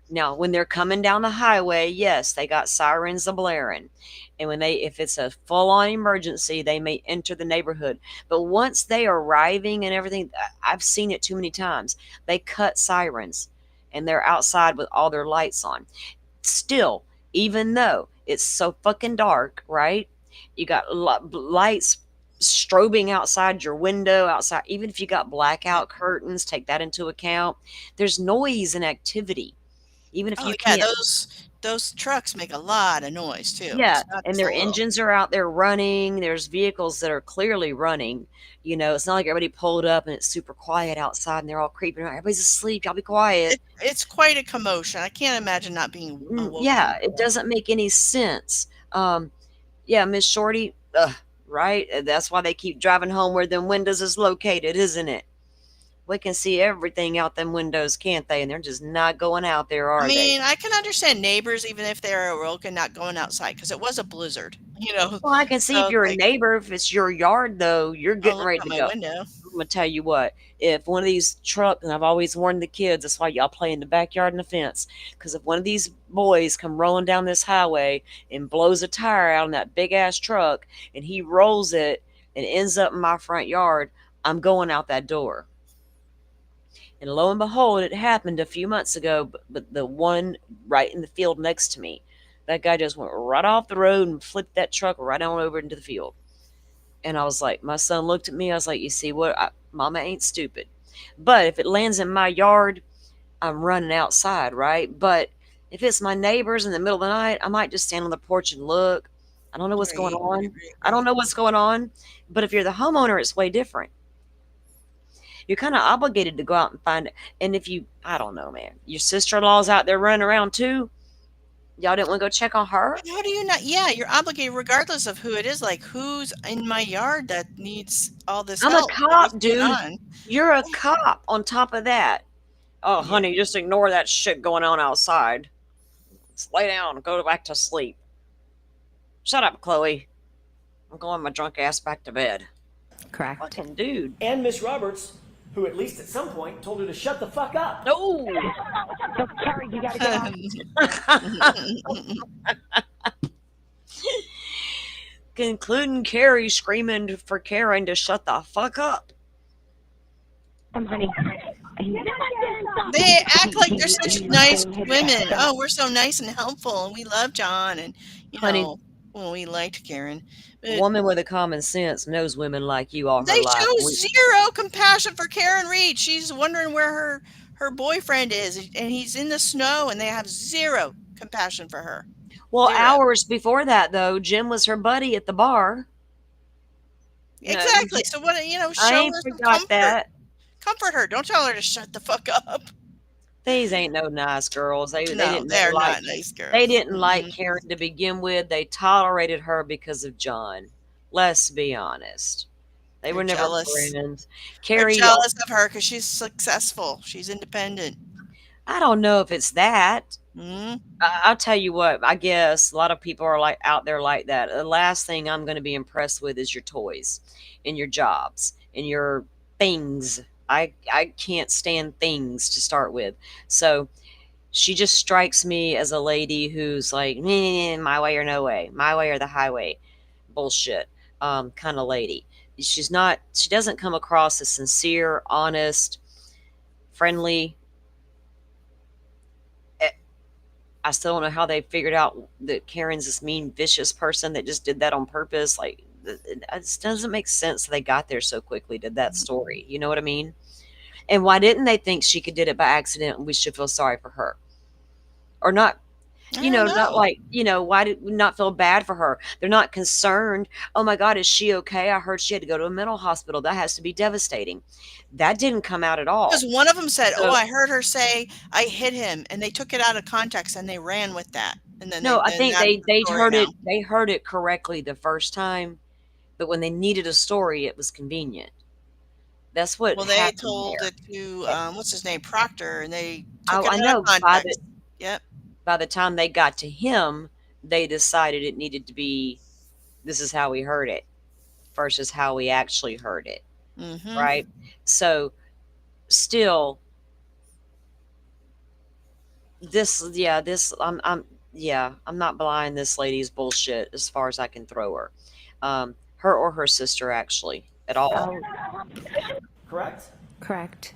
B: Now, when they're coming down the highway, yes, they got sirens a blaring. And if it's a full on emergency, they may enter the neighborhood. But once they are arriving and everything, I've seen it too many times. They cut sirens and they're outside with all their lights on. Still, even though it's so fucking dark, right? You got lights strobing outside your window, outside. Even if you got blackout curtains, take that into account. There's noise and activity. Even if
C: oh
B: you
C: yeah,
B: can't.
C: those trucks make a lot of noise too.
B: Yeah,
C: It's not
B: and
C: just
B: their
C: a little.
B: engines are out there running. There's vehicles that are clearly running. It's not like everybody pulled up and it's super quiet outside and they're all creeping around. Everybody's asleep. Y'all be quiet.
C: It's quite a commotion. I can't imagine not being awoken.
B: Yeah, it doesn't make any sense. Yeah, Miss Shorty, right? That's why they keep driving home where them windows is located, isn't it? We can see everything out them windows, can't they? And they're just not going out there,
C: I
B: are they?
C: mean, I can understand neighbors, even if they're awoken, not going outside because it was a blizzard,
B: Well, I can see
C: So
B: if
C: it's
B: you're a
C: like,
B: neighbor, if it's your yard, though, you're
C: I'll
B: getting
C: look
B: ready
C: out
B: to
C: my
B: go.
C: window.
B: I'm gonna tell you what, if one of these trucks, and I've always warned the kids, that's why y'all play in the backyard and the fence, because if one of these boys come rolling down this highway and blows a tire out in that big ass truck, and he rolls it and ends up in my front yard, I'm going out that door. And lo and behold, it happened a few months ago, but the one right in the field next to me, that guy just went right off the road and flipped that truck right on over into the field. And I was like, my son looked at me. I was like, you see what? Mama ain't stupid. But if it lands in my yard, I'm running outside, right? But if it's my neighbors in the middle of the night, I might just stand on the porch and look. I don't know what's going on. I don't know what's going on. But if you're the homeowner, it's way different. You're kind of obligated to go out and find it. And if I don't know, man, your sister-in-law's out there running around too. Y'all didn't want to go check on her?
C: How do you not? Yeah, you're obligated regardless of who it is. Like, who's in my yard that needs all this
B: I'm
C: help?
B: a
C: Like, what's
B: cop,
C: going
B: dude.
C: on?
B: You're a cop on top of that. Oh, honey, just ignore that shit going on outside. Just lay down and go back to sleep. Shut up, Chloe. I'm going my drunk ass back to bed.
I: Correct.
B: Fucking dude.
J: And Miss Roberts, who at least at some point told her to shut the fuck up.
B: No.
I: So, Carrie, you gotta get out.
B: Including Carrie screaming for Karen to shut the fuck up.
I: Honey.
C: They act like they're such nice women. Oh, we're so nice and helpful, and we love John, and
B: Honey,
C: well, we liked Karen. But
B: woman with a common sense knows women like you all her
C: they
B: life.
C: show zero compassion for Karen Reed. She's wondering where her boyfriend is, and he's in the snow, and they have zero compassion for her.
B: Well,
C: Zero.
B: hours before that, though, Jim was her buddy at the bar.
C: Exactly. So what?
B: I
C: Show
B: ain't
C: her some
B: forgot
C: comfort.
B: that.
C: Comfort her. Don't tell her to shut the fuck up.
B: These ain't no nice girls. They
C: No,
B: didn't
C: they're
B: like,
C: not nice girls.
B: They didn't like Karen to begin with. They tolerated her because of John. Let's be honest. They were never
C: jealous.
B: friends.
C: They're
B: Carrie,
C: jealous of her because she's successful. She's independent.
B: I don't know if it's that.
C: Mm-hmm.
B: I'll tell you what, I guess a lot of people are like out there like that. The last thing I'm going to be impressed with is your toys and your jobs and your things. I can't stand things to start with. So she just strikes me as a lady who's like, my way or no way, my way or the highway, bullshit kind of lady. She doesn't come across as sincere, honest, friendly. I still don't know how they figured out that Karen's this mean, vicious person that just did that on purpose. Like, it just doesn't make sense that they got there so quickly to that story. You know what I mean? And why didn't they think she did it by accident and we should feel sorry for her? Or not, not like, why did we not feel bad for her? They're not concerned. Oh my God, is she okay? I heard she had to go to a mental hospital. That has to be devastating. That didn't come out at all.
C: Because one of them said, I heard her say, I hit him. And they took it out of context and they ran with that. And then
B: I think they heard it. They heard it correctly the first time. But when they needed a story, it was convenient. That's what
C: they told it to, what's his name, Proctor, and they took it out of context.
B: By the time they got to him, they decided it needed to be, this is how we heard it. versus how we actually heard it,
C: Mm-hmm.
B: right? So still, I'm not buying this lady's bullshit as far as I can throw her. Her or her sister, actually, at all.
J: Correct?
I: Correct.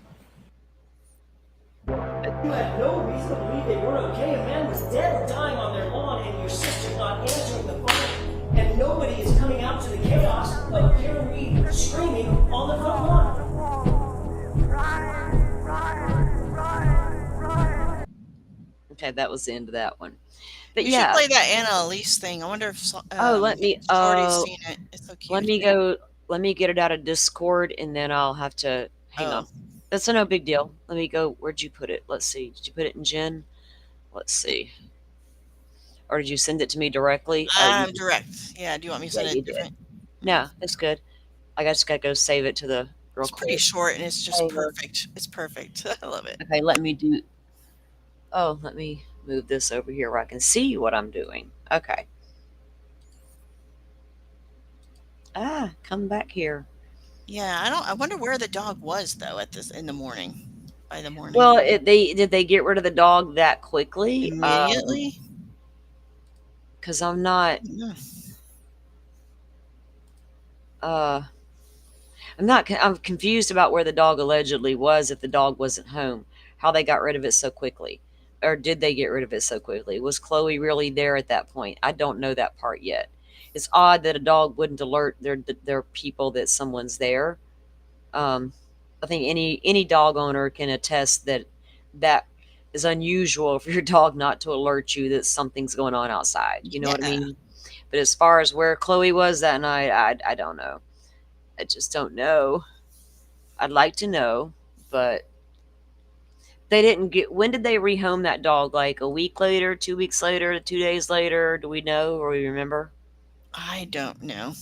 J: You had no reason to believe they weren't okay. A man was dead or dying on their lawn, and your sister's not answering the phone, and nobody is coming out to the chaos of Karen Reed screaming on the front lawn.
B: Okay, that was the end of that one. But
C: You
B: yeah.
C: should play that Anna Elise thing. I wonder if
B: Let me.
C: Shorty's seen it. It's so cute.
B: Let me go. Let me get it out of Discord, and then I'll have to hang on. That's no big deal. Let me go. Where'd you put it? Let's see. Did you put it in Jen? Let's see. Or did you send it to me directly?
C: Direct. Yeah. Do you want me to send it different?
B: No, it's good. I just gotta go save it to the real
C: It's
B: quick.
C: pretty short and it's just perfect. It's perfect. I love it.
B: Okay, let me move this over here where I can see what I'm doing. Okay. Come back here.
C: Yeah, I wonder where the dog was though in the morning. By the morning.
B: Well, did they get rid of the dog that quickly?
C: Immediately?
B: Because I'm not. I'm confused about where the dog allegedly was if the dog wasn't home. How they got rid of it so quickly. Or did they get rid of it so quickly? Was Chloe really there at that point? I don't know that part yet. It's odd that a dog wouldn't alert their people that someone's there. I think any dog owner can attest that is unusual for your dog not to alert you that something's going on outside. You know what I mean? But as far as where Chloe was that night, I don't know. I just don't know. I'd like to know, but they didn't get. When did they rehome that dog? Like a week later, 2 weeks later, 2 days later? Do we know or we remember?
C: I don't know.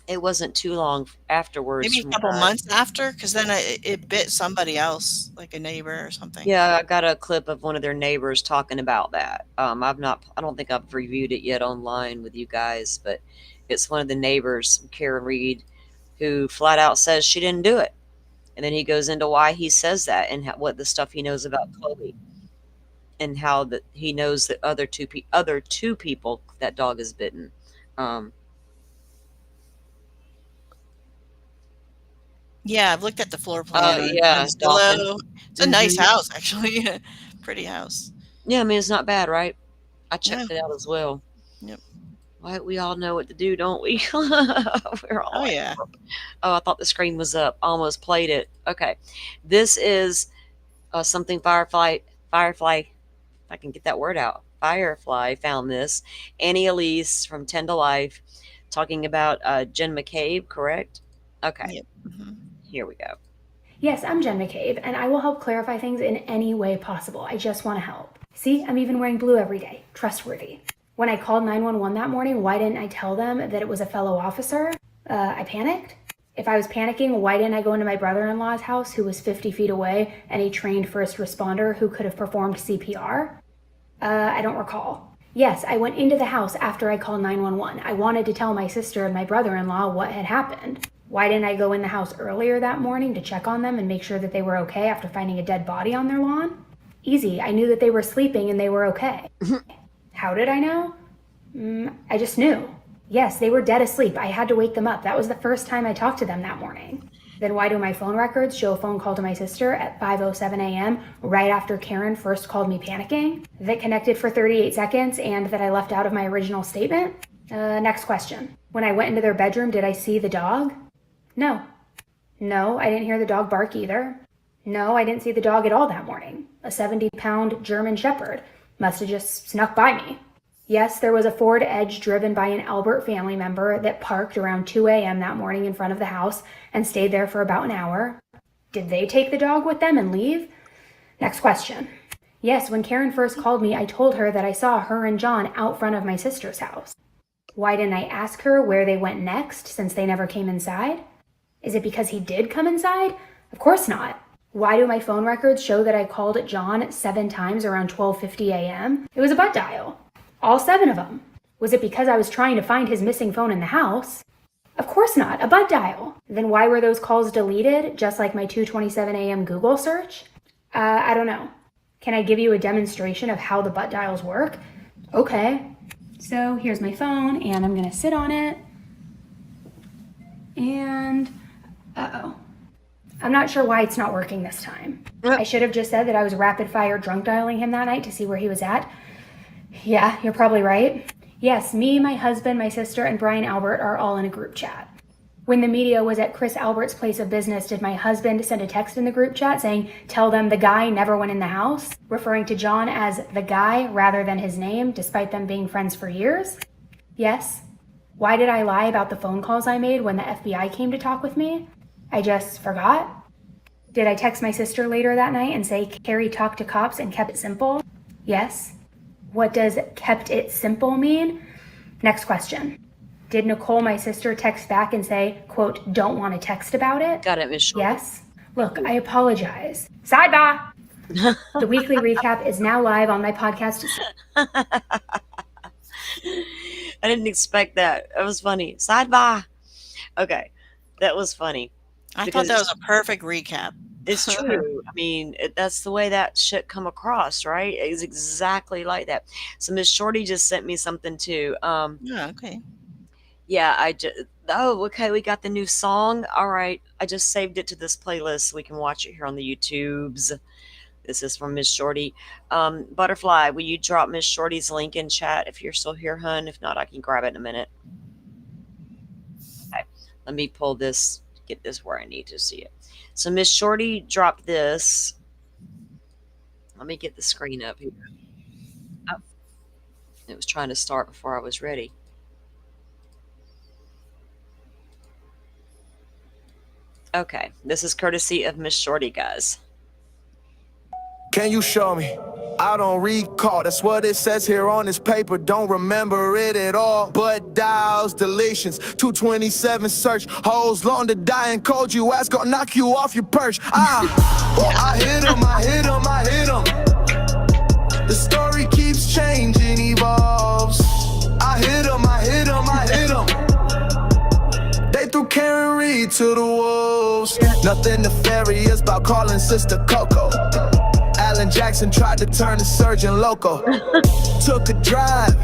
B: It wasn't too long afterwards.
C: Maybe a couple months after, because then it bit somebody else, like a neighbor or something.
B: Yeah, I got a clip of one of their neighbors talking about that. I don't think I've reviewed it yet online with you guys, but it's one of the neighbors, Karen Reed, who flat out says she didn't do it. And then he goes into why he says that and what the stuff he knows about Chloe and how that he knows that other two people that dog is bitten.
C: Yeah, I've looked at the floor plan.
B: Yeah,
C: on Zillow. It's a nice house, actually. Pretty house.
B: Yeah, I mean, it's not bad, right? I checked it out as well.
C: Yep.
B: Right, we all know what to do, don't we? We're all
C: yeah.
B: Oh, I thought the screen was up. Almost played it. Okay. This is something Firefly, if I can get that word out. Firefly found this. Annie Elise from 10 to Life talking about Jen McCabe, correct? Okay.
C: Yep. Mm-hmm.
B: Here we go.
L: Yes, I'm Jen McCabe, and I will help clarify things in any way possible. I just want to help. See, I'm even wearing blue every day. Trustworthy. When I called 911 that morning, why didn't I tell them that it was a fellow officer? I panicked. If I was panicking, why didn't I go into my brother-in-law's house, who was 50 feet away, and a trained first responder who could have performed CPR? I don't recall. Yes, I went into the house after I called 911. I wanted to tell my sister and my brother-in-law what had happened. Why didn't I go in the house earlier that morning to check on them and make sure that they were okay after finding a dead body on their lawn? Easy. I knew that they were sleeping and they were okay. How did I know? I just knew. Yes, they were dead asleep. I had to wake them up. That was the first time I talked to them that morning. Then why do my phone records show a phone call to my sister at 5:07 a.m. right after Karen first called me panicking? That connected for 38 seconds and that I left out of my original statement? Next question. When I went into their bedroom, did I see the dog? No. No, I didn't hear the dog bark either. No, I didn't see the dog at all that morning. A 70-pound German Shepherd. Must have just snuck by me. Yes, there was a Ford Edge driven by an Albert family member that parked around 2 a.m. that morning in front of the house and stayed there for about an hour. Did they take the dog with them and leave? Next question. Yes, when Karen first called me, I told her that I saw her and John out front of my sister's house. Why didn't I ask her where they went next since they never came inside? Is it because he did come inside? Of course not. Why do my phone records show that I called John 7 times around 12:50 a.m.? It was a butt dial. All 7 of them. Was it because I was trying to find his missing phone in the house? Of course not, a butt dial. Then why were those calls deleted, just like my 2:27 a.m. Google search? I don't know. Can I give you a demonstration of how the butt dials work? Okay. So here's my phone, and I'm gonna sit on it. And, uh-oh. I'm not sure why it's not working this time. I should have just said that I was rapid fire drunk dialing him that night to see where he was at. Yeah, you're probably right. Yes, me, my husband, my sister, and Brian Albert are all in a group chat. When the media was at Chris Albert's place of business, did my husband send a text in the group chat saying, tell them the guy never went in the house, referring to John as the guy rather than his name, despite them being friends for years? Yes. Why did I lie about the phone calls I made when the FBI came to talk with me? I just forgot. Did I text my sister later that night and say, Carrie talked to cops and kept it simple? Yes. What does kept it simple mean? Next question. Did Nicole, my sister, text back and say, quote, don't want to text about it?
B: Got it, Miss Short.
L: Yes. Look, I apologize. Sidebar! The weekly recap is now live on my podcast.
B: I didn't expect that. That was funny. Sidebar. Okay. That was funny.
C: I thought that was a perfect recap.
B: It's true. I mean, that's the way that shit come across, right? It's exactly like that. So Miss Shorty just sent me something too.
C: Yeah, okay.
B: Yeah, okay, we got the new song. All right. I just saved it to this playlist so we can watch it here on the YouTubes. This is from Miss Shorty. Butterfly, will you drop Miss Shorty's link in chat if you're still here, hun? If not, I can grab it in a minute. Okay. Let me pull this, get this where I need to see it. So Miss Shorty dropped this. Let me get the screen up here. Oh, it was trying to start before I was ready. Okay, this is courtesy of Miss Shorty, guys.
M: Can you show me? I don't recall. That's what it says here on this paper. Don't remember it at all. But dials, deletions, 227 search. Holes long to die and cold. You ask, gonna knock you off your perch. I hit him, I hit him, I hit him. The story keeps changing, evolves. I hit him, I hit him, I hit him. They threw Karen Reed to the wolves. Nothing nefarious about calling Sister Coco. Alan Jackson tried to turn the surgeon loco. Took a drive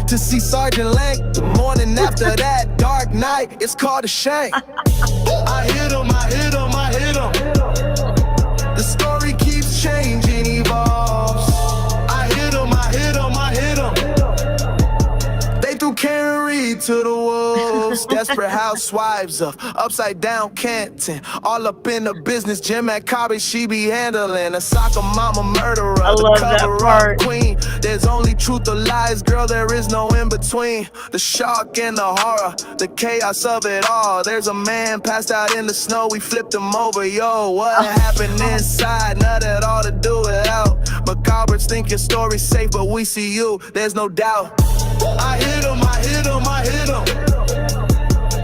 M: to see Sergeant Lang. The morning after that dark night, it's called a shame. I hit him, I hit him, I hit him. The story keeps changing, evolves. I hit him, I hit him, I hit him. They threw Karen Reed to the wolves. Desperate housewives of upside down Canton. All up in the business, Jim at Cobby, she be handling. A soccer mama murderer,
B: I love that part.
M: Queen. There's only truth or lies, girl, there is no in between. The shock and the horror, the chaos of it all. There's a man passed out in the snow, we flipped him over, yo. What happened inside? None at all to do it out. Macabres think your story's safe, but we see you, there's no doubt. I hit him, I hit him, I hit him.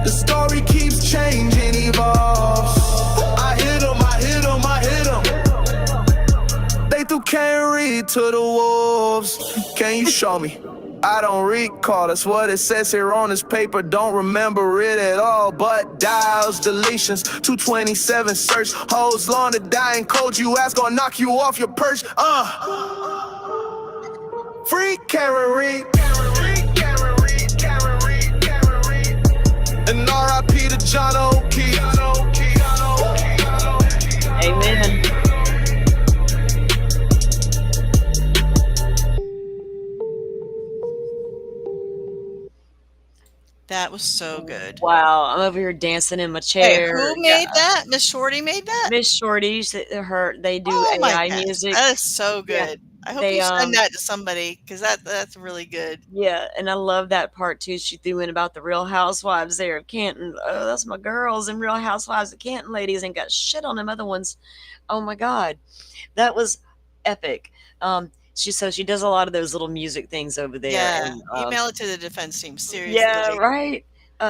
M: The story keeps changing, evolves. I hit him, I hit him, I hit him. They threw Karen Reed to the wolves. Can you show me? I don't recall. That's what it says here on this paper. Don't remember it at all. But dials, deletions, 227 search. Hoes long to die and cold. You ask, gonna knock you off your perch. Free Karen Reed. And R.I.P. to John O'Keefe.
B: Amen.
C: That was so good.
B: Wow, I'm over here dancing in my chair.
C: Hey, who made that? Miss Shorty made that?
B: Miss Shorty, they do
C: Oh my
B: AI
C: gosh,
B: music.
C: that is so good.
B: Yeah.
C: I hope you send that to somebody because that's really good.
B: Yeah, and I love that part too. She threw in about the Real Housewives there of Canton. Oh, that's my girls and Real Housewives of Canton ladies, and got shit on them other ones. Oh my God, that was epic. She does a lot of those little music things over there.
C: Yeah,
B: and,
C: email it to the defense team. Seriously.
B: yeah, right.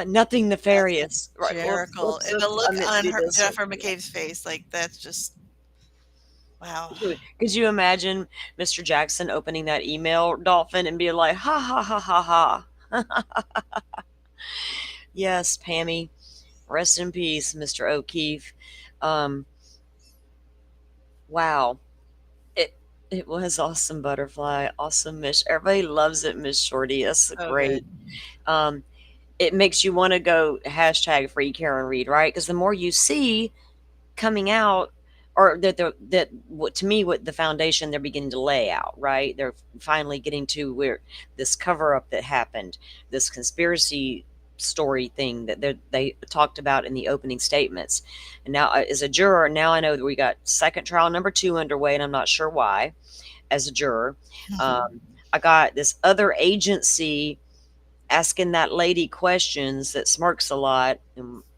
B: Nothing nefarious. Right.
C: Hysterical. And the look on her Jenniffer McCabe's face, like that's just wow.
B: Could you imagine Mr. Jackson opening that email, Dolphin, and being like, ha ha ha ha ha? Yes, Pammy. Rest in peace, Mr. O'Keefe. Um, wow. It it was awesome, Butterfly. Awesome, Miss. Everybody loves it, Miss Shorty. That's
C: So
B: great.
C: good.
B: Um, it makes you want to go hashtag free Karen Reed, right? Because the more you see coming out, or that what to me what the foundation they're beginning to lay out, right? They're finally getting to where this cover up that happened, this conspiracy story thing that they talked about in the opening statements. And now, as a juror, now I know that we got second trial number 2 underway, and I'm not sure why. As a juror, I got this other agency asking that lady questions that smirks a lot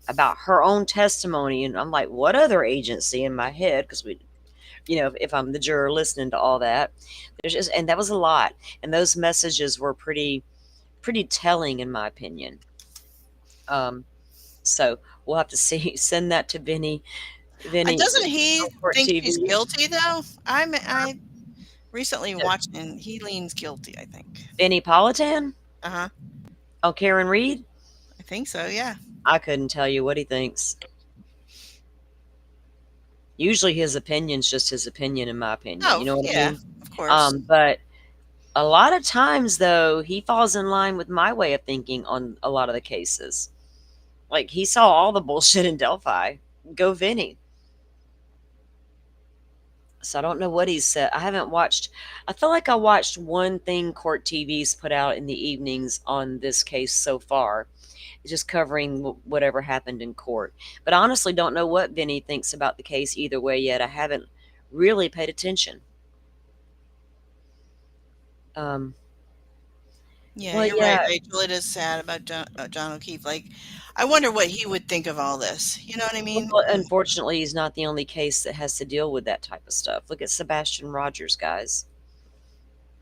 B: about her own testimony, and I'm like, what other agency in my head? Because we, if I'm the juror listening to all that, there's just, and that was a lot, and those messages were pretty telling in my opinion. So we'll have to see. Send that to Vinny. Vinny,
C: Doesn't he
B: Court
C: think she's
B: TV.
C: guilty though? I recently watched and he leans guilty, I think.
B: Vinny Politan?
C: Uh-huh.
B: Oh, Karen Reed?
C: I think so, yeah.
B: I couldn't tell you what he thinks. Usually his opinion's just his opinion, in my opinion.
C: Oh,
B: You know what I
C: yeah,
B: mean?
C: of course.
B: But a lot of times, though, he falls in line with my way of thinking on a lot of the cases. Like, he saw all the bullshit in Delphi. Go Vinny. So I don't know what he said. I haven't watched. I feel like I watched one thing Court TV's put out in the evenings on this case so far, just covering whatever happened in court. But I honestly don't know what Vinny thinks about the case either way yet. I haven't really paid attention.
C: Yeah,
B: Well,
C: you're
B: yeah.
C: right, Rachel. It is sad about John O'Keefe. Like, I wonder what he would think of all this. You know what I mean?
B: Well, unfortunately, he's not the only case that has to deal with that type of stuff. Look at Sebastian Rogers, guys.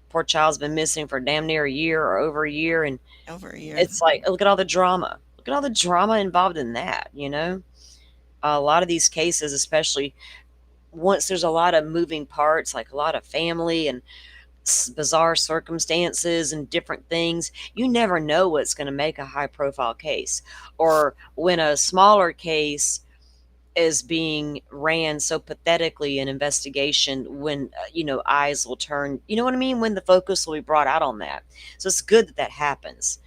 B: Poor child's been missing for damn near a year or over a year, and
C: Over a year.
B: it's like, look at all the drama. Look at all the drama involved in that, A lot of these cases, especially once there's a lot of moving parts, like a lot of family and bizarre circumstances and different things, you never know what's going to make a high profile case. Or when a smaller case is being ran so pathetically in investigation, when eyes will turn, you know what I mean, when the focus will be brought out on that. So it's good that happens.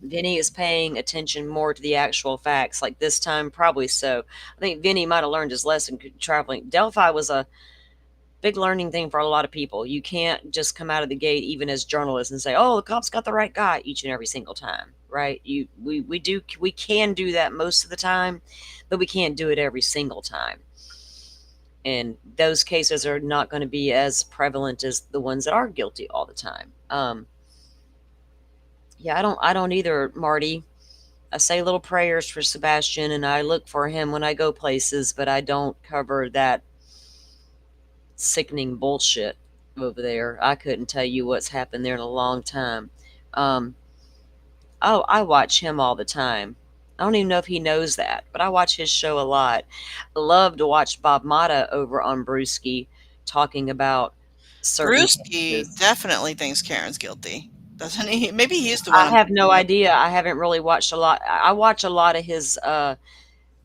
B: Vinny is paying attention more to the actual facts, like this time probably. So I think Vinny might have learned his lesson traveling. Delphi was a big learning thing for a lot of people. You can't just come out of the gate, even as journalists, and say, "Oh, the cops got the right guy" each and every single time, right? We can do that most of the time, but we can't do it every single time. And those cases are not going to be as prevalent as the ones that are guilty all the time. Yeah, I don't either, Marty. I say little prayers for Sebastian, and I look for him when I go places, but I don't cover that sickening bullshit over there. I couldn't tell you what's happened there in a long time. I watch him all the time. I don't even know if he knows that, but I watch his show a lot. I love to watch Bob Mata over on Brewski talking about certain
C: Brewski
B: cases.
C: definitely thinks Karen's guilty, doesn't he? Maybe he's the one.
B: I have no idea. I haven't really watched a lot. I watch a lot of his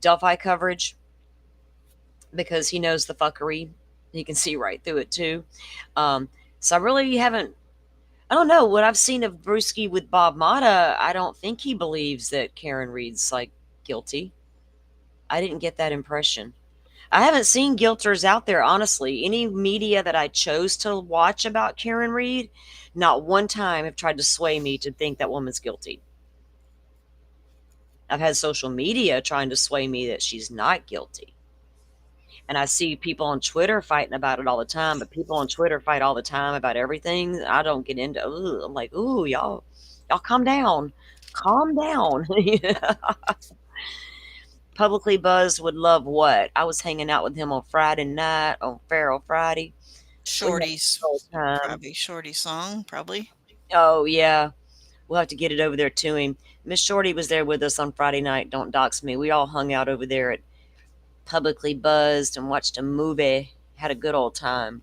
B: Delphi coverage because he knows the fuckery. He can see right through it too. So I really haven't. I don't know what I've seen of Brewski with Bob Mata. I don't think he believes that Karen Reed's like guilty. I didn't get that impression. I haven't seen guilters out there, honestly. Any media that I chose to watch about Karen Reed, not one time have tried to sway me to think that woman's guilty. I've had social media trying to sway me that she's not guilty. And I see people on Twitter fighting about it all the time, but people on Twitter fight all the time about everything. I don't get into. I'm like, ooh, y'all calm down, calm down. Publicly Buzzed would love what? I was hanging out with him on Friday night on Feral Friday.
C: Shorty's probably Shorty song, probably.
B: Oh yeah, we'll have to get it over there to him. Miss Shorty was there with us on Friday night. Don't dox me. We all hung out over there at Publicly Buzzed and watched a movie. Had a good old time.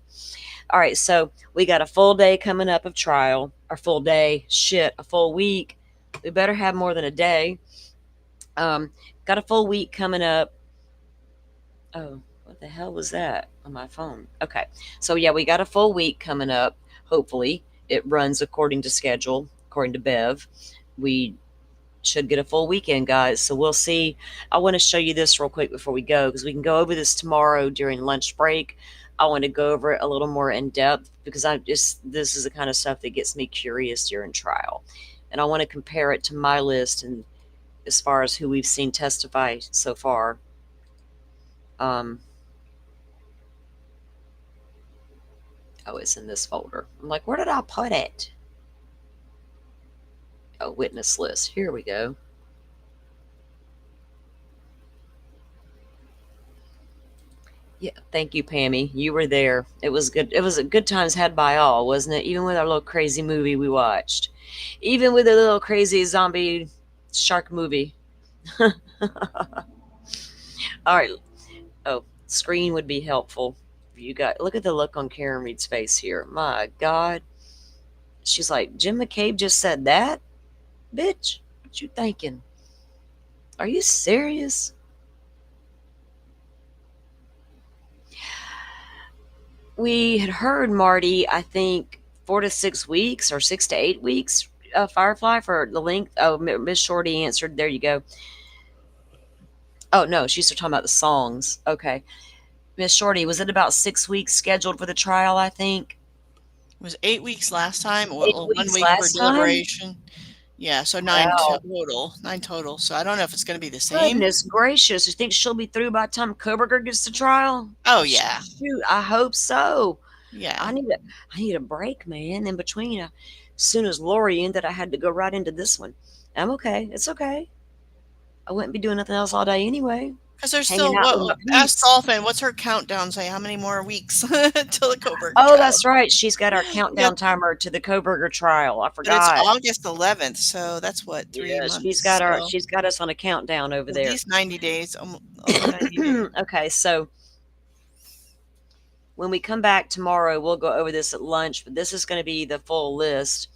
B: All right, so we got a full day coming up of trial. Or full day, shit, a full week. We better have more than a day. Got a full week coming up. Oh, what the hell was that on my phone? Okay, so yeah, we got a full week coming up. Hopefully, it runs according to schedule, according to Bev. We should get a full weekend, guys. So we'll see. I want to show you this real quick before we go because we can go over this tomorrow during lunch break. I want to go over it a little more in depth because this is the kind of stuff that gets me curious during trial. And I want to compare it to my list and as far as who we've seen testify so far. Oh, it's in this folder. I'm like, where did I put it? Oh, witness list. Here we go. Yeah, thank you, Pammy. You were there. It was good. It was a good times had by all, wasn't it? Even with our little crazy movie we watched. Even with a little crazy zombie shark movie. All right. Oh, screen would be helpful. You got look at the look on Karen Reed's face here. My God. She's like, Jim McCabe just said that? Bitch, what you thinking? Are you serious? We had heard Marty, I think, 4 to 6 weeks or 6 to 8 weeks, Firefly, for the length. Oh, Miss Shorty answered. There you go. Oh, no, she's still talking about the songs. Okay. Miss Shorty, was it about 6 weeks scheduled for the trial, I think?
C: It was 8 weeks last time, or
B: 8
C: 1
B: weeks
C: week for
B: last time?
C: deliberation. Yeah, so 9
B: Wow.
C: total. 9 total. So I don't know if it's going to be the same.
B: Goodness gracious. You think she'll be through by the time Koberger gets to trial?
C: Oh, yeah.
B: Shoot, I hope so.
C: Yeah.
B: I need a break, man. In between, as soon as Lori ended, I had to go right into this one. I'm okay. It's okay. I wouldn't be doing nothing else all day anyway.
C: Because there's
B: Hanging
C: still,
B: out with my
C: ask
B: peeps.
C: Dolphin, what's her countdown say? How many more weeks till the Koberger
B: Oh,
C: trial?
B: that's right. She's got our
C: Yeah,
B: countdown timer to the Koberger trial. I
C: but it's
B: forgot.
C: August 11th, so that's what, 3
B: Yeah,
C: months?
B: she's got us on a countdown over
C: At
B: there.
C: least 90 days. Over 90 days.
B: Okay, so when we come back tomorrow, we'll go over this at lunch, but this is going to be the full list.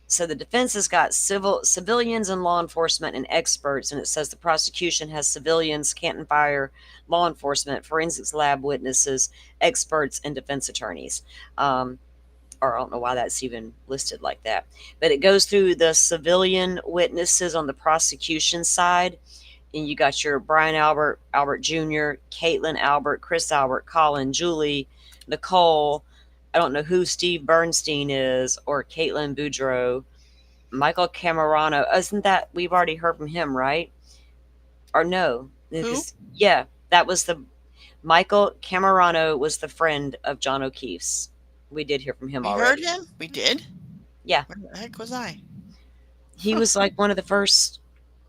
B: So the defense has got civilians and law enforcement and experts, and it says the prosecution has civilians, Canton Fire, law enforcement, forensics lab witnesses, experts, and defense attorneys. Or I don't know why that's even listed like that. But it goes through the civilian witnesses on the prosecution side. And you got your Brian Albert, Albert Jr., Caitlin Albert, Chris Albert, Colin, Julie, Nicole. I don't know who Steve Bernstein is, or Caitlin Boudreau, Michael Camerano. Isn't that, we've already heard from him, right? Or no?
C: Who?
B: Yeah, that was Michael Camerano was the friend of John O'Keefe's. We did hear from him
C: We
B: already.
C: heard him? We did?
B: Yeah.
C: Where the heck was I?
B: He was like one of the first.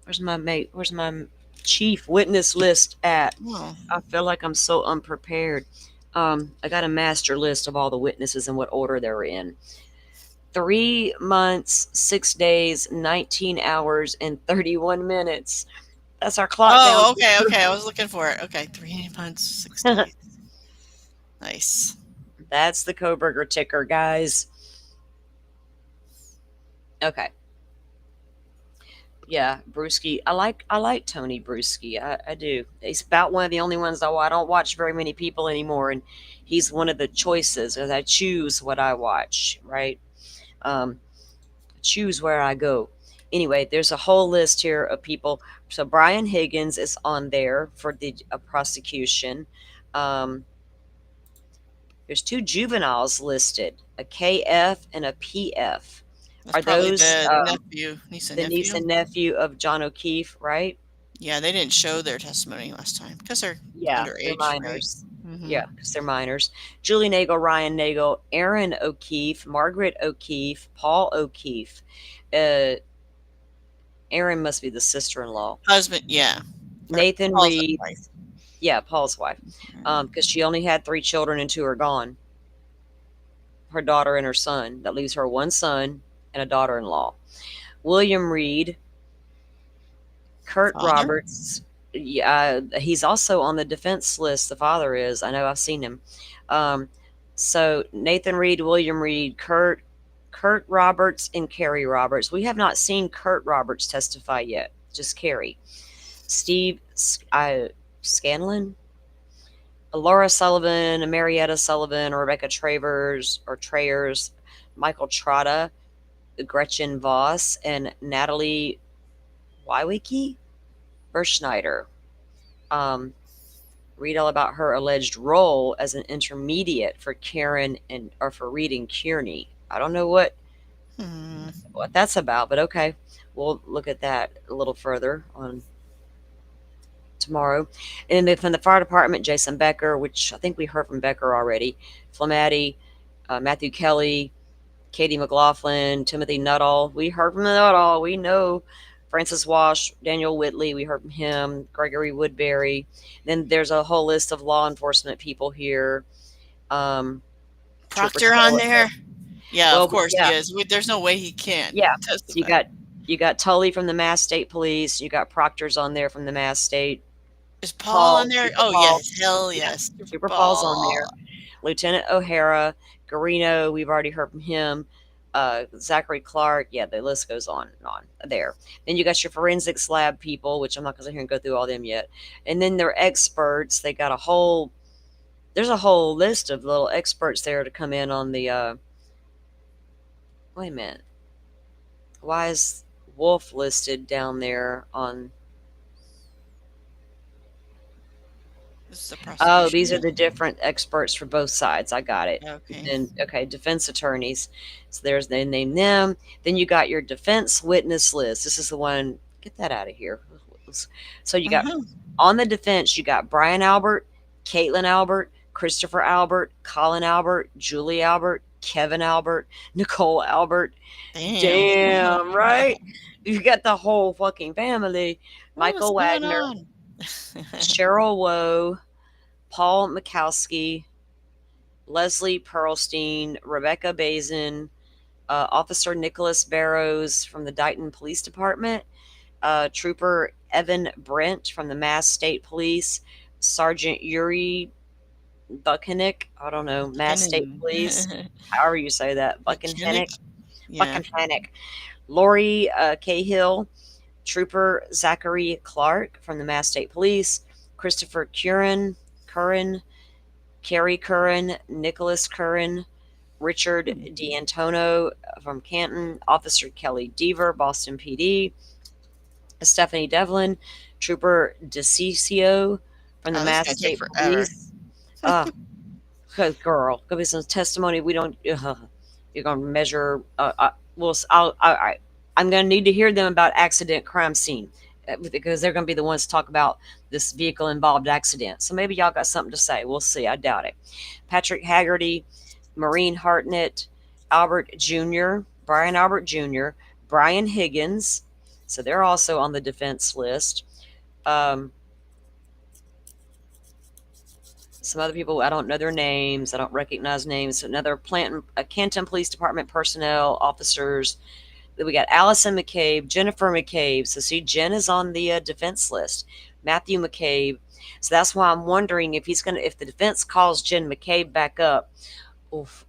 B: Where's my chief witness list at?
C: Oh.
B: I feel like I'm so unprepared. I got a master list of all the witnesses and what order they're in. 3 months, 6 days, 19 hours, and 31 minutes. That's our clock.
C: Oh, okay. I was looking for it. Okay, 3 months, 6 days. Nice.
B: That's the Koberger ticker, guys. Okay. Yeah, Brewski. I like Tony Brewski. I do. He's about one of the only ones I don't watch very many people anymore, and he's one of the choices as I choose what I watch. Right. Choose where I go. Anyway, there's a whole list here of people. So Brian Higgins is on there for the prosecution. There's 2 juveniles listed, a KF and a PF.
C: That's
B: Are
C: probably
B: those
C: the
B: niece and nephew of John O'Keefe, right?
C: Yeah, they didn't show their testimony last time because they're underage.
B: They're minors.
C: Right? Mm-hmm.
B: Yeah, because they're minors. Julie Nagel, Ryan Nagel, Aaron O'Keefe, Margaret O'Keefe, Paul O'Keefe. Aaron must be the sister-in-law.
C: Husband, yeah.
B: Nathan
C: Paul's
B: Reed.
C: wife.
B: Yeah, Paul's wife. Because she only had 3 children and 2 are gone. Her daughter and her son. That leaves her 1 son and a daughter-in-law. William Reed, Kurt
C: Father?
B: Roberts. Yeah, he's also on the defense list. The father is. I know. I've seen him. Um, so Nathan Reed, William Reed, Kurt Roberts, and Kerry Roberts. We have not seen Kurt Roberts testify yet. Just Kerry. Steve Scanlon, Laura Sullivan, Marietta Sullivan, Rebecca Trayers, Michael Trotta, Gretchen Voss, and Natalie Wywicki Berschneider. Read all about her alleged role as an intermediate for Karen or for Reed and Kearney. I don't know what that's about, but okay, we'll look at that a little further on tomorrow. And then from the fire department, Jason Becker, which I think we heard from Becker already, Flamati, Matthew Kelly, Katie McLaughlin, Timothy Nuttall. We heard from Nuttall. We know Francis Wash, Daniel Whitley. We heard from him. Gregory Woodbury. Then there's a whole list of law enforcement people here.
C: Proctor on there? Yeah,
B: well,
C: of course
B: yeah.
C: he is. There's no way he can't.
B: Yeah,
C: testify.
B: you got Tully from the Mass State Police. You got Proctor's on there from the Mass State.
C: Is Paul on there?
B: Super
C: Oh,
B: Paul.
C: yes. Hell yes.
B: Super Paul's on there. Lieutenant O'Hara, Garino, we've already heard from him. Zachary Clark, yeah, the list goes on and on there. Then you got your forensics lab people, which I'm not going to sit here and go through all them yet. And then they're experts. They got there's a whole list of little experts there to come in on the, wait a minute. Why is Wolf listed down there on... Oh, these are the different experts for both sides. I got it.
C: Okay.
B: And okay, defense attorneys. So they name them. Then you got your defense witness list. This is the one. Get that out of here. So you got on the defense. You got Brian Albert, Caitlin Albert, Christopher Albert, Colin Albert, Julie Albert, Kevin Albert, Nicole Albert. Damn, right? You got the whole fucking family. Michael Wagner. Cheryl Woe, Paul Mikowski, Leslie Pearlstein, Rebecca Bazin, Officer Nicholas Barrows from the Dighton Police Department, Trooper Evan Brent from the Mass State Police, Sergeant Yuri Buchanek, I don't know, Mass State Police, however you say that, Buchanek, Lori Cahill, Trooper Zachary Clark from the Mass State Police, Christopher Curran, Kerry Curran, Nicholas Curran, Richard D'Antono from Canton, Officer Kelly Deaver, Boston PD, Stephanie Devlin, Trooper DeCiccio from the Mass State Police. Girl, gonna be some testimony. We don't. You're gonna measure. I'm going to need to hear them about accident crime scene because they're going to be the ones to talk about this vehicle involved accident. So maybe y'all got something to say. We'll see. I doubt it. Patrick Haggerty, Maureen Hartnett, Albert Jr., Brian Albert Jr., Brian Higgins. So they're also on the defense list. Some other people, I don't know their names. I don't recognize names. Another Canton Police Department personnel, officers. We got Allison McCabe, Jenniffer McCabe. So see, Jen is on the defense list. Matthew McCabe. So that's why I'm wondering if if the defense calls Jen McCabe back up,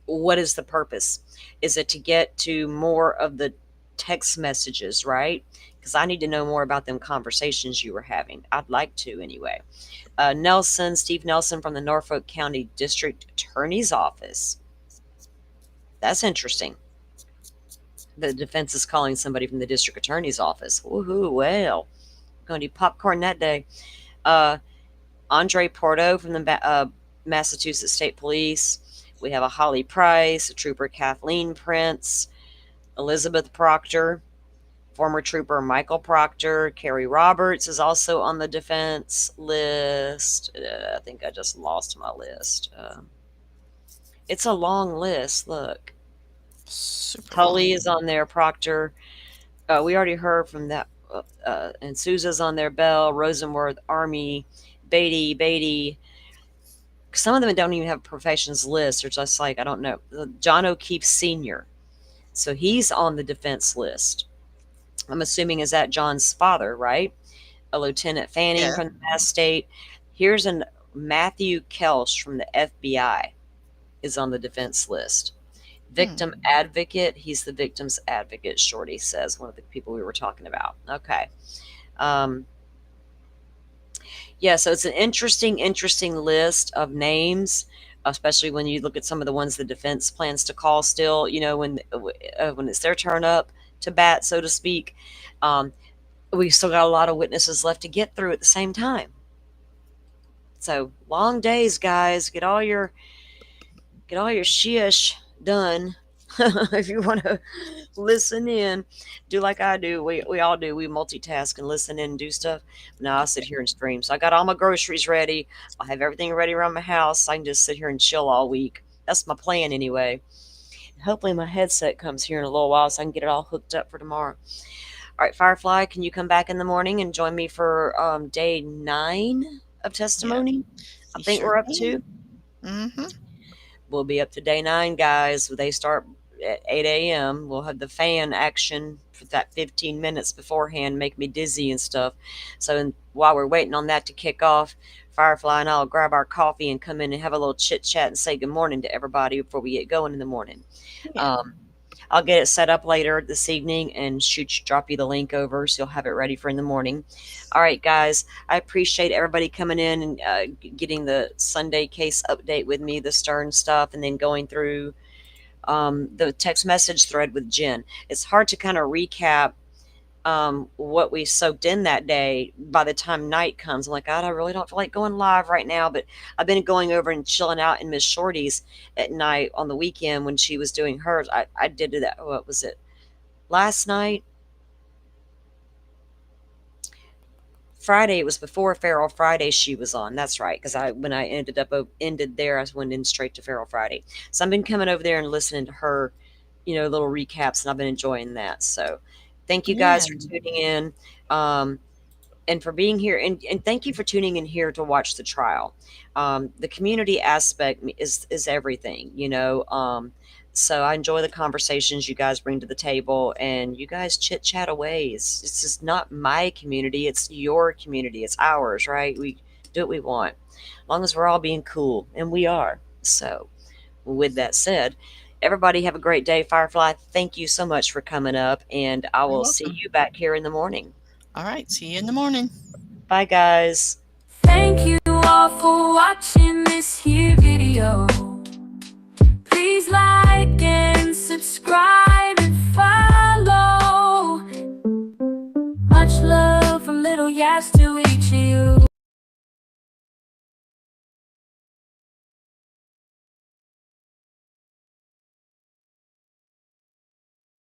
B: what is the purpose? Is it to get to more of the text messages, right? Because I need to know more about them conversations you were having. I'd like to anyway. Steve Nelson from the Norfolk County District Attorney's Office. That's interesting. The defense is calling somebody from the district attorney's office. Woohoo, well, I'm going to do popcorn that day. Andre Porto from the Massachusetts State Police. We have a Holly Price, Trooper Kathleen Prince, Elizabeth Proctor, former Trooper Michael Proctor. Kerry Roberts is also on the defense list. I think I just lost my list. It's a long list, look. Tully is on there, Proctor. We already heard from that. And Sousa's on there, Bell, Rosenworth, Army, Beatty. Some of them don't even have a professions list. They're just like, I don't know. John O'Keefe Sr. So he's on the defense list. I'm assuming is that John's father, right? a Lieutenant Fanning
C: Yeah.
B: from the Mass State. Here's an Matthew Kelsch from the FBI is on the defense list. Victim advocate. He's the victim's advocate, Shorty says, one of the people we were talking about. Okay. Yeah, so it's an interesting list of names, especially when you look at some of the ones the defense plans to call still, when it's their turn up to bat, so to speak. We still got a lot of witnesses left to get through at the same time. So long days, guys. Get all your shish done. If you want to listen in, do like I do. We all do. We multitask and listen in and do stuff. Now I'll sit here and stream. So I got all my groceries ready. I have everything ready around my house. I can just sit here and chill all week. That's my plan anyway. Hopefully my headset comes here in a little while so I can get it all hooked up for tomorrow. All right, Firefly, can you come back in the morning and join me for day 9 of testimony?
C: Yeah,
B: I think we're up to.
C: Mm-hmm.
B: We'll be up to day 9, guys. They start at 8 a.m. We'll have the fan action for that 15 minutes beforehand, make me dizzy and stuff. So while we're waiting on that to kick off, Firefly and I'll grab our coffee and come in and have a little chit chat and say good morning to everybody before we get going in the morning.
C: Yeah.
B: I'll get it set up later this evening and drop you the link over so you'll have it ready for in the morning. All right, guys, I appreciate everybody coming in and getting the Sunday case update with me, the Stern stuff, and then going through the text message thread with Jen. It's hard to kind of recap what we soaked in that day by the time night comes. I'm like, God, I really don't feel like going live right now, but I've been going over and chilling out in Miss Shorty's at night on the weekend when she was doing hers. I did that. What was it? Last night? Friday, it was before Feral Friday she was on. That's right, because when I ended there, I went in straight to Feral Friday. So I've been coming over there and listening to her, little recaps, and I've been enjoying that. So thank you guys for tuning in, and for being here, and thank you for tuning in here to watch the trial. The community aspect is everything, so I enjoy the conversations you guys bring to the table, and you guys chit chat away. It's just not my community. It's your community. It's ours, right? We do what we want, as long as we're all being cool, and we are. So with that said, everybody have a great day. Firefly, thank you so much for coming up, and I will see you back here in the morning.
C: All right. See you in the morning.
B: Bye, guys.
A: Thank you all for watching this here video. Please like and subscribe and follow. Much love from Little Yas to each of you.